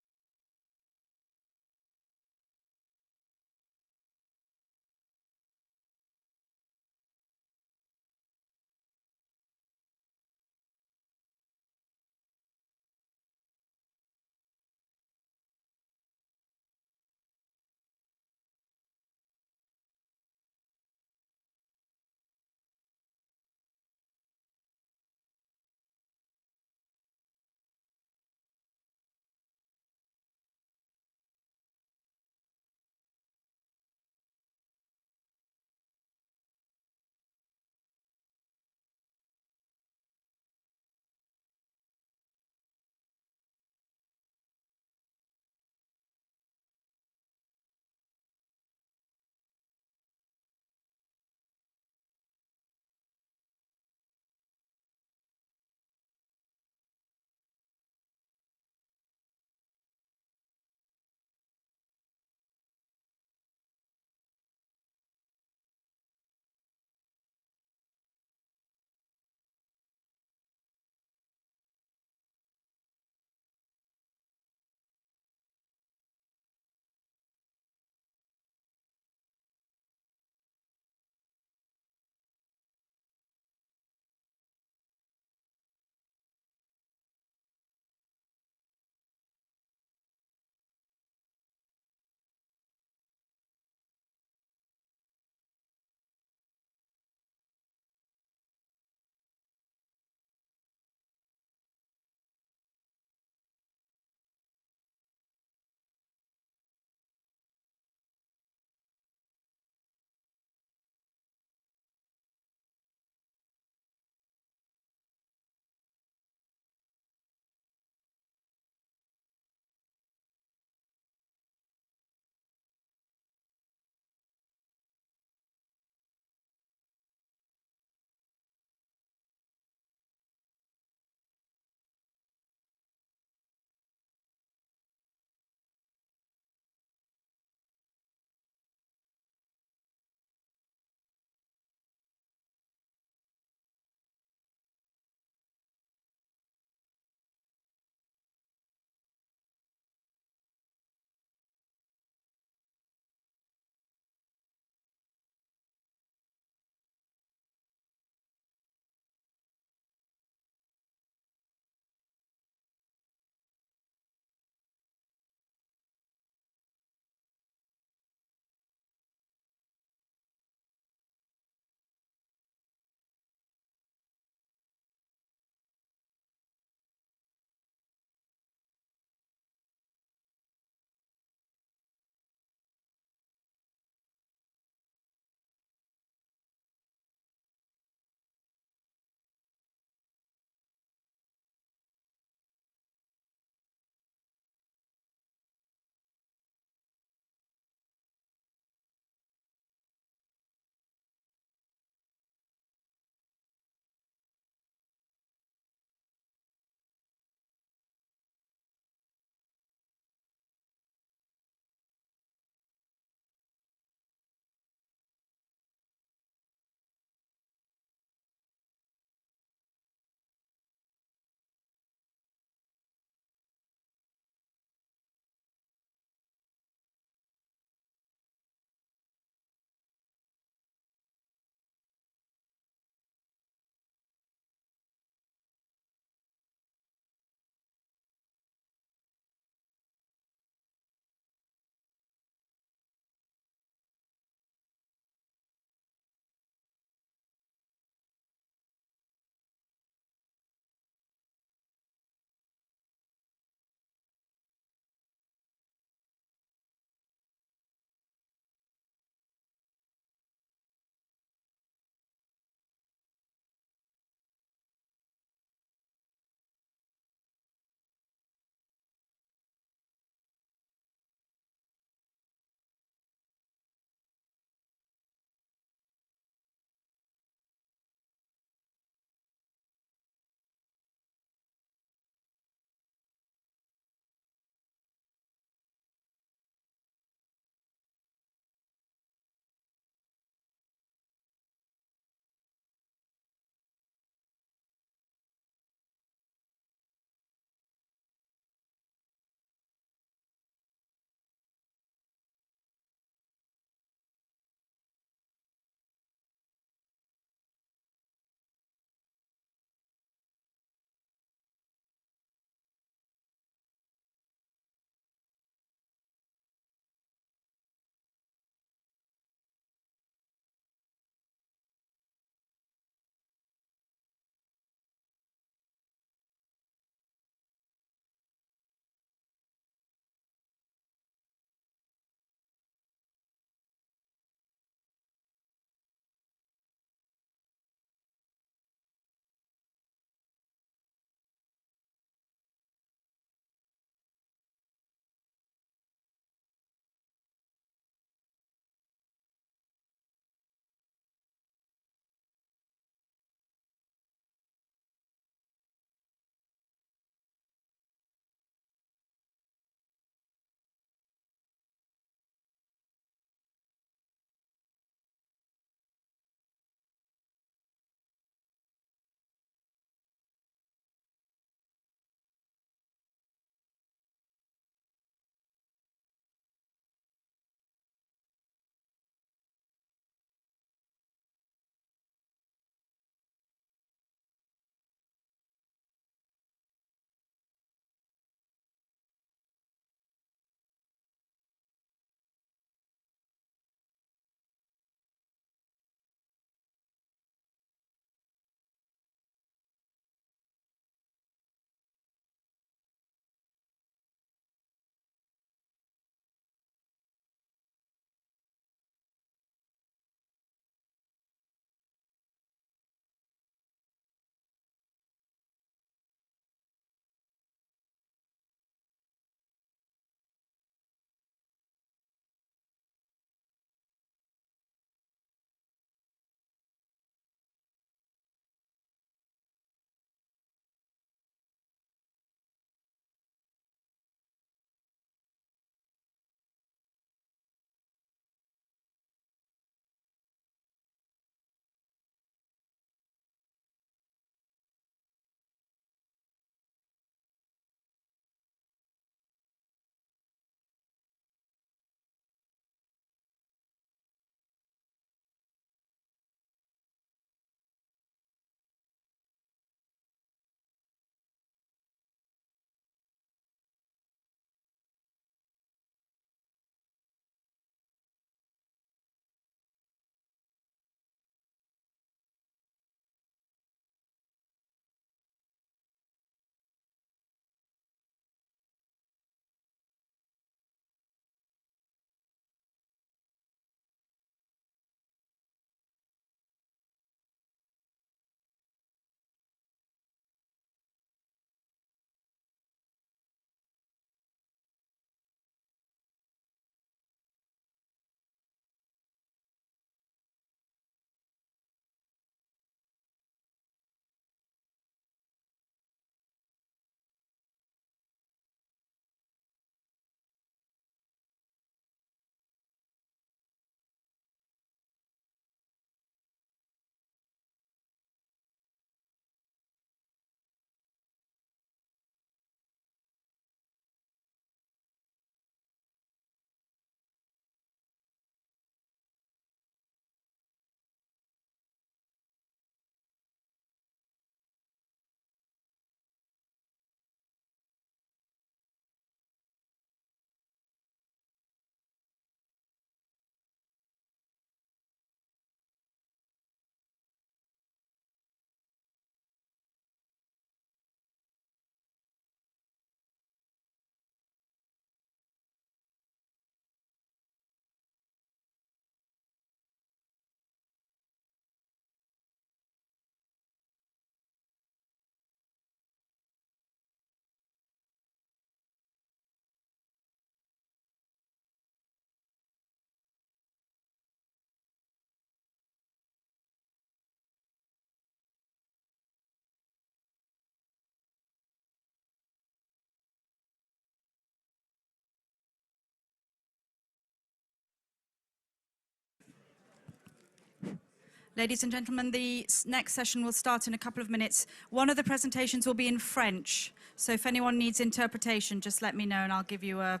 Ladies and gentlemen, the next session will start in a couple of minutes. One of the presentations will be in French. So if anyone needs interpretation, just let me know and I'll give you a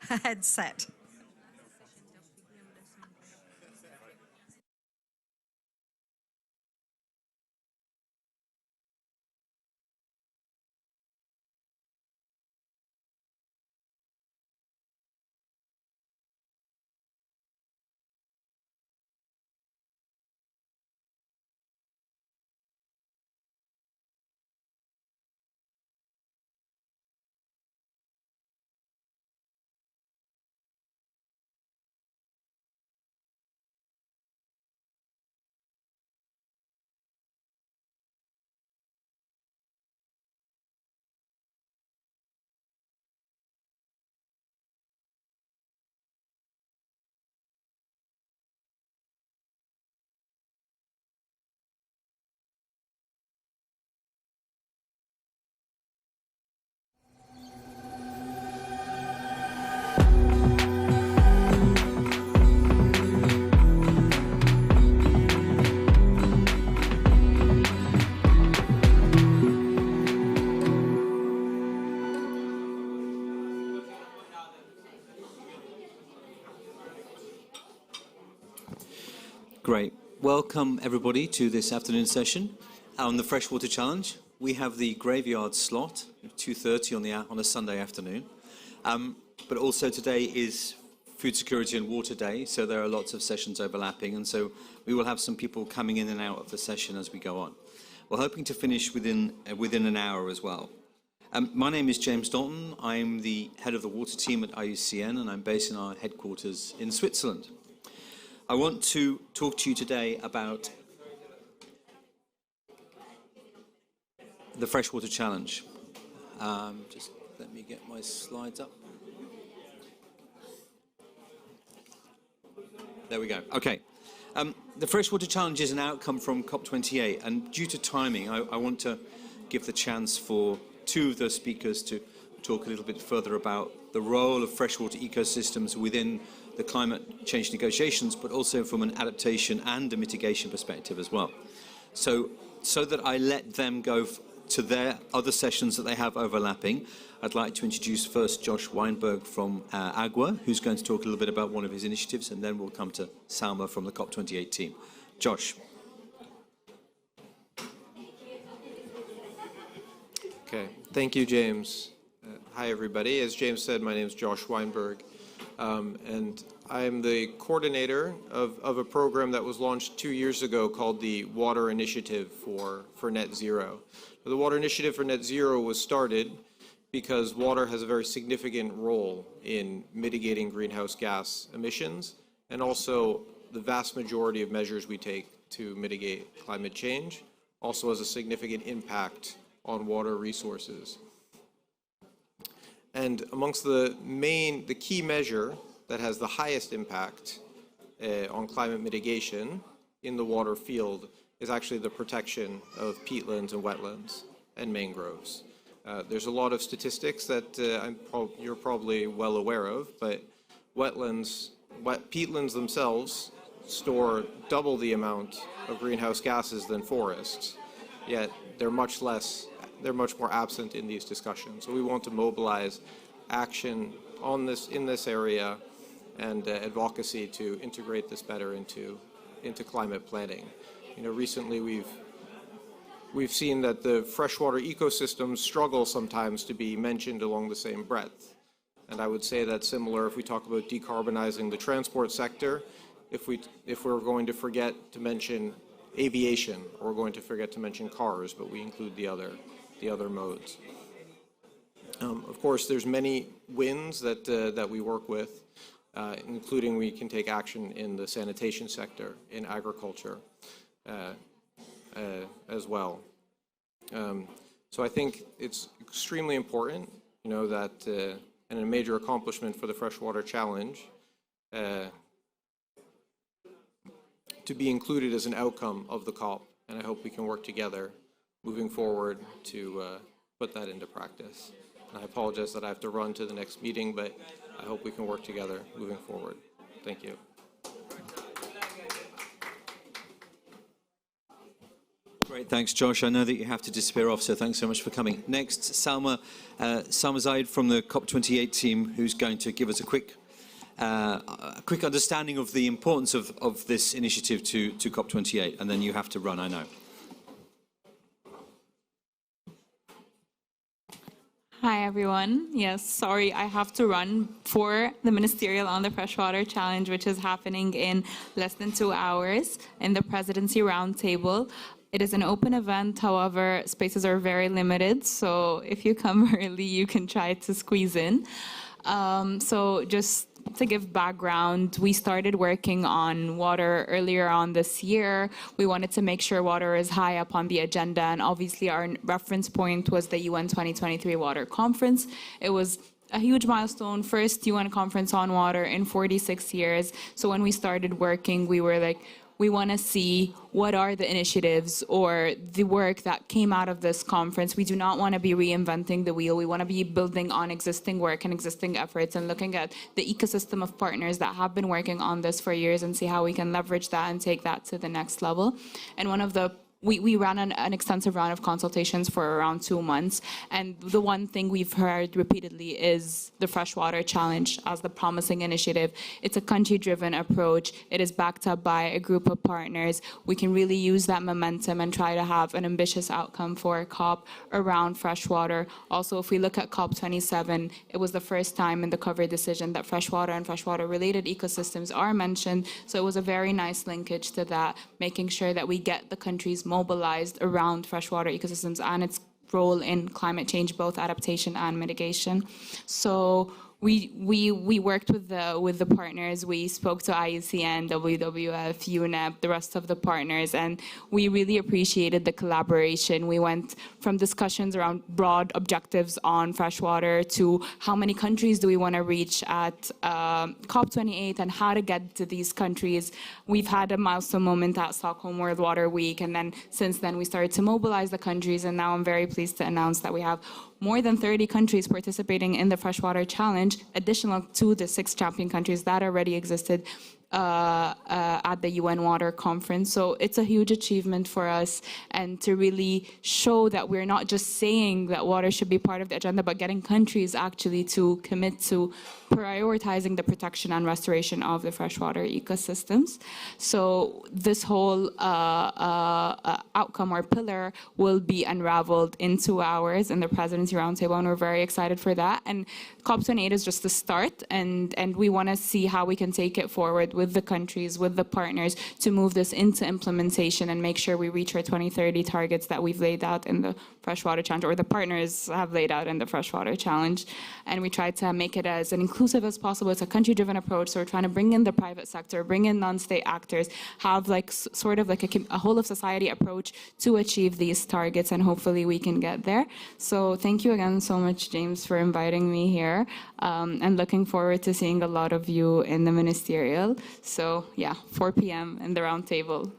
headset. Great. Welcome, everybody, to this afternoon session on the Freshwater Challenge. We have the graveyard slot, 2:30 on a Sunday afternoon. But also today is Food Security and Water Day, so there are lots of sessions overlapping, and so we will have some people coming in and out of the session as we go on. We're hoping to finish within an hour as well. My name is James Dalton. I'm the head of the water team at IUCN, and I'm based in our headquarters in Switzerland. I want to talk to you today about the Freshwater Challenge. Just let me get my slides up. There we go. Okay. The Freshwater Challenge is an outcome from COP28, and due to timing, I want to give the chance for two of the speakers to talk a little bit further about the role of freshwater ecosystems within the climate change negotiations, but also from an adaptation and a mitigation perspective as well. So that I let them go to their other sessions that they have overlapping, I'd like to introduce first Josh Weinberg from AGWA, who's going to talk a little bit about one of his initiatives, and then we'll come to Salma from the COP28 team. Josh. Okay, thank you, James. Hi, everybody. As James said, my name is Josh Weinberg, and I am the coordinator of a program that was launched 2 years ago called the Water Initiative for Net Zero. The Water Initiative for Net Zero was started because water has a very significant role in mitigating greenhouse gas emissions, and also the vast majority of measures we take to mitigate climate change also has a significant impact on water resources. And amongst the key measure that has the highest impact on climate mitigation in the water field is actually the protection of peatlands and wetlands and mangroves. There's a lot of statistics that you're probably well aware of, but peatlands themselves store double the amount of greenhouse gases than forests, yet they're much more absent in these discussions. So we want to mobilize action in this area and advocacy to integrate this better into climate planning. You know, recently we've seen that the freshwater ecosystems struggle sometimes to be mentioned along the same breadth. And I would say that's similar if we talk about decarbonizing the transport sector. If we're going to forget to mention aviation, or we're going to forget to mention cars, but we include the other modes. Of course, there's many wins that we work with, including we can take action in the sanitation sector, in agriculture as well. So I think it's extremely important, you know, that and a major accomplishment for the Freshwater Challenge to be included as an outcome of the COP, and I hope we can work together moving forward to put that into practice. And I apologize that I have to run to the next meeting, but I hope we can work together moving forward. Thank you. Great, thanks, Josh. I know that you have to disappear off, so thanks so much for coming. Next, Salma Zaid from the COP28 team, who's going to give us a quick understanding of the importance of this initiative to COP28, and then you have to run, I know. Hi, everyone. Yes, sorry, I have to run for the Ministerial on the Freshwater Challenge, which is happening in less than 2 hours in the Presidency Roundtable. It is an open event, however, spaces are very limited, so if you come early, you can try to squeeze in. So just to give background, we started working on water earlier on this year. We wanted to make sure water is high up on the agenda, and obviously our reference point was the UN 2023 Water Conference. It was a huge milestone, first UN conference on water in 46 years. So when we started working, we were like, we want to see what are the initiatives or the work that came out of this conference. We do not want to be reinventing the wheel. We want to be building on existing work and existing efforts and looking at the ecosystem of partners that have been working on this for years and see how we can leverage that and take that to the next level. And one of the we ran an extensive round of consultations for around 2 months, and the one thing we've heard repeatedly is the Freshwater Challenge as the promising initiative. It's a country-driven approach. It is backed up by a group of partners. We can really use that momentum and try to have an ambitious outcome for COP around freshwater. Also, if we look at COP27, it was the first time in the cover decision that freshwater and freshwater-related ecosystems are mentioned, so it was a very nice linkage to that, making sure that we get the countries mobilized around freshwater ecosystems and its role in climate change, both adaptation and mitigation. So we worked with the partners. We spoke to IUCN, WWF, UNEP, the rest of the partners, and we really appreciated the collaboration. We went from discussions around broad objectives on freshwater to how many countries do we want to reach at COP28 and how to get to these countries. We've had a milestone moment at Stockholm World Water Week, and then since then we started to mobilize the countries, and now I'm very pleased to announce that we have more than 30 countries participating in the Freshwater Challenge, additional to the 6 champion countries that already existed at the UN Water Conference. So it's a huge achievement for us, and to really show that we're not just saying that water should be part of the agenda, but getting countries actually to commit to prioritizing the protection and restoration of the freshwater ecosystems. So this whole outcome or pillar will be unraveled in 2 hours in the Presidency Roundtable, and we're very excited for that. And COP28 is just the start, and we want to see how we can take it forward with the countries, with the partners, to move this into implementation and make sure we reach our 2030 targets that we've laid out in the Freshwater Challenge, or the partners have laid out in the Freshwater Challenge. And we try to make it as inclusive as possible. It's a country-driven approach, so we're trying to bring in the private sector, bring in non-state actors, have like sort of like a whole of society approach to achieve these targets, and hopefully we can get there. So thank you again so much, James, for inviting me here, and looking forward to seeing a lot of you in the Ministerial. So yeah, 4 p.m. in the roundtable.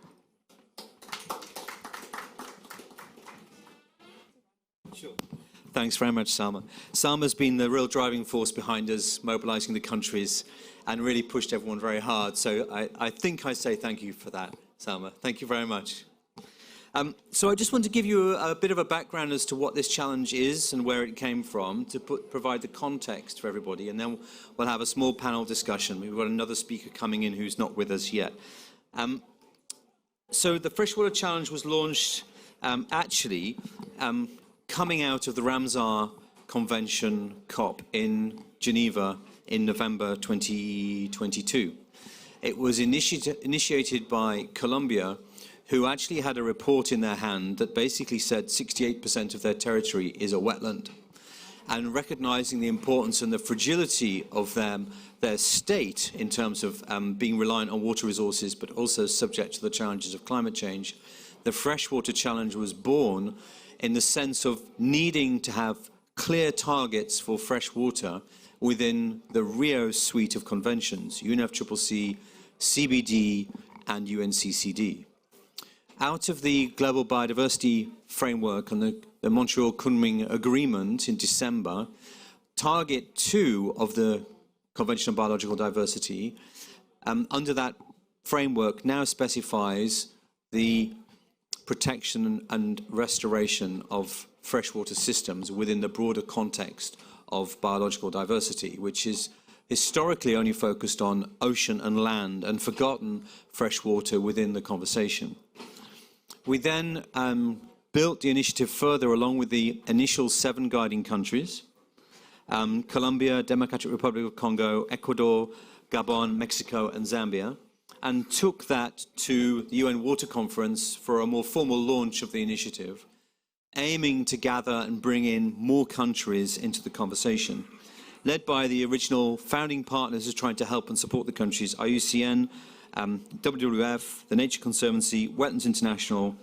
Sure. Thanks very much, Salma. Salma's been the real driving force behind us mobilizing the countries and really pushed everyone very hard. So I think I say thank you for that, Salma. Thank you very much. So I just want to give you a bit of a background as to what this challenge is and where it came from, to provide the context for everybody, and then we'll have a small panel discussion. We've got another speaker coming in who's not with us yet. So the Freshwater Challenge was launched actually coming out of the Ramsar Convention COP in Geneva in November 2022. It was initiated by Colombia, who actually had a report in their hand that basically said 68% of their territory is a wetland. And recognizing the importance and the fragility of their state in terms of being reliant on water resources, but also subject to the challenges of climate change, the Freshwater Challenge was born in the sense of needing to have clear targets for fresh water within the Rio suite of conventions, UNFCCC, CBD, and UNCCD. Out of the Global Biodiversity Framework and the Montreal Kunming Agreement in December, Target 2 of the Convention on Biological Diversity, under that framework now specifies the protection and restoration of freshwater systems within the broader context of biological diversity, which is historically only focused on ocean and land and forgotten freshwater within the conversation. We then built the initiative further along with the initial 7 guiding countries, Colombia, Democratic Republic of Congo, Ecuador, Gabon, Mexico, and Zambia, and took that to the UN Water Conference for a more formal launch of the initiative, aiming to gather and bring in more countries into the conversation, led by the original founding partners who are trying to help and support the countries, IUCN, WWF, the Nature Conservancy, Wetlands International,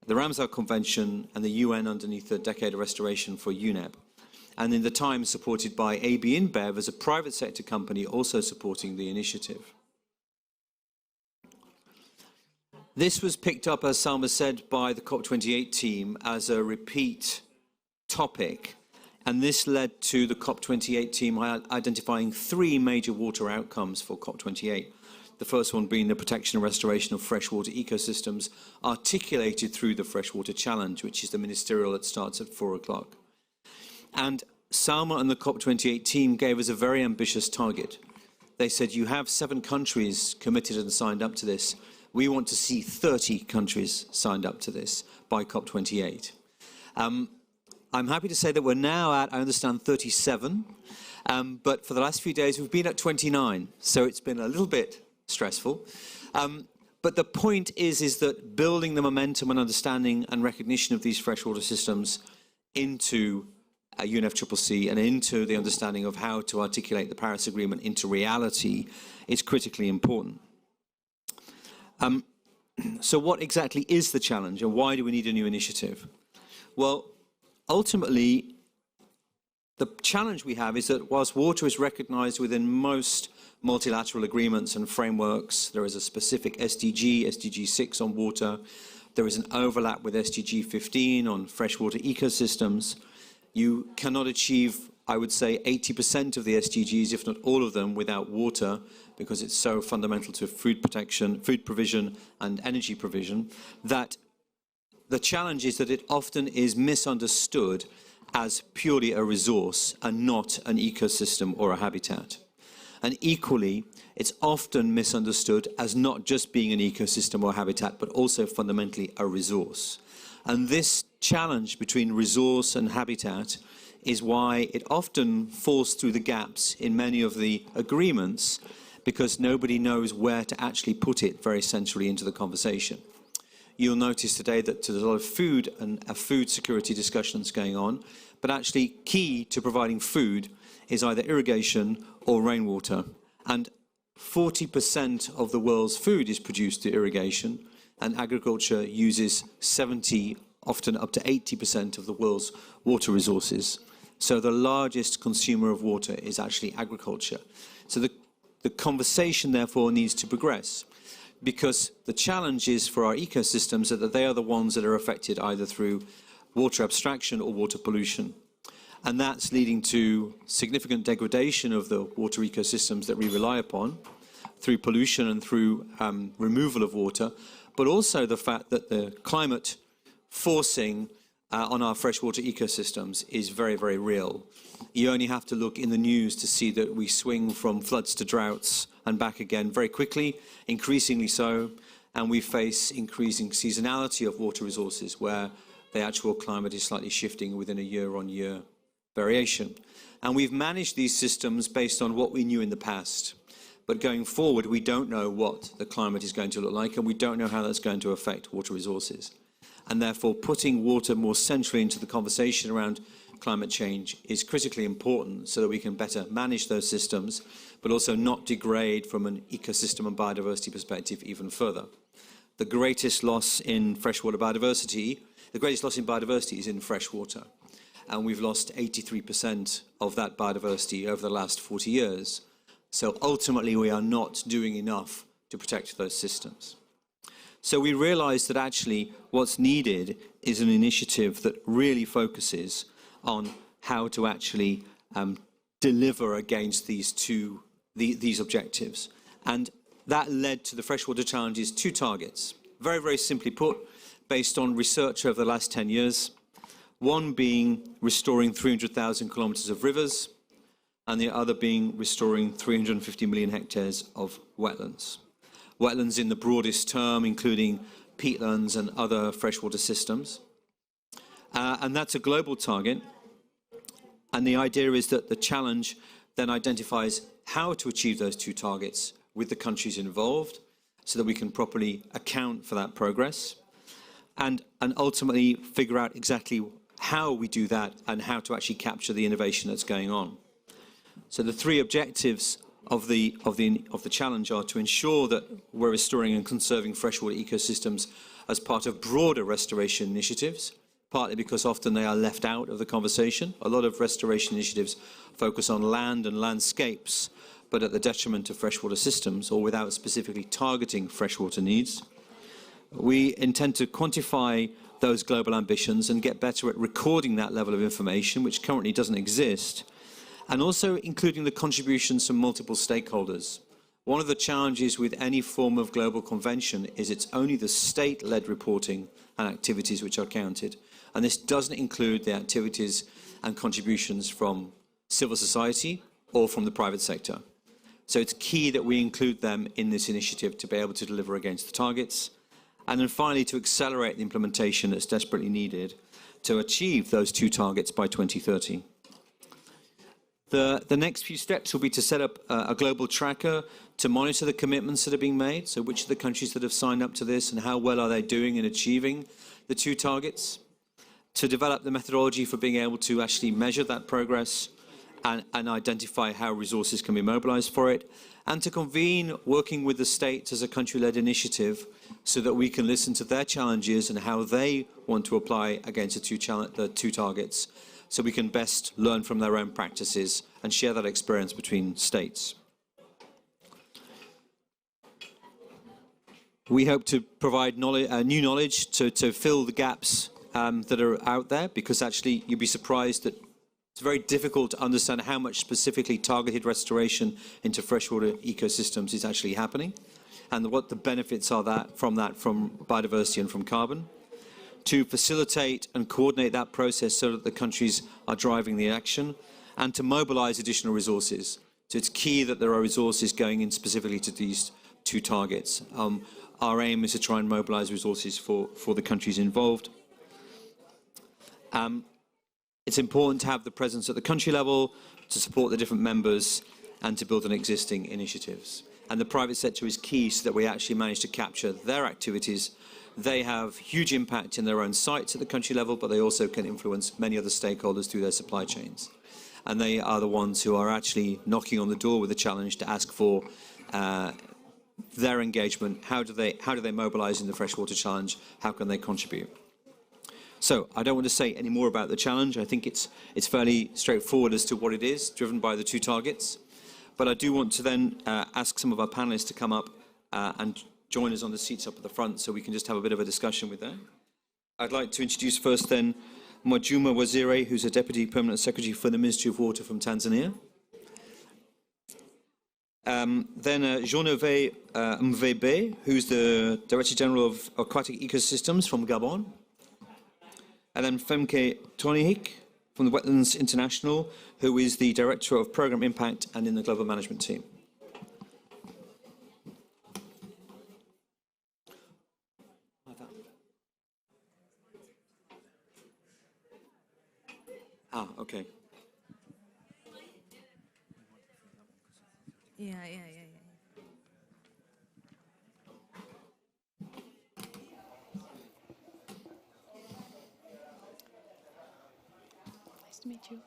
the Ramsar Convention, and the UN underneath the Decade of Restoration for UNEP. And in the time supported by AB InBev as a private sector company also supporting the initiative. This was picked up, as Salma said, by the COP28 team as a repeat topic, and this led to the COP28 team identifying 3 major water outcomes for COP28. The first one being the protection and restoration of freshwater ecosystems, articulated through the Freshwater Challenge, which is the ministerial that starts at 4 o'clock. And Salma and the COP28 team gave us a very ambitious target. They said, you have 7 countries committed and signed up to this. We want to see 30 countries signed up to this by COP28. I'm happy to say that we're now at, I understand, 37, but for the last few days we've been at 29, so it's been a little bit stressful. But the point is that building the momentum and understanding and recognition of these freshwater systems into UNFCCC and into the understanding of how to articulate the Paris Agreement into reality is critically important. So what exactly is the challenge, and why do we need a new initiative? Well, ultimately, the challenge we have is that whilst water is recognized within most multilateral agreements and frameworks, there is a specific SDG, SDG 6 on water, there is an overlap with SDG 15 on freshwater ecosystems. You cannot achieve, I would say, 80% of the SDGs, if not all of them, without water, because it's so fundamental to food protection, food provision, and energy provision, that the challenge is that it often is misunderstood as purely a resource and not an ecosystem or a habitat. And equally, it's often misunderstood as not just being an ecosystem or habitat, but also fundamentally a resource. And this challenge between resource and habitat is why it often falls through the gaps in many of the agreements, because nobody knows where to actually put it very centrally into the conversation. You'll notice today that there's a lot of food and food security discussions going on, but actually key to providing food is either irrigation or rainwater. And 40% of the world's food is produced through irrigation, and agriculture uses 70, often up to 80% of the world's water resources. So the largest consumer of water is actually agriculture. So the conversation, therefore, needs to progress, because the challenge is for our ecosystems that they are the ones that are affected either through water abstraction or water pollution. And that's leading to significant degradation of the water ecosystems that we rely upon through pollution and through removal of water, but also the fact that the climate forcing on our freshwater ecosystems is very, very real. You only have to look in the news to see that we swing from floods to droughts and back again very quickly, increasingly so, and we face increasing seasonality of water resources where the actual climate is slightly shifting within a year-on-year variation. And we've managed these systems based on what we knew in the past. But going forward, we don't know what the climate is going to look like, and we don't know how that's going to affect water resources. And therefore, putting water more centrally into the conversation around climate change is critically important so that we can better manage those systems, but also not degrade from an ecosystem and biodiversity perspective even further. The greatest loss in freshwater biodiversity, the greatest loss in biodiversity is in freshwater. And we've lost 83% of that biodiversity over the last 40 years. So ultimately, we are not doing enough to protect those systems. So we realized that actually what's needed is an initiative that really focuses on how to actually deliver against these objectives. And that led to the Freshwater Challenge's 2 targets. Very, very simply put, based on research over the last 10 years, one being restoring 300,000 kilometers of rivers, and the other being restoring 350 million hectares of wetlands. Wetlands in the broadest term, including peatlands and other freshwater systems. And that's a global target. And the idea is that the challenge then identifies how to achieve those two targets with the countries involved so that we can properly account for that progress and ultimately figure out exactly how we do that and how to actually capture the innovation that's going on. So the three objectives of the challenge are to ensure that we're restoring and conserving freshwater ecosystems as part of broader restoration initiatives, partly because often they are left out of the conversation. A lot of restoration initiatives focus on land and landscapes, but at the detriment of freshwater systems or without specifically targeting freshwater needs. We intend to quantify those global ambitions and get better at recording that level of information, which currently doesn't exist, and also including the contributions from multiple stakeholders. One of the challenges with any form of global convention is it's only the state-led reporting and activities which are counted, and this doesn't include the activities and contributions from civil society or from the private sector. So it's key that we include them in this initiative to be able to deliver against the targets, and then finally to accelerate the implementation that's desperately needed to achieve those two targets by 2030. The next few steps will be to set up a global tracker to monitor the commitments that are being made, so which are the countries that have signed up to this and how well are they doing in achieving the two targets, to develop the methodology for being able to actually measure that progress and identify how resources can be mobilized for it, and to convene working with the states as a country-led initiative so that we can listen to their challenges and how they want to apply against the two targets, so we can best learn from their own practices and share that experience between states. We hope to provide new knowledge to fill the gaps that are out there, because actually you'd be surprised that it's very difficult to understand how much specifically targeted restoration into freshwater ecosystems is actually happening and what the benefits are from biodiversity and from carbon. To facilitate and coordinate that process so that the countries are driving the action, and to mobilize additional resources. So it's key that there are resources going in specifically to these two targets. Our aim is to try and mobilize resources for the countries involved. It's important to have the presence at the country level to support the different members and to build on existing initiatives. And the private sector is key so that we actually manage to capture their activities. They have huge impact in their own sites at the country level, but they also can influence many other stakeholders through their supply chains. And they are the ones who are actually knocking on the door with a challenge to ask for their engagement. How do they mobilize in the Freshwater Challenge? How can they contribute? So I don't want to say any more about the challenge. I think it's fairly straightforward as to what it is, driven by the two targets. But I do want to then ask some of our panelists to come up and join us on the seats up at the front so we can just have a bit of a discussion with them. I'd like to introduce first then Mwajuma Waziri, who's a Deputy Permanent Secretary for the Ministry of Water from Tanzania. Then Jean-Hervé Mvebe, who's the Director General of Aquatic Ecosystems from Gabon. And then Femke Tonihik from the Wetlands International, who is the Director of Programme Impact and in the Global Management Team. Okay. Yeah. Nice to meet you.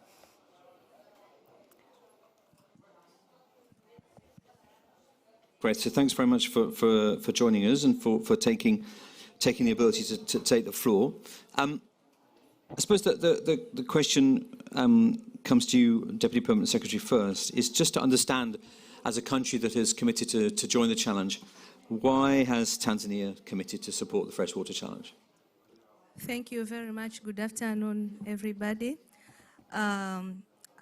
Great. So thanks very much for joining us and for taking the ability to take the floor. I suppose that the question comes to you, Deputy Permanent Secretary, first, is just to understand, as a country that has committed to join the challenge, why has Tanzania committed to support the Freshwater Challenge? Thank you very much. Good afternoon, everybody.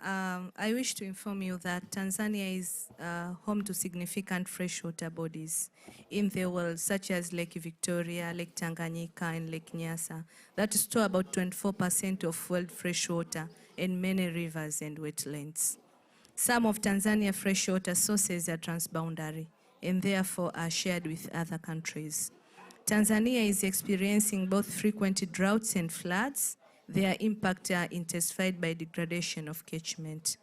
I wish to inform you that Tanzania is home to significant freshwater bodies in the world, such as Lake Victoria, Lake Tanganyika, and Lake Nyasa, that store about 24% of world freshwater and many rivers and wetlands. Some of Tanzania's freshwater sources are transboundary and therefore are shared with other countries. Tanzania is experiencing both frequent droughts and floods. Their impact are intensified by degradation of catchment.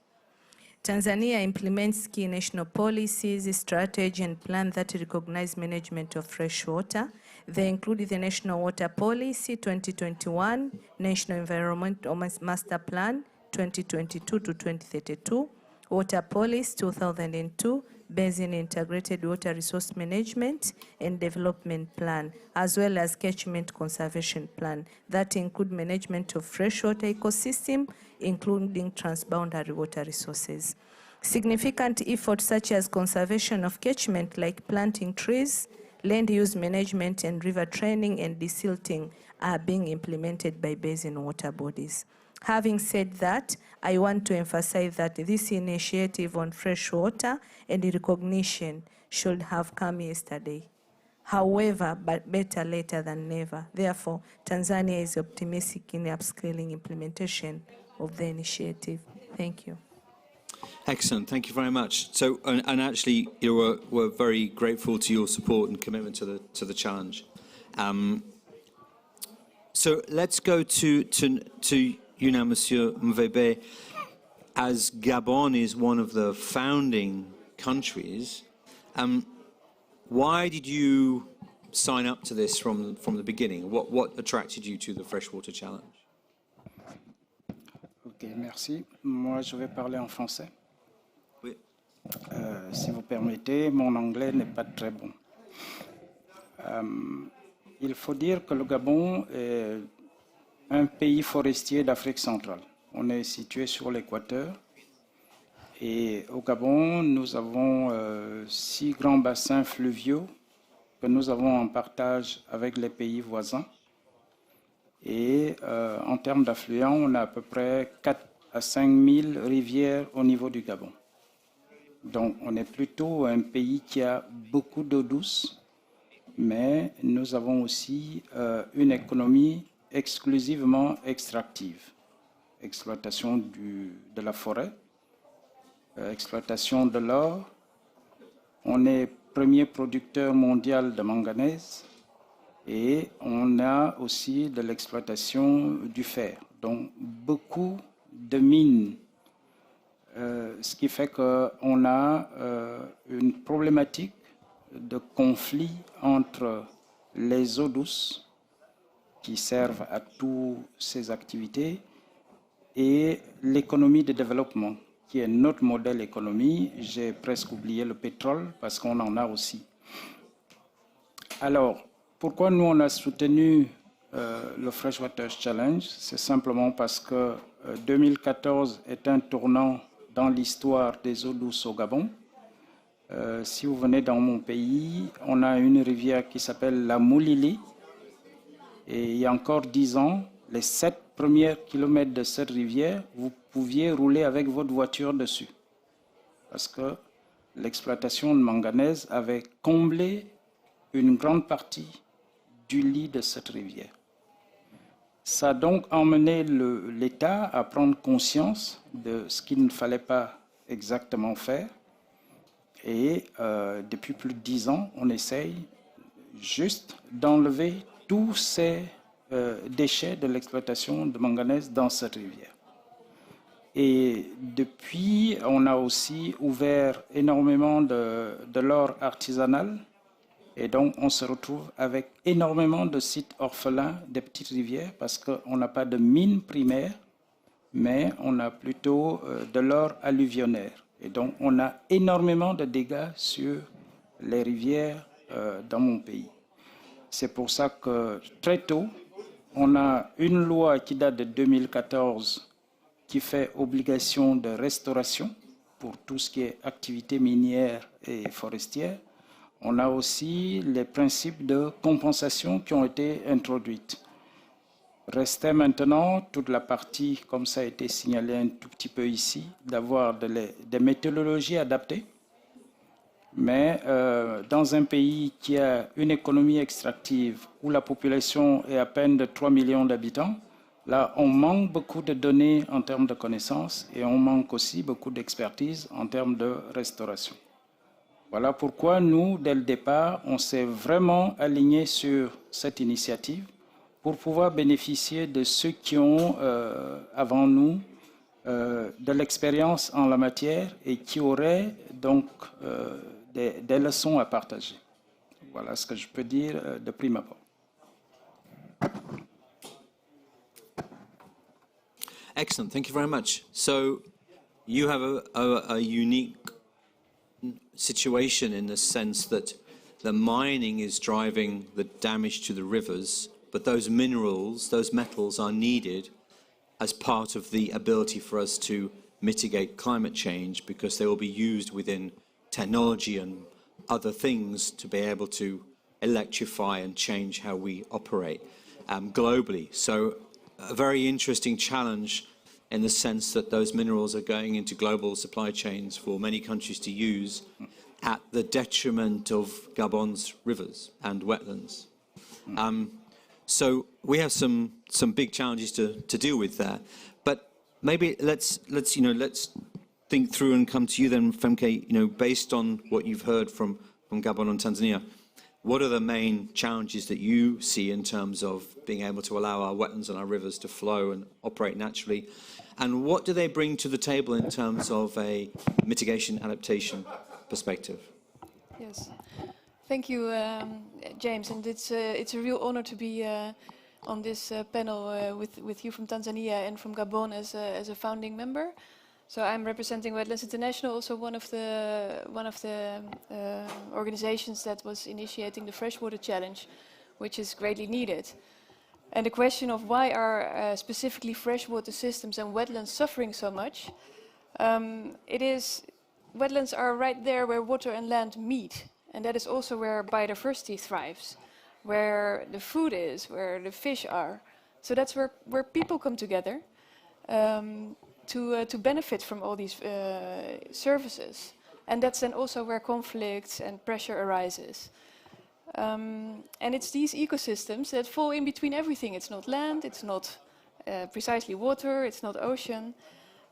Tanzania implements key national policies, strategy, and plans that recognize management of fresh water. They include the National Water Policy 2021, National Environmental Master Plan 2022 to 2032, Water Policy 2002, Basin Integrated Water Resource Management and Development Plan, as well as Catchment Conservation Plan that include management of freshwater ecosystem, including transboundary water resources. Significant efforts such as conservation of catchment, like planting trees, land use management, and river training and desilting are being implemented by basin water bodies. Having said that, I want to emphasize that this initiative on fresh water and recognition should have come yesterday. However, but better later than never. Therefore, Tanzania is optimistic in upscaling implementation of the initiative. Thank you. Excellent, thank you very much. So, and actually, we're very grateful to your support and commitment to the challenge. So let's go to you now, Monsieur Mvebe. As Gabon is one of the founding countries, why did you sign up to this from the beginning? What attracted you to the Freshwater Challenge? Ok, merci. Moi, je vais parler en français. Oui. Si vous permettez, mon anglais n'est pas très bon. Il faut dire que le Gabon est un pays forestier d'Afrique centrale. On est situé sur l'équateur. Et au Gabon, nous avons 6 grands bassins fluviaux que nous avons en partage avec les pays voisins. Et en termes d'affluents, on a à peu près 4 à 5 000 rivières au niveau du Gabon. Donc on est plutôt un pays qui a beaucoup d'eau douce, mais nous avons aussi une économie exclusivement extractive. Exploitation de la forêt, exploitation de l'or. On est premier producteur mondial de manganèse et on a aussi de l'exploitation du fer. Donc beaucoup de mines, ce qui fait qu'on a une problématique de conflit entre les eaux douces qui servent à toutes ces activités et l'économie de développement, qui est notre modèle économie. J'ai presque oublié le pétrole parce qu'on en a aussi. Alors, pourquoi nous on a soutenu le Freshwater Challenge? C'est simplement parce que 2014 est un tournant dans l'histoire des eaux douces au Gabon. Si vous venez dans mon pays, on a une rivière qui s'appelle la Moulili. Et il y a encore 10 ans, les 7 premiers kilomètres de cette rivière, vous pouviez rouler avec votre voiture dessus. Parce que l'exploitation de manganèse avait comblé une grande partie du lit de cette rivière. Ça a donc emmené l'État à prendre conscience de ce qu'il ne fallait pas exactement faire. Et depuis plus de 10 ans, on essaye juste d'enlever tous ces déchets de l'exploitation de manganèse dans cette rivière. Et depuis, on a aussi ouvert énormément de l'or artisanal. Et donc, on se retrouve avec énormément de sites orphelins des petites rivières parce qu'on n'a pas de mine primaire, mais on a plutôt de l'or alluvionnaire. Et donc, on a énormément de dégâts sur les rivières dans mon pays. C'est pour ça que très tôt, on a une loi qui date de 2014 qui fait obligation de restauration pour tout ce qui est activité minière et forestière. On a aussi les principes de compensation qui ont été introduits. Restait maintenant toute la partie, comme ça a été signalé un tout petit peu ici, d'avoir des méthodologies adaptées. Mais dans un pays qui a une économie extractive où la population est à peine de 3 millions d'habitants, là, on manque beaucoup de données en termes de connaissances et on manque aussi beaucoup d'expertise en termes de restauration. Voilà pourquoi nous, dès le départ, on s'est vraiment aligné sur cette initiative pour pouvoir bénéficier de ceux qui ont, avant nous, de l'expérience en la matière et qui auraient donc des leçons à partager. Voilà ce que je peux dire de prime abord. Excellent, thank you very much. So you have a unique situation in the sense that the mining is driving the damage to the rivers, but those minerals, those metals are needed as part of the ability for us to mitigate climate change because they will be used within technology and other things to be able to electrify and change how we operate globally. So a very interesting challenge in the sense that those minerals are going into global supply chains for many countries to use at the detriment of Gabon's rivers and wetlands. So we have some big challenges to deal with there. But maybe let's think through and come to you then, Femke, based on what you've heard from Gabon and Tanzania, what are the main challenges that you see in terms of being able to allow our wetlands and our rivers to flow and operate naturally? And what do they bring to the table in terms of a mitigation adaptation perspective? Yes, thank you, James. And it's a real honor to be on this panel with you from Tanzania and from Gabon as a founding member. So I'm representing Wetlands International, also one of the organizations that was initiating the Freshwater Challenge, which is greatly needed. And the question of why are specifically freshwater systems and wetlands suffering so much, wetlands are right there where water and land meet. And that is also where biodiversity thrives, where the food is, where the fish are. So that's where people come together to benefit from all these services. And that's then also where conflicts and pressure arises. And it's these ecosystems that fall in between everything. It's not land, it's not precisely water, it's not ocean.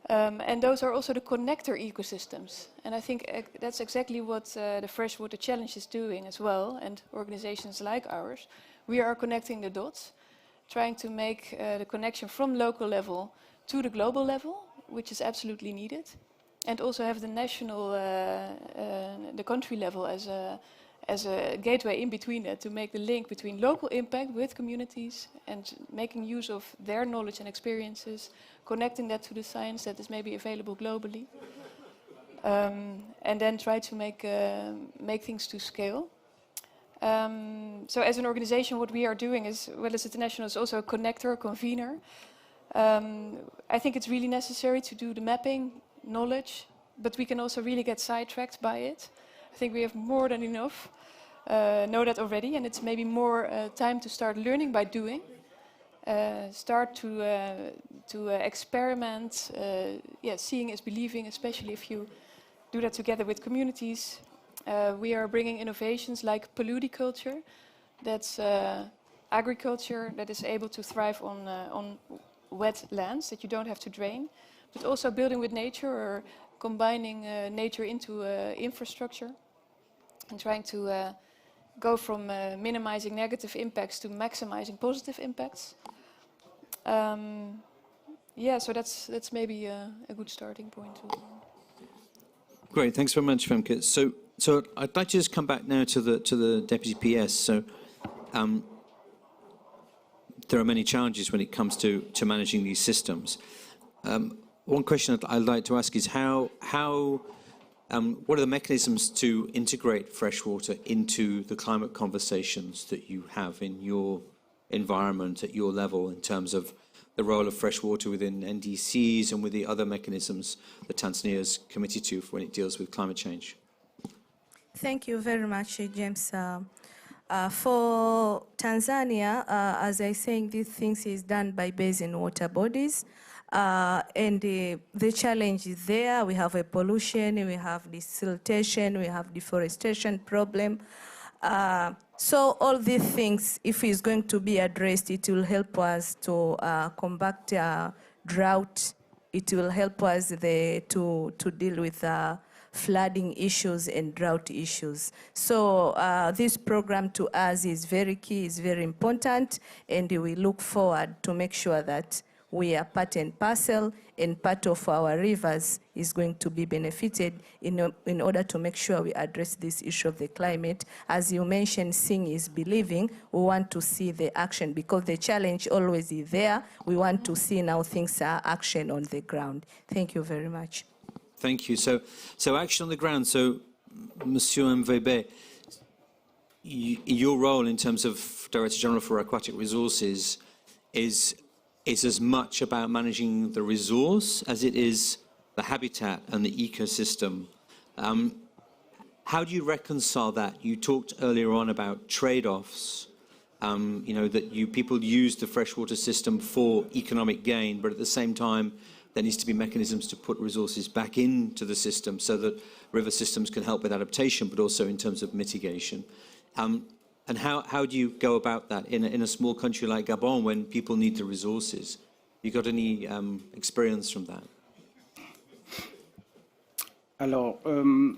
And those are also the connector ecosystems. And I think that's exactly what the Freshwater Challenge is doing as well, and organizations like ours. We are connecting the dots, trying to make the connection from local level to the global level, which is absolutely needed, and also have the national, the country level as a gateway in between that, to make the link between local impact with communities and making use of their knowledge and experiences, connecting that to the science that is maybe available globally, and then try to make things to scale. So as an organization, what we are doing is, Wetlands International is also a connector, a convener. I think it's really necessary to do the mapping, knowledge, but we can also really get sidetracked by it. I think we have more than enough, know that already, and it's maybe more time to start learning by doing. Start to experiment. Seeing is believing, especially if you do that together with communities. We are bringing innovations like polludiculture, that's agriculture that is able to thrive on wet lands that you don't have to drain, but also building with nature or combining nature into infrastructure and trying to go from minimizing negative impacts to maximizing positive impacts. So that's maybe a good starting point. Great, thanks very much, Femke. So I'd like to just come back now to the Deputy PS. So there are many challenges when it comes to managing these systems. One question I'd like to ask is what are the mechanisms to integrate freshwater into the climate conversations that you have in your environment at your level in terms of the role of freshwater within NDCs and with the other mechanisms that Tanzania is committed to when it deals with climate change? Thank you very much, James. For Tanzania, as I saying, these things is done by basin water bodies. And the challenge is there. We have a pollution, we have desiltation, we have deforestation problem. So all these things, if it's going to be addressed, it will help us to combat drought. It will help us to deal with flooding issues and drought issues. So this program to us is very key, is very important, and we look forward to make sure that we are part and parcel, and part of our rivers is going to be benefited in order to make sure we address this issue of the climate. As you mentioned, seeing is believing. We want to see the action because the challenge always is there. We want to see now things are action on the ground. Thank you very much. Thank you. So action on the ground. So, Monsieur Mvebe, your role in terms of Director General for Aquatic Resources is as much about managing the resource as it is the habitat and the ecosystem. How do you reconcile that? You talked earlier on about trade-offs. You know that people use the freshwater system for economic gain, but at the same time, there needs to be mechanisms to put resources back into the system so that river systems can help with adaptation, but also in terms of mitigation. And how do you go about that in a small country like Gabon when people need the resources? You got any experience from that? Alors, on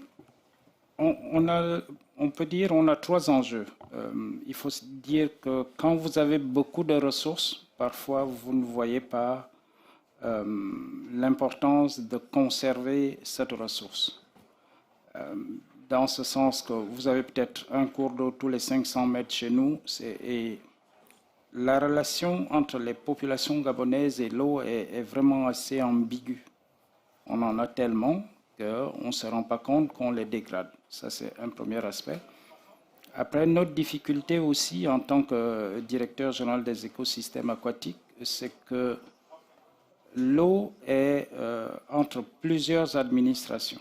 peut dire on a trois enjeux. Il faut se dire que quand vous avez beaucoup de ressources, parfois vous ne voyez pas l'importance de conserver cette ressource. Dans ce sens que vous avez peut-être un cours d'eau tous les 500 mètres chez nous, et la relation entre les populations gabonaises et l'eau est vraiment assez ambiguë. On en a tellement qu'on ne se rend pas compte qu'on les dégrade. Ça, c'est un premier aspect. Après, notre difficulté aussi en tant que directeur général des écosystèmes aquatiques, c'est que l'eau est entre plusieurs administrations.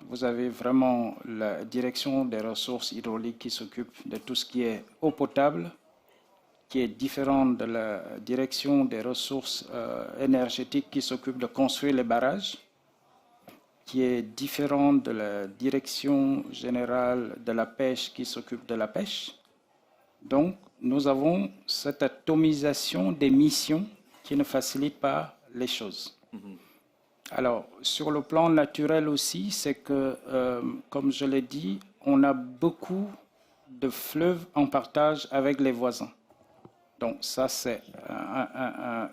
Vous avez vraiment la direction des ressources hydrauliques qui s'occupe de tout ce qui est eau potable, qui est différente de la direction des ressources énergétiques qui s'occupe de construire les barrages, qui est différente de la direction générale de la pêche qui s'occupe de la pêche. Donc, nous avons cette atomisation des missions qui ne facilite pas les choses. Alors, sur le plan naturel aussi, c'est que, comme je l'ai dit, on a beaucoup de fleuves en partage avec les voisins. Donc, ça, c'est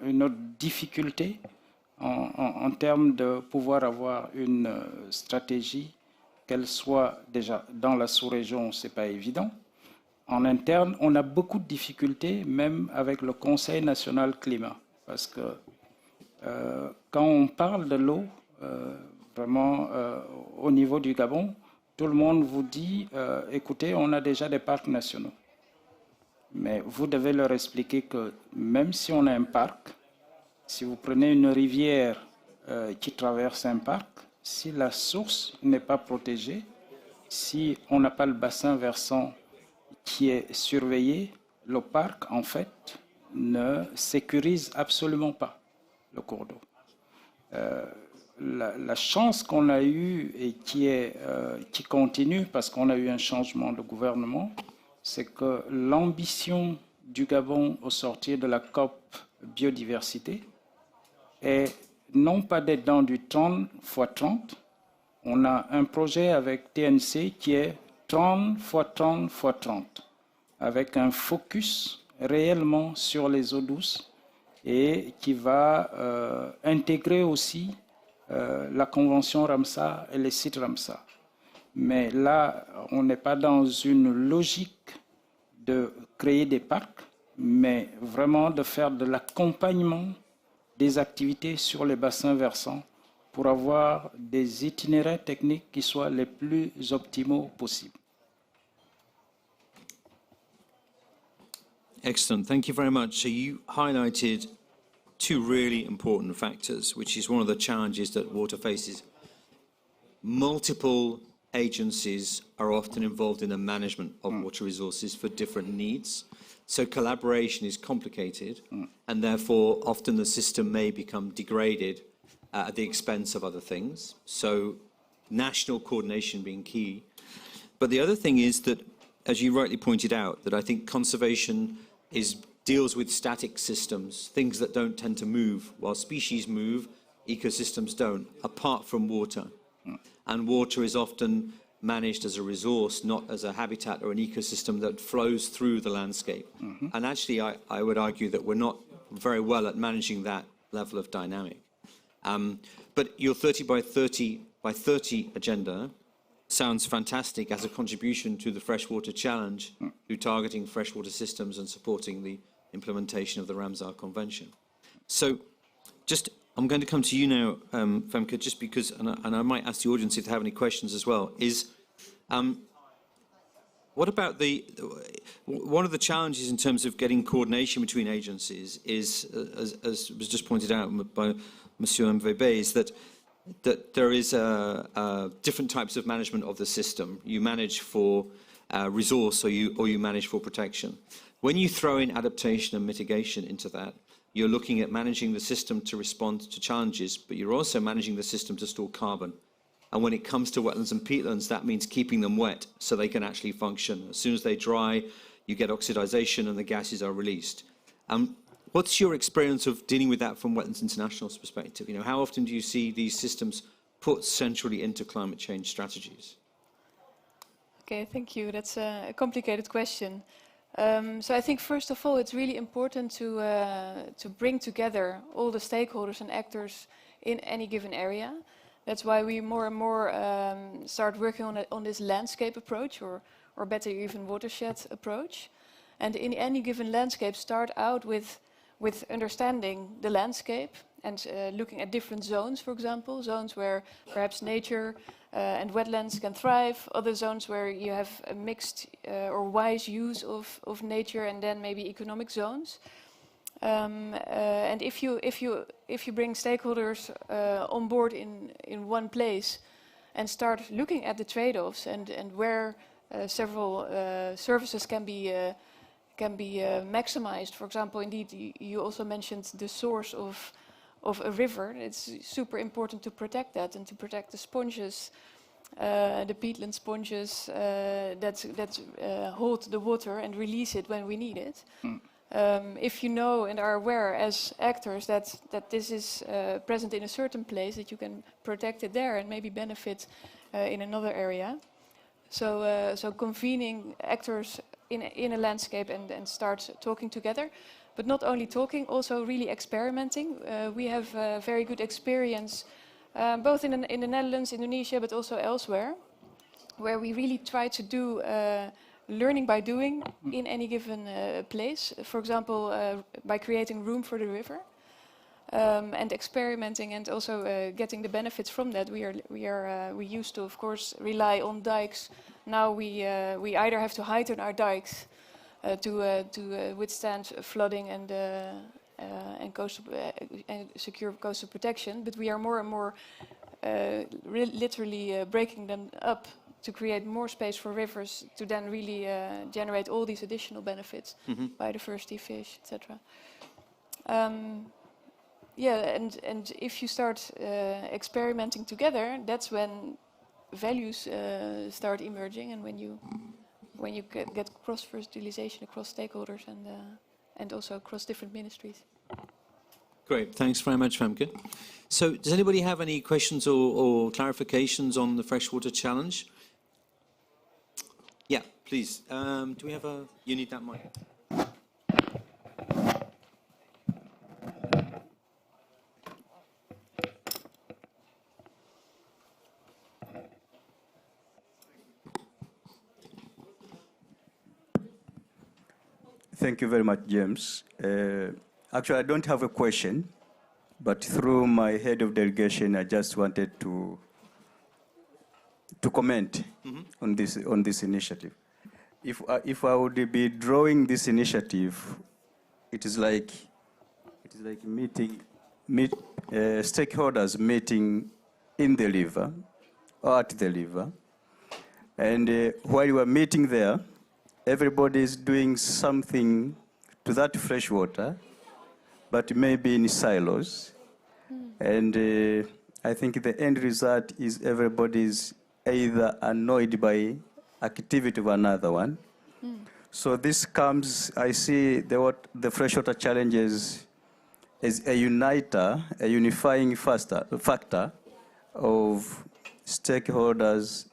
une autre difficulté en termes de pouvoir avoir une stratégie, qu'elle soit déjà dans la sous-région, ce n'est pas évident. En interne, on a beaucoup de difficultés, même avec le Conseil national climat, parce que quand on parle de l'eau, vraiment au niveau du Gabon, tout le monde vous dit, écoutez, on a déjà des parcs nationaux. Mais vous devez leur expliquer que même si on a un parc, si vous prenez une rivière qui traverse un parc, si la source n'est pas protégée, si on n'a pas le bassin versant qui est surveillé, le parc, en fait, ne sécurise absolument pas le cours d'eau. La chance qu'on a eue et qui continue, parce qu'on a eu un changement de gouvernement, c'est que l'ambition du Gabon au sortir de la COP Biodiversité est non pas d'être dans du 30 x 30, on a un projet avec TNC qui est 30 x 30 x 30, avec un focus réellement sur les eaux douces et qui va intégrer aussi la convention Ramsar et les sites Ramsar. Mais là, on n'est pas dans une logique de créer des parcs, mais vraiment de faire de l'accompagnement des activités sur les bassins versants pour avoir des itinéraires techniques qui soient les plus optimaux possibles. Excellent. Thank you very much. So you highlighted two really important factors, which is one of the challenges that water faces. Multiple agencies are often involved in the management of water resources for different needs. So collaboration is complicated, and therefore often the system may become degraded at the expense of other things. So national coordination being key. But the other thing is that, as you rightly pointed out, that I think conservation deals with static systems, things that don't tend to move. While species move, ecosystems don't, apart from water. And water is often managed as a resource, not as a habitat or an ecosystem that flows through the landscape. And actually, I would argue that we're not very well at managing that level of dynamic. But your 30 by 30 agenda sounds fantastic as a contribution to the Freshwater Challenge through targeting freshwater systems and supporting the implementation of the Ramsar Convention. So I'm going to come to you now, Femke, just because, and I might ask the audience if they have any questions as well, is what about one of the challenges in terms of getting coordination between agencies is, as was just pointed out by Monsieur MVB, is that there is different types of management of the system. You manage for resource or you manage for protection. When you throw in adaptation and mitigation into that, you're looking at managing the system to respond to challenges, but you're also managing the system to store carbon. And when it comes to wetlands and peatlands, that means keeping them wet so they can actually function. As soon as they dry, you get oxidization and the gases are released. What's your experience of dealing with that from Wetlands International's perspective? How often do you see these systems put centrally into climate change strategies? Okay, thank you. That's a complicated question. So I think first of all, it's really important to bring together all the stakeholders and actors in any given area. That's why we more and more start working on this landscape approach, or better even watershed approach. And in any given landscape, start out with understanding the landscape and looking at different zones, for example, zones where perhaps nature and wetlands can thrive, other zones where you have a mixed or wise use of nature, and then maybe economic zones. And if you bring stakeholders on board in one place and start looking at the trade-offs and where several services can be maximized. For example, indeed, you also mentioned the source of a river. It's super important to protect that and to protect the sponges, the peatland sponges that hold the water and release it when we need it. If you know and are aware as actors that this is present in a certain place, that you can protect it there and maybe benefit in another area. So convening actors in a landscape and start talking together, but not only talking, also really experimenting. We have very good experience, both in the Netherlands, Indonesia, but also elsewhere, where we really try to do learning by doing in any given place. For example, by creating room for the river and experimenting, and also getting the benefits from that. We used to, of course, rely on dikes. Now we either have to heighten our dikes to withstand flooding and coastal and secure coastal protection, but we are more and more literally breaking them up to create more space for rivers to then really generate all these additional benefits, biodiversity, fish, etc. Yeah, and if you start experimenting together, that's when values start emerging, and when you get cross-fertilization across stakeholders and also across different ministries. Great, thanks very much, Femke. So does anybody have any questions or clarifications on the Freshwater Challenge? Yeah, please. Do we have you need that mic. Thank you very much, James. Actually, I don't have a question, but through my head of delegation, I just wanted to comment on this initiative. If I would be drawing this initiative, it is like stakeholders meeting in the river or at the river, And while we were meeting there, everybody is doing something to that fresh water, but maybe in silos. And I think the end result is everybody's either annoyed by activity of another one. So this comes, I see the freshwater challenges as a uniter, a unifying factor of stakeholders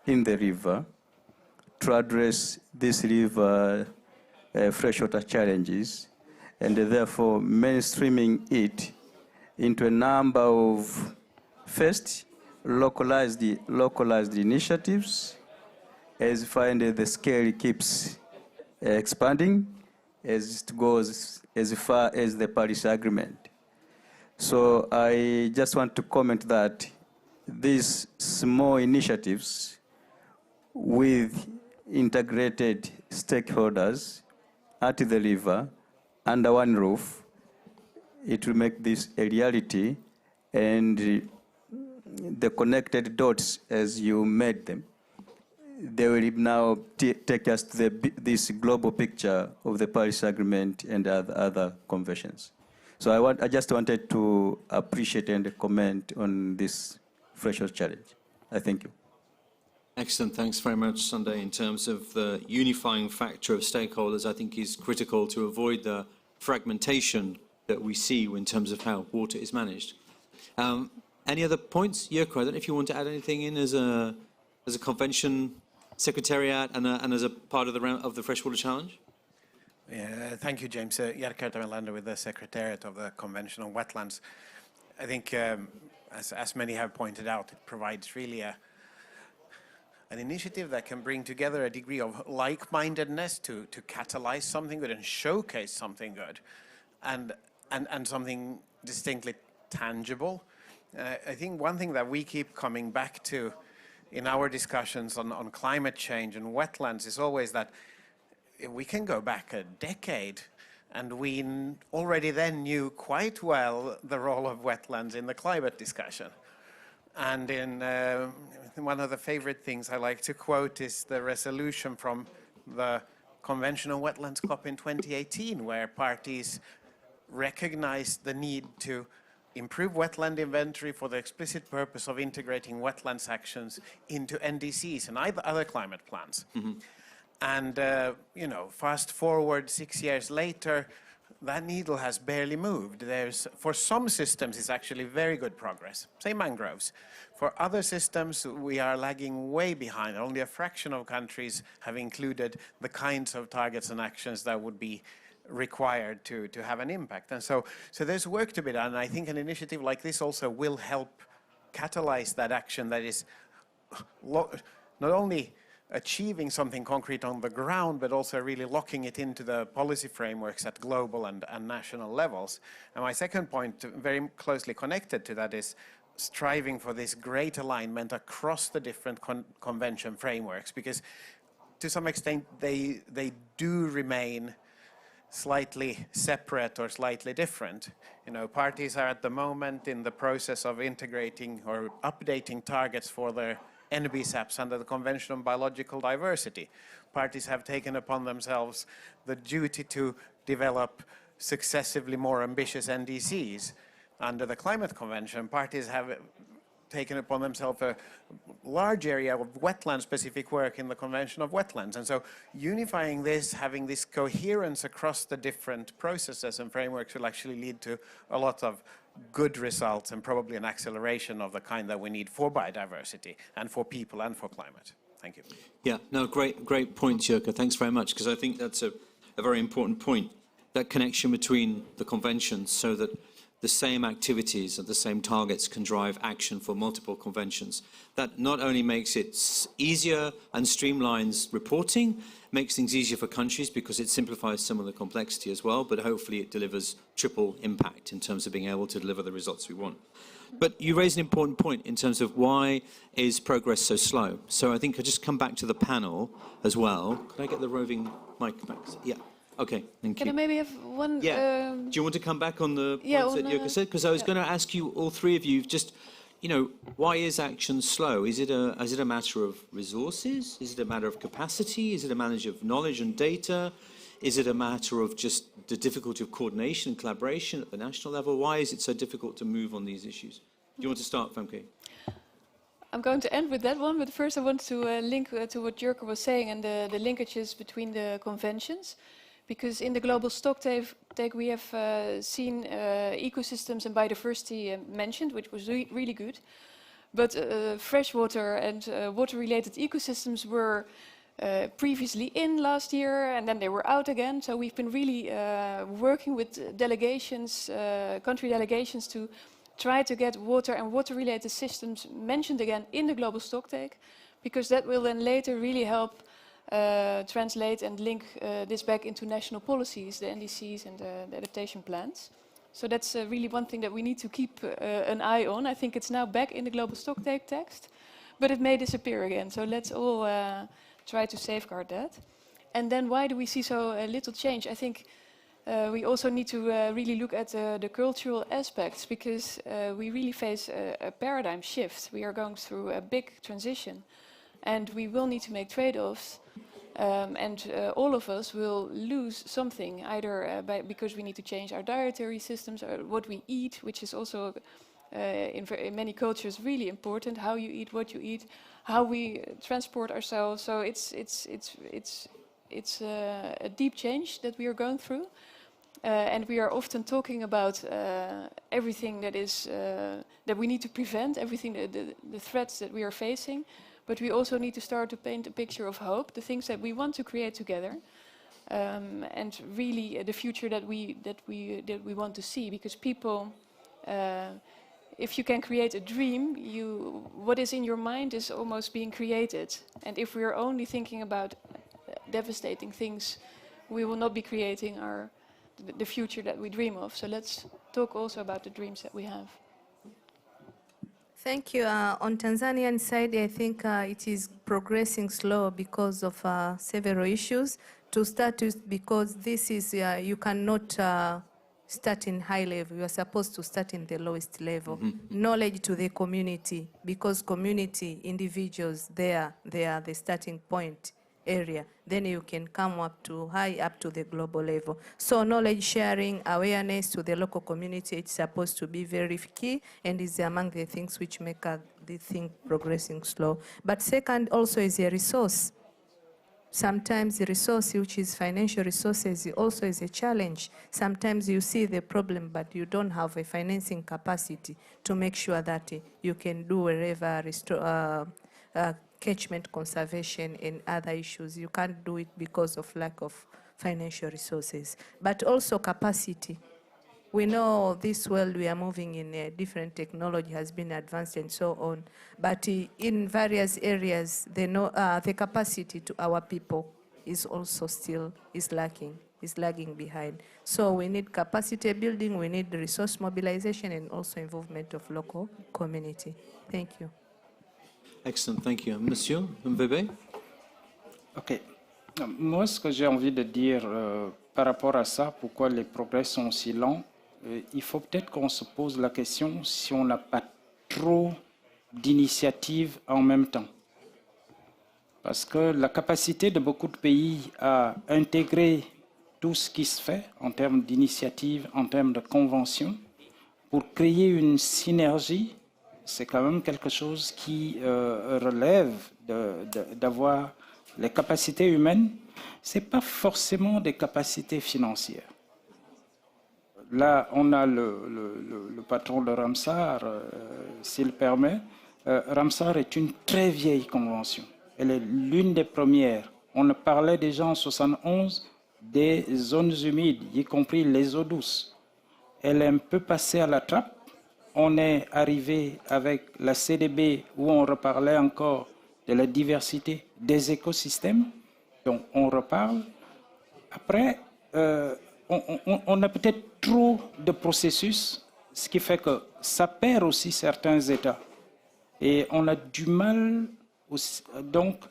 in the river to address these river freshwater challenges, and therefore mainstreaming it into a number of, first, localized initiatives, as find the scale keeps expanding as it goes as far as the Paris Agreement. So I just want to comment that these small initiatives with integrated stakeholders at the river under one roof, it will make this a reality, and the connected dots as you made them, they will now take us to this global picture of the Paris Agreement and other conventions. So I just wanted to appreciate and comment on this freshwater challenge. I thank you. Excellent. Thanks very much, Sunday. In terms of the unifying factor of stakeholders, I think is critical to avoid the fragmentation that we see in terms of how water is managed. Any other points? Jyrko, I don't know if you want to add anything in as a convention secretariat and as a part of the Freshwater Challenge? Yeah, thank you, James. Jyrko Tamelander with the Secretariat of the Convention on Wetlands. I think, as many have pointed out, it provides really an initiative that can bring together a degree of like-mindedness to catalyze something good and showcase something good, and something distinctly tangible. I think one thing that we keep coming back to in our discussions on climate change and wetlands is always that we can go back a decade, and we already then knew quite well the role of wetlands in the climate discussion. And in one of the favorite things I like to quote is the resolution from the Convention on Wetlands COP in 2018, where parties recognized the need to improve wetland inventory for the explicit purpose of integrating wetlands actions into NDCs and other climate plans. Mm-hmm. And, you know, fast forward 6 years later, that needle has barely moved. For some systems, it's actually very good progress, say mangroves. For other systems, we are lagging way behind. Only a fraction of countries have included the kinds of targets and actions that would be required to have an impact. And so there's work to be done. And I think an initiative like this also will help catalyze that action that is not only achieving something concrete on the ground, but also really locking it into the policy frameworks at global and national levels. And my second point, very closely connected to that, is striving for this great alignment across the different convention frameworks, because to some extent they do remain slightly separate or slightly different. You know, parties are at the moment in the process of integrating or updating targets for their NBSAPs under the Convention on Biological Diversity. Parties have taken upon themselves the duty to develop successively more ambitious NDCs. Under the Climate Convention, parties have taken upon themselves a large area of wetland-specific work in the Convention of Wetlands. And so unifying this, having this coherence across the different processes and frameworks will actually lead to a lot of good results and probably an acceleration of the kind that we need for biodiversity and for people and for climate. Thank you. Yeah, no, great point, Jyrko. Thanks very much, because I think that's a very important point, that connection between the conventions, so that the same activities and the same targets can drive action for multiple conventions. That not only makes it easier and streamlines reporting, makes things easier for countries because it simplifies some of the complexity as well, but hopefully it delivers triple impact in terms of being able to deliver the results we want. But you raise an important point in terms of why is progress so slow. So I think I'll just come back to the panel as well. Can I get the roving mic back? Yeah. Okay, thank you. Can I maybe have one? Yeah. Do you want to come back on the points that Jyrko said? Because I was going to ask you, all three of you, just why is action slow? Is it a matter of resources? Is it a matter of capacity? Is it a matter of knowledge and data? Is it a matter of just the difficulty of coordination and collaboration at the national level? Why is it so difficult to move on these issues? Do you want to start, Femke? I'm going to end with that one, but first I want to link to what Jurka was saying and the linkages between the conventions. Because in the global stocktake we have seen ecosystems and biodiversity mentioned, which was really good. But freshwater and water-related ecosystems were previously in last year, and then they were out again. So we've been really working with delegations, country delegations, to try to get water and water-related systems mentioned again in the global stocktake, because that will then later really help translate and link this back into national policies, the NDCs and the adaptation plans. So that's really one thing that we need to keep an eye on. I think it's now back in the global stocktake text, but it may disappear again. So let's all try to safeguard that. And then why do we see so little change? I think we also need to really look at the cultural aspects, because we really face a paradigm shift. We are going through a big transition, and we will need to make trade-offs. All of us will lose something, either because we need to change our dietary systems, or what we eat, which is also in many cultures really important. How you eat, what you eat, how we transport ourselves. So it's a deep change that we are going through, and we are often talking about everything that is that we need to prevent, everything the threats that we are facing. But we also need to start to paint a picture of hope, the things that we want to create together, and really the future that we want to see. Because people, if you can create a dream, what is in your mind is almost being created. And if we are only thinking about devastating things, we will not be creating the future that we dream of. So let's talk also about the dreams that we have. Thank you. On Tanzanian side, I think it is progressing slow because of several issues. To start with, because this is, you cannot start in high level. You are supposed to start in the lowest level. Mm-hmm. Knowledge to the community, because community, individuals, they are the starting point area. Then you can come up to the global level. So knowledge sharing, awareness to the local community, it's supposed to be very key, and is among the things which make the thing progressing slow. But second also is a resource. Sometimes the resource, which is financial resources, also is a challenge. Sometimes you see the problem, but you don't have a financing capacity to make sure that you can do wherever catchment conservation and other issues. You can't do it because of lack of financial resources. But also capacity. We know this world we are moving in a different technology has been advanced and so on. But in various areas, the capacity to our people is also still lagging behind. So we need capacity building, we need resource mobilization, and also involvement of local community. Thank you. Excellent, thank you. Monsieur Mbebe? OK. Moi, ce que j'ai envie de dire par rapport à ça, pourquoi les progrès sont si lents, il faut peut-être qu'on se pose la question si on n'a pas trop d'initiatives en même temps. Parce que la capacité de beaucoup de pays à intégrer tout ce qui se fait en termes d'initiatives, en termes de conventions, pour créer une synergie, c'est quand même quelque chose qui relève d'avoir les capacités humaines. Ce n'est pas forcément des capacités financières. Là, on a le patron de Ramsar, s'il permet. Ramsar est une très vieille convention. Elle est l'une des premières. On parlait déjà en 1971 des zones humides, y compris les eaux douces. Elle est un peu passée à la trappe. On est arrivé avec la CDB où on reparlait encore de la diversité des écosystèmes. Donc on reparle. Après, on a peut-être trop de processus, ce qui fait que ça perd aussi certains États. Et on a du mal aussi, donc,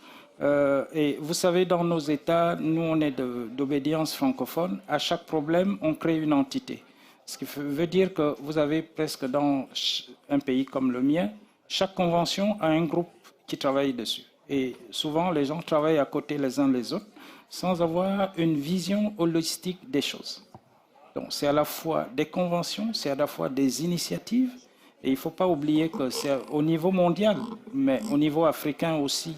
et vous savez, dans nos États, nous on est d'obédience francophone, à chaque problème on crée une entité. Ce qui veut dire que vous avez presque dans un pays comme le mien, chaque convention a un groupe qui travaille dessus. Et souvent, les gens travaillent à côté les uns les autres sans avoir une vision holistique des choses. Donc, c'est à la fois des conventions, c'est à la fois des initiatives. Et il ne faut pas oublier que c'est au niveau mondial, mais au niveau africain aussi,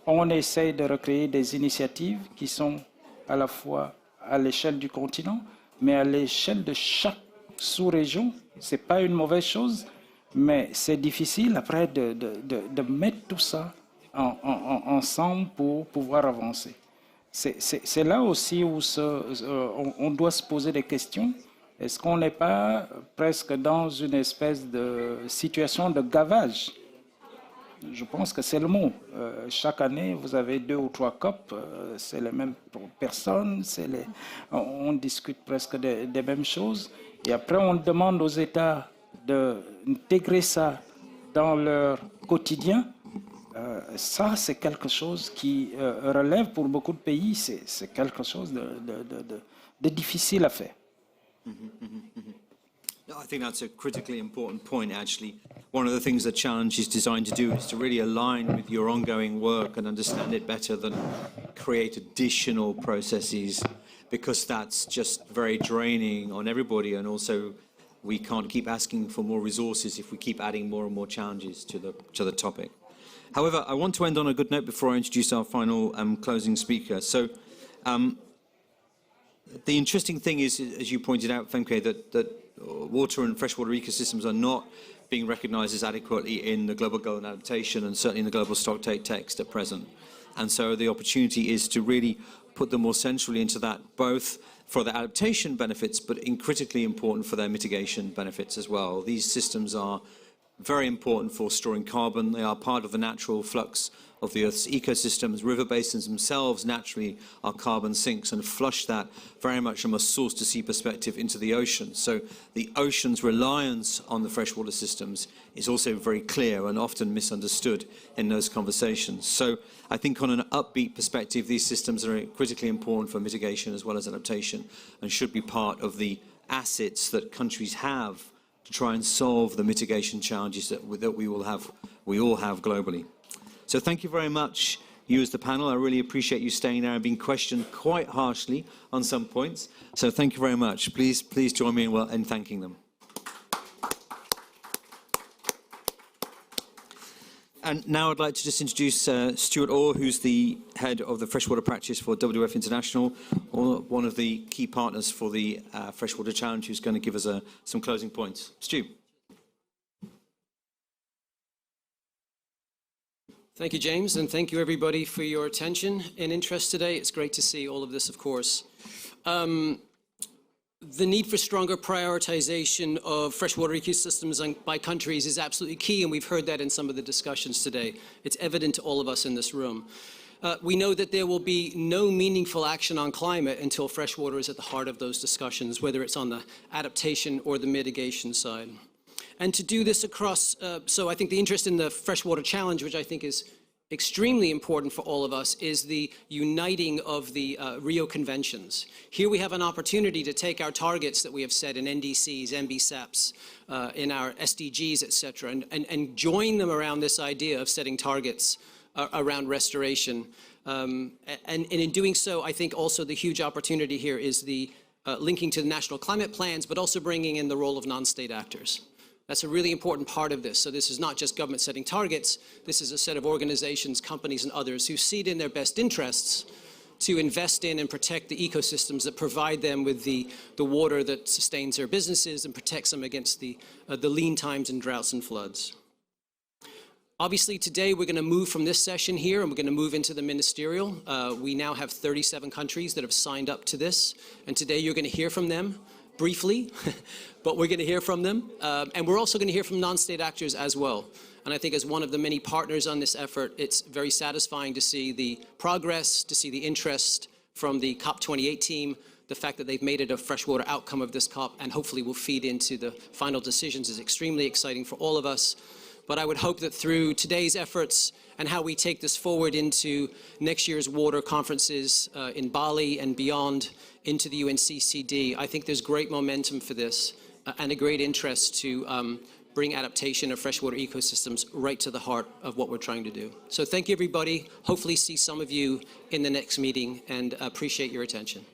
on essaye de recréer des initiatives qui sont à la fois à l'échelle du continent, mais à l'échelle de chaque sous-région. Ce n'est pas une mauvaise chose, mais c'est difficile après de mettre tout ça ensemble pour pouvoir avancer. C'est là aussi où on doit se poser des questions. Est-ce qu'on n'est pas presque dans une espèce de situation de gavage? Je pense que c'est le mot. Chaque année, vous avez 2 ou 3 COP, c'est les mêmes personnes, on discute presque des mêmes choses. Et après, on demande aux États d'intégrer ça dans leur quotidien. Ça, c'est quelque chose qui relève pour beaucoup de pays, c'est quelque chose de difficile à faire. I think that's a critically important point, actually. One of the things the challenge is designed to do is to really align with your ongoing work and understand it better than create additional processes, because that's just very draining on everybody, and also we can't keep asking for more resources if we keep adding more and more challenges to the topic. However, I want to end on a good note before I introduce our final closing speaker. So, the interesting thing is, as you pointed out, Femke, that water and freshwater ecosystems are not being recognised as adequately in the Global Goal and Adaptation, and certainly in the Global Stocktake text at present. And so the opportunity is to really put them more centrally into that, both for the adaptation benefits, but critically important for their mitigation benefits as well. These systems are very important for storing carbon. They are part of the natural flux of the Earth's ecosystems. River basins themselves naturally are carbon sinks and flush that very much from a source-to-sea perspective into the ocean. So the ocean's reliance on the freshwater systems is also very clear and often misunderstood in those conversations. So I think on an upbeat perspective, these systems are critically important for mitigation as well as adaptation, and should be part of the assets that countries have to try and solve the mitigation challenges that we all have globally. So thank you very much, you as the panel. I really appreciate you staying there and being questioned quite harshly on some points. So thank you very much. Please join me in thanking them. And now I'd like to just introduce Stuart Orr, who's the head of the freshwater practice for WWF International, one of the key partners for the Freshwater Challenge, who's going to give us some closing points. Stu. Thank you, James, and thank you, everybody, for your attention and interest today. It's great to see all of this, of course. The need for stronger prioritization of freshwater ecosystems by countries is absolutely key, and we've heard that in some of the discussions today. It's evident to all of us in this room. We know that there will be no meaningful action on climate until freshwater is at the heart of those discussions, whether it's on the adaptation or the mitigation side. And to do this across, so I think the interest in the Freshwater Challenge, which I think is extremely important for all of us, is the uniting of the Rio Conventions. Here we have an opportunity to take our targets that we have set in NDCs, MBSAPs, in our SDGs, et cetera, and join them around this idea of setting targets around restoration. And in doing so, I think also the huge opportunity here is the linking to the national climate plans, but also bringing in the role of non-state actors. That's a really important part of this. So this is not just government setting targets. This is a set of organizations, companies, and others who see it in their best interests to invest in and protect the ecosystems that provide them with the water that sustains their businesses and protects them against the lean times and droughts and floods. Obviously, today we're going to move from this session here and we're going to move into the ministerial. We now have 37 countries that have signed up to this, and today you're going to hear from them briefly, but we're going to hear from them. And we're also going to hear from non-state actors as well. And I think as one of the many partners on this effort, it's very satisfying to see the progress, to see the interest from the COP28 team, the fact that they've made it a freshwater outcome of this COP and hopefully will feed into the final decisions is extremely exciting for all of us. But I would hope that through today's efforts and how we take this forward into next year's water conferences in Bali and beyond, into the UNCCD, I think there's great momentum for this. and a great interest to bring adaptation of freshwater ecosystems right to the heart of what we're trying to do. So thank you, everybody. Hopefully see some of you in the next meeting, and appreciate your attention.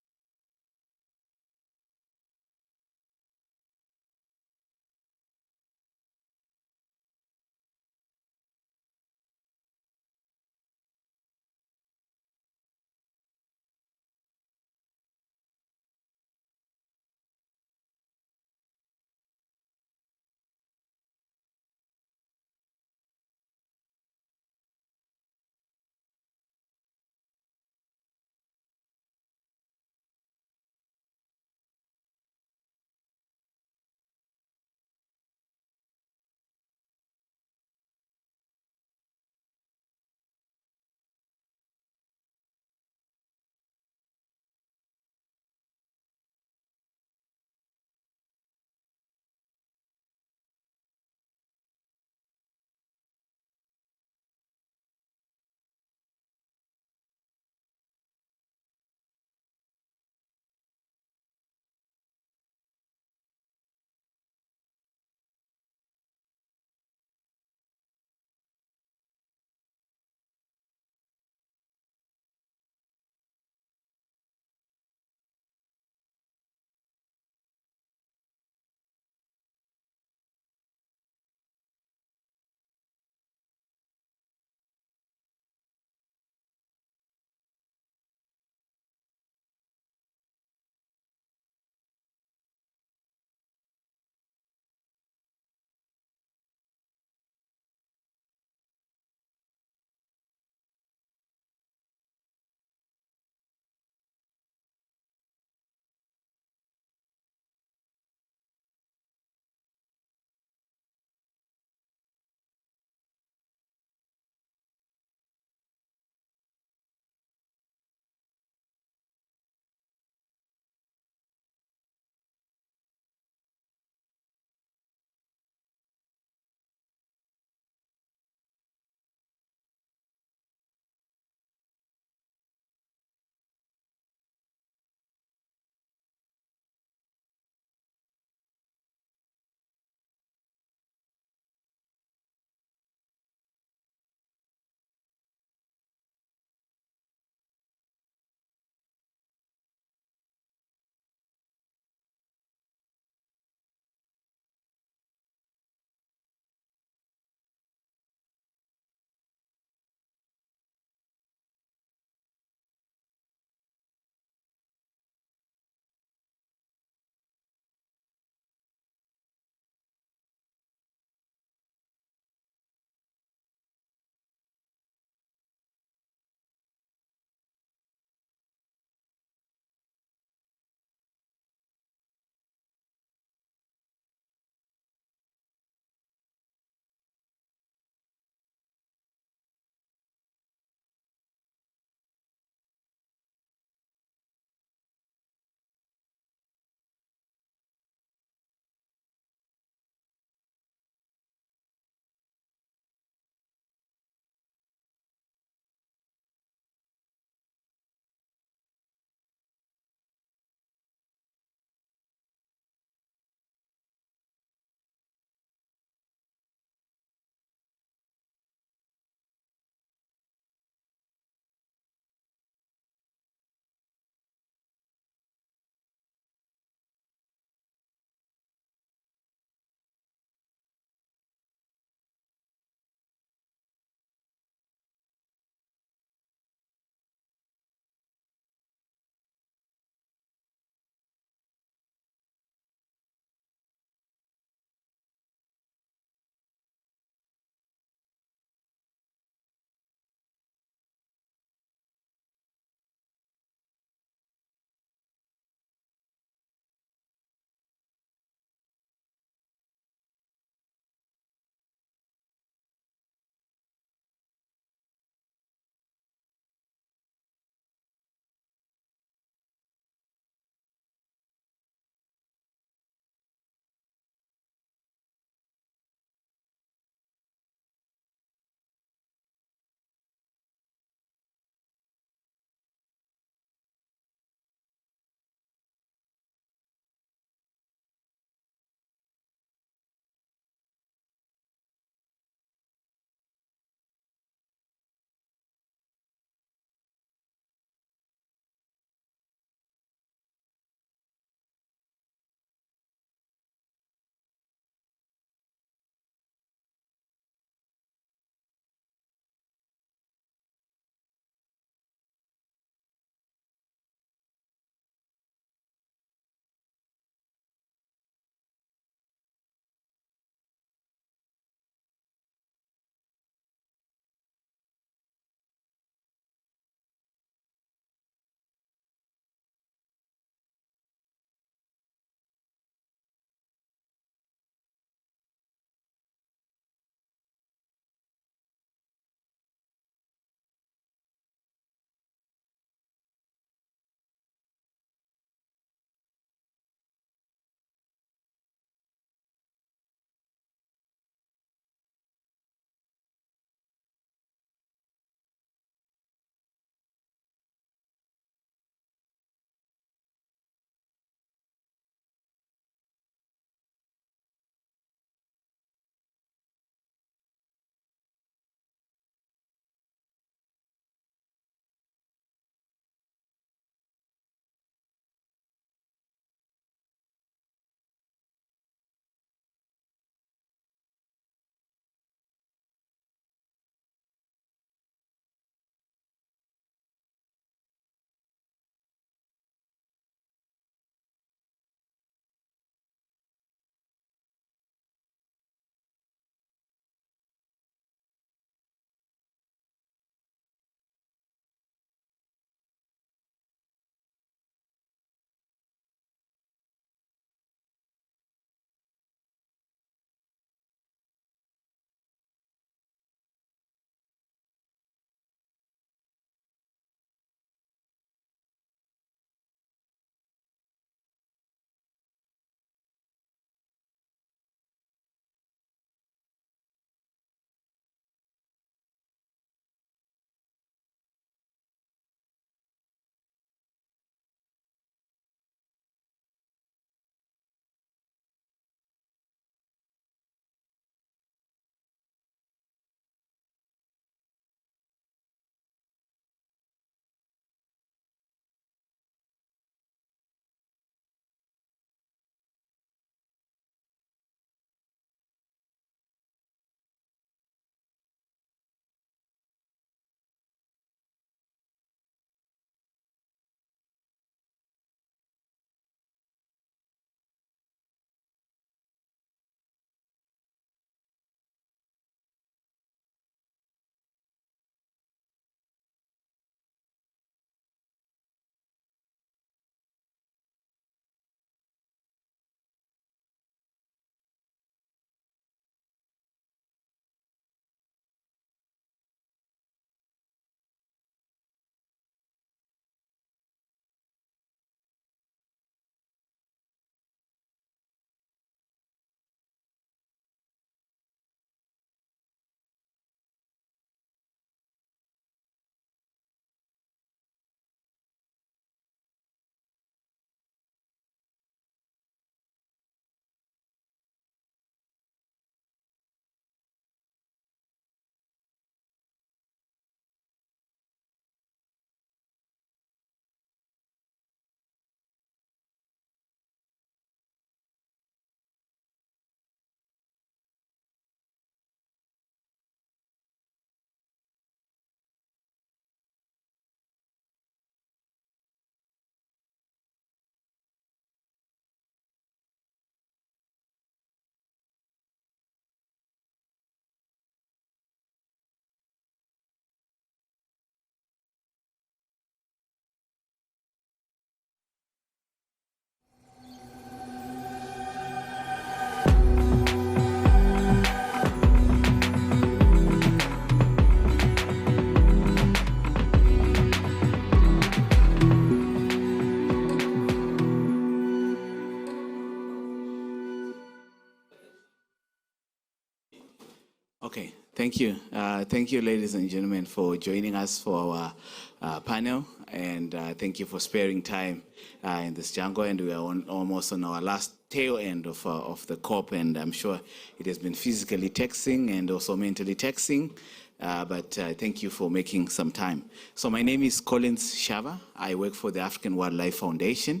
Thank you. Thank you, ladies and gentlemen, for joining us for our panel. And thank you for sparing time in this jungle. And we are almost on our last tail end of the COP. And I'm sure it has been physically taxing and also mentally taxing. But thank you for making some time. So my name is Collins Shava. I work for the African Wildlife Foundation.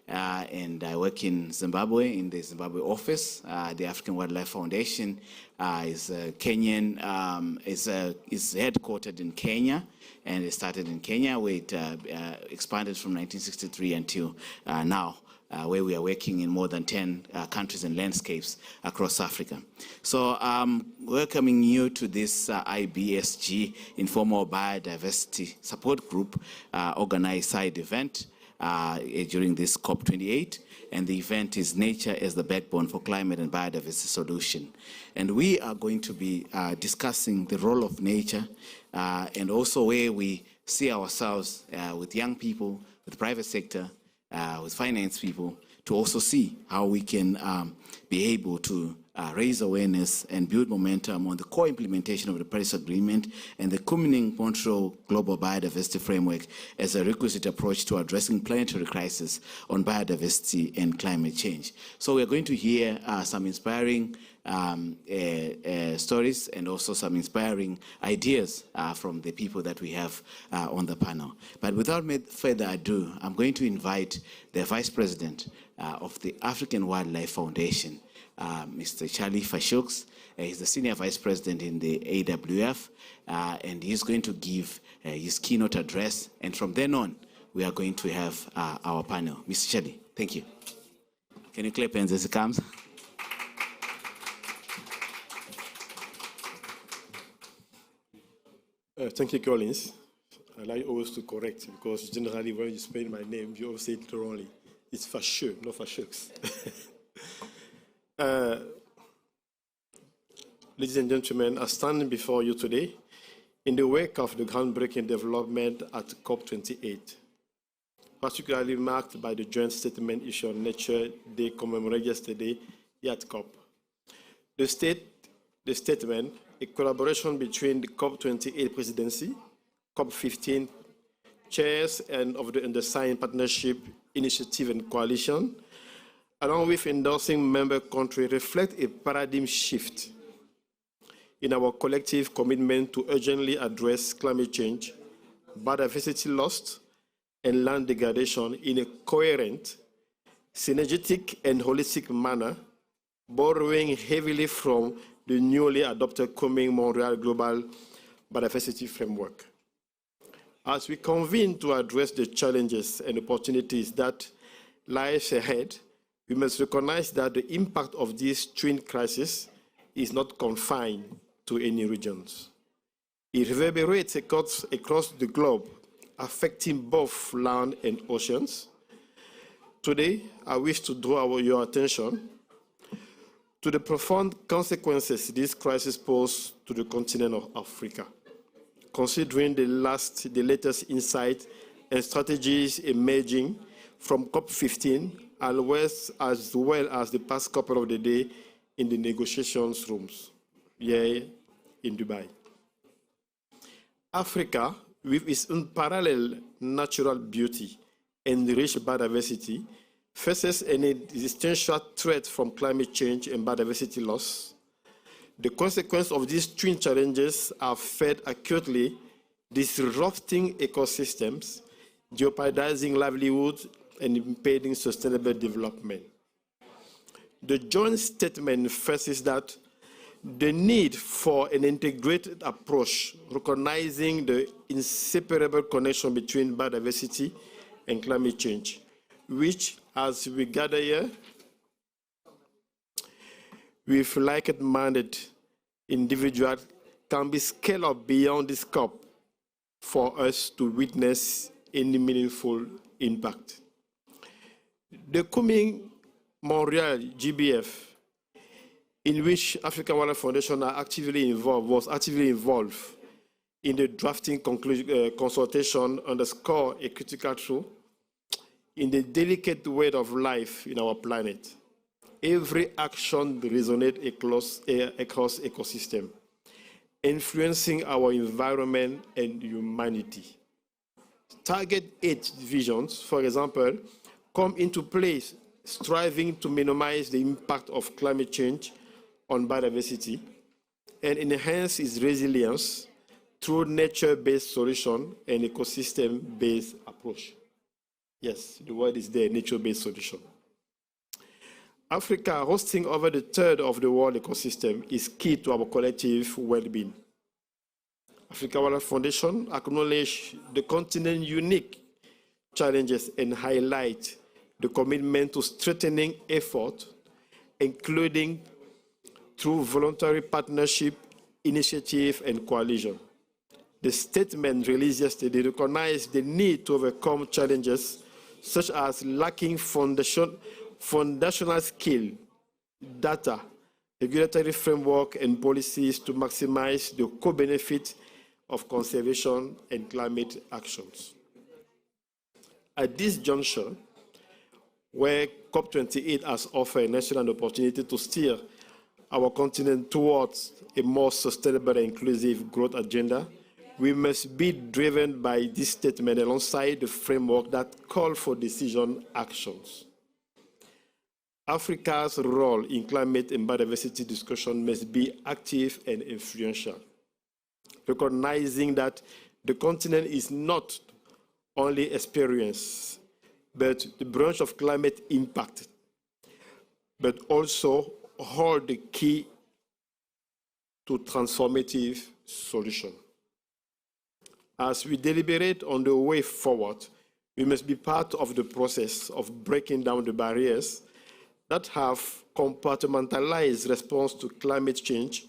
And I work in Zimbabwe, in the Zimbabwe office. The African Wildlife Foundation is Kenyan, is headquartered in Kenya, and it started in Kenya, where it expanded from 1963 until now, where we are working in more than 10 countries and landscapes across Africa. So welcoming you to this IBSG Informal Biodiversity Support Group organized side event during this COP28, and the event is Nature as the Backbone for Climate and Biodiversity Solution. And we are going to be discussing the role of nature and also where we see ourselves with young people, with the private sector, with finance people, to also see how we can be able to raise awareness and build momentum on the core implementation of the Paris Agreement and the Kunming-Montreal Global Biodiversity Framework as a requisite approach to addressing planetary crisis on biodiversity and climate change. So we're going to hear some inspiring stories and also some inspiring ideas from the people that we have on the panel. But without further ado, I'm going to invite the Vice President of the African Wildlife Foundation, Mr. Charlie Fashuks. He's the Senior Vice President in the AWF, and he's going to give his keynote address, and from then on, we are going to have our panel. Mr. Charlie, thank you. Can you clap hands as it comes? Thank you, Collins. I like always to correct, because generally when you spell my name, you always say it wrongly. It's Fashuk, not Fashuks. Ladies and gentlemen, I stand before you today in the wake of the groundbreaking development at COP28, particularly marked by the joint statement issued on Nature Day commemorated yesterday at COP. The statement, a collaboration between the COP28 presidency, COP15 chairs, and of the undersigned partnership, initiative, and coalition, along with endorsing member countries, reflect a paradigm shift in our collective commitment to urgently address climate change, biodiversity loss, and land degradation in a coherent, synergetic, and holistic manner, borrowing heavily from the newly adopted Kunming-Montreal Global Biodiversity Framework. As we convene to address the challenges and opportunities that lie ahead, we must recognize that the impact of this twin crisis is not confined to any regions. It reverberates across the globe, affecting both land and oceans. Today, I wish to draw your attention to the profound consequences this crisis poses to the continent of Africa, considering the latest insight and strategies emerging from COP15, as well as the past couple of the days in the negotiations rooms here in Dubai. Africa, with its unparalleled natural beauty and rich biodiversity, faces an existential threat from climate change and biodiversity loss. The consequences of these twin challenges are felt acutely, disrupting ecosystems, jeopardizing livelihoods, and impeding sustainable development. The joint statement stresses that the need for an integrated approach, recognizing the inseparable connection between biodiversity and climate change, which, as we gather here, with like-minded individuals, can be scaled up beyond the scope for us to witness any meaningful impact. The Kunming-Montreal GBF, in which African Wildlife Foundation was actively involved in the drafting consultation, underscore a critical truth in the delicate weight of life in our planet. Every action resonates across ecosystem. influencing our environment and humanity. Target 8 visions, for example, come into place striving to minimize the impact of climate change on biodiversity and enhance its resilience through nature-based solution and ecosystem-based approach. Yes, the word is there, nature-based solution. Africa, hosting over a third of the world ecosystem, is key to our collective well-being. Africa Wildlife Foundation acknowledges the continent's unique challenges and highlight the commitment to strengthening effort, including through voluntary partnership, initiative, and coalition. The statement released yesterday recognized the need to overcome challenges such as lacking foundational skill, data, regulatory framework, and policies to maximize the co-benefit of conservation and climate actions. At this juncture, where COP28 has offered an excellent opportunity to steer our continent towards a more sustainable and inclusive growth agenda, we must be driven by this statement alongside the framework that calls for decision actions. Africa's role in climate and biodiversity discussion must be active and influential, recognizing that the continent is not only experience, but the branch of climate impact, but also hold the key to transformative solution. As we deliberate on the way forward, we must be part of the process of breaking down the barriers that have compartmentalized response to climate change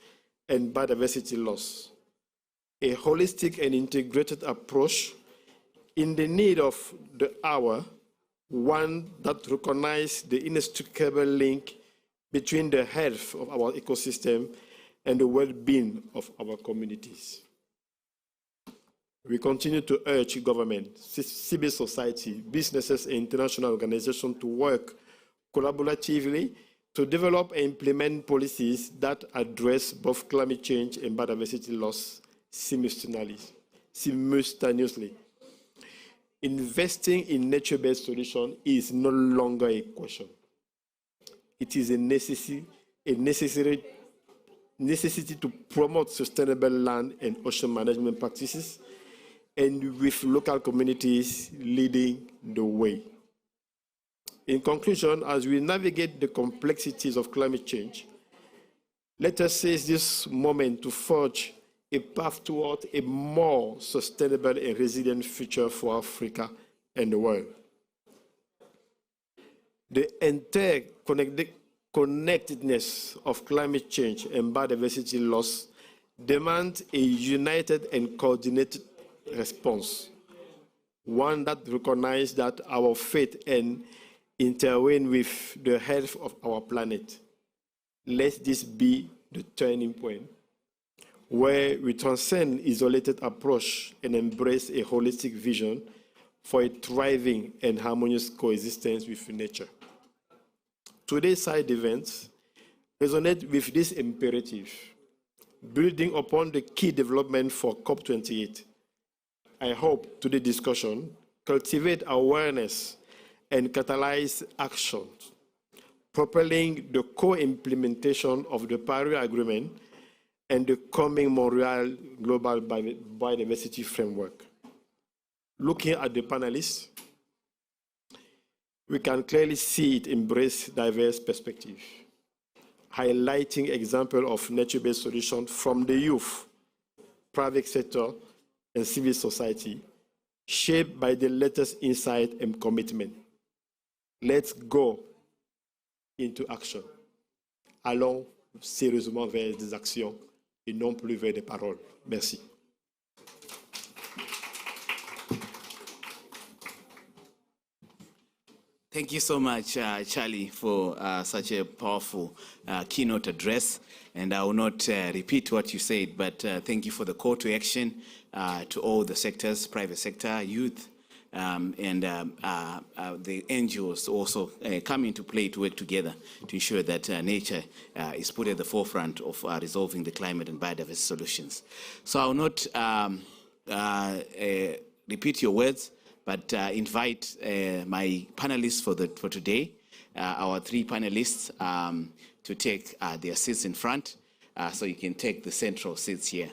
and biodiversity loss. A holistic and integrated approach in the need of the hour, one that recognizes the inextricable link between the health of our ecosystem and the well-being of our communities. We continue to urge government, civil society, businesses, and international organizations to work collaboratively to develop and implement policies that address both climate change and biodiversity loss simultaneously. Investing in nature-based solutions is no longer a question. It is a necessity to promote sustainable land and ocean management practices, and with local communities leading the way. In conclusion, as we navigate the complexities of climate change, let us seize this moment to forge a path toward a more sustainable and resilient future for Africa and the world. The interconnectedness of climate change and biodiversity loss demands a united and coordinated response, one that recognizes that our fate and intertwine with the health of our planet. Let this be the turning point, where we transcend isolated approach and embrace a holistic vision for a thriving and harmonious coexistence with nature. Today's side events resonate with this imperative, building upon the key development for COP28. I hope today's discussion cultivate awareness and catalyze action, propelling the co-implementation of the Paris Agreement and the coming Montreal Global Biodiversity Framework. Looking at the panelists, we can clearly see it embrace diverse perspectives, highlighting examples of nature-based solutions from the youth, private sector, and civil society, shaped by the latest insight and commitment. Let's go into action. Allons sérieusement vers des actions et non plus vers des paroles. Merci. Thank you so much, Charlie, for such a powerful keynote address. And I will not repeat what you said, but thank you for the call to action to all the sectors, private sector, youth, the NGOs also come into play to work together to ensure that nature is put at the forefront of resolving the climate and biodiversity solutions. So I will not repeat your words, but invite my panelists for today, our three panelists, to take their seats in front. So you can take the central seats here.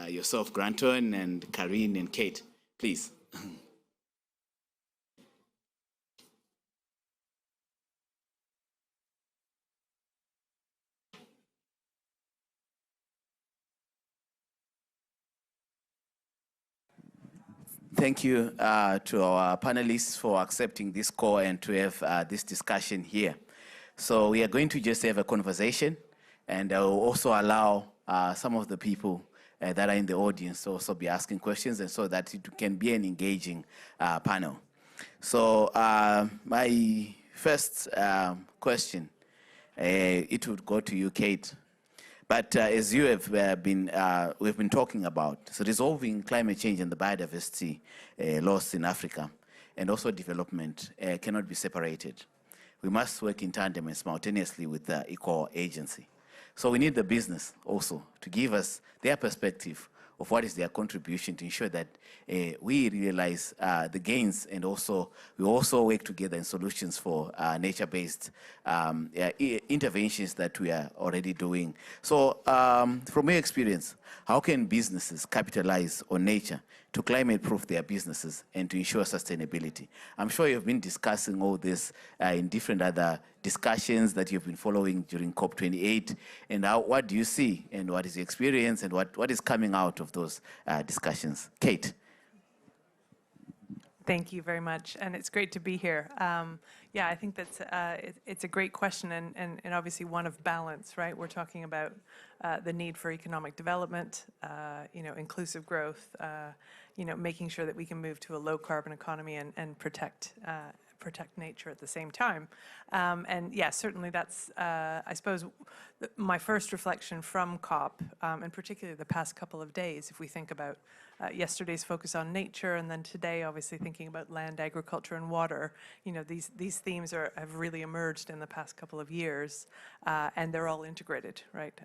Yourself, Granton, and Karine and Kate, please. Thank you to our panelists for accepting this call and to have this discussion here. So we are going to just have a conversation, and I will also allow some of the people that are in the audience to also be asking questions, and so that it can be an engaging panel. So my first question, it would go to you, Kate. But as you have we've been talking about, so resolving climate change and the biodiversity loss in Africa, and also development cannot be separated. We must work in tandem and simultaneously with the equal agency. So we need the business also to give us their perspective of what is their contribution to ensure that we realize the gains, and also we also work together in solutions for nature-based interventions that we are already doing. So from your experience, how can businesses capitalize on nature to climate-proof their businesses and to ensure sustainability? I'm sure you've been discussing all this in different other discussions that you've been following during COP28, and what do you see, and what is your experience, and what is coming out of those discussions? Kate. Thank you very much, and it's great to be here. Yeah, I think that's it's a great question, and obviously one of balance, right? We're talking about the need for economic development, inclusive growth, making sure that we can move to a low carbon economy and protect nature at the same time. And yeah, certainly that's, I suppose, my first reflection from COP, and particularly the past couple of days, if we think about yesterday's focus on nature, and then today, obviously, thinking about land, agriculture, and water. These themes have really emerged in the past couple of years, and they're all integrated, right?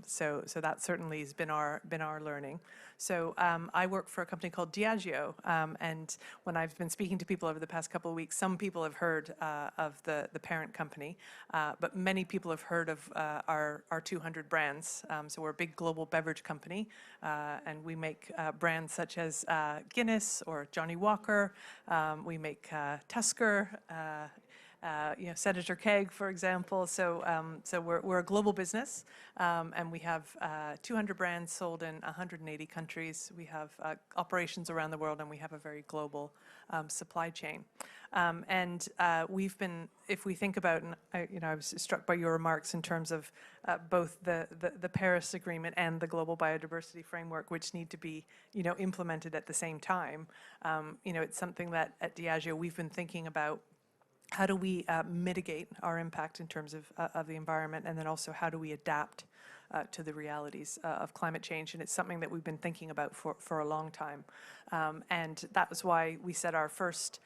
So that certainly has been our learning. So I work for a company called Diageo, and when I've been speaking to people over the past couple of weeks, some people have heard of the parent company, but many people have heard of our 200 brands. So we're a big global beverage company, and we make brands such as Guinness or Johnny Walker. We make Tusker, Senator Keg, for example. So we're a global business, and we have 200 brands sold in 180 countries. We have operations around the world, and we have a very global supply chain. And we've been, if we think about, and I was struck by your remarks in terms of both the Paris Agreement and the Global Biodiversity Framework, which need to be, implemented at the same time. It's something that at Diageo we've been thinking about. How do we mitigate our impact in terms of the environment, and then also how do we adapt to the realities of climate change? And it's something that we've been thinking about for a long time. And that was why we set our first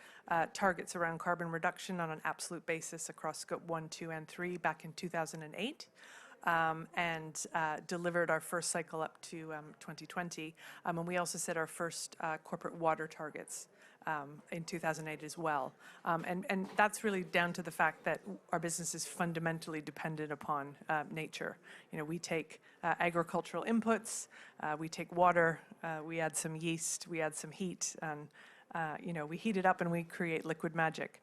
targets around carbon reduction on an absolute basis across Scope 1, 2, and 3 back in 2008. And delivered our first cycle up to 2020. And we also set our first corporate water targets in 2008 as well. And that's really down to the fact that our business is fundamentally dependent upon nature. We take agricultural inputs, we take water, we add some yeast, we add some heat, and we heat it up and we create liquid magic.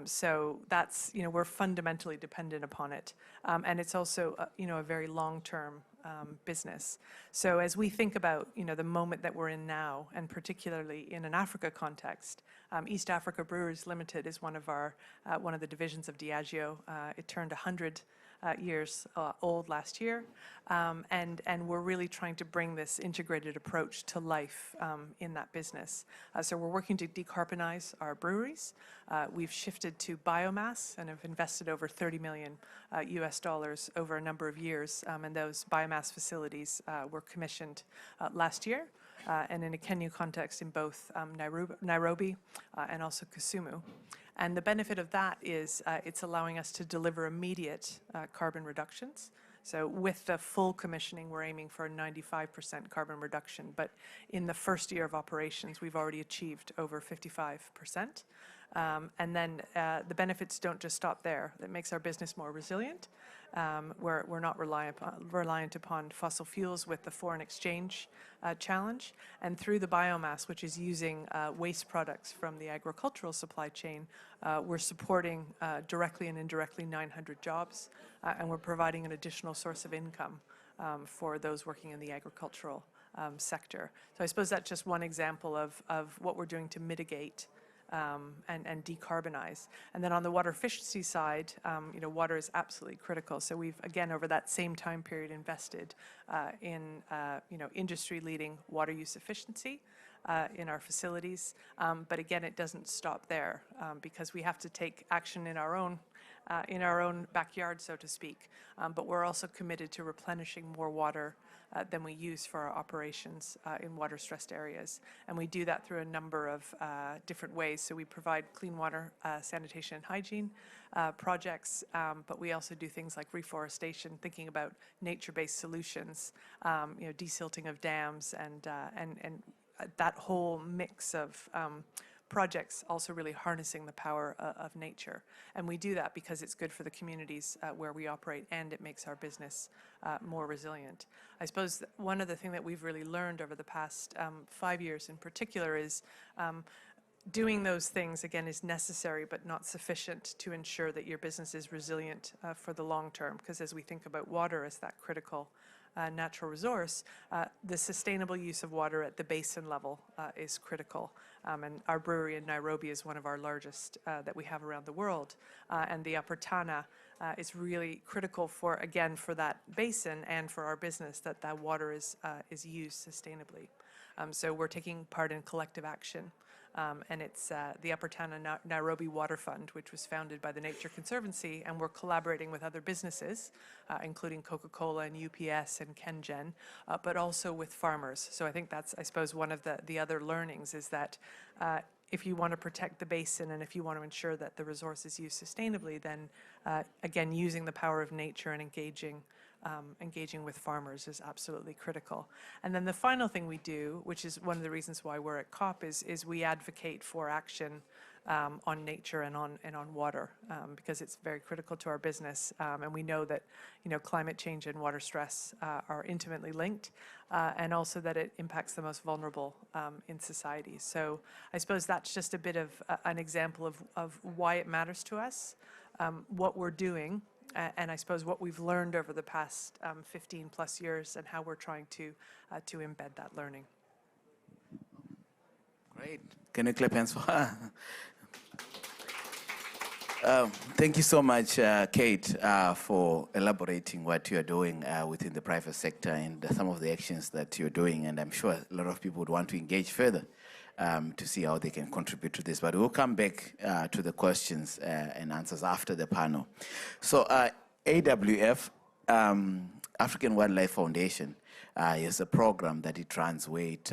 So that's, we're fundamentally dependent upon it. And it's also, a very long-term business. So as we think about, the moment that we're in now, and particularly in an Africa context, East Africa Brewers Limited is one of the divisions of Diageo. It turned 100 years old last year, and we're really trying to bring this integrated approach to life in that business. So we're working to decarbonize our breweries. We've shifted to biomass and have invested over $30 million US over a number of years, and those biomass facilities were commissioned last year. and in a Kenya context in both Nairobi and also Kisumu. And the benefit of that is it's allowing us to deliver immediate carbon reductions. So with the full commissioning, we're aiming for a 95% carbon reduction. But in the first year of operations, we've already achieved over 55%. And then the benefits don't just stop there. That makes our business more resilient. We're not reliant upon fossil fuels with the foreign exchange challenge. And through the biomass, which is using waste products from the agricultural supply chain, we're supporting directly and indirectly 900 jobs, and we're providing an additional source of income for those working in the agricultural sector. So I suppose that's just one example of what we're doing to mitigate and decarbonize. And then on the water efficiency side, water is absolutely critical. So we've, again, over that same time period, invested in, industry-leading water use efficiency in our facilities. But again, it doesn't stop there because we have to take action in our own backyard, so to speak. But we're also committed to replenishing more water than we use for our operations in water-stressed areas. And we do that through a number of different ways. So we provide clean water, sanitation and hygiene projects, but we also do things like reforestation, thinking about nature-based solutions, desilting of dams, and that whole mix of projects also really harnessing the power of nature. And we do that because it's good for the communities where we operate, and it makes our business more resilient. I suppose one of the things that we've really learned over the past 5 years in particular is doing those things, again, is necessary but not sufficient to ensure that your business is resilient for the long term. Because as we think about water as that critical natural resource, the sustainable use of water at the basin level is critical. And our brewery in Nairobi is one of our largest that we have around the world. And the Upper Tana is really critical for, again, for that basin and for our business, that that water is used sustainably. So we're taking part in collective action. And it's the Upper Tana Nairobi Water Fund, which was founded by the Nature Conservancy, and we're collaborating with other businesses, including Coca-Cola and UPS and KenGen, but also with farmers. So I think that's, I suppose, one of the other learnings is that if you want to protect the basin and if you want to ensure that the resource is used sustainably, then again, using the power of nature and engaging with farmers is absolutely critical. And then the final thing we do, which is one of the reasons why we're at COP, is we advocate for action on nature and on water, because it's very critical to our business. And we know that climate change and water stress are intimately linked, and also that it impacts the most vulnerable in society. So I suppose that's just a bit of an example of why it matters to us, what we're doing, and I suppose what we've learned over the past 15 plus years and how we're trying to embed that learning. Great. Can you clap hands for her? Thank you so much, Kate, for elaborating what you're doing within the private sector and some of the actions that you're doing. And I'm sure a lot of people would want to engage further to see how they can contribute to this. But we'll come back to the questions and answers after the panel. So AWF, African Wildlife Foundation, is a program that it runs where it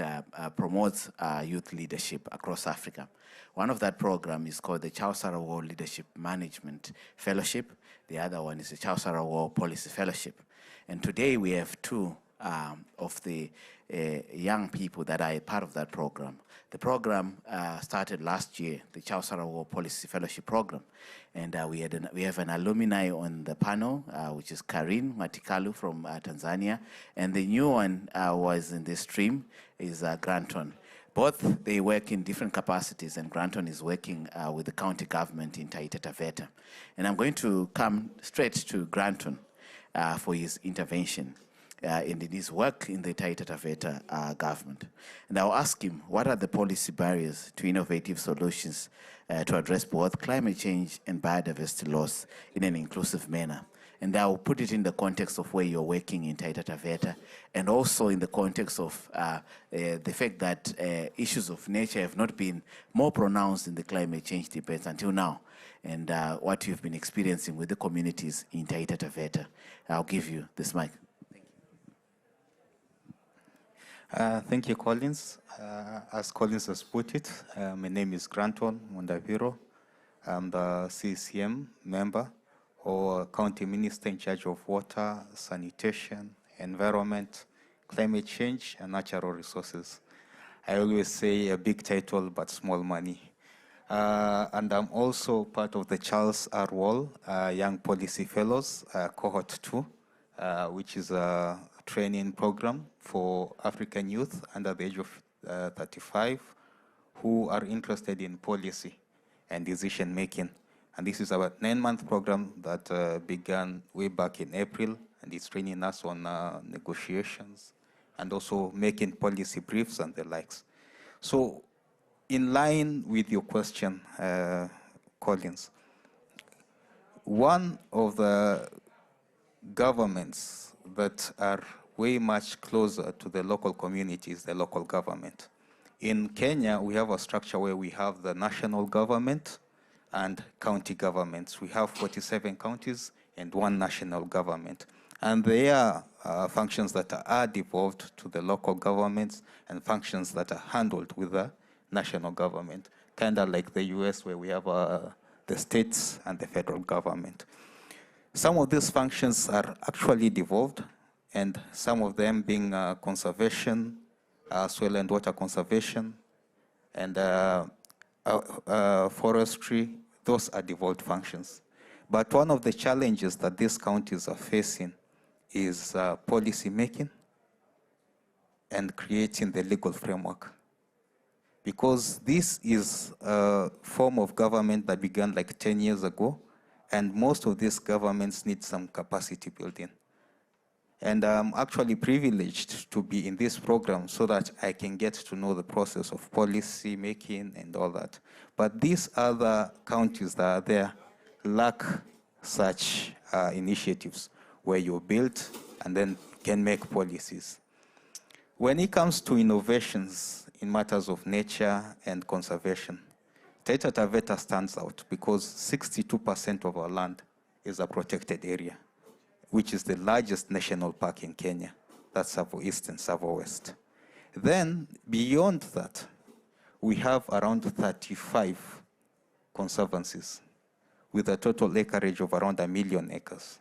promotes youth leadership across Africa. One of that program is called the Charles War Leadership Management Fellowship. The other one is the Charles War Policy Fellowship. And today we have two of the young people that are a part of that program. The program started last year, the Charles War Policy Fellowship Program. And we have an alumni on the panel, which is Karin Matikalu from Tanzania. And the new one was in the stream is Granton. Both, they work in different capacities, and Granton is working with the county government in Taita Taveta. And I'm going to come straight to Granton for his intervention in his work in the Taita Taveta government. And I'll ask him, what are the policy barriers to innovative solutions to address both climate change and biodiversity loss in an inclusive manner? And I'll put it in the context of where you're working in Taita Taveta, and also in the context of the fact that issues of nature have not been more pronounced in the climate change debates until now, and what you've been experiencing with the communities in Taita Taveta. I'll give you this mic. Thank you, Collins. As Collins has put it, my name is Granton Mundaviro. I'm the CCM member or County Minister in charge of water, sanitation, environment, climate change, and natural resources. I always say a big title, but small money. And I'm also part of the Charles R. Wall Young Policy Fellows, Cohort 2, which is a training program for African youth under the age of 35 who are interested in policy and decision making. And this is our 9-month program that began way back in April, and it's training us on negotiations and also making policy briefs and the likes. So in line with your question, Collins, one of the governments that are way much closer to the local communities, the local government. In Kenya, we have a structure where we have the national government and county governments. We have 47 counties and 1 national government. And there are functions that are devolved to the local governments and functions that are handled with the national government, kind of like the US where we have the states and the federal government. Some of these functions are actually devolved, and some of them being conservation, soil and water conservation, and forestry. Those are devolved functions. But one of the challenges that these counties are facing is policy making and creating the legal framework. Because this is a form of government that began like 10 years ago, and most of these governments need some capacity building. And I'm actually privileged to be in this program so that I can get to know the process of policy making and all that. But these other counties that are there lack such initiatives where you build and then can make policies. When it comes to innovations in matters of nature and conservation, Taita Taveta stands out because 62% of our land is a protected area, which is the largest national park in Kenya. That's Savo East and Savo West. Then, beyond that, we have around 35 conservancies with a total acreage of around 1 million acres,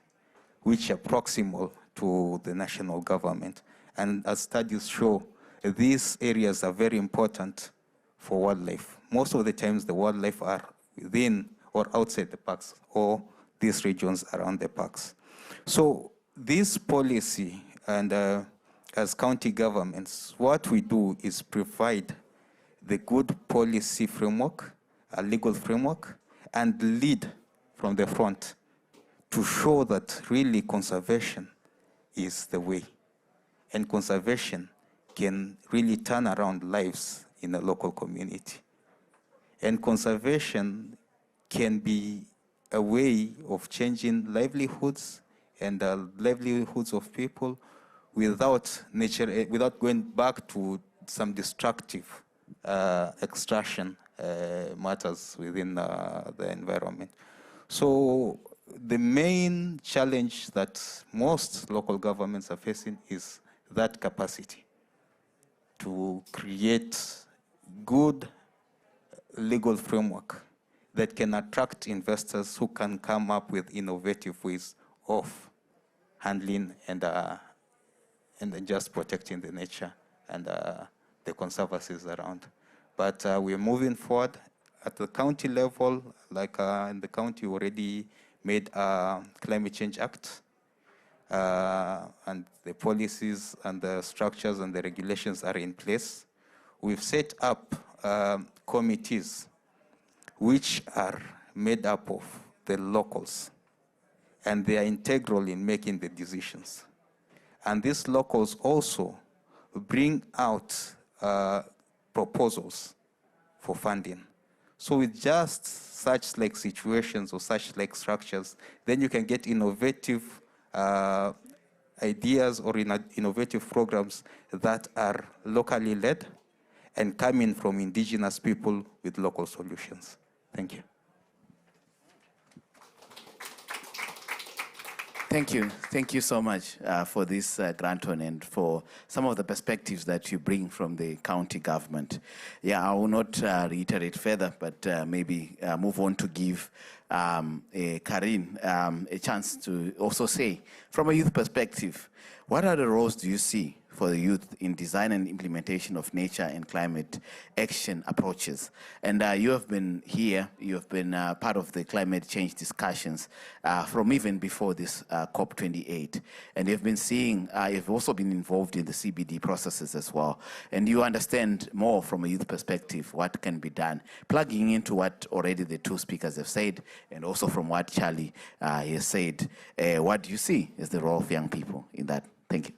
which are proximal to the national government. And as studies show, these areas are very important for wildlife. Most of the times the wildlife are within or outside the parks or these regions around the parks. So this policy and as county governments, what we do is provide the good policy framework, a legal framework, and lead from the front to show that really conservation is the way. And conservation can really turn around lives in a local community. And conservation can be a way of changing livelihoods and livelihoods of people without nature, without going back to some destructive extraction matters within the environment. So the main challenge that most local governments are facing is that capacity to create good legal framework that can attract investors who can come up with innovative ways of handling and just protecting the nature and the conservancies around. But we're moving forward at the county level, like in the county already made a Climate Change Act, and the policies and the structures and the regulations are in place. We've set up committees which are made up of the locals, and they are integral in making the decisions. And these locals also bring out proposals for funding. So with just such like situations or such like structures, then you can get innovative ideas or innovative programs that are locally led and coming from indigenous people with local solutions. Thank you. Thank you so much for this Granton and for some of the perspectives that you bring from the county government. Yeah, I will not reiterate further, but maybe move on to give Karin a chance to also say, from a youth perspective, what other roles do you see for the youth in design and implementation of nature and climate action approaches? And you have been here, you have been part of the climate change discussions from even before this COP28. And you've been seeing, you've also been involved in the CBD processes as well. And you understand more from a youth perspective what can be done, plugging into what already the two speakers have said, and also from what Charlie has said. What do you see is the role of young people in that? Thank you.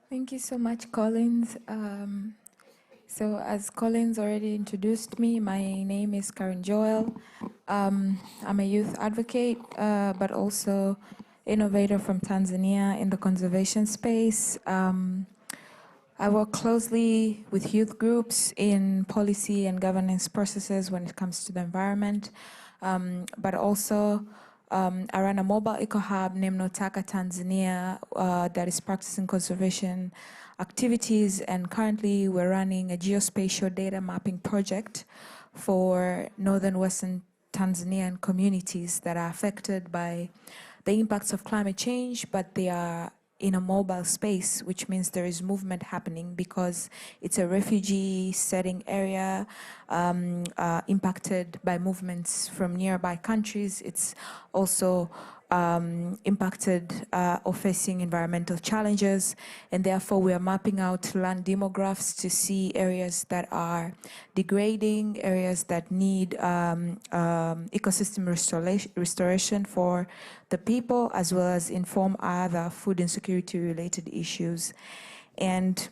Thank you so much, Collins. So as Collins already introduced me, my name is Karen Joel. I'm a youth advocate, but also innovator from Tanzania in the conservation space. I work closely with youth groups in policy and governance processes when it comes to the environment, but also I run a mobile eco-hub named Notaka Tanzania that is practicing conservation activities, and currently we're running a geospatial data mapping project for northern western Tanzanian communities that are affected by the impacts of climate change, but they are in a mobile space, which means there is movement happening because it's a refugee setting area impacted by movements from nearby countries. It's also impacted or facing environmental challenges, and therefore we are mapping out land demographics to see areas that are degrading, areas that need ecosystem restoration for the people, as well as inform other food insecurity related issues. And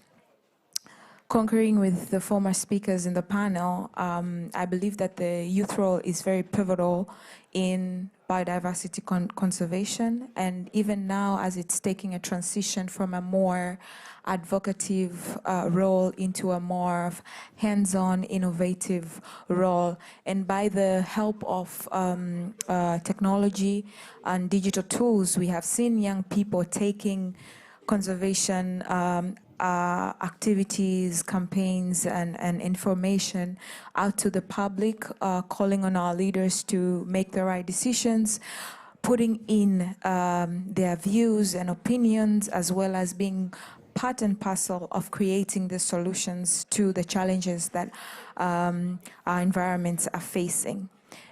concurring with the former speakers in the panel, I believe that the youth role is very pivotal in biodiversity conservation, and even now as it's taking a transition from a more advocative role into a more hands-on innovative role. And by the help of technology and digital tools, we have seen young people taking conservation activities, campaigns, and information out to the public, calling on our leaders to make the right decisions, putting in their views and opinions, as well as being part and parcel of creating the solutions to the challenges that our environments are facing.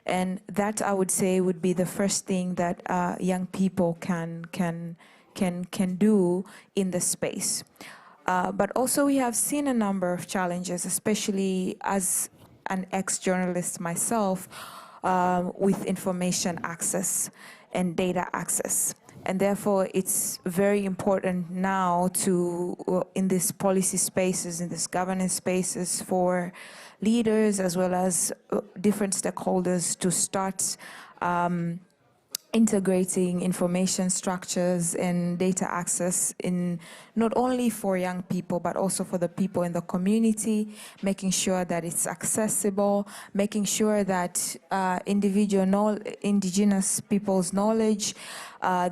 And that, I would say, would be the first thing that young people can do in the space. But also we have seen a number of challenges, especially as an ex-journalist myself, with information access and data access. And therefore it's very important now to, in these policy spaces, in these governance spaces, for leaders as well as different stakeholders to start integrating information structures and data access in not only for young people, but also for the people in the community, making sure that it's accessible, making sure that indigenous people's knowledge,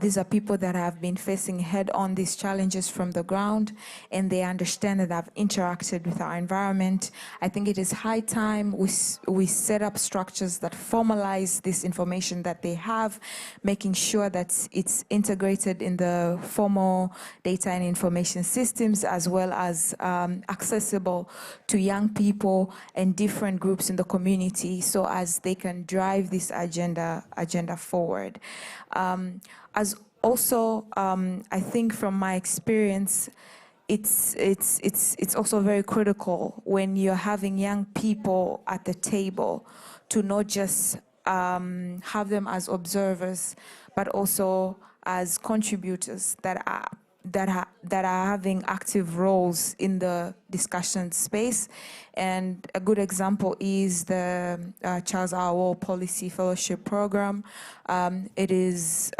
these are people that have been facing head-on these challenges from the ground, and they understand that have interacted with our environment. I think it is high time we set up structures that formalize this information that they have, making sure that it's integrated in the formal data and information systems, as well as accessible to young people and different groups in the community, so as they can drive this agenda forward. As also, I think from my experience, it's also very critical when you're having young people at the table to not just have them as observers, but also as contributors that are having active roles in the discussion space. And a good example is the Charles Awol Policy Fellowship Program. It is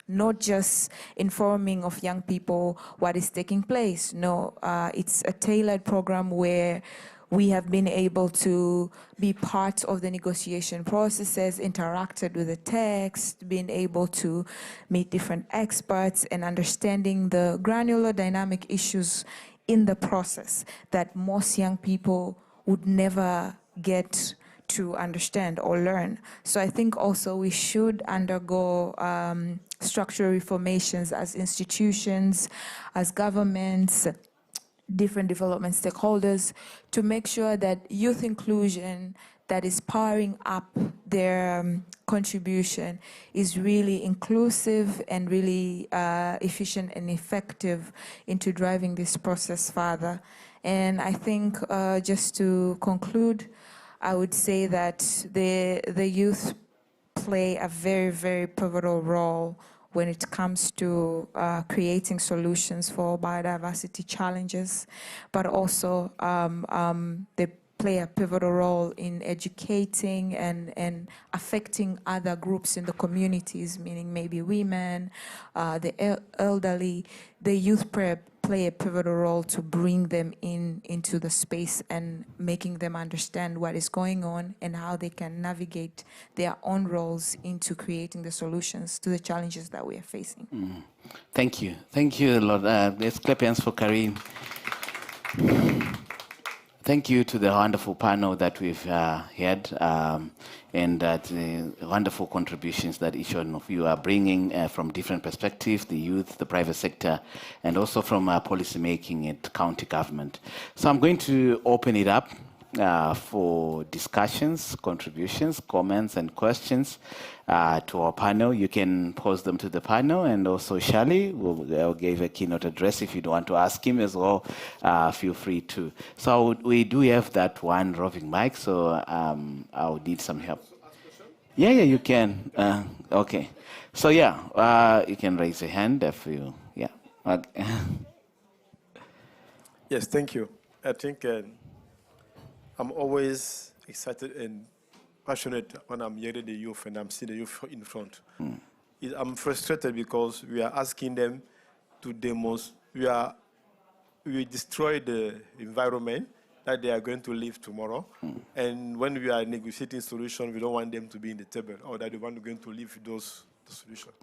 not just informing of young people what is taking place. No, it's a tailored program where we have been able to be part of the negotiation processes, interacted with the text, been able to meet different experts and understanding the granular dynamic issues in the process that most young people would never get to understand or learn. So I think also we should undergo structural reformations as institutions, as governments, different development stakeholders, to make sure that youth inclusion that is powering up their contribution is really inclusive and really efficient and effective into driving this process further. And I think just to conclude, I would say that the youth play a very, very pivotal role when it comes to creating solutions for biodiversity challenges, but also they play a pivotal role in educating and affecting other groups in the communities, meaning maybe women, the elderly. The youth play a pivotal role to bring them into the space and making them understand what is going on and how they can navigate their own roles into creating the solutions to the challenges that we are facing. Thank you. Thank you, Lord. Let's clap hands for Karim. Thank you to the wonderful panel that we've had and the wonderful contributions that each one of you are bringing from different perspectives, the youth, the private sector, and also from policy making and county government. So I'm going to open it up for discussions, contributions, comments, and questions to our panel. You can pose them to the panel, and also Shali will give a keynote address. If you want to ask him as well, feel free to. So we do have that one roving mic, so I'll need some help. Yeah, you can. Okay. So yeah, you can raise your hand if you, yeah. Okay. Yes, thank you. I think I'm always excited and passionate when I'm hearing the youth and I'm seeing the youth in front. I'm frustrated because we are asking them to demonstrate, we destroy the environment that they are going to live tomorrow. And when we are negotiating solutions, we don't want them to be in the table or that they want going to live with those solutions.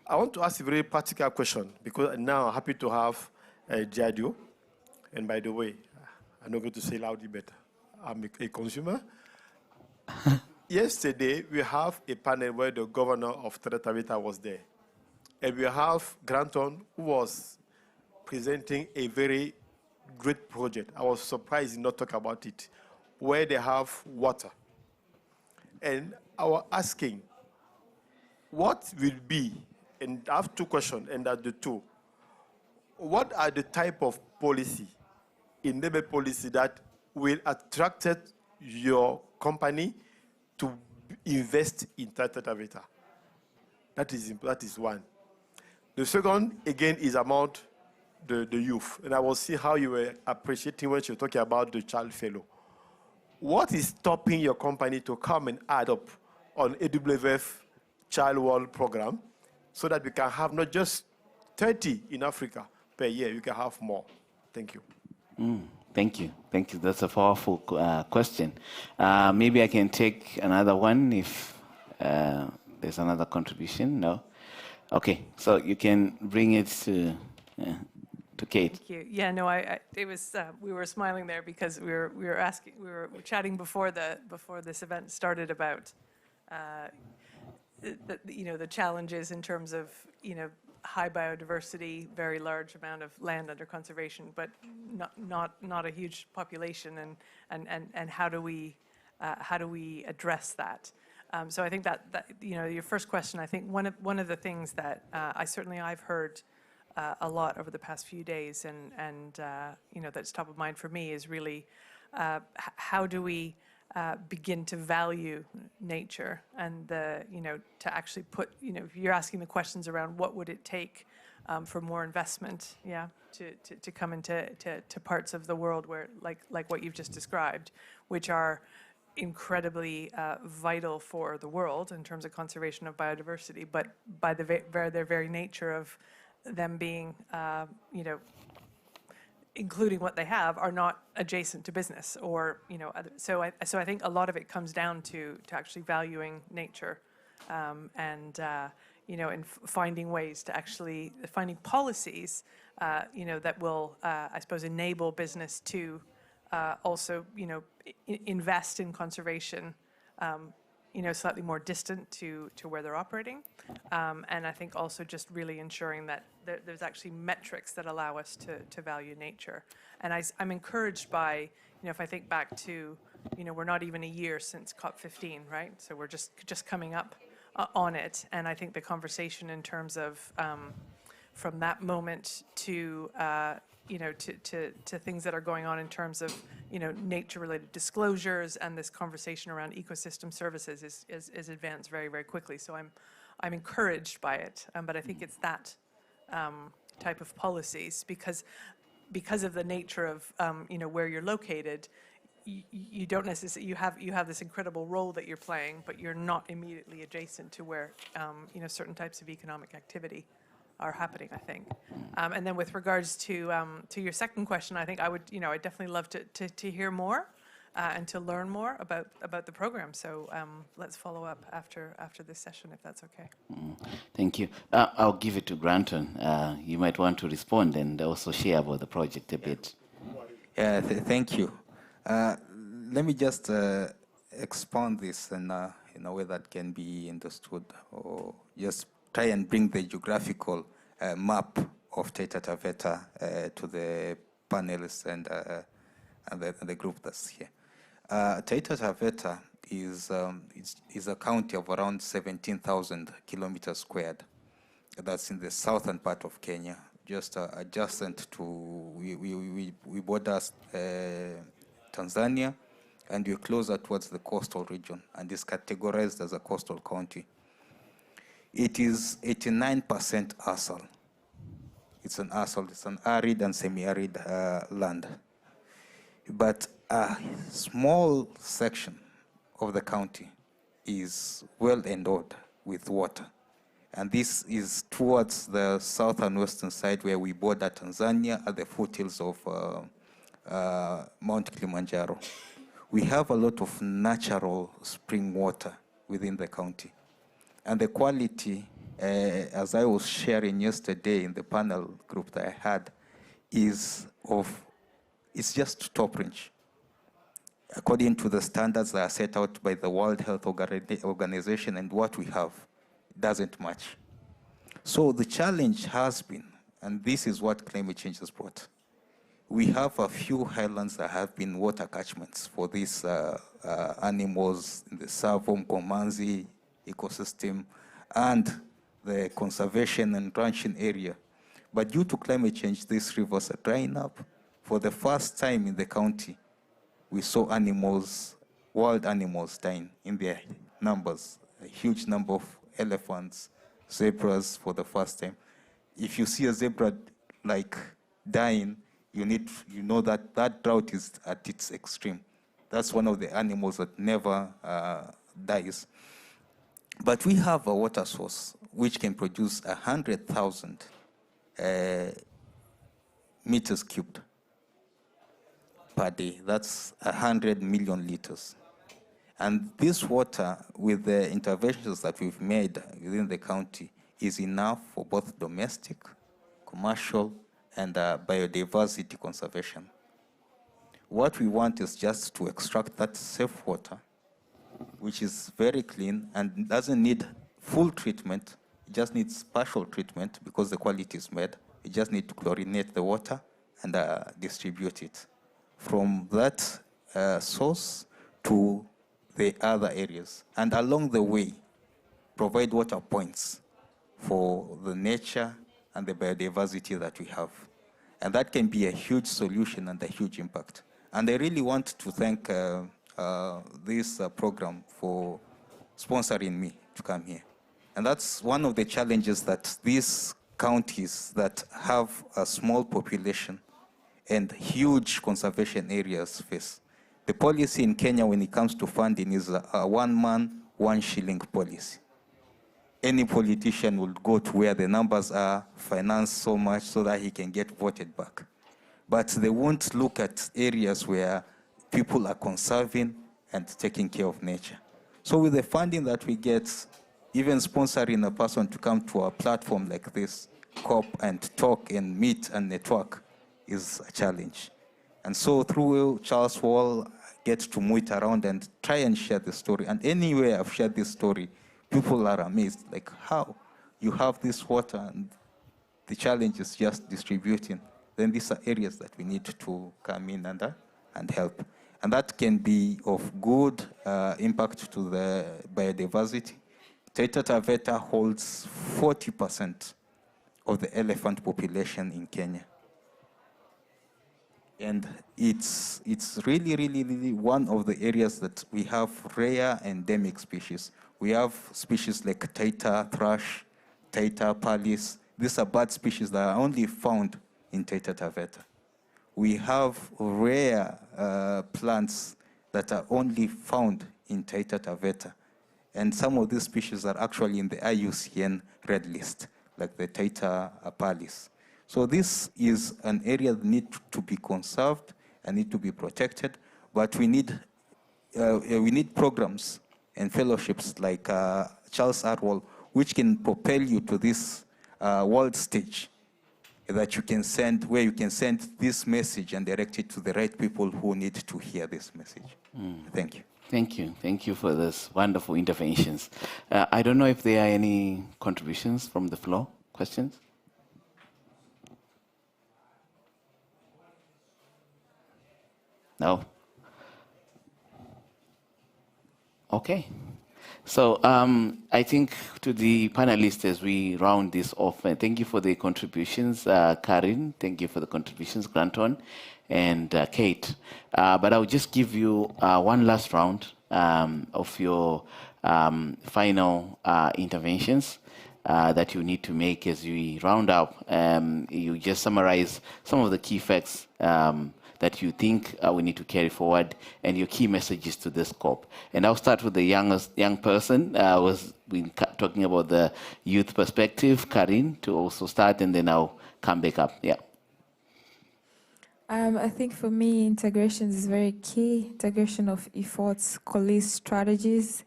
I want to ask a very practical question because now I'm happy to have Jadio. And by the way, I'm not going to say loudly better. I'm a consumer. Yesterday, we have a panel where the governor of Taveta was there. And we have Granton, who was presenting a very great project. I was surprised he not talk about it, where they have water. And I was asking, what will be, and I have two questions, and that's the two. What are the type of policy, enabling policy that will attract your company to invest in Taveta? That is one. The second, again, is about the youth. And I will see how you were appreciating when you're talking about the child fellow. What is stopping your company to come and add up on AWF Child World Program so that we can have not just 30 in Africa per year, we can have more? Thank you. Thank you. Thank you. That's a powerful question. Maybe I can take another one if there's another contribution. No? Okay. So you can bring it to Kate. Thank you. Yeah, no, it was we were smiling there because we were chatting before this event started about the challenges in terms of high biodiversity, very large amount of land under conservation, but not a huge population, and how do we address that? So I think that your first question, I think one of the things that I've heard a lot over the past few days, and that's top of mind for me, is really how do we begin to value nature, and to actually put, if you're asking the questions around what would it take for more investment, to come into parts of the world where, like what you've just described, which are incredibly vital for the world in terms of conservation of biodiversity, but by their very nature of them being, including what they have, are not adjacent to business or, so I think a lot of it comes down to actually valuing nature and finding ways to actually, finding policies, that will, I suppose, enable business to also, invest in conservation, slightly more distant to where they're operating. And I think also just really ensuring that there's actually metrics that allow us to value nature. And I'm encouraged by, if I think back to, we're not even a year since COP15, right? So we're just coming up on it. And I think the conversation in terms of from that moment to, to things that are going on in terms of, nature-related disclosures, and this conversation around ecosystem services is advanced very, very quickly. So I'm encouraged by it, but I think it's that type of policies because of the nature of where you're located. You don't necessarily, you have this incredible role that you're playing, but you're not immediately adjacent to where certain types of economic activity are happening, I think. And then with regards to your second question, I think I would, I'd definitely love to hear more and to learn more about the program. So let's follow up after this session, if that's okay. Thank you. I'll give it to Granton. You might want to respond and also share about the project a bit. Yeah, thank you. Let me just expand this in a way that can be understood, or just try and bring the geographical map of Taita Taveta to the panelists and the group that's here. Taita Taveta is a county of around 17,000 kilometers squared. That's in the southern part of Kenya, just adjacent to, we border Tanzania, and we're closer towards the coastal region, and is categorized as a coastal county. It is 89% arsal. It's an arsal, it's an arid and semi-arid land. But a small section of the county is well endowed with water. And this is towards the southern western side where we border Tanzania at the foothills of Mount Kilimanjaro. We have a lot of natural spring water within the county. And the quality, as I was sharing yesterday in the panel group that I had, it's just top range. According to the standards that are set out by the World Health Organization, and what we have doesn't match. So the challenge has been, and this is what climate change has brought, we have a few highlands that have been water catchments for these animals in the Savo-Mkomanzi ecosystem and the conservation and ranching area. But due to climate change, these rivers are drying up. For the first time in the county, we saw animals, wild animals dying in their numbers, a huge number of elephants, zebras for the first time. If you see a zebra like dying, you know that drought is at its extreme. That's one of the animals that never dies. But we have a water source which can produce 100,000 meters cubed per day. That's 100 million liters. And this water, with the interventions that we've made within the county, is enough for both domestic, commercial, and biodiversity conservation. What we want is just to extract that safe water, which is very clean and doesn't need full treatment. It just needs partial treatment because the quality is made. You just need to chlorinate the water and distribute it from that source to the other areas. And along the way, provide water points for the nature and the biodiversity that we have. And that can be a huge solution and a huge impact. And I really want to thank this program for sponsoring me to come here. And that's one of the challenges that these counties that have a small population and huge conservation areas face. The policy in Kenya when it comes to funding is a 1 man, 1 shilling policy. Any politician will go to where the numbers are, finance so much so that he can get voted back. but they won't look at areas where people are conserving and taking care of nature. So with the funding that we get, even sponsoring a person to come to a platform like this, COP, and talk and meet and network is a challenge. And so through Charles Wall, get to meet around and try and share the story. And anywhere I've shared this story, people are amazed, like how you have this water and the challenge is just distributing. Then these are areas that we need to come in and help. And that can be of good impact to the biodiversity. Taita Taveta holds 40% of the elephant population in Kenya. And it's really, really, really one of the areas that we have rare endemic species. We have species like Taita thrush, Taita pallis. These are bird species that are only found in Taita Taveta. We have rare plants that are only found in Taita Taveta. And some of these species are actually in the IUCN red list, like the Taita pallis. So this is an area that needs to be conserved and need to be protected, but we need programs and fellowships like Charles Arwell, which can propel you to this world stage that you can send, where you can send this message and direct it to the right people who need to hear this message. Thank you. Thank you. Thank you for this wonderful interventions. I don't know if there are any contributions from the floor, questions? No? Okay. So I think to the panelists as we round this off, thank you for the contributions, Karin. Thank you for the contributions, Granton and Kate. But I'll just give you one last round of your final interventions that you need to make as we round up. You just summarize some of the key facts that you think we need to carry forward and your key messages to this COP. And I'll start with the young person. Was been talking about the youth perspective, Karin, to also start, and then I'll come back up. Yeah. I think for me, integration is very key. Integration of efforts, colleague strategies.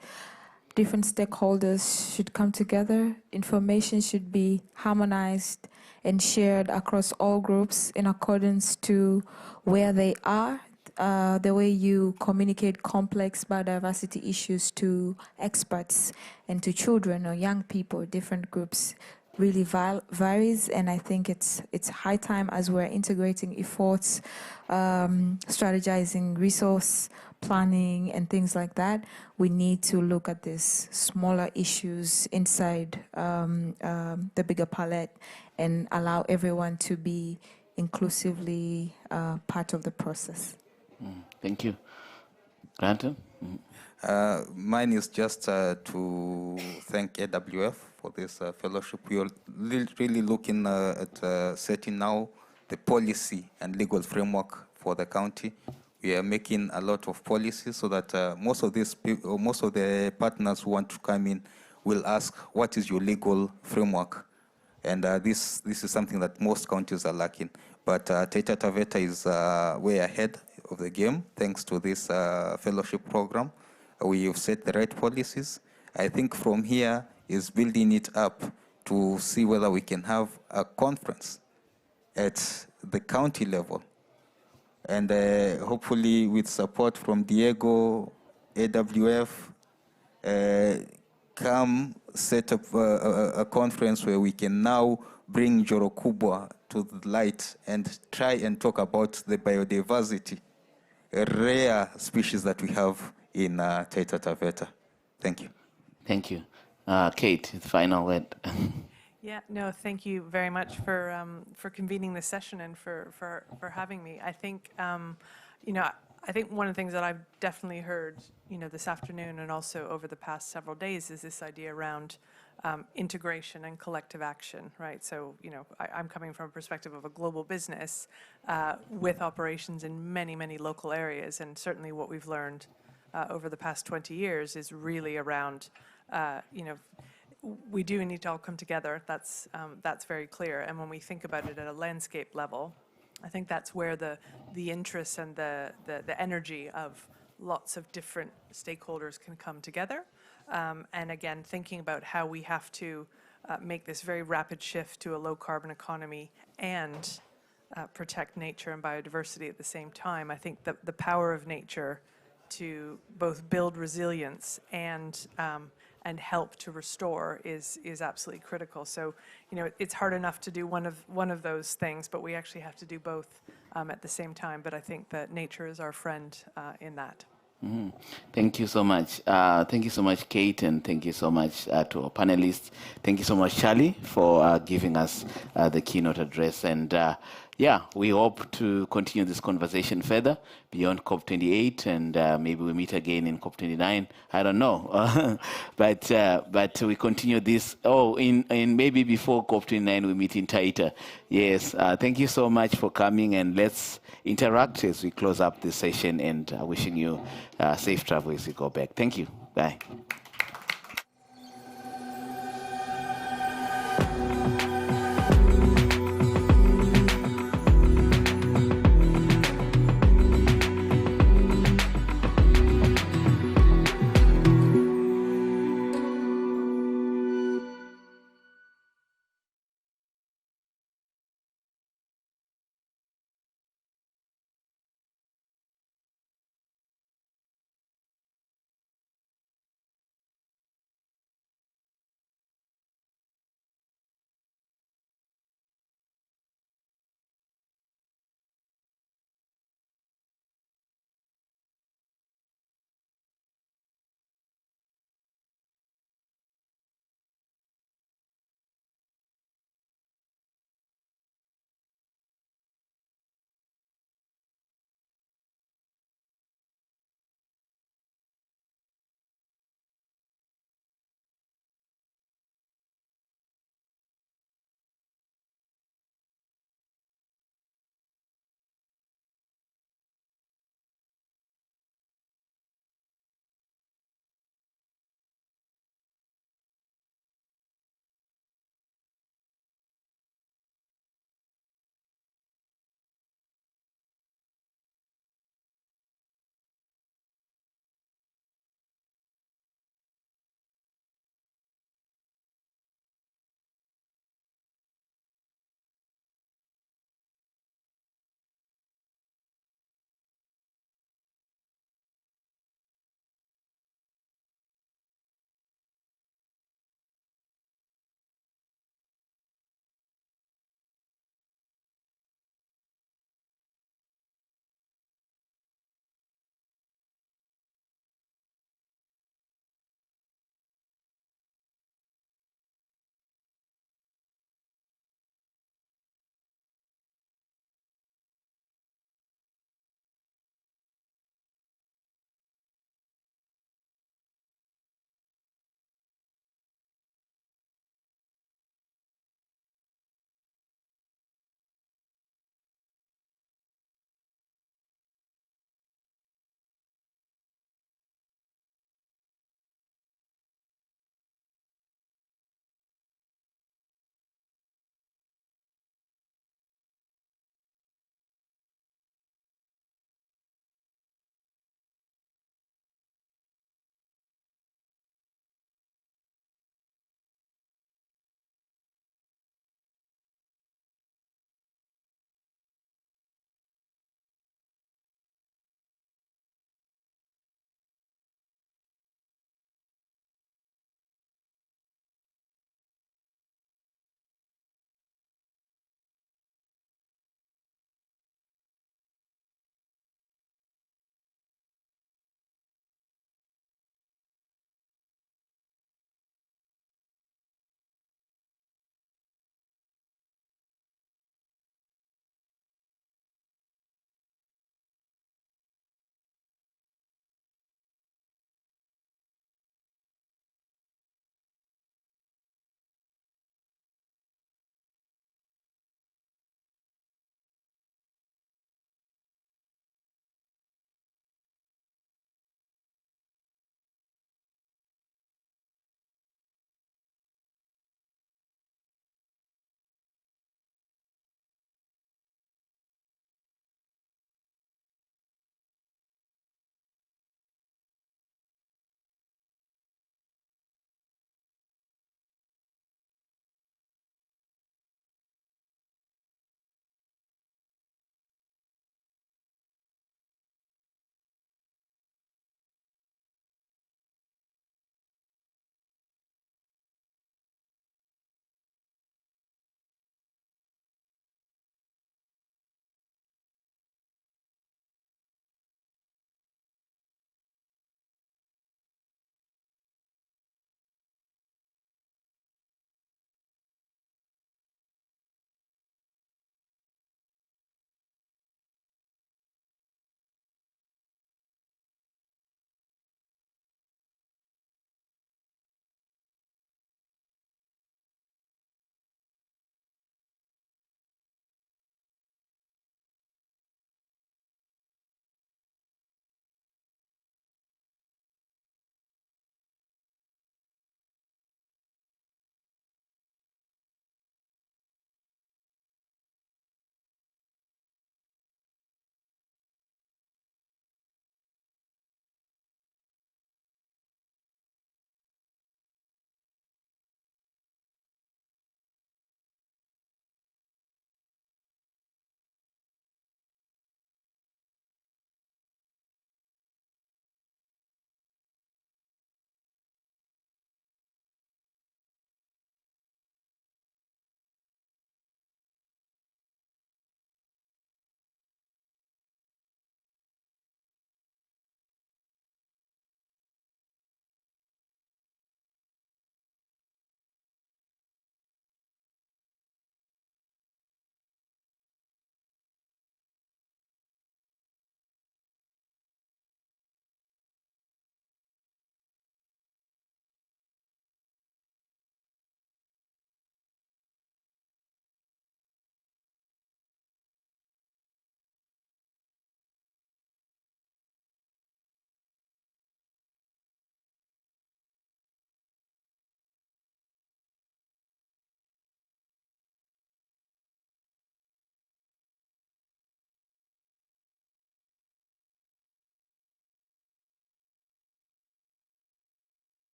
Different stakeholders should come together. Information should be harmonized and shared across all groups in accordance to where they are. The way you communicate complex biodiversity issues to experts and to children or young people, different groups, really varies. And I think it's high time, as we're integrating efforts, strategizing resource planning and things like that, we need to look at these smaller issues inside the bigger palette and allow everyone to be inclusively part of the process. Thank you. Granton? Mine is just to thank AWF for this fellowship. We are really looking at setting now the policy and legal framework for the county. We are making a lot of policies so that most of the partners who want to come in will ask, what is your legal framework? And this is something that most counties are lacking. But Taita Taveta is way ahead of the game thanks to this fellowship program. We have set the right policies. I think from here is building it up to see whether we can have a conference at the county level. And hopefully with support from Diego, AWF, come set up a conference where we can now bring Joro Kubwa to the light and try and talk about the biodiversity, a rare species that we have in Taita Taveta. Thank you. Thank you. Kate, the final word. Yeah, no, thank you very much for convening this session and for having me. I think, I think one of the things that I've definitely heard, this afternoon and also over the past several days is this idea around integration and collective action, right? So, I'm coming from a perspective of a global business with operations in many, many local areas, and certainly what we've learned over the past 20 years is really around, we do need to all come together. That's very clear. And when we think about it at a landscape level, I think that's where the interests and the energy of lots of different stakeholders can come together. And again, thinking about how we have to make this very rapid shift to a low carbon economy and protect nature and biodiversity at the same time. I think that the power of nature to both build resilience and help to restore is absolutely critical. So, you know, it's hard enough to do one of those things, but we actually have to do both at the same time. But I think that nature is our friend in that. Mm-hmm. Thank you so much. Thank you so much, Kate, and thank you so much to our panelists. Thank you so much, Charlie, for giving us the keynote address. And yeah, we hope to continue this conversation further beyond COP28, and maybe we meet again in COP29. I don't know, but we continue this. Oh, in maybe before COP29 we meet in Taita. Yes. Thank you so much for coming, and let's interact as we close up this session. And wishing you safe travel as you go back. Thank you. Bye.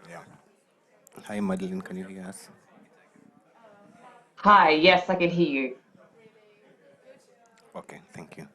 Yeah. Hi, Madeline, can you hear us? Hi, yes, I can hear you. Okay, thank you.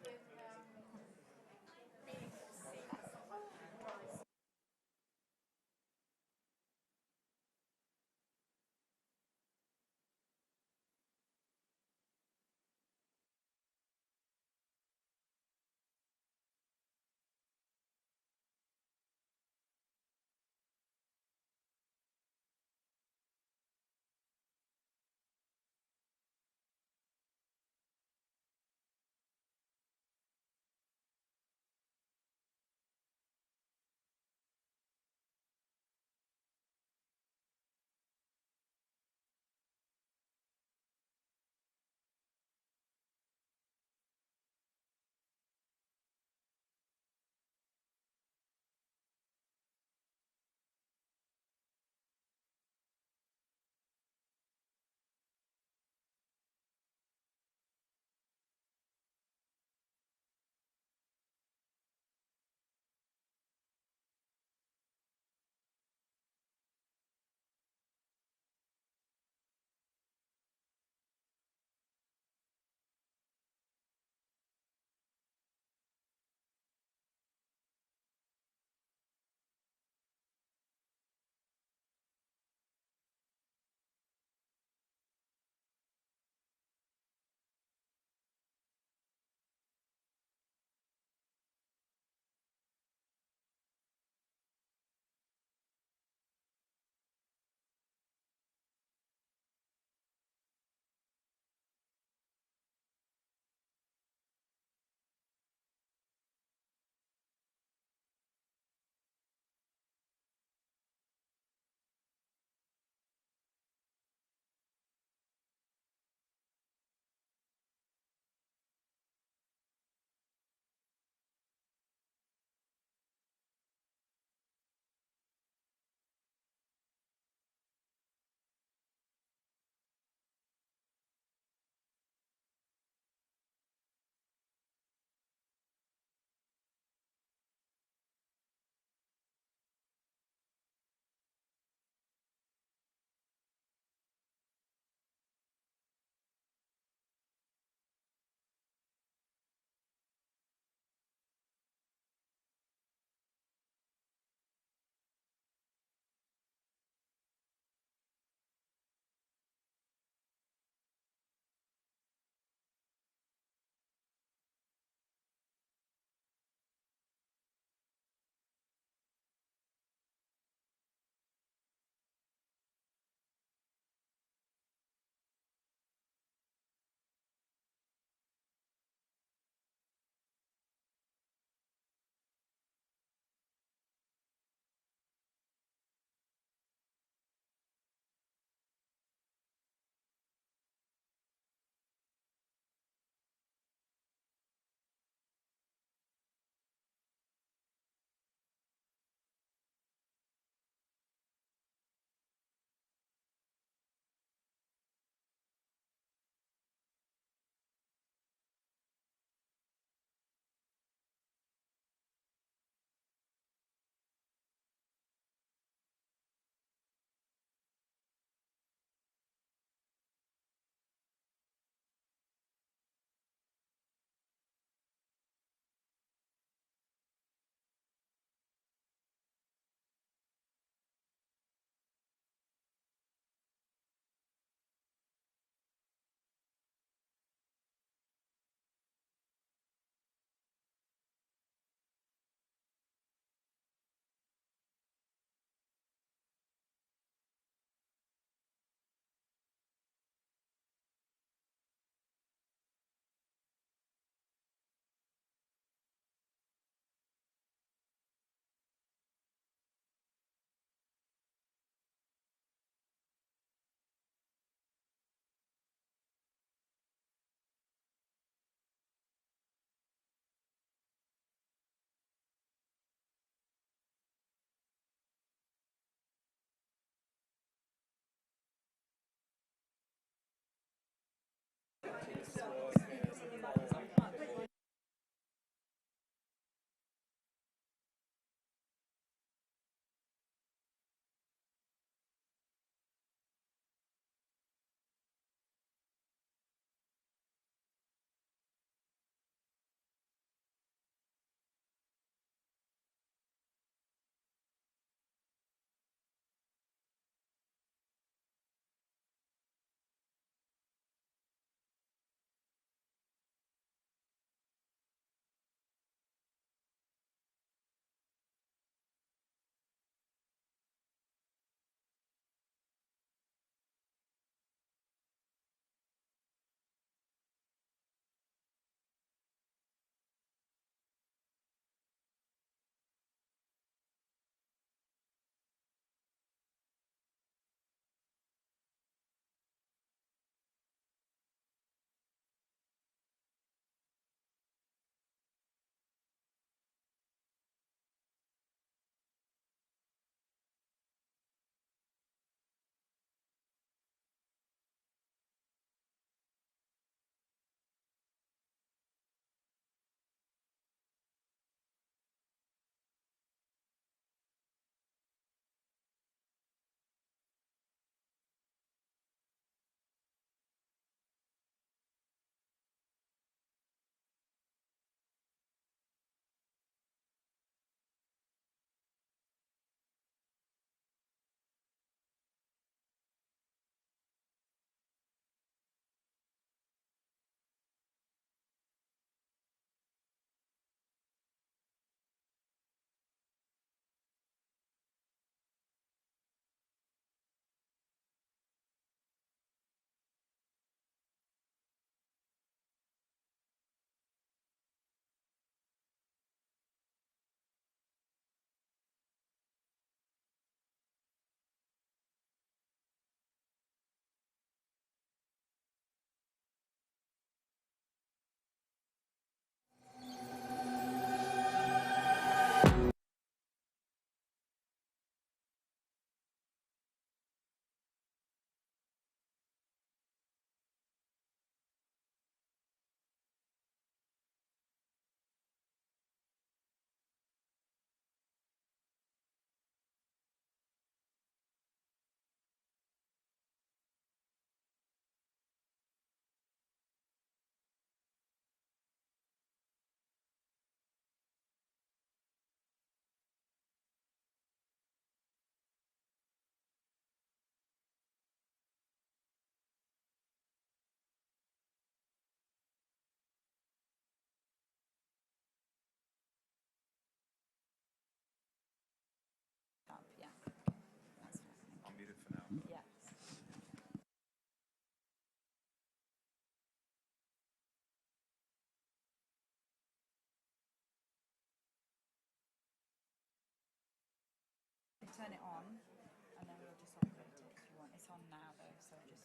turn it on, and then we'll just operate it if you want. It's on now, though, so just...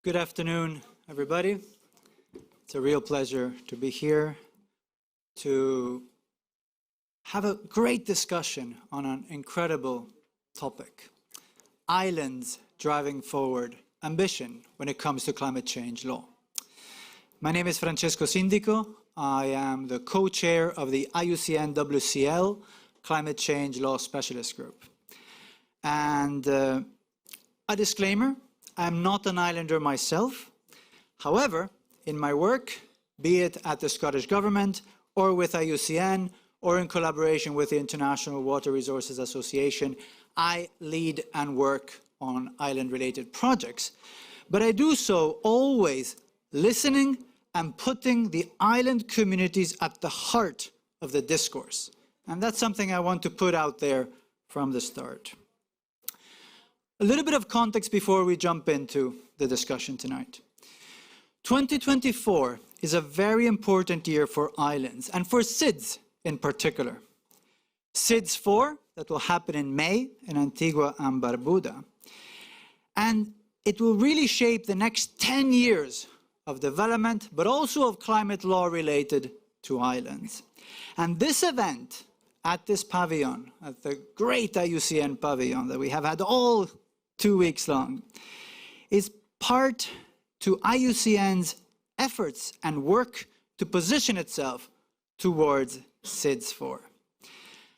Good afternoon, everybody. It's a real pleasure to be here to have a great discussion on an incredible topic. Islands driving forward ambition when it comes to climate change law. My name is Francesco Sindico. I am the co-chair of the IUCN WCL Climate Change Law Specialist Group. And a disclaimer, I'm not an islander myself. However, in my work, be it at the Scottish Government or with IUCN or in collaboration with the International Water Resources Association, I lead and work on island-related projects. But I do so always listening and putting the island communities at the heart of the discourse. And that's something I want to put out there from the start. A little bit of context before we jump into the discussion tonight. 2024 is a very important year for islands and for SIDS in particular. SIDS 4, that will happen in May in Antigua and Barbuda. And it will really shape the next 10 years of development, but also of climate law related to islands. And this event at this pavilion, at the great IUCN Pavilion that we have had all 2 weeks long, is part to IUCN's efforts and work to position itself towards SIDS-4.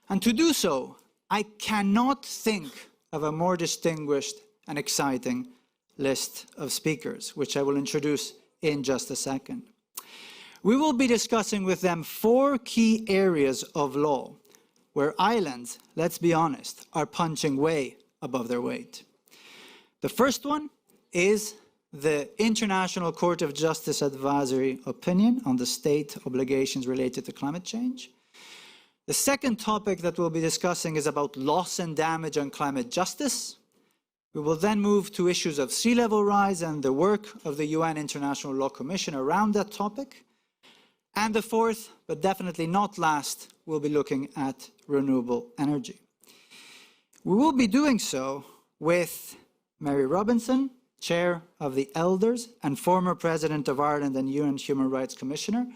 And to do so, I cannot think of a more distinguished and exciting list of speakers, which I will introduce in just a second. We will be discussing with them 4 key areas of law where islands, let's be honest, are punching way above their weight. The first one is the International Court of Justice advisory opinion on the state obligations related to climate change. The second topic that we'll be discussing is about loss and damage and climate justice. We will then move to issues of sea level rise and the work of the UN International Law Commission around that topic. And the fourth, but definitely not last, we'll be looking at renewable energy. We will be doing so with Mary Robinson, Chair of the Elders and former President of Ireland and UN Human Rights Commissioner.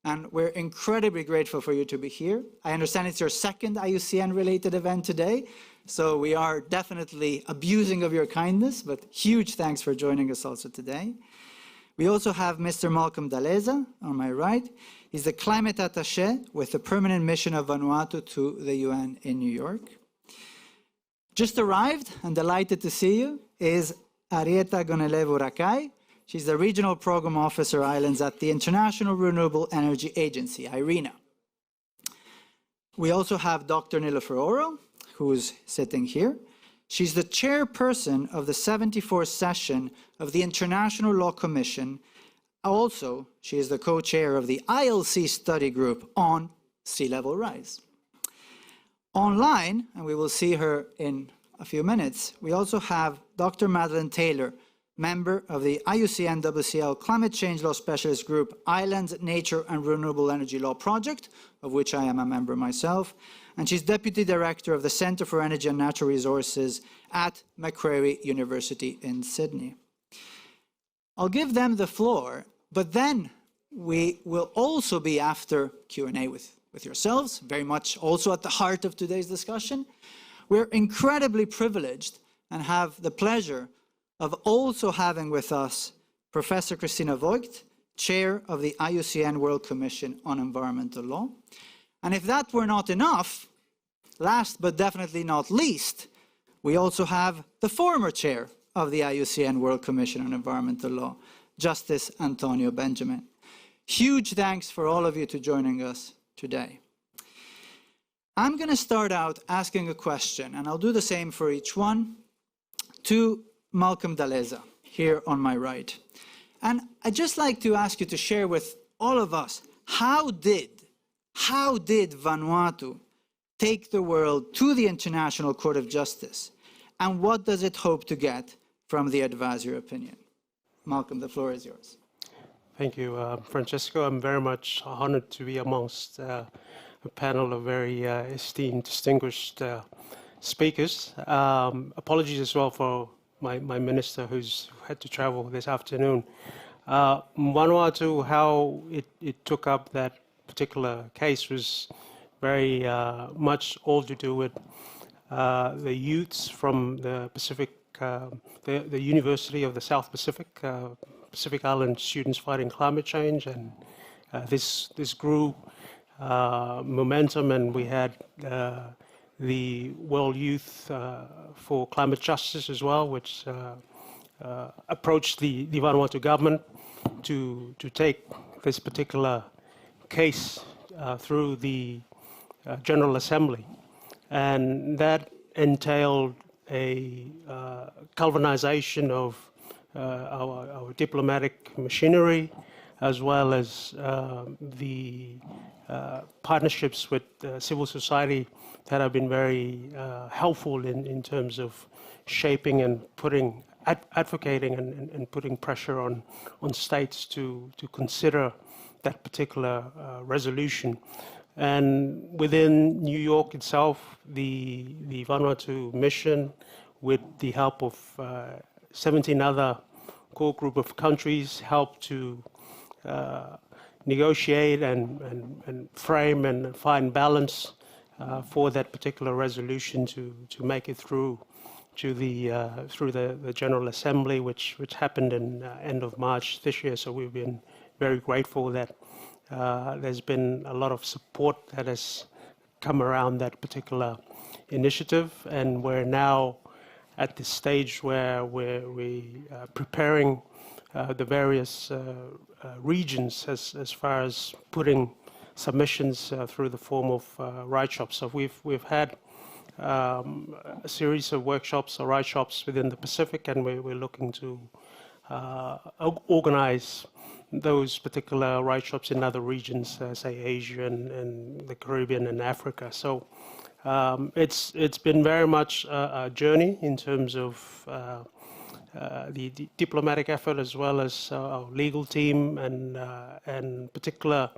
And we're incredibly grateful for you to be here. I understand it's your second IUCN-related event today, so we are definitely abusing of your kindness, but huge thanks for joining us also today. We also have Mr. Malcolm Daleza on my right. He's the climate attaché with the permanent mission of Vanuatu to the UN in New York. Just arrived and delighted to see you is Arieta Gonelevu Rakai. She's the Regional Program Officer Islands at the International Renewable Energy Agency, IRENA. We also have Dr. Nilofer Oro, who's sitting here. She's the chairperson of the 74th session of the International Law Commission. Also, she is the co-chair of the ILC study group on sea level rise. Online, and we will see her in a few minutes, we also have Dr. Madeleine Taylor, member of the IUCN WCL Climate Change Law Specialist Group Islands, Nature and Renewable Energy Law Project, of which I am a member myself, and she's Deputy Director of the Centre for Energy and Natural Resources at Macquarie University in Sydney. I'll give them the floor, but then we will also be after Q&A with yourselves, very much also at the heart of today's discussion. We're incredibly privileged and have the pleasure of also having with us Professor Christina Voigt, Chair of the IUCN World Commission on Environmental Law. And if that were not enough, last but definitely not least, we also have the former Chair of the IUCN World Commission on Environmental Law, Justice Antonio Benjamin. Huge thanks for all of you to joining us today. I'm going to start out asking a question, and I'll do the same for each one, to Malcolm Daleza, here on my right. And I'd just like to ask you to share with all of us, how did Vanuatu take the world to the International Court of Justice, and what does it hope to get from the advisory opinion? Malcolm, the floor is yours. Thank you, Francesco. I'm very much honored to be amongst a panel of very esteemed, distinguished speakers. Apologies as well for my minister who's had to travel this afternoon. Vanuatu, how it took up that particular case was very much all to do with the youths from the Pacific, the University of the South Pacific, Pacific Island students fighting climate change, and this grew momentum, and we had the World Youth for Climate Justice as well, which approached the Vanuatu government to take this particular case through the General Assembly. And that entailed a galvanization of our diplomatic machinery, as well as the partnerships with civil society that have been very helpful in terms of shaping and advocating and putting pressure on states to consider that particular resolution. And within New York itself, the Vanuatu mission, with the help of 17 other core group of countries, helped to negotiate and frame and find balance for that particular resolution to make it through to through the General Assembly, which happened in end of March this year. So we've been very grateful that there's been a lot of support that has come around that particular initiative, and we're now at this stage where we're preparing the various regions as far as putting submissions through the form of write-shops. So we've had a series of workshops or write-shops within the Pacific, and we're looking to organize those particular write-shops in other regions, say Asia and the Caribbean and Africa. So it's been very much a journey in terms of the diplomatic effort, as well as our legal team, and in particular,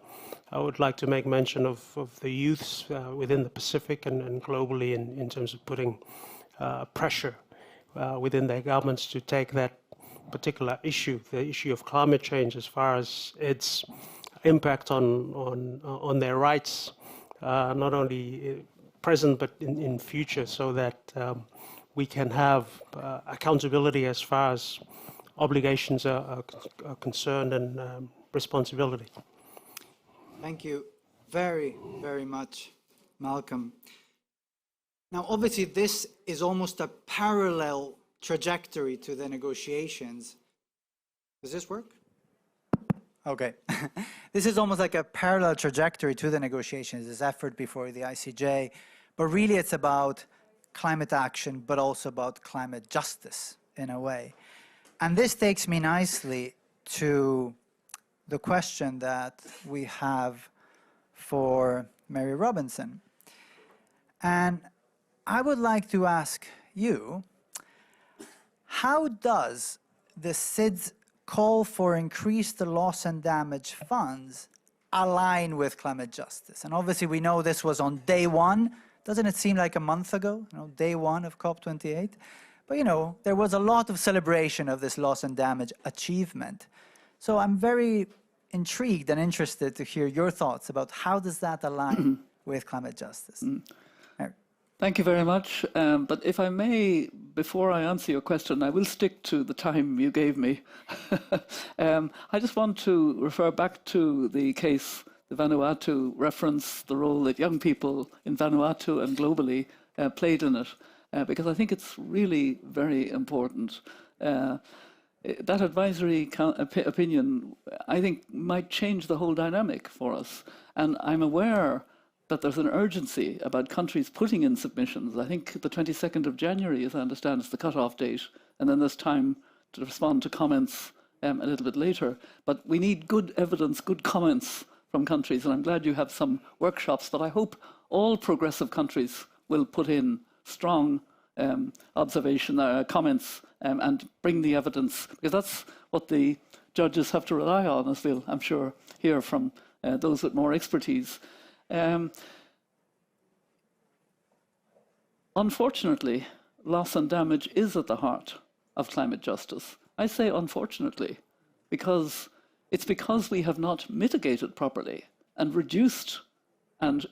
I would like to make mention of the youths within the Pacific and globally in terms of putting pressure within their governments to take that particular issue, the issue of climate change, as far as its impact on their rights, not only present but in future, so that we can have accountability as far as obligations are concerned, and responsibility. Thank you very, very much, Malcolm. Now, obviously, this is almost a parallel trajectory to the negotiations. Does this work? Okay. This is almost like a parallel trajectory to the negotiations, this effort before the ICJ, but really it's about climate action, but also about climate justice in a way. And this takes me nicely to the question that we have for Mary Robinson. And I would like to ask you, how does the SID's call for increased loss and damage funds align with climate justice? And obviously we know this was on day one. Doesn't it seem like a month ago, day one of COP28? But there was a lot of celebration of this loss and damage achievement. So I'm very intrigued and interested to hear your thoughts about how does that align with climate justice. Thank you very much. But if I may, before I answer your question, I will stick to the time you gave me. I just want to refer back to the case, the Vanuatu reference, the role that young people in Vanuatu and globally played in it, because I think it's really very important. That advisory opinion, I think, might change the whole dynamic for us. And I'm aware that there's an urgency about countries putting in submissions. I think the 22nd of January, as I understand, is the cutoff date, and then there's time to respond to comments a little bit later. But we need good evidence, good comments from countries, and I'm glad you have some workshops, but I hope all progressive countries will put in strong observation, comments, and bring the evidence, because that's what the judges have to rely on, as we'll, I'm sure, hear from those with more expertise. Unfortunately, loss and damage is at the heart of climate justice. I say unfortunately, because it's because we have not mitigated properly and reduced and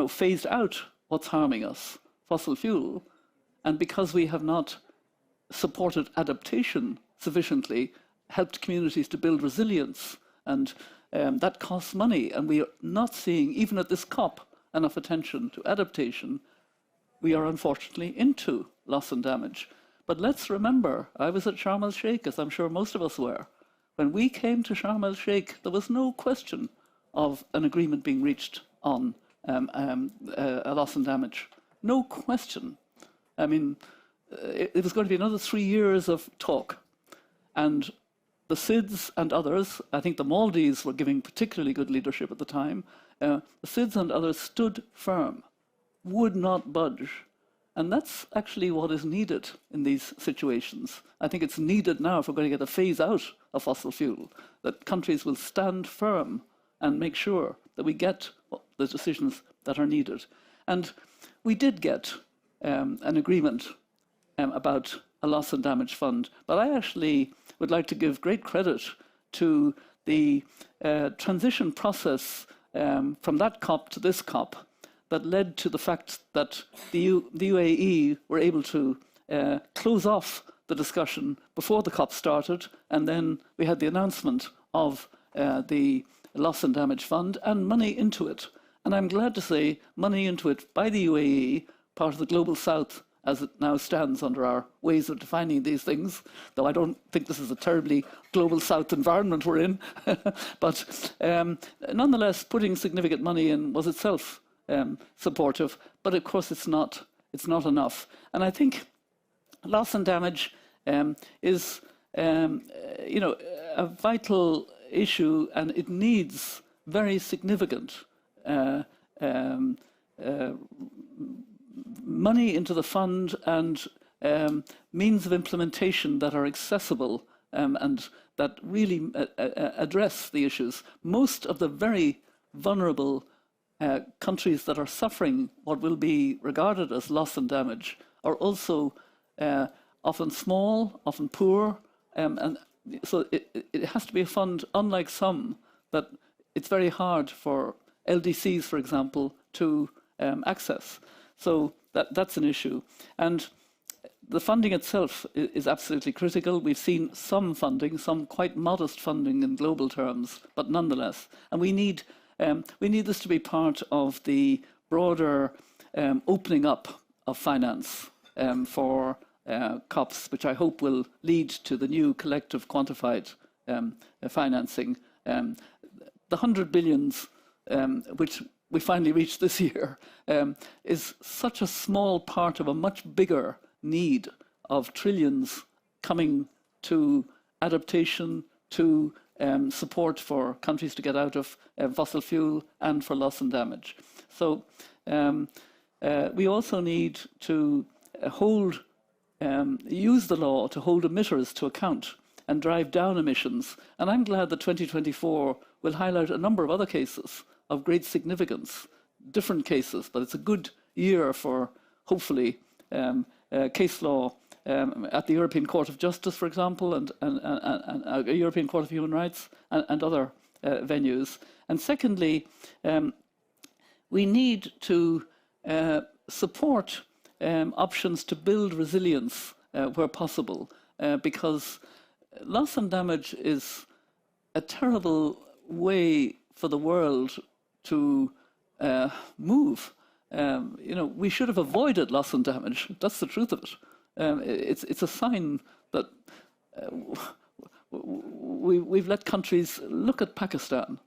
phased out what's harming us, fossil fuel, and because we have not supported adaptation sufficiently, helped communities to build resilience, and that costs money, and we are not seeing, even at this COP, enough attention to adaptation. We are unfortunately into loss and damage. But let's remember, I was at Sharm el-Sheikh, as I'm sure most of us were. When we came to Sharm el-Sheikh, there was no question of an agreement being reached on a loss and damage. No question. I mean, it was going to be another 3 years of talk. And the SIDS and others, I think the Maldives were giving particularly good leadership at the time, the SIDS and others stood firm, would not budge. And that's actually what is needed in these situations. I think it's needed now if we're going to get a phase out of fossil fuel, that countries will stand firm and make sure that we get the decisions that are needed. And we did get an agreement about a loss and damage fund, but I actually would like to give great credit to the transition process from that COP to this COP that led to the fact that the UAE were able to close off the discussion before the COP started, and then we had the announcement of the Loss and Damage Fund and money into it. And I'm glad to say money into it by the UAE, part of the Global South, as it now stands under our ways of defining these things, though I don't think this is a terribly Global South environment we're in. But nonetheless, putting significant money in was itself supportive, but of course it's not enough. And I think loss and damage is a vital issue, and it needs very significant money into the fund and means of implementation that are accessible and that really address the issues. Most of the very vulnerable countries that are suffering what will be regarded as loss and damage are also often small, often poor, and so it has to be a fund, unlike some, that it's very hard for LDCs, for example, to access. So that's an issue. And the funding itself is absolutely critical. We've seen some funding, some quite modest funding in global terms, but nonetheless. And we need this to be part of the broader opening up of finance for COPs, which I hope will lead to the new collective quantified financing. The 100 billions, which we finally reached this year, is such a small part of a much bigger need of trillions coming to adaptation, to support for countries to get out of fossil fuel and for loss and damage. So we also need to use the law to hold emitters to account and drive down emissions. And I'm glad that 2024 will highlight a number of other cases of great significance, different cases, but it's a good year for, hopefully, case law at the European Court of Justice, for example, and a European Court of Human Rights and other venues. And secondly, we need to support options to build resilience where possible, because loss and damage is a terrible way for the world to move. We should have avoided loss and damage. That's the truth of it. It's a sign that we've let countries look at Pakistan.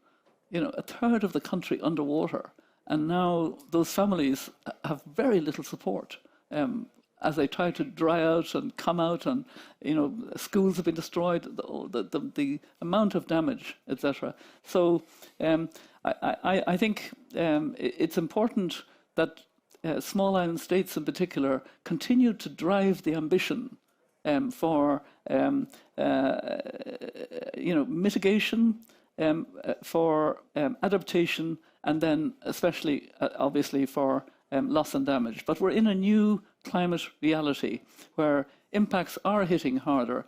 A third of the country underwater, and now those families have very little support as they try to dry out and come out, and schools have been destroyed, the amount of damage, etc. So I think it's important that small island states in particular continue to drive the ambition for mitigation, for adaptation, and then especially obviously for loss and damage. But we're in a new climate reality where impacts are hitting harder.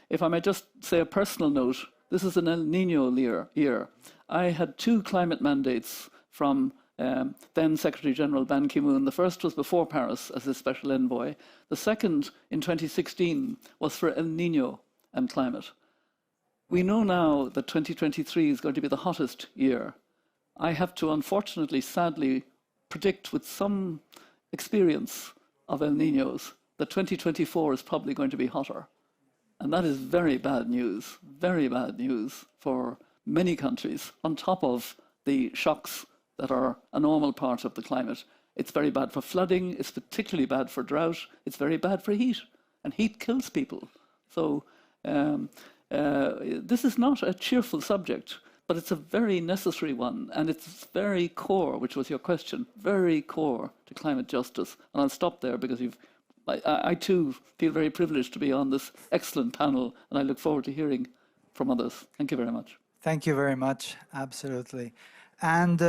If I may just say a personal note, this is an El Nino year. I had 2 climate mandates from then Secretary General Ban Ki-moon. The first was before Paris as a special envoy. The second in 2016 was for El Nino and climate. We know now that 2023 is going to be the hottest year. I have to unfortunately, sadly, predict with some experience of El Ninos that 2024 is probably going to be hotter. And that is very bad news for many countries, on top of the shocks that are a normal part of the climate. It's very bad for flooding, it's particularly bad for drought, it's very bad for heat, and heat kills people. So this is not a cheerful subject, but it's a very necessary one, and it's very core, which was your question, very core to climate justice. And I'll stop there because I too feel very privileged to be on this excellent panel, and I look forward to hearing from others. Thank you very much. Thank you very much, absolutely. And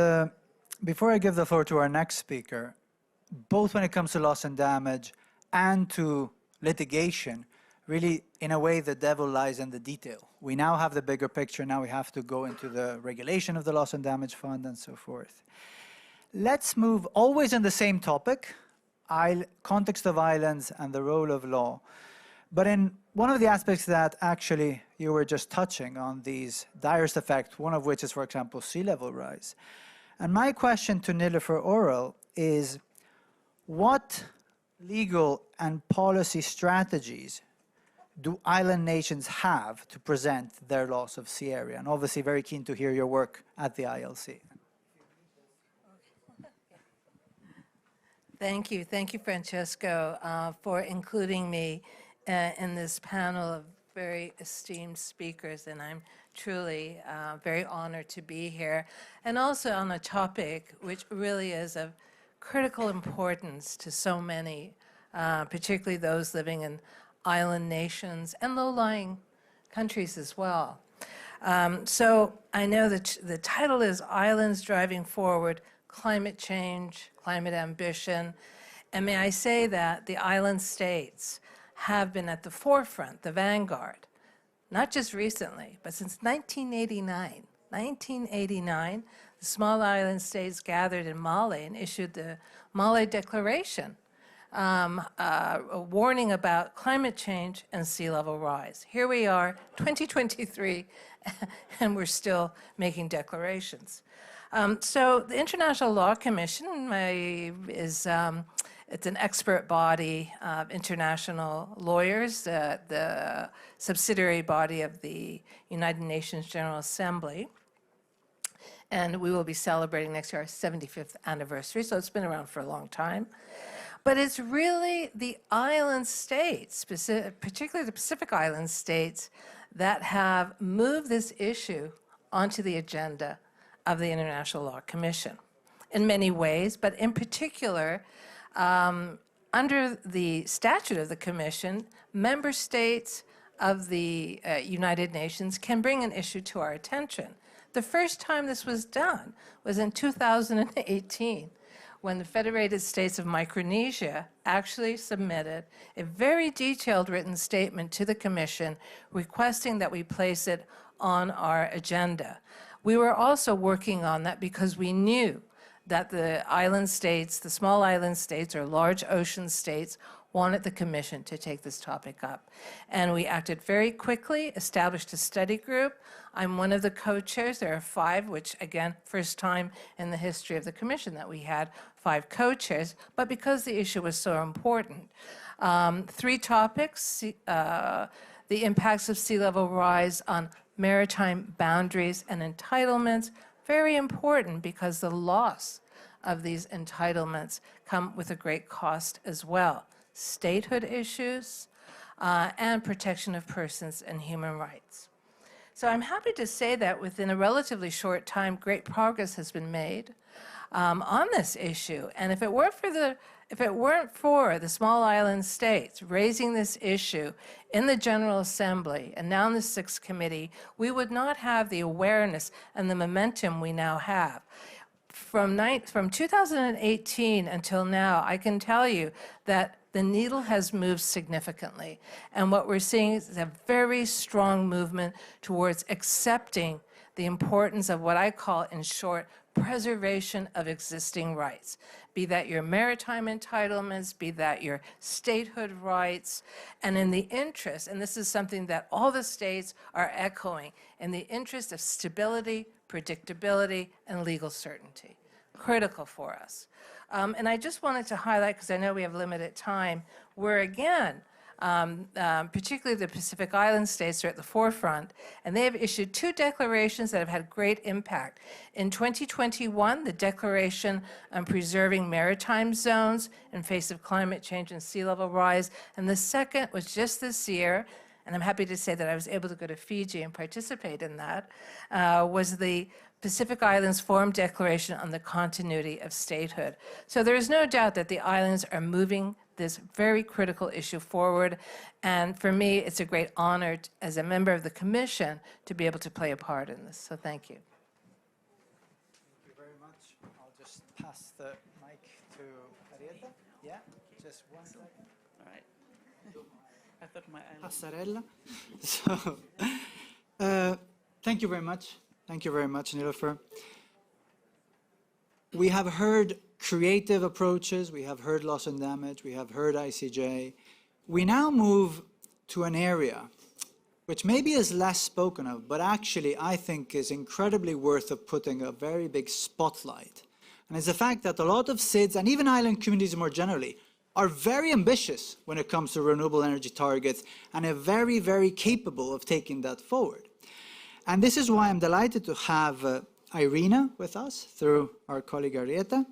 before I give the floor to our next speaker, both when it comes to loss and damage and to litigation, really, in a way, the devil lies in the detail. We now have the bigger picture. Now we have to go into the regulation of the Loss and Damage Fund and so forth. Let's move always in the same topic, context of islands and the role of law. But in one of the aspects that actually you were just touching on, these direst effects, one of which is, for example, sea level rise. And my question to Nilofer Oral is, what legal and policy strategies do island nations have to present their loss of sea area? And obviously very keen to hear your work at the ILC. Thank you, Francesco, for including me in this panel of very esteemed speakers, and I'm truly very honored to be here. And also on a topic which really is of critical importance to so many, particularly those living in island nations and low-lying countries as well. So I know that the title is Islands Driving Forward, Climate Change, Climate Ambition. And may I say that the island states have been at the forefront, the vanguard, not just recently, but since 1989. 1989, the small island states gathered in Male and issued the Male Declaration, a warning about climate change and sea level rise. Here we are, 2023, and we're still making declarations. So the International Law Commission is it's an expert body of international lawyers, the subsidiary body of the United Nations General Assembly. And we will be celebrating next year our 75th anniversary, so it's been around for a long time. But it's really the island states, particularly the Pacific Island states, that have moved this issue onto the agenda of the International Law Commission in many ways, but in particular, under the statute of the Commission, member states of the United Nations can bring an issue to our attention. The first time this was done was in 2018, when the Federated States of Micronesia actually submitted a very detailed written statement to the Commission requesting that we place it on our agenda. We were also working on that because we knew that the island states, the small island states or large ocean states, wanted the Commission to take this topic up. And we acted very quickly, established a study group. I'm one of the co-chairs. There are 5, which again, first time in the history of the Commission that we had 5 co-chairs, but because the issue was so important. 3 topics, the impacts of sea level rise on maritime boundaries and entitlements, very important because the loss of these entitlements come with a great cost as well. Statehood issues, and protection of persons and human rights. So I'm happy to say that within a relatively short time, great progress has been made on this issue. And if it weren't for the small island states raising this issue in the General Assembly and now in the 6th Committee, we would not have the awareness and the momentum we now have. From 2018 until now, I can tell you that the needle has moved significantly. And what we're seeing is a very strong movement towards accepting the importance of what I call, in short, preservation of existing rights, be that your maritime entitlements, be that your statehood rights, and in the interest, and this is something that all the states are echoing, in the interest of stability, predictability, and legal certainty. Critical for us. And I just wanted to highlight, because I know we have limited time, where again, particularly the Pacific Island states are at the forefront, and they have issued 2 declarations that have had great impact. In 2021, the Declaration on Preserving Maritime Zones in Face of Climate Change and Sea Level Rise, and the second was just this year, and I'm happy to say that I was able to go to Fiji and participate in that, was the Pacific Islands Forum Declaration on the Continuity of Statehood. So there is no doubt that the islands are moving this very critical issue forward, and for me, it's a great honor as a member of the Commission to be able to play a part in this, so thank you. Thank you very much. I'll just pass the mic to Arietta. Yeah, just one second. All right. I thought my Passarella. So, thank you very much. Thank you very much, Nilofer. We have heard creative approaches. We have heard loss and damage. We have heard ICJ. We now move to an area which maybe is less spoken of, but actually I think is incredibly worth of putting a very big spotlight. And it's the fact that a lot of SIDS and even island communities more generally are very ambitious when it comes to renewable energy targets and are very, very capable of taking that forward. And this is why I'm delighted to have Irina with us through our colleague Arieta.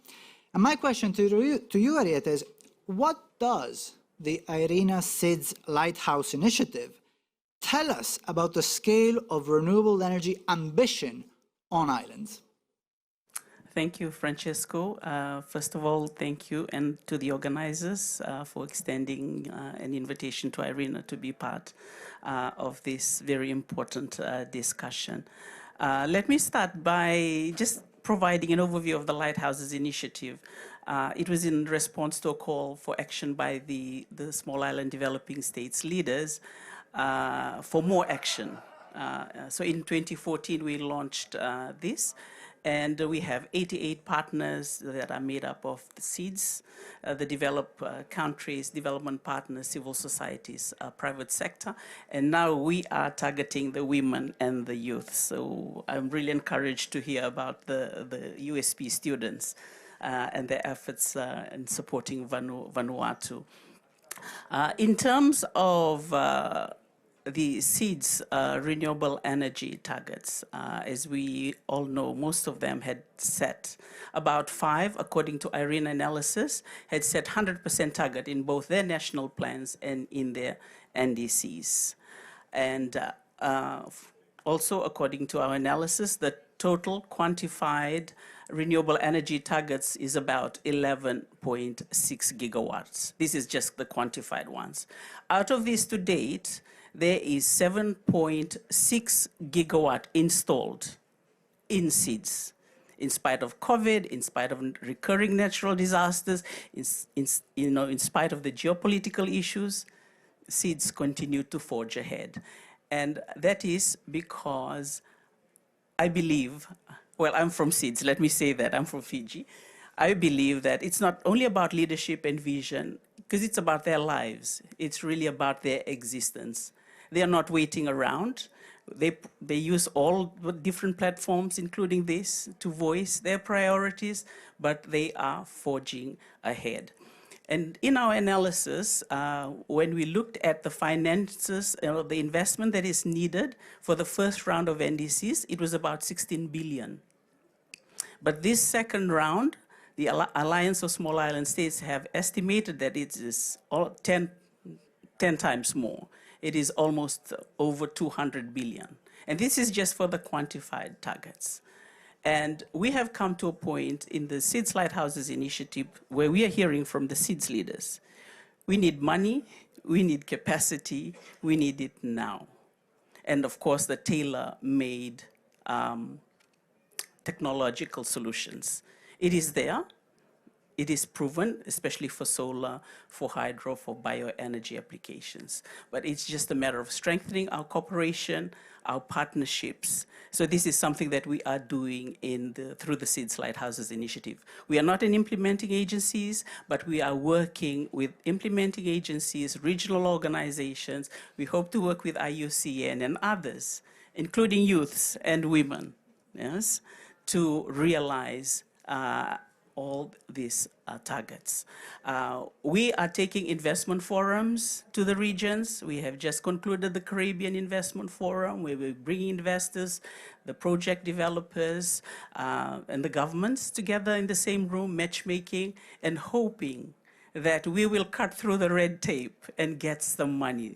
And my question to you, Arieta, is what does the IRENA SIDS Lighthouse Initiative tell us about the scale of renewable energy ambition on islands? Thank you, Francesco. First of all, thank you and to the organizers for extending an invitation to IRENA to be part of this very important discussion. Let me start by just providing an overview of the Lighthouses Initiative. It was in response to a call for action by the Small Island Developing States leaders for more action. So in 2014, we launched this, and we have 88 partners that are made up of the SIDS, the developed countries, development partners, civil societies, private sector, and now we are targeting the women and the youth. So I'm really encouraged to hear about the USP students and their efforts in supporting Vanuatu. In terms of the SIDS renewable energy targets, as we all know, most of them had set about 5, according to IRENA analysis, had set 100% target in both their national plans and in their NDCs. And also, according to our analysis, the total quantified renewable energy targets is about 11.6 gigawatts. This is just the quantified ones. Out of these to date, there is 7.6 gigawatt installed in SIDS. In spite of COVID, in spite of recurring natural disasters, in spite of the geopolitical issues, SIDS continue to forge ahead. And that is because I believe, well, I'm from SIDS, let me say that, I'm from Fiji. I believe that it's not only about leadership and vision, because it's about their lives. It's really about their existence. They are not waiting around. They use all different platforms, including this, to voice their priorities, but they are forging ahead. And in our analysis, when we looked at the finances, the investment that is needed for the first round of NDCs, it was about 16 billion. But this second round, the Alliance of Small Island States have estimated that it is 10 times more. It is almost over 200 billion. And this is just for the quantified targets. And we have come to a point in the SIDS Lighthouses Initiative where we are hearing from the SIDS leaders. We need money, we need capacity, we need it now. And of course, the tailor-made technological solutions. It is there. It is proven, especially for solar, for hydro, for bioenergy applications. But it's just a matter of strengthening our cooperation, our partnerships. So this is something that we are doing through the SIDS Lighthouses Initiative. We are not in implementing agencies, but we are working with implementing agencies, regional organizations. We hope to work with IUCN and others, including youths and women, yes, to realize all these targets. We are taking investment forums to the regions. We have just concluded the Caribbean Investment Forum, where we bring investors, the project developers, and the governments together in the same room, matchmaking, and hoping that we will cut through the red tape and get some money,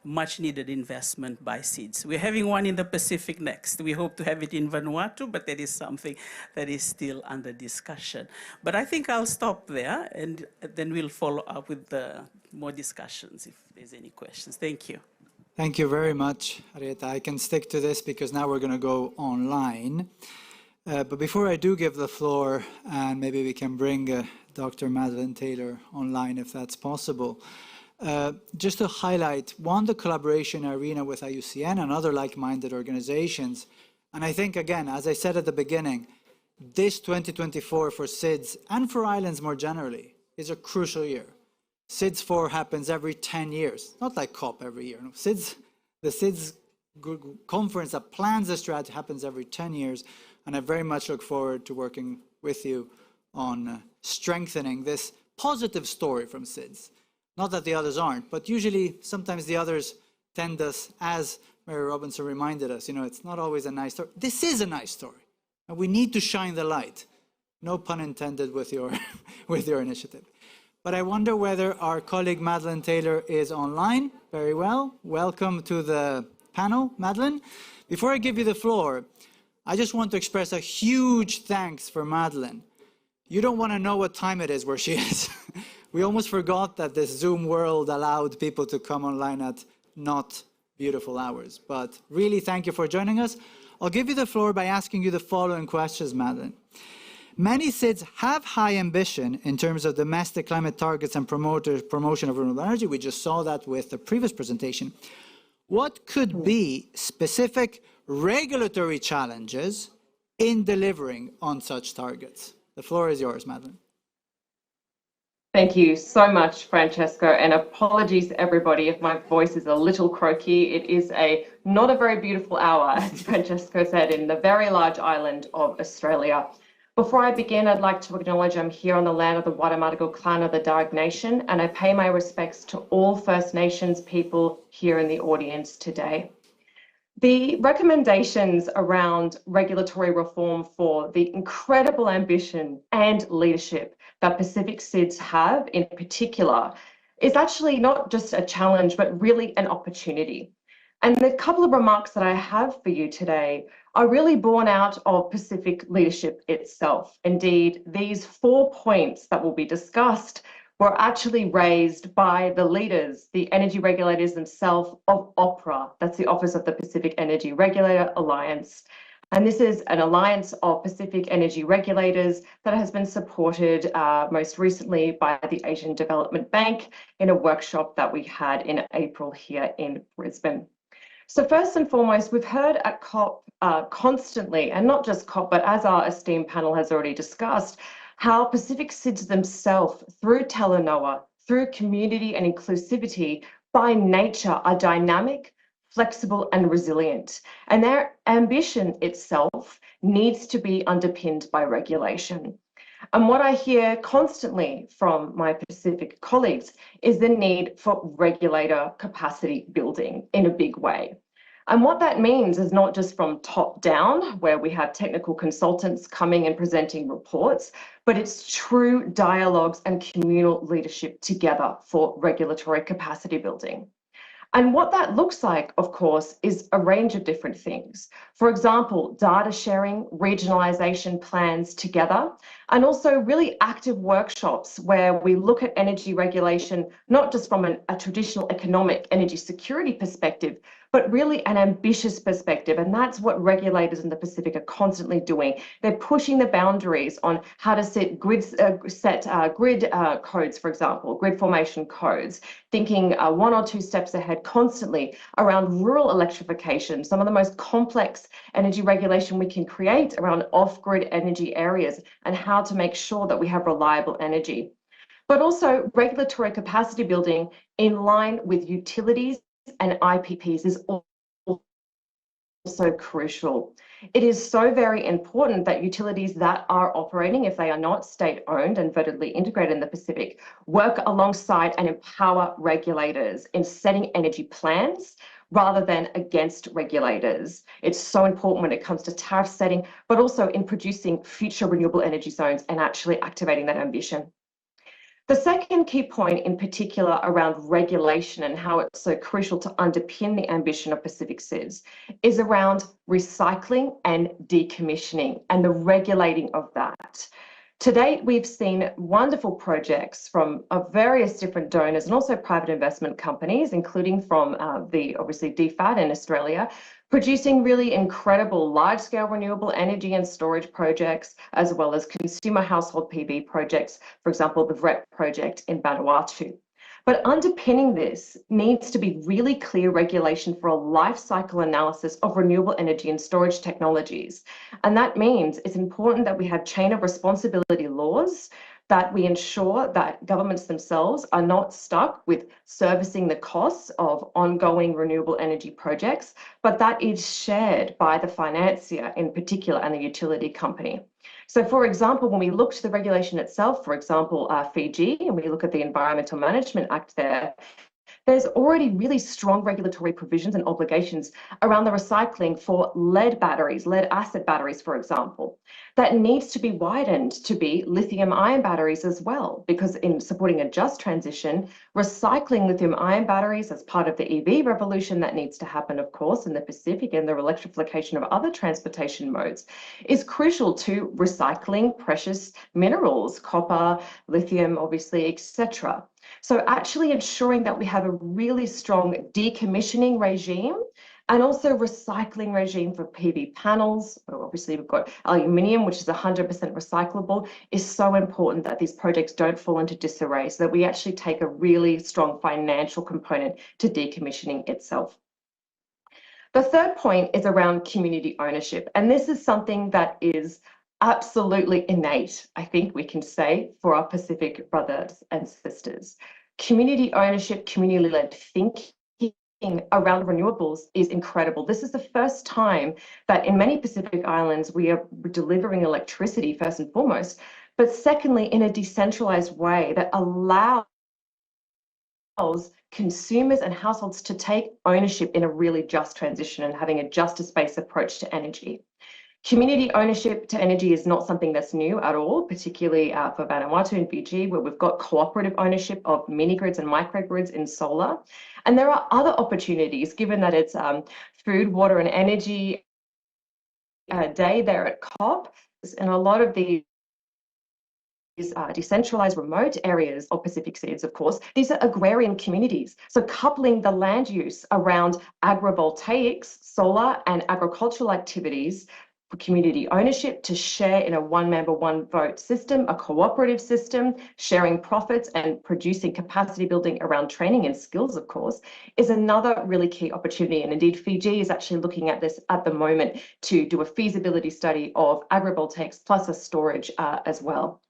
much needed investment by SIDS. We're having one in the Pacific next. We hope to have it in Vanuatu, but that is something that is still under discussion. But I think I'll stop there, and then we'll follow up with more discussions if there's any questions. Thank you. Thank you very much, Arieta. I can stick to this because now we're going to go online. But before I do give the floor, and maybe we can bring Dr. Madeline Taylor online if that's possible, just to highlight, one, the collaboration arena with IUCN and other like-minded organizations. And I think, again, as I said at the beginning, this 2024 for SIDS and for islands more generally is a crucial year. SIDS 4 happens every 10 years, not like COP every year. No, the SIDS conference that plans the strategy happens every 10 years, and I very much look forward to working with you on strengthening this positive story from SIDS. Not that the others aren't, but usually sometimes the others tend us, as Mary Robinson reminded us, it's not always a nice story. This is a nice story, and we need to shine the light. No pun intended with your, with your initiative. But I wonder whether our colleague Madeleine Taylor is online. Very well. Welcome to the panel, Madeleine. Before I give you the floor, I just want to express a huge thanks for Madeleine. You don't want to know what time it is where she is. We almost forgot that this Zoom world allowed people to come online at not beautiful hours. But really, thank you for joining us. I'll give you the floor by asking you the following questions, Madeleine. Many SIDS have high ambition in terms of domestic climate targets and promotion of renewable energy. We just saw that with the previous presentation. What could be specific regulatory challenges in delivering on such targets? The floor is yours, Madeleine. Thank you so much, Francesco, and apologies everybody if my voice is a little croaky. It is not a very beautiful hour, as Francesco said, in the very large island of Australia. Before I begin, I'd like to acknowledge I'm here on the land of the Wadamadagal clan of the Darug Nation, and I pay my respects to all First Nations people here in the audience today. The recommendations around regulatory reform for the incredible ambition and leadership that Pacific SIDS have in particular is actually not just a challenge, but really an opportunity. And the couple of remarks that I have for you today are really born out of Pacific leadership itself. Indeed, these 4 points that will be discussed were actually raised by the leaders, the energy regulators themselves of OPRA, that's the Office of the Pacific Energy Regulator Alliance. And this is an alliance of Pacific energy regulators that has been supported most recently by the Asian Development Bank in a workshop that we had in April here in Brisbane. So first and foremost, we've heard at COP constantly, and not just COP, but as our esteemed panel has already discussed, how Pacific SIDS themselves, through Talanoa, through community and inclusivity, by nature are dynamic, flexible and resilient. And their ambition itself needs to be underpinned by regulation. And what I hear constantly from my Pacific colleagues is the need for regulator capacity building in a big way. And what that means is not just from top down, where we have technical consultants coming and presenting reports, but it's true dialogues and communal leadership together for regulatory capacity building. And what that looks like, of course, is a range of different things. For example, data sharing, regionalisation plans together, and also really active workshops where we look at energy regulation, not just from a traditional economic energy security perspective, but really an ambitious perspective. And that's what regulators in the Pacific are constantly doing. They're pushing the boundaries on how to set grid codes, for example, grid formation codes, thinking 1 or 2 steps ahead constantly around rural electrification, some of the most complex energy regulation we can create around off-grid energy areas and how to make sure that we have reliable energy. But also regulatory capacity building in line with utilities and IPPs is also crucial. It is so very important that utilities that are operating, if they are not state-owned and vertically integrated in the Pacific, work alongside and empower regulators in setting energy plans rather than against regulators. It's so important when it comes to tariff setting, but also in producing future renewable energy zones and actually activating that ambition. The second key point in particular around regulation and how it's so crucial to underpin the ambition of Pacific SIDS is around recycling and decommissioning and the regulating of that. To date, we've seen wonderful projects from various different donors and also private investment companies, including from obviously DFAT in Australia, producing really incredible large-scale renewable energy and storage projects, as well as consumer household PV projects, for example, the VREP project in Vanuatu. But underpinning this needs to be really clear regulation for a life cycle analysis of renewable energy and storage technologies. And that means it's important that we have chain of responsibility laws, that we ensure that governments themselves are not stuck with servicing the costs of ongoing renewable energy projects, but that is shared by the financier in particular and the utility company. So, for example, when we look to the regulation itself, for example, Fiji, and we look at the Environmental Management Act there's already really strong regulatory provisions and obligations around the recycling for lead batteries, lead acid batteries, for example. That needs to be widened to be lithium-ion batteries as well, because in supporting a just transition, recycling lithium-ion batteries as part of the EV revolution that needs to happen, of course, in the Pacific and the electrification of other transportation modes is crucial to recycling precious minerals, copper, lithium, obviously, etc. So actually ensuring that we have a really strong decommissioning regime and also recycling regime for PV panels. Obviously, we've got aluminium, which is 100% recyclable, is so important that these projects don't fall into disarray, so that we actually take a really strong financial component to decommissioning itself. The third point is around community ownership, and this is something that is absolutely innate, I think we can say, for our Pacific brothers and sisters. Community ownership, community-led thinking around renewables is incredible. This is the first time that in many Pacific Islands we are delivering electricity first and foremost, but secondly in a decentralized way that allows consumers and households to take ownership in a really just transition and having a justice-based approach to energy. Community ownership to energy is not something that's new at all, particularly for Vanuatu and Fiji, where we've got cooperative ownership of mini-grids and microgrids in solar. And there are other opportunities, given that it's food, water and energy day there at COP, and a lot of these decentralized remote areas of Pacific Seas, of course, these are agrarian communities. So coupling the land use around agrivoltaics, solar and agricultural activities for community ownership to share in a one-member, one-vote system, a cooperative system, sharing profits and producing capacity building around training and skills, of course, is another really key opportunity. And indeed, Fiji is actually looking at this at the moment to do a feasibility study of agrivoltaics plus a storage as well.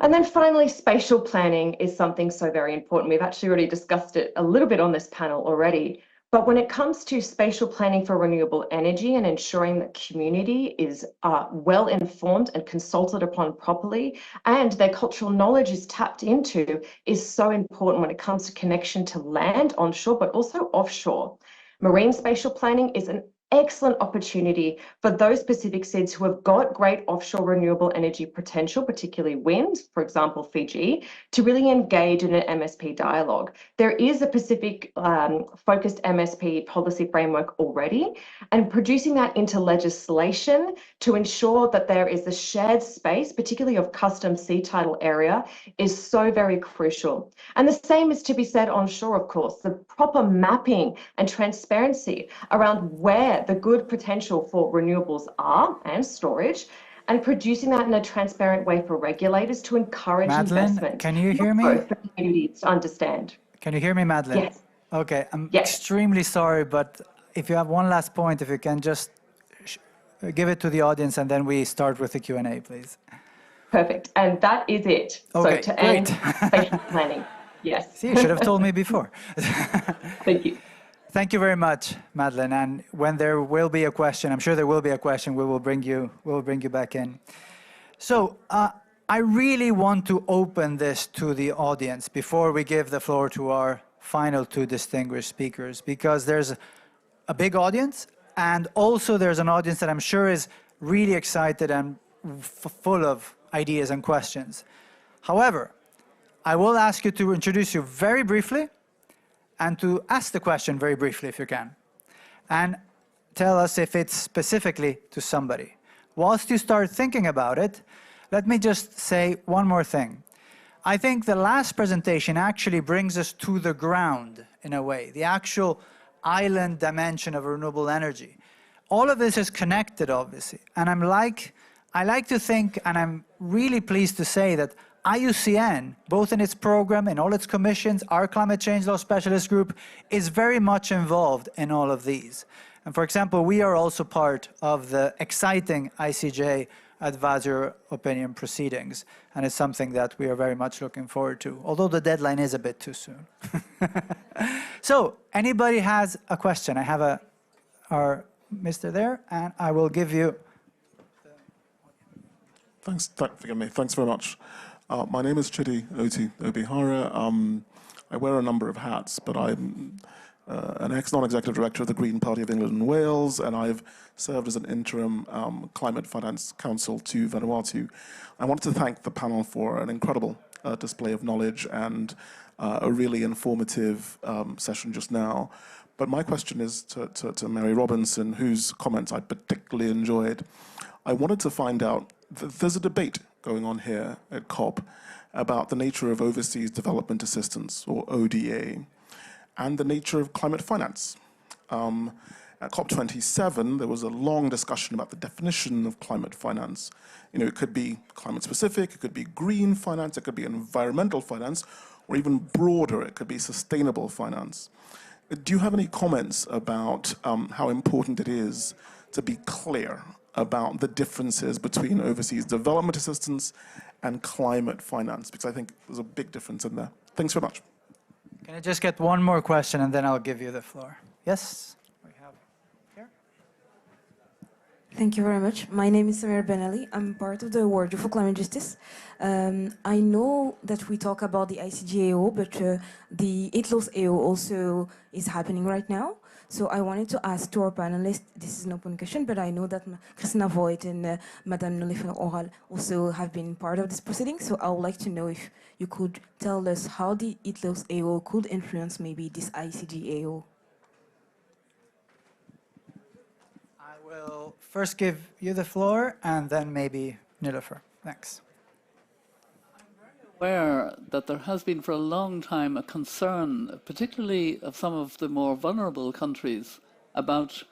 And then finally, spatial planning is something so very important. We've actually already discussed it a little bit on this panel already. But when it comes to spatial planning for renewable energy and ensuring that community is well informed and consulted upon properly, and their cultural knowledge is tapped into, is so important when it comes to connection to land onshore, but also offshore. Marine spatial planning is an excellent opportunity for those Pacific SIDS who have got great offshore renewable energy potential, particularly wind, for example, Fiji, to really engage in an MSP dialogue. There is a Pacific focused MSP policy framework already, and producing that into legislation to ensure that there is a shared space, particularly of custom sea tidal area, is so very crucial. And the same is to be said onshore, of course. The proper mapping and transparency around where the good potential for renewables are and storage, and producing that in a transparent way for regulators to encourage Madeline, investment. Can you hear me? For communities to understand. Can you hear me, Madeline? Yes. Okay, I'm extremely sorry, but if you have one last point, if you can just give it to the audience and then we start with the Q&A, please. Perfect, and that is it. Okay, so to great. end spatial planning, yes. See, you should have told me before. Thank you. Thank you very much, Madeline. And when there will be a question, I'm sure there will be a question, we will bring you back in. So I really want to open this to the audience before we give the floor to our final two distinguished speakers, because there's a big audience, and also there's an audience that I'm sure is really excited and full of ideas and questions. However, I will ask you to introduce you very briefly and to ask the question very briefly if you can. And tell us if it's specifically to somebody. Whilst you start thinking about it, let me just say one more thing. I think the last presentation actually brings us to the ground in a way, the actual island dimension of renewable energy. All of this is connected, obviously. And I like to think, and I'm really pleased to say that IUCN, both in its program and all its commissions, our climate change law specialist group is very much involved in all of these. And for example, we are also part of the exciting ICJ advisory opinion proceedings, and it's something that we are very much looking forward to, although the deadline is a bit too soon. So, anybody has a question? I have our Mr. there, and I will give you... Forgive me. Thanks very much. My name is Chidi Oti Obihara. I wear a number of hats, but I'm an ex-non-executive director of the Green Party of England and Wales, and I've served as an interim climate finance counsel to Vanuatu. I wanted to thank the panel for an incredible display of knowledge and a really informative session just now. But my question is to Mary Robinson, whose comments I particularly enjoyed. I wanted to find out, there's a debate going on here at COP about the nature of overseas development assistance, or ODA, and the nature of climate finance. At COP27, there was a long discussion about the definition of climate finance. You know, it could be climate specific, it could be green finance, it could be environmental finance, or even broader, it could be sustainable finance. Do you have any comments about how important it is to be clear about the differences between overseas development assistance and climate finance? Because I think there's a big difference in there. Thanks very much. Can I just get one more question and then I'll give you the floor? Yes? We have here. Thank you very much. My name is Samir Ben Ali. I'm part of the World for Climate Justice. I know that we talk about the ICGAO, but the ITLOS AO also is happening right now. So I wanted to ask to our panelists, this is an open question, but I know that Christina Voigt and Madame Nolifer Oral also have been part of this proceeding. So I would like to know if you could tell us how the ITLOS AO could influence maybe this ICGAO. I will first give you the floor and then maybe Nolifer. Thanks. Aware that there has been for a long time a concern, particularly of some of the more vulnerable countries, about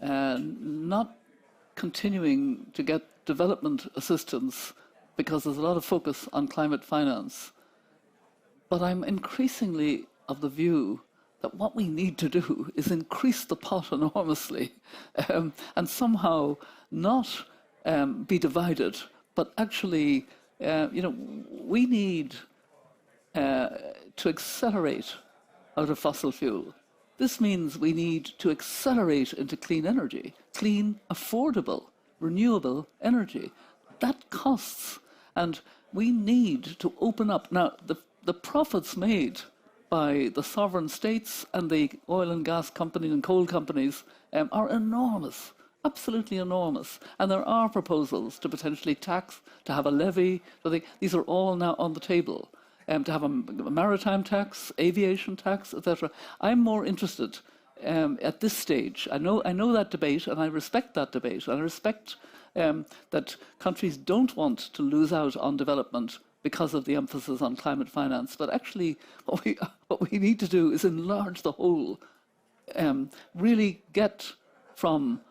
not continuing to get development assistance because there's a lot of focus on climate finance. But I'm increasingly of the view that what we need to do is increase the pot enormously and somehow not be divided, but actually we need to accelerate out of fossil fuel. This means we need to accelerate into clean energy, clean, affordable, renewable energy. That costs, and we need to open up. Now, the profits made by the sovereign states and the oil and gas companies and coal companies are enormous. Absolutely enormous. And there are proposals to potentially tax, to have a levy. These are all now on the table. To have a maritime tax, aviation tax, etc. I'm more interested at this stage. I know that debate, and I respect that debate. And I respect that countries don't want to lose out on development because of the emphasis on climate finance. But actually, what we need to do is enlarge the whole. Really get from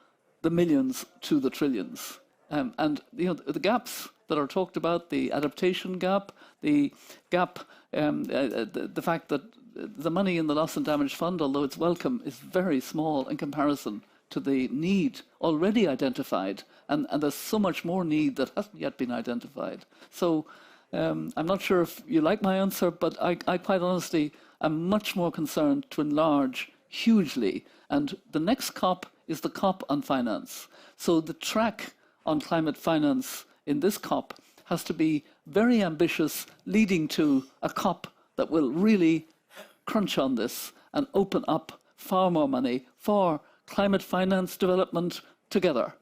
the millions to the trillions. And the gaps that are talked about, the adaptation gap, the gap, the fact that the money in the loss and damage fund, although it's welcome, is very small in comparison to the need already identified. And there's so much more need that hasn't yet been identified. So I'm not sure if you like my answer, but I quite honestly am much more concerned to enlarge hugely. And the next COP is the COP on finance. So the track on climate finance in this COP has to be very ambitious, leading to a COP that will really crunch on this and open up far more money for climate finance development together.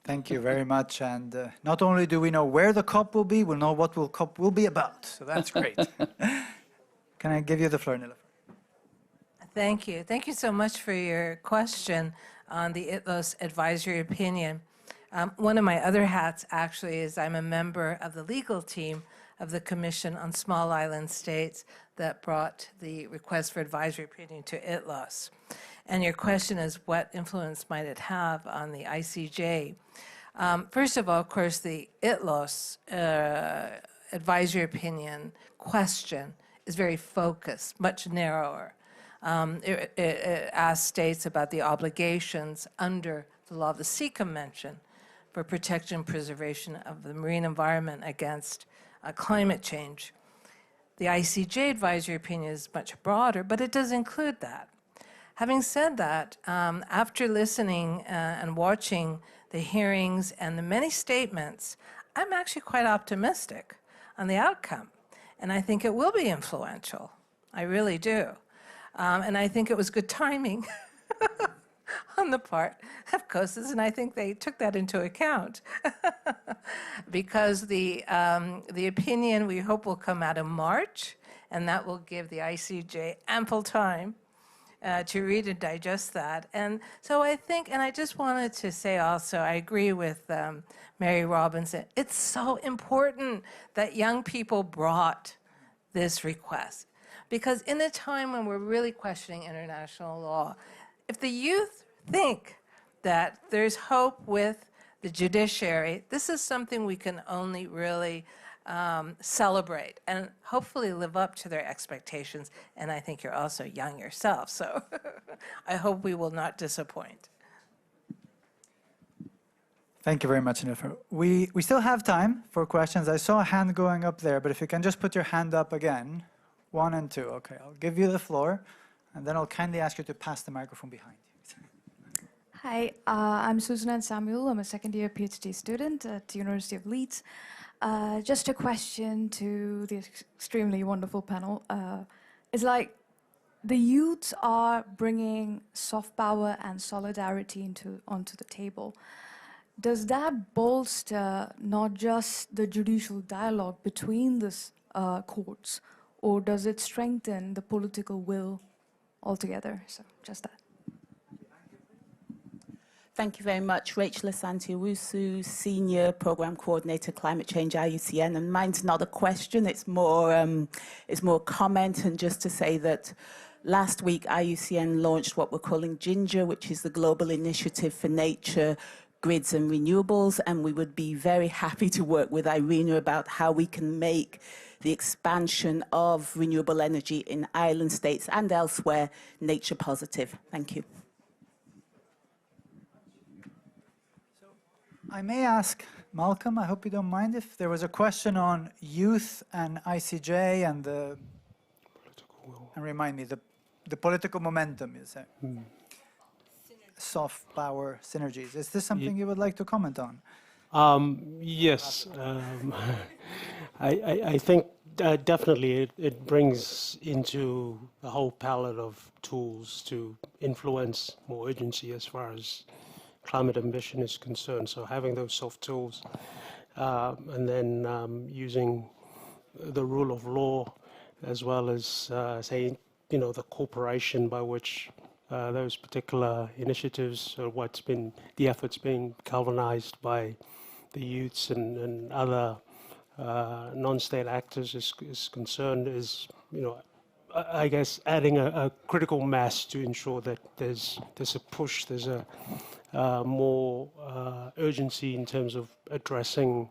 Thank you very much. And not only do we know where the COP will be, we'll know what COP will be about. So that's great. Can I give you the floor, Nila? Thank you. Thank you so much for your question on the ITLOS advisory opinion. One of my other hats actually is I'm a member of the legal team of the Commission on Small Island States that brought the request for advisory opinion to ITLOS. And your question is, what influence might it have on the ICJ? First of all, of course, the ITLOS advisory opinion question is very focused, much narrower. It asks states about the obligations under the law of the Sea Convention for protection and preservation of the marine environment against climate change. The ICJ advisory opinion is much broader, but it does include that. Having said that, after listening and watching the hearings and the many statements, I'm actually quite optimistic on the outcome. And I think it will be influential. I really do. And I think it was good timing on the part of COSIS, and I think they took that into account. Because the opinion we hope will come out in March, and that will give the ICJ ample time to read and digest that. And so I think, and I just wanted to say also, I agree with Mary Robinson, it's so important that young people brought this request. Because in a time when we're really questioning international law, if the youth think that there's hope with the judiciary, this is something we can only really celebrate and hopefully live up to their expectations. And I think you're also young yourself, so I hope we will not disappoint. Thank you very much, Nifer. We still have time for questions. I saw a hand going up there, but if you can just put your hand up again. 1 and 2. Okay, I'll give you the floor, and then I'll kindly ask you to pass the microphone behind you. Hi, I'm Susan Samuel. I'm a second-year PhD student at the University of Leeds. Just a question to the extremely wonderful panel. It's like the youths are bringing soft power and solidarity onto the table. Does that bolster not just the judicial dialogue between the courts, or does it strengthen the political will altogether? So just that. Thank you very much. Rachel Asante-Owusu, Senior Program Coordinator, Climate Change, IUCN. And mine's not a question, it's more comment. And just to say that last week, IUCN launched what we're calling GINGER, which is the Global Initiative for Nature, Grids and Renewables. And we would be very happy to work with Irina about how we can make the expansion of renewable energy in island states and elsewhere nature positive. Thank you. I may ask Malcolm, I hope you don't mind, if there was a question on youth and ICJ and the and remind me, the political momentum, you say. Soft power synergies. Is this something you would like to comment on? Yes. I think definitely it brings into the whole palette of tools to influence more urgency as far as climate ambition is concerned. So having those soft tools and then using the rule of law as well as say, you know, the cooperation by which those particular initiatives or the efforts being galvanized by the youths and other non-state actors is concerned is, you know, I guess adding a critical mass to ensure that there's a push, there's a more urgency in terms of addressing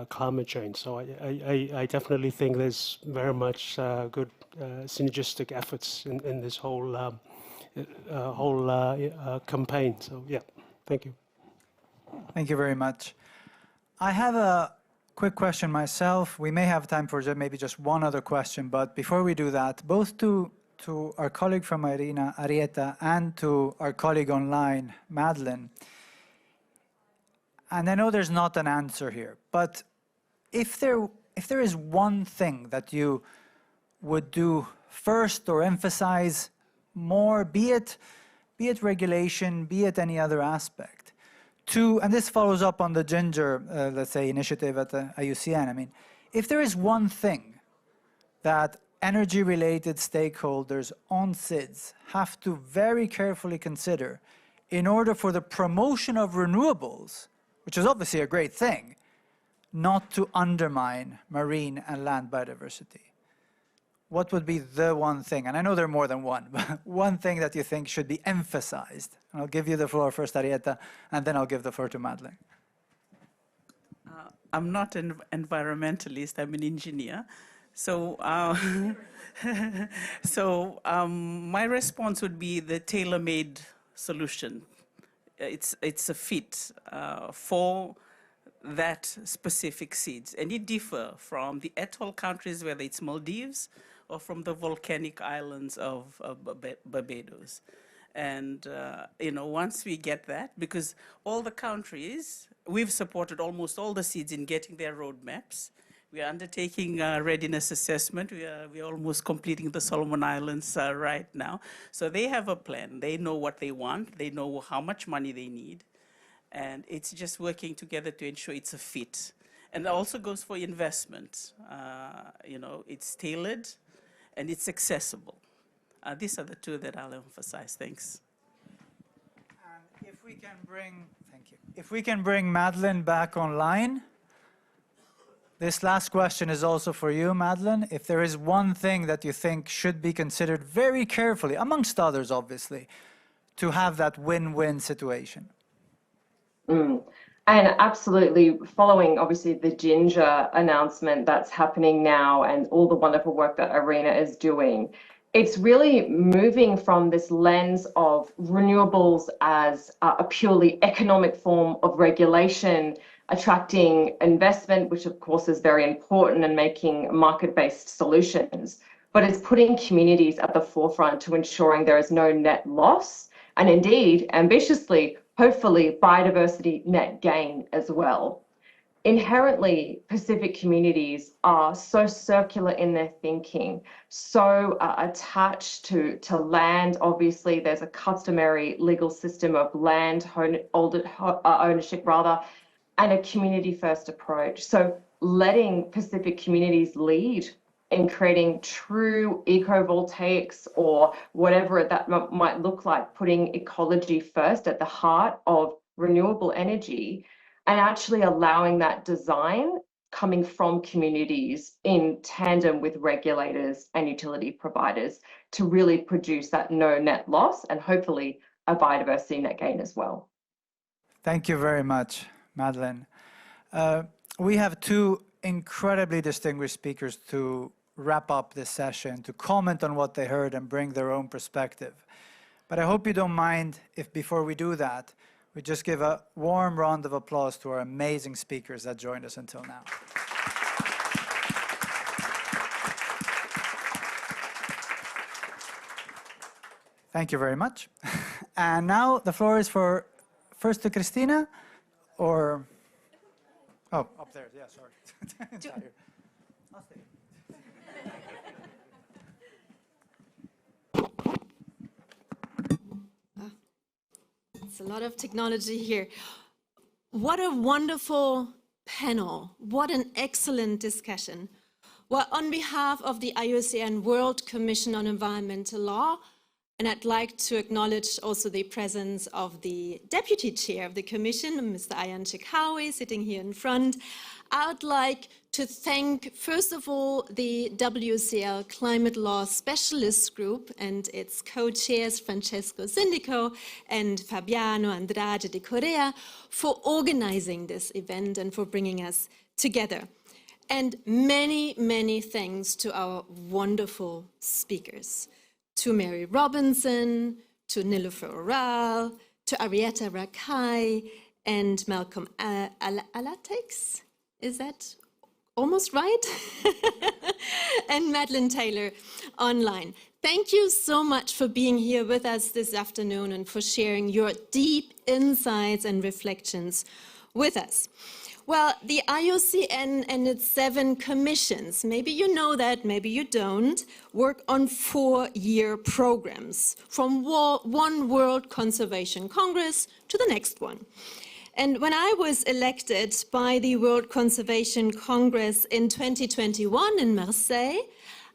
climate change. So I definitely think there's very much good synergistic efforts in this whole campaign. So yeah, thank you. Thank you very much. I have a quick question myself. We may have time for maybe just one other question, but before we do that, both to our colleague from IRENA, Arieta, and to our colleague online, Madeline. And I know there's not an answer here, but if there is one thing that you would do first or emphasize more, be it regulation, be it any other aspect, and this follows up on the Ginger, let's say, initiative at the IUCN. I mean, if there is one thing that energy-related stakeholders on SIDS have to very carefully consider in order for the promotion of renewables, which is obviously a great thing, not to undermine marine and land biodiversity, what would be the one thing? And I know there are more than one, but one thing that you think should be emphasized. And I'll give you the floor first, Arieta, and then I'll give the floor to Madeline. I'm not an environmentalist, I'm an engineer. So, my response would be the tailor-made solution. It's a fit for that specific seeds. And it differs from the atoll countries, whether it's Maldives or from the volcanic islands of Barbados. And, once we get that, because all the countries, we've supported almost all the seeds in getting their roadmaps. We are undertaking readiness assessment. We are almost completing the Solomon Islands right now. So they have a plan. They know what they want. They know how much money they need. And it's just working together to ensure it's a fit. And it also goes for investment. It's tailored and it's accessible. These are the two that I'll emphasize. Thanks. And if we can bring, thank you. If we can bring Madeline back online. This last question is also for you, Madeline. If there is one thing that you think should be considered very carefully, amongst others, obviously, to have that win-win situation. And absolutely, following obviously the ginger announcement that's happening now and all the wonderful work that Irina is doing, it's really moving from this lens of renewables as a purely economic form of regulation, attracting investment, which of course is very important, and making market-based solutions. But it's putting communities at the forefront to ensuring there is no net loss, and indeed, ambitiously, hopefully, biodiversity net gain as well. Inherently, Pacific communities are so circular in their thinking, so attached to land. Obviously, there's a customary legal system of land ownership, and a community-first approach. So letting Pacific communities lead in creating true eco-voltaics or whatever that might look like, putting ecology first at the heart of renewable energy, and actually allowing that design coming from communities in tandem with regulators and utility providers to really produce that no net loss and hopefully a biodiversity net gain as well. Thank you very much, Madeline. We have two incredibly distinguished speakers to wrap up this session, to comment on what they heard and bring their own perspective. But I hope you don't mind if before we do that, we just give a warm round of applause to our amazing speakers that joined us until now. Thank you very much. And now the floor is first to Christina, or... Oh, up there, yeah, sorry. I'll stay. It's a lot of technology here. What a wonderful panel. What an excellent discussion. Well, on behalf of the IUCN World Commission on Environmental Law, and I'd like to acknowledge also the presence of the Deputy Chair of the Commission, Mr. Ayan Chekawi, sitting here in front. I would like to thank, first of all, the WCL Climate Law Specialist Group and its co-chairs, Francesco Sindico and Fabiano Andrade de Correa, for organizing this event and for bringing us together. And many, many thanks to our wonderful speakers. To Mary Robinson, to Nilofer Oral, to Arietta Rakai, and Malcolm Alatex, is that almost right? And Madeline Taylor online. Thank you so much for being here with us this afternoon and for sharing your deep insights and reflections with us. Well, the IUCN and its 7 commissions, maybe you know that, maybe you don't, work on 4-year programs, from one World Conservation Congress to the next one. And when I was elected by the World Conservation Congress in 2021 in Marseille,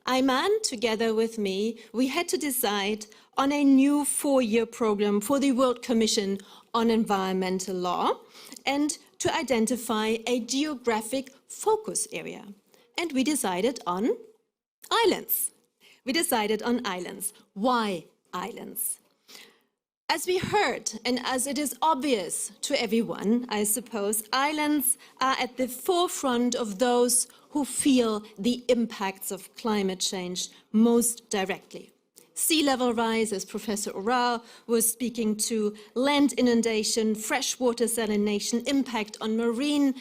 Ayman, together with me, we had to decide on a new 4-year program for the World Commission on Environmental Law and to identify a geographic focus area. And we decided on islands. We decided on islands. Why islands? As we heard, and as it is obvious to everyone, I suppose, islands are at the forefront of those who feel the impacts of climate change most directly. Sea level rise, as Professor Oral was speaking to, land inundation, freshwater salination, impact on marine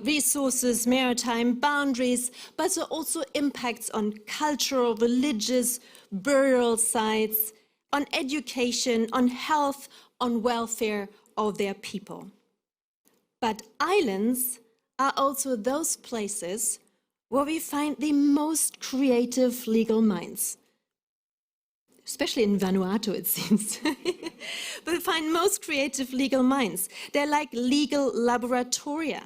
resources, maritime boundaries, but also impacts on cultural, religious, burial sites, on education, on health, on welfare of their people. But islands are also those places where we find the most creative legal minds, especially in Vanuatu, it seems. But we find most creative legal minds. They're like legal laboratoria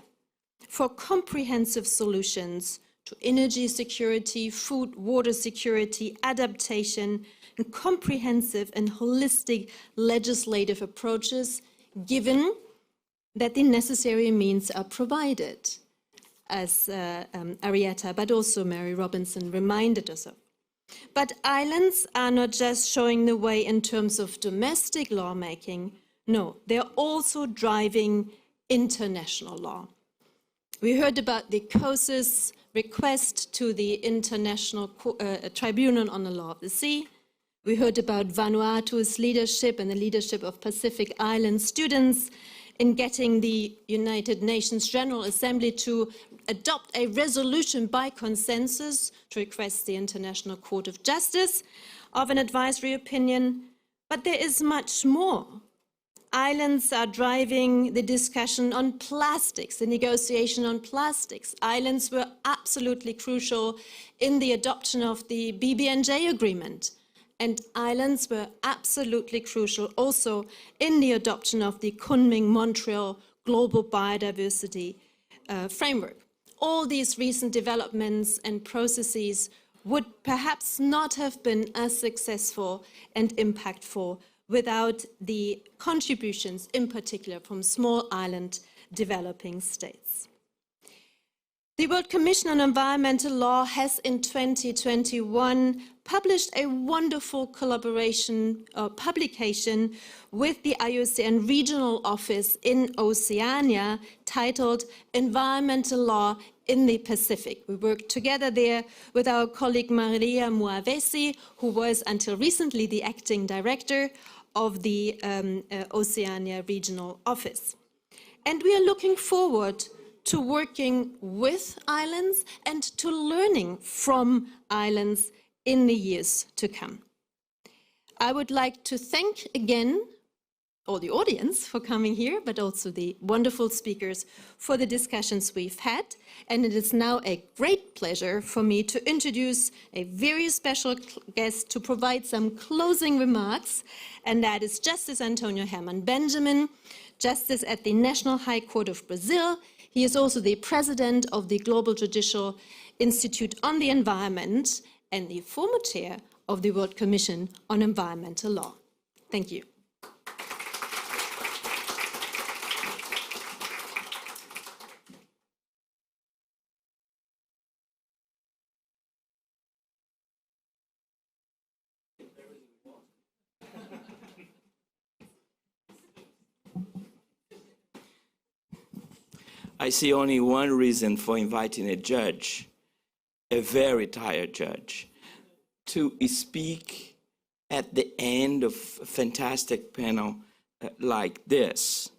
for comprehensive solutions to energy security, food, water security, adaptation, and comprehensive and holistic legislative approaches, given that the necessary means are provided, as Arietta, but also Mary Robinson reminded us of. But islands are not just showing the way in terms of domestic lawmaking. No, they're also driving international law. We heard about the COSIS request to the International Tribunal on the Law of the Sea. We heard about Vanuatu's leadership and the leadership of Pacific Island students in getting the United Nations General Assembly to adopt a resolution by consensus to request the International Court of Justice of an advisory opinion. But there is much more. Islands are driving the discussion on plastics, the negotiation on plastics. Islands were absolutely crucial in the adoption of the BBNJ agreement. And islands were absolutely crucial also in the adoption of the Kunming-Montreal Global Biodiversity Framework. All these recent developments and processes would perhaps not have been as successful and impactful without the contributions, in particular, from small island developing states. The World Commission on Environmental Law has in 2021 published a wonderful collaboration publication with the IUCN Regional Office in Oceania titled Environmental Law in the Pacific. We worked together there with our colleague Maria Muavesi, who was until recently the acting director of the Oceania Regional Office. And we are looking forward to working with islands and to learning from islands in the years to come. I would like to thank again all the audience for coming here, but also the wonderful speakers for the discussions we've had. And it is now a great pleasure for me to introduce a very special guest to provide some closing remarks, and that is Justice Antonio Herman Benjamin, Justice at the National High Court of Brazil. He is also the president of the Global Judicial Institute on the Environment and the former chair of the World Commission on Environmental Law. Thank you. I see only one reason for inviting a judge, a very tired judge, to speak at the end of a fantastic panel like this.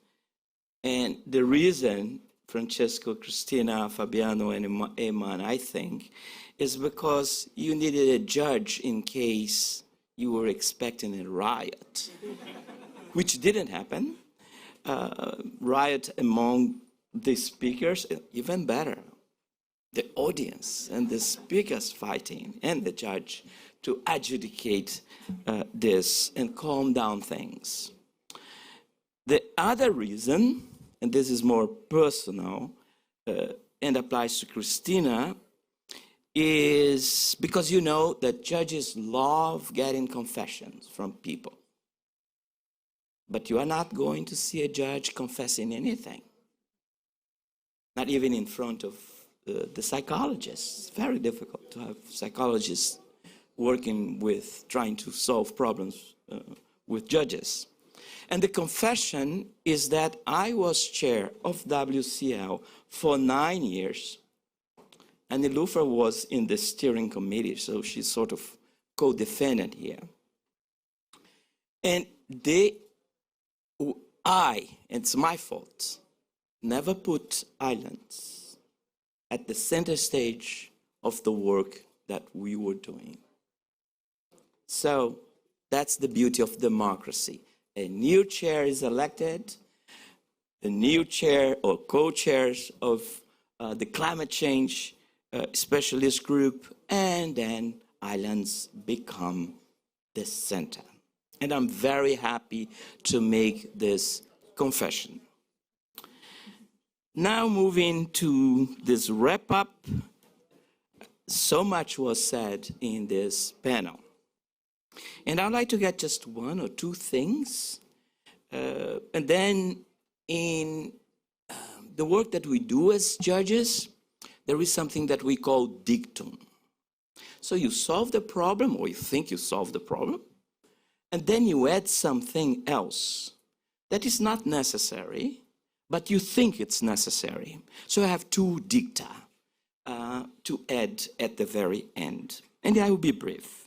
And the reason, Francesco, Cristina, Fabiano, and Eman, I think, is because you needed a judge in case you were expecting a riot, which didn't happen. Riot among the speakers, even better, the audience and the speakers fighting and the judge to adjudicate this and calm down things. The other reason, and this is more personal and applies to Cristina, is because you know that judges love getting confessions from people. But you are not going to see a judge confessing anything. Not even in front of the psychologists. It's very difficult to have psychologists working with trying to solve problems with judges. And the confession is that I was chair of WCL for 9 years, and Niloufer was in the steering committee, so she's sort of co-defendant here. And it's my fault, never put islands at the center stage of the work that we were doing. So that's the beauty of democracy. A new chair is elected, a new chair or co-chairs of the climate change specialist group, and then islands become the center. And I'm very happy to make this confession. Now moving to this wrap-up, so much was said in this panel. And I'd like to get just one or two things. And then in the work that we do as judges, there is something that we call dictum. So you solve the problem, or you think you solve the problem, and then you add something else that is not necessary, but you think it's necessary. So I have two dicta to add at the very end. And I will be brief.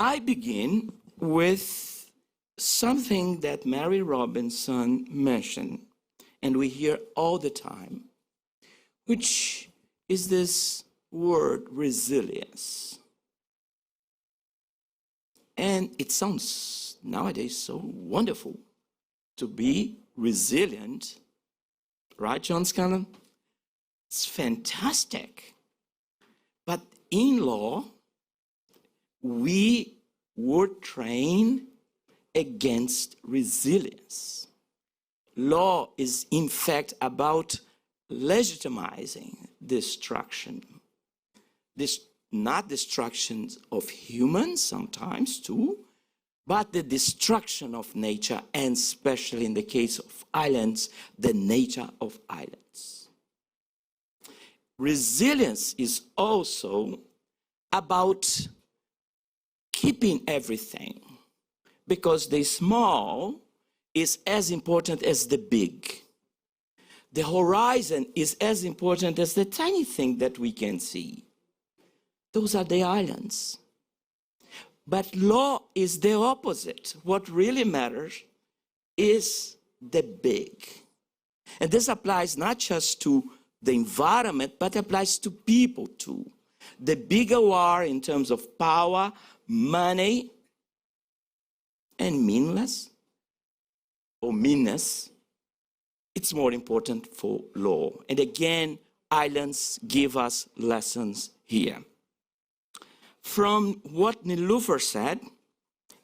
I begin with something that Mary Robinson mentioned, and we hear all the time, which is this word resilience. And it sounds nowadays so wonderful to be resilient, right, John Scanlon? It's fantastic. But in law, we were trained against resilience. Law is, in fact, about legitimizing destruction. Not destruction of humans, sometimes too, but the destruction of nature, and especially in the case of islands, the nature of islands. Resilience is also about keeping everything, because the small is as important as the big. The horizon is as important as the tiny thing that we can see. Those are the islands. But law is the opposite. What really matters is the big. And this applies not just to the environment, but applies to people too. The bigger we are in terms of power, money, and meanness, it's more important for law. And again, islands give us lessons here. From what Niloufer said,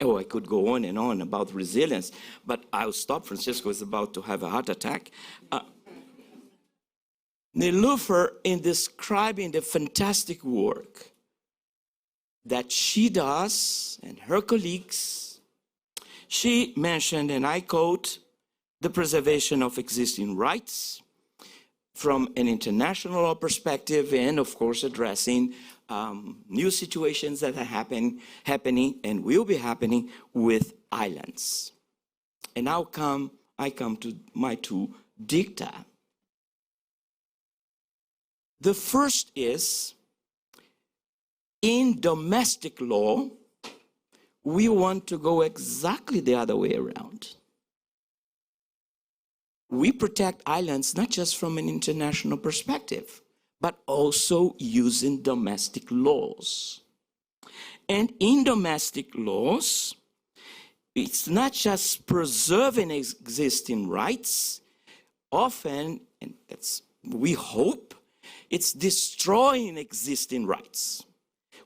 oh, I could go on and on about resilience, but I'll stop. Francisco is about to have a heart attack. Niloufer, in describing the fantastic work that she does and her colleagues, she mentioned, and I quote, the preservation of existing rights from an international law perspective, and of course addressing new situations that are happening and will be happening with islands. And now I come to my two dicta. The first is, in domestic law, we want to go exactly the other way around. We protect islands not just from an international perspective, but also using domestic laws. And in domestic laws, it's not just preserving existing rights, often, and that's, we hope, it's destroying existing rights.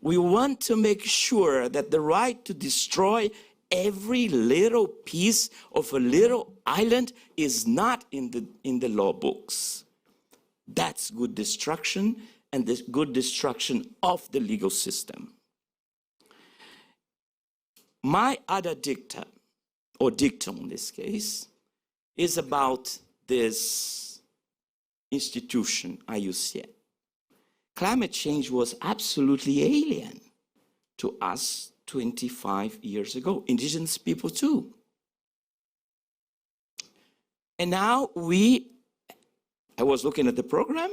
We want to make sure that the right to destroy every little piece of a little island is not in the law books. That's good destruction, and the good destruction of the legal system. My other dicta, or dictum in this case, is about this institution, IUCN. Climate change was absolutely alien to us 25 years ago, indigenous people too. And now I was looking at the program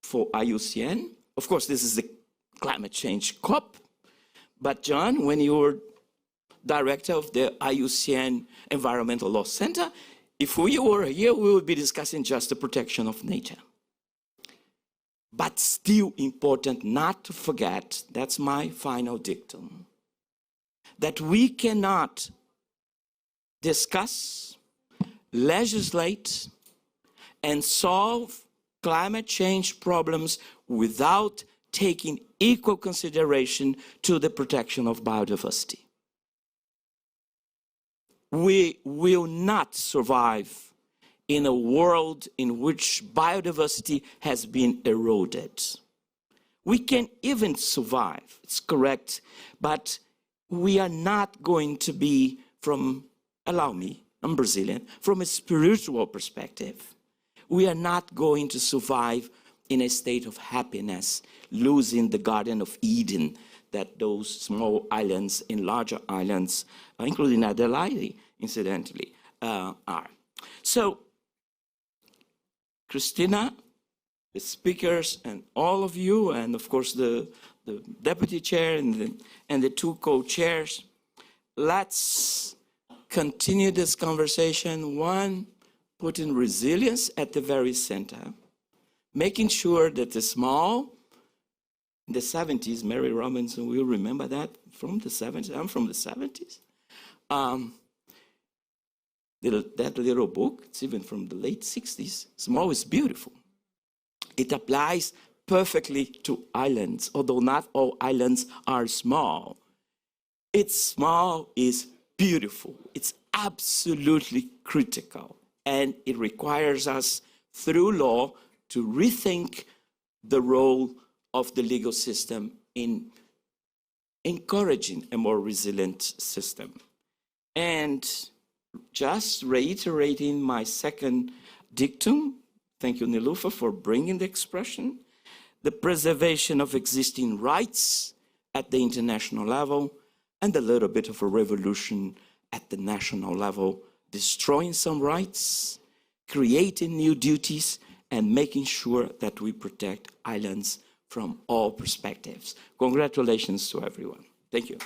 for IUCN. Of course, this is the climate change COP. But John, when you were director of the IUCN Environmental Law Center, if we were here, we would be discussing just the protection of nature. But still important not to forget, that's my final dictum, that we cannot discuss, legislate, and solve climate change problems without taking equal consideration to the protection of biodiversity. We will not survive in a world in which biodiversity has been eroded. We can even survive, it's correct, but we are not going to be allow me, I'm Brazilian, from a spiritual perspective. We are not going to survive in a state of happiness, losing the Garden of Eden that those small islands and larger islands, including Adelaide, incidentally, are. So, Christina, the speakers, and all of you, and of course the deputy chair and the two co-chairs, let's continue this conversation. One, putting resilience at the very center, making sure that the small, in the 70s, Mary Robinson will remember that from the 70s. I'm from the 70s. That little book, it's even from the late 60s. Small is beautiful. It applies perfectly to islands, although not all islands are small. It's small is beautiful. It's absolutely critical. And it requires us, through law, to rethink the role of the legal system in encouraging a more resilient system. And just reiterating my second dictum, thank you, Nilufa, for bringing the expression, the preservation of existing rights at the international level, and a little bit of a revolution at the national level, destroying some rights, creating new duties, and making sure that we protect islands from all perspectives. Congratulations to everyone. Thank you.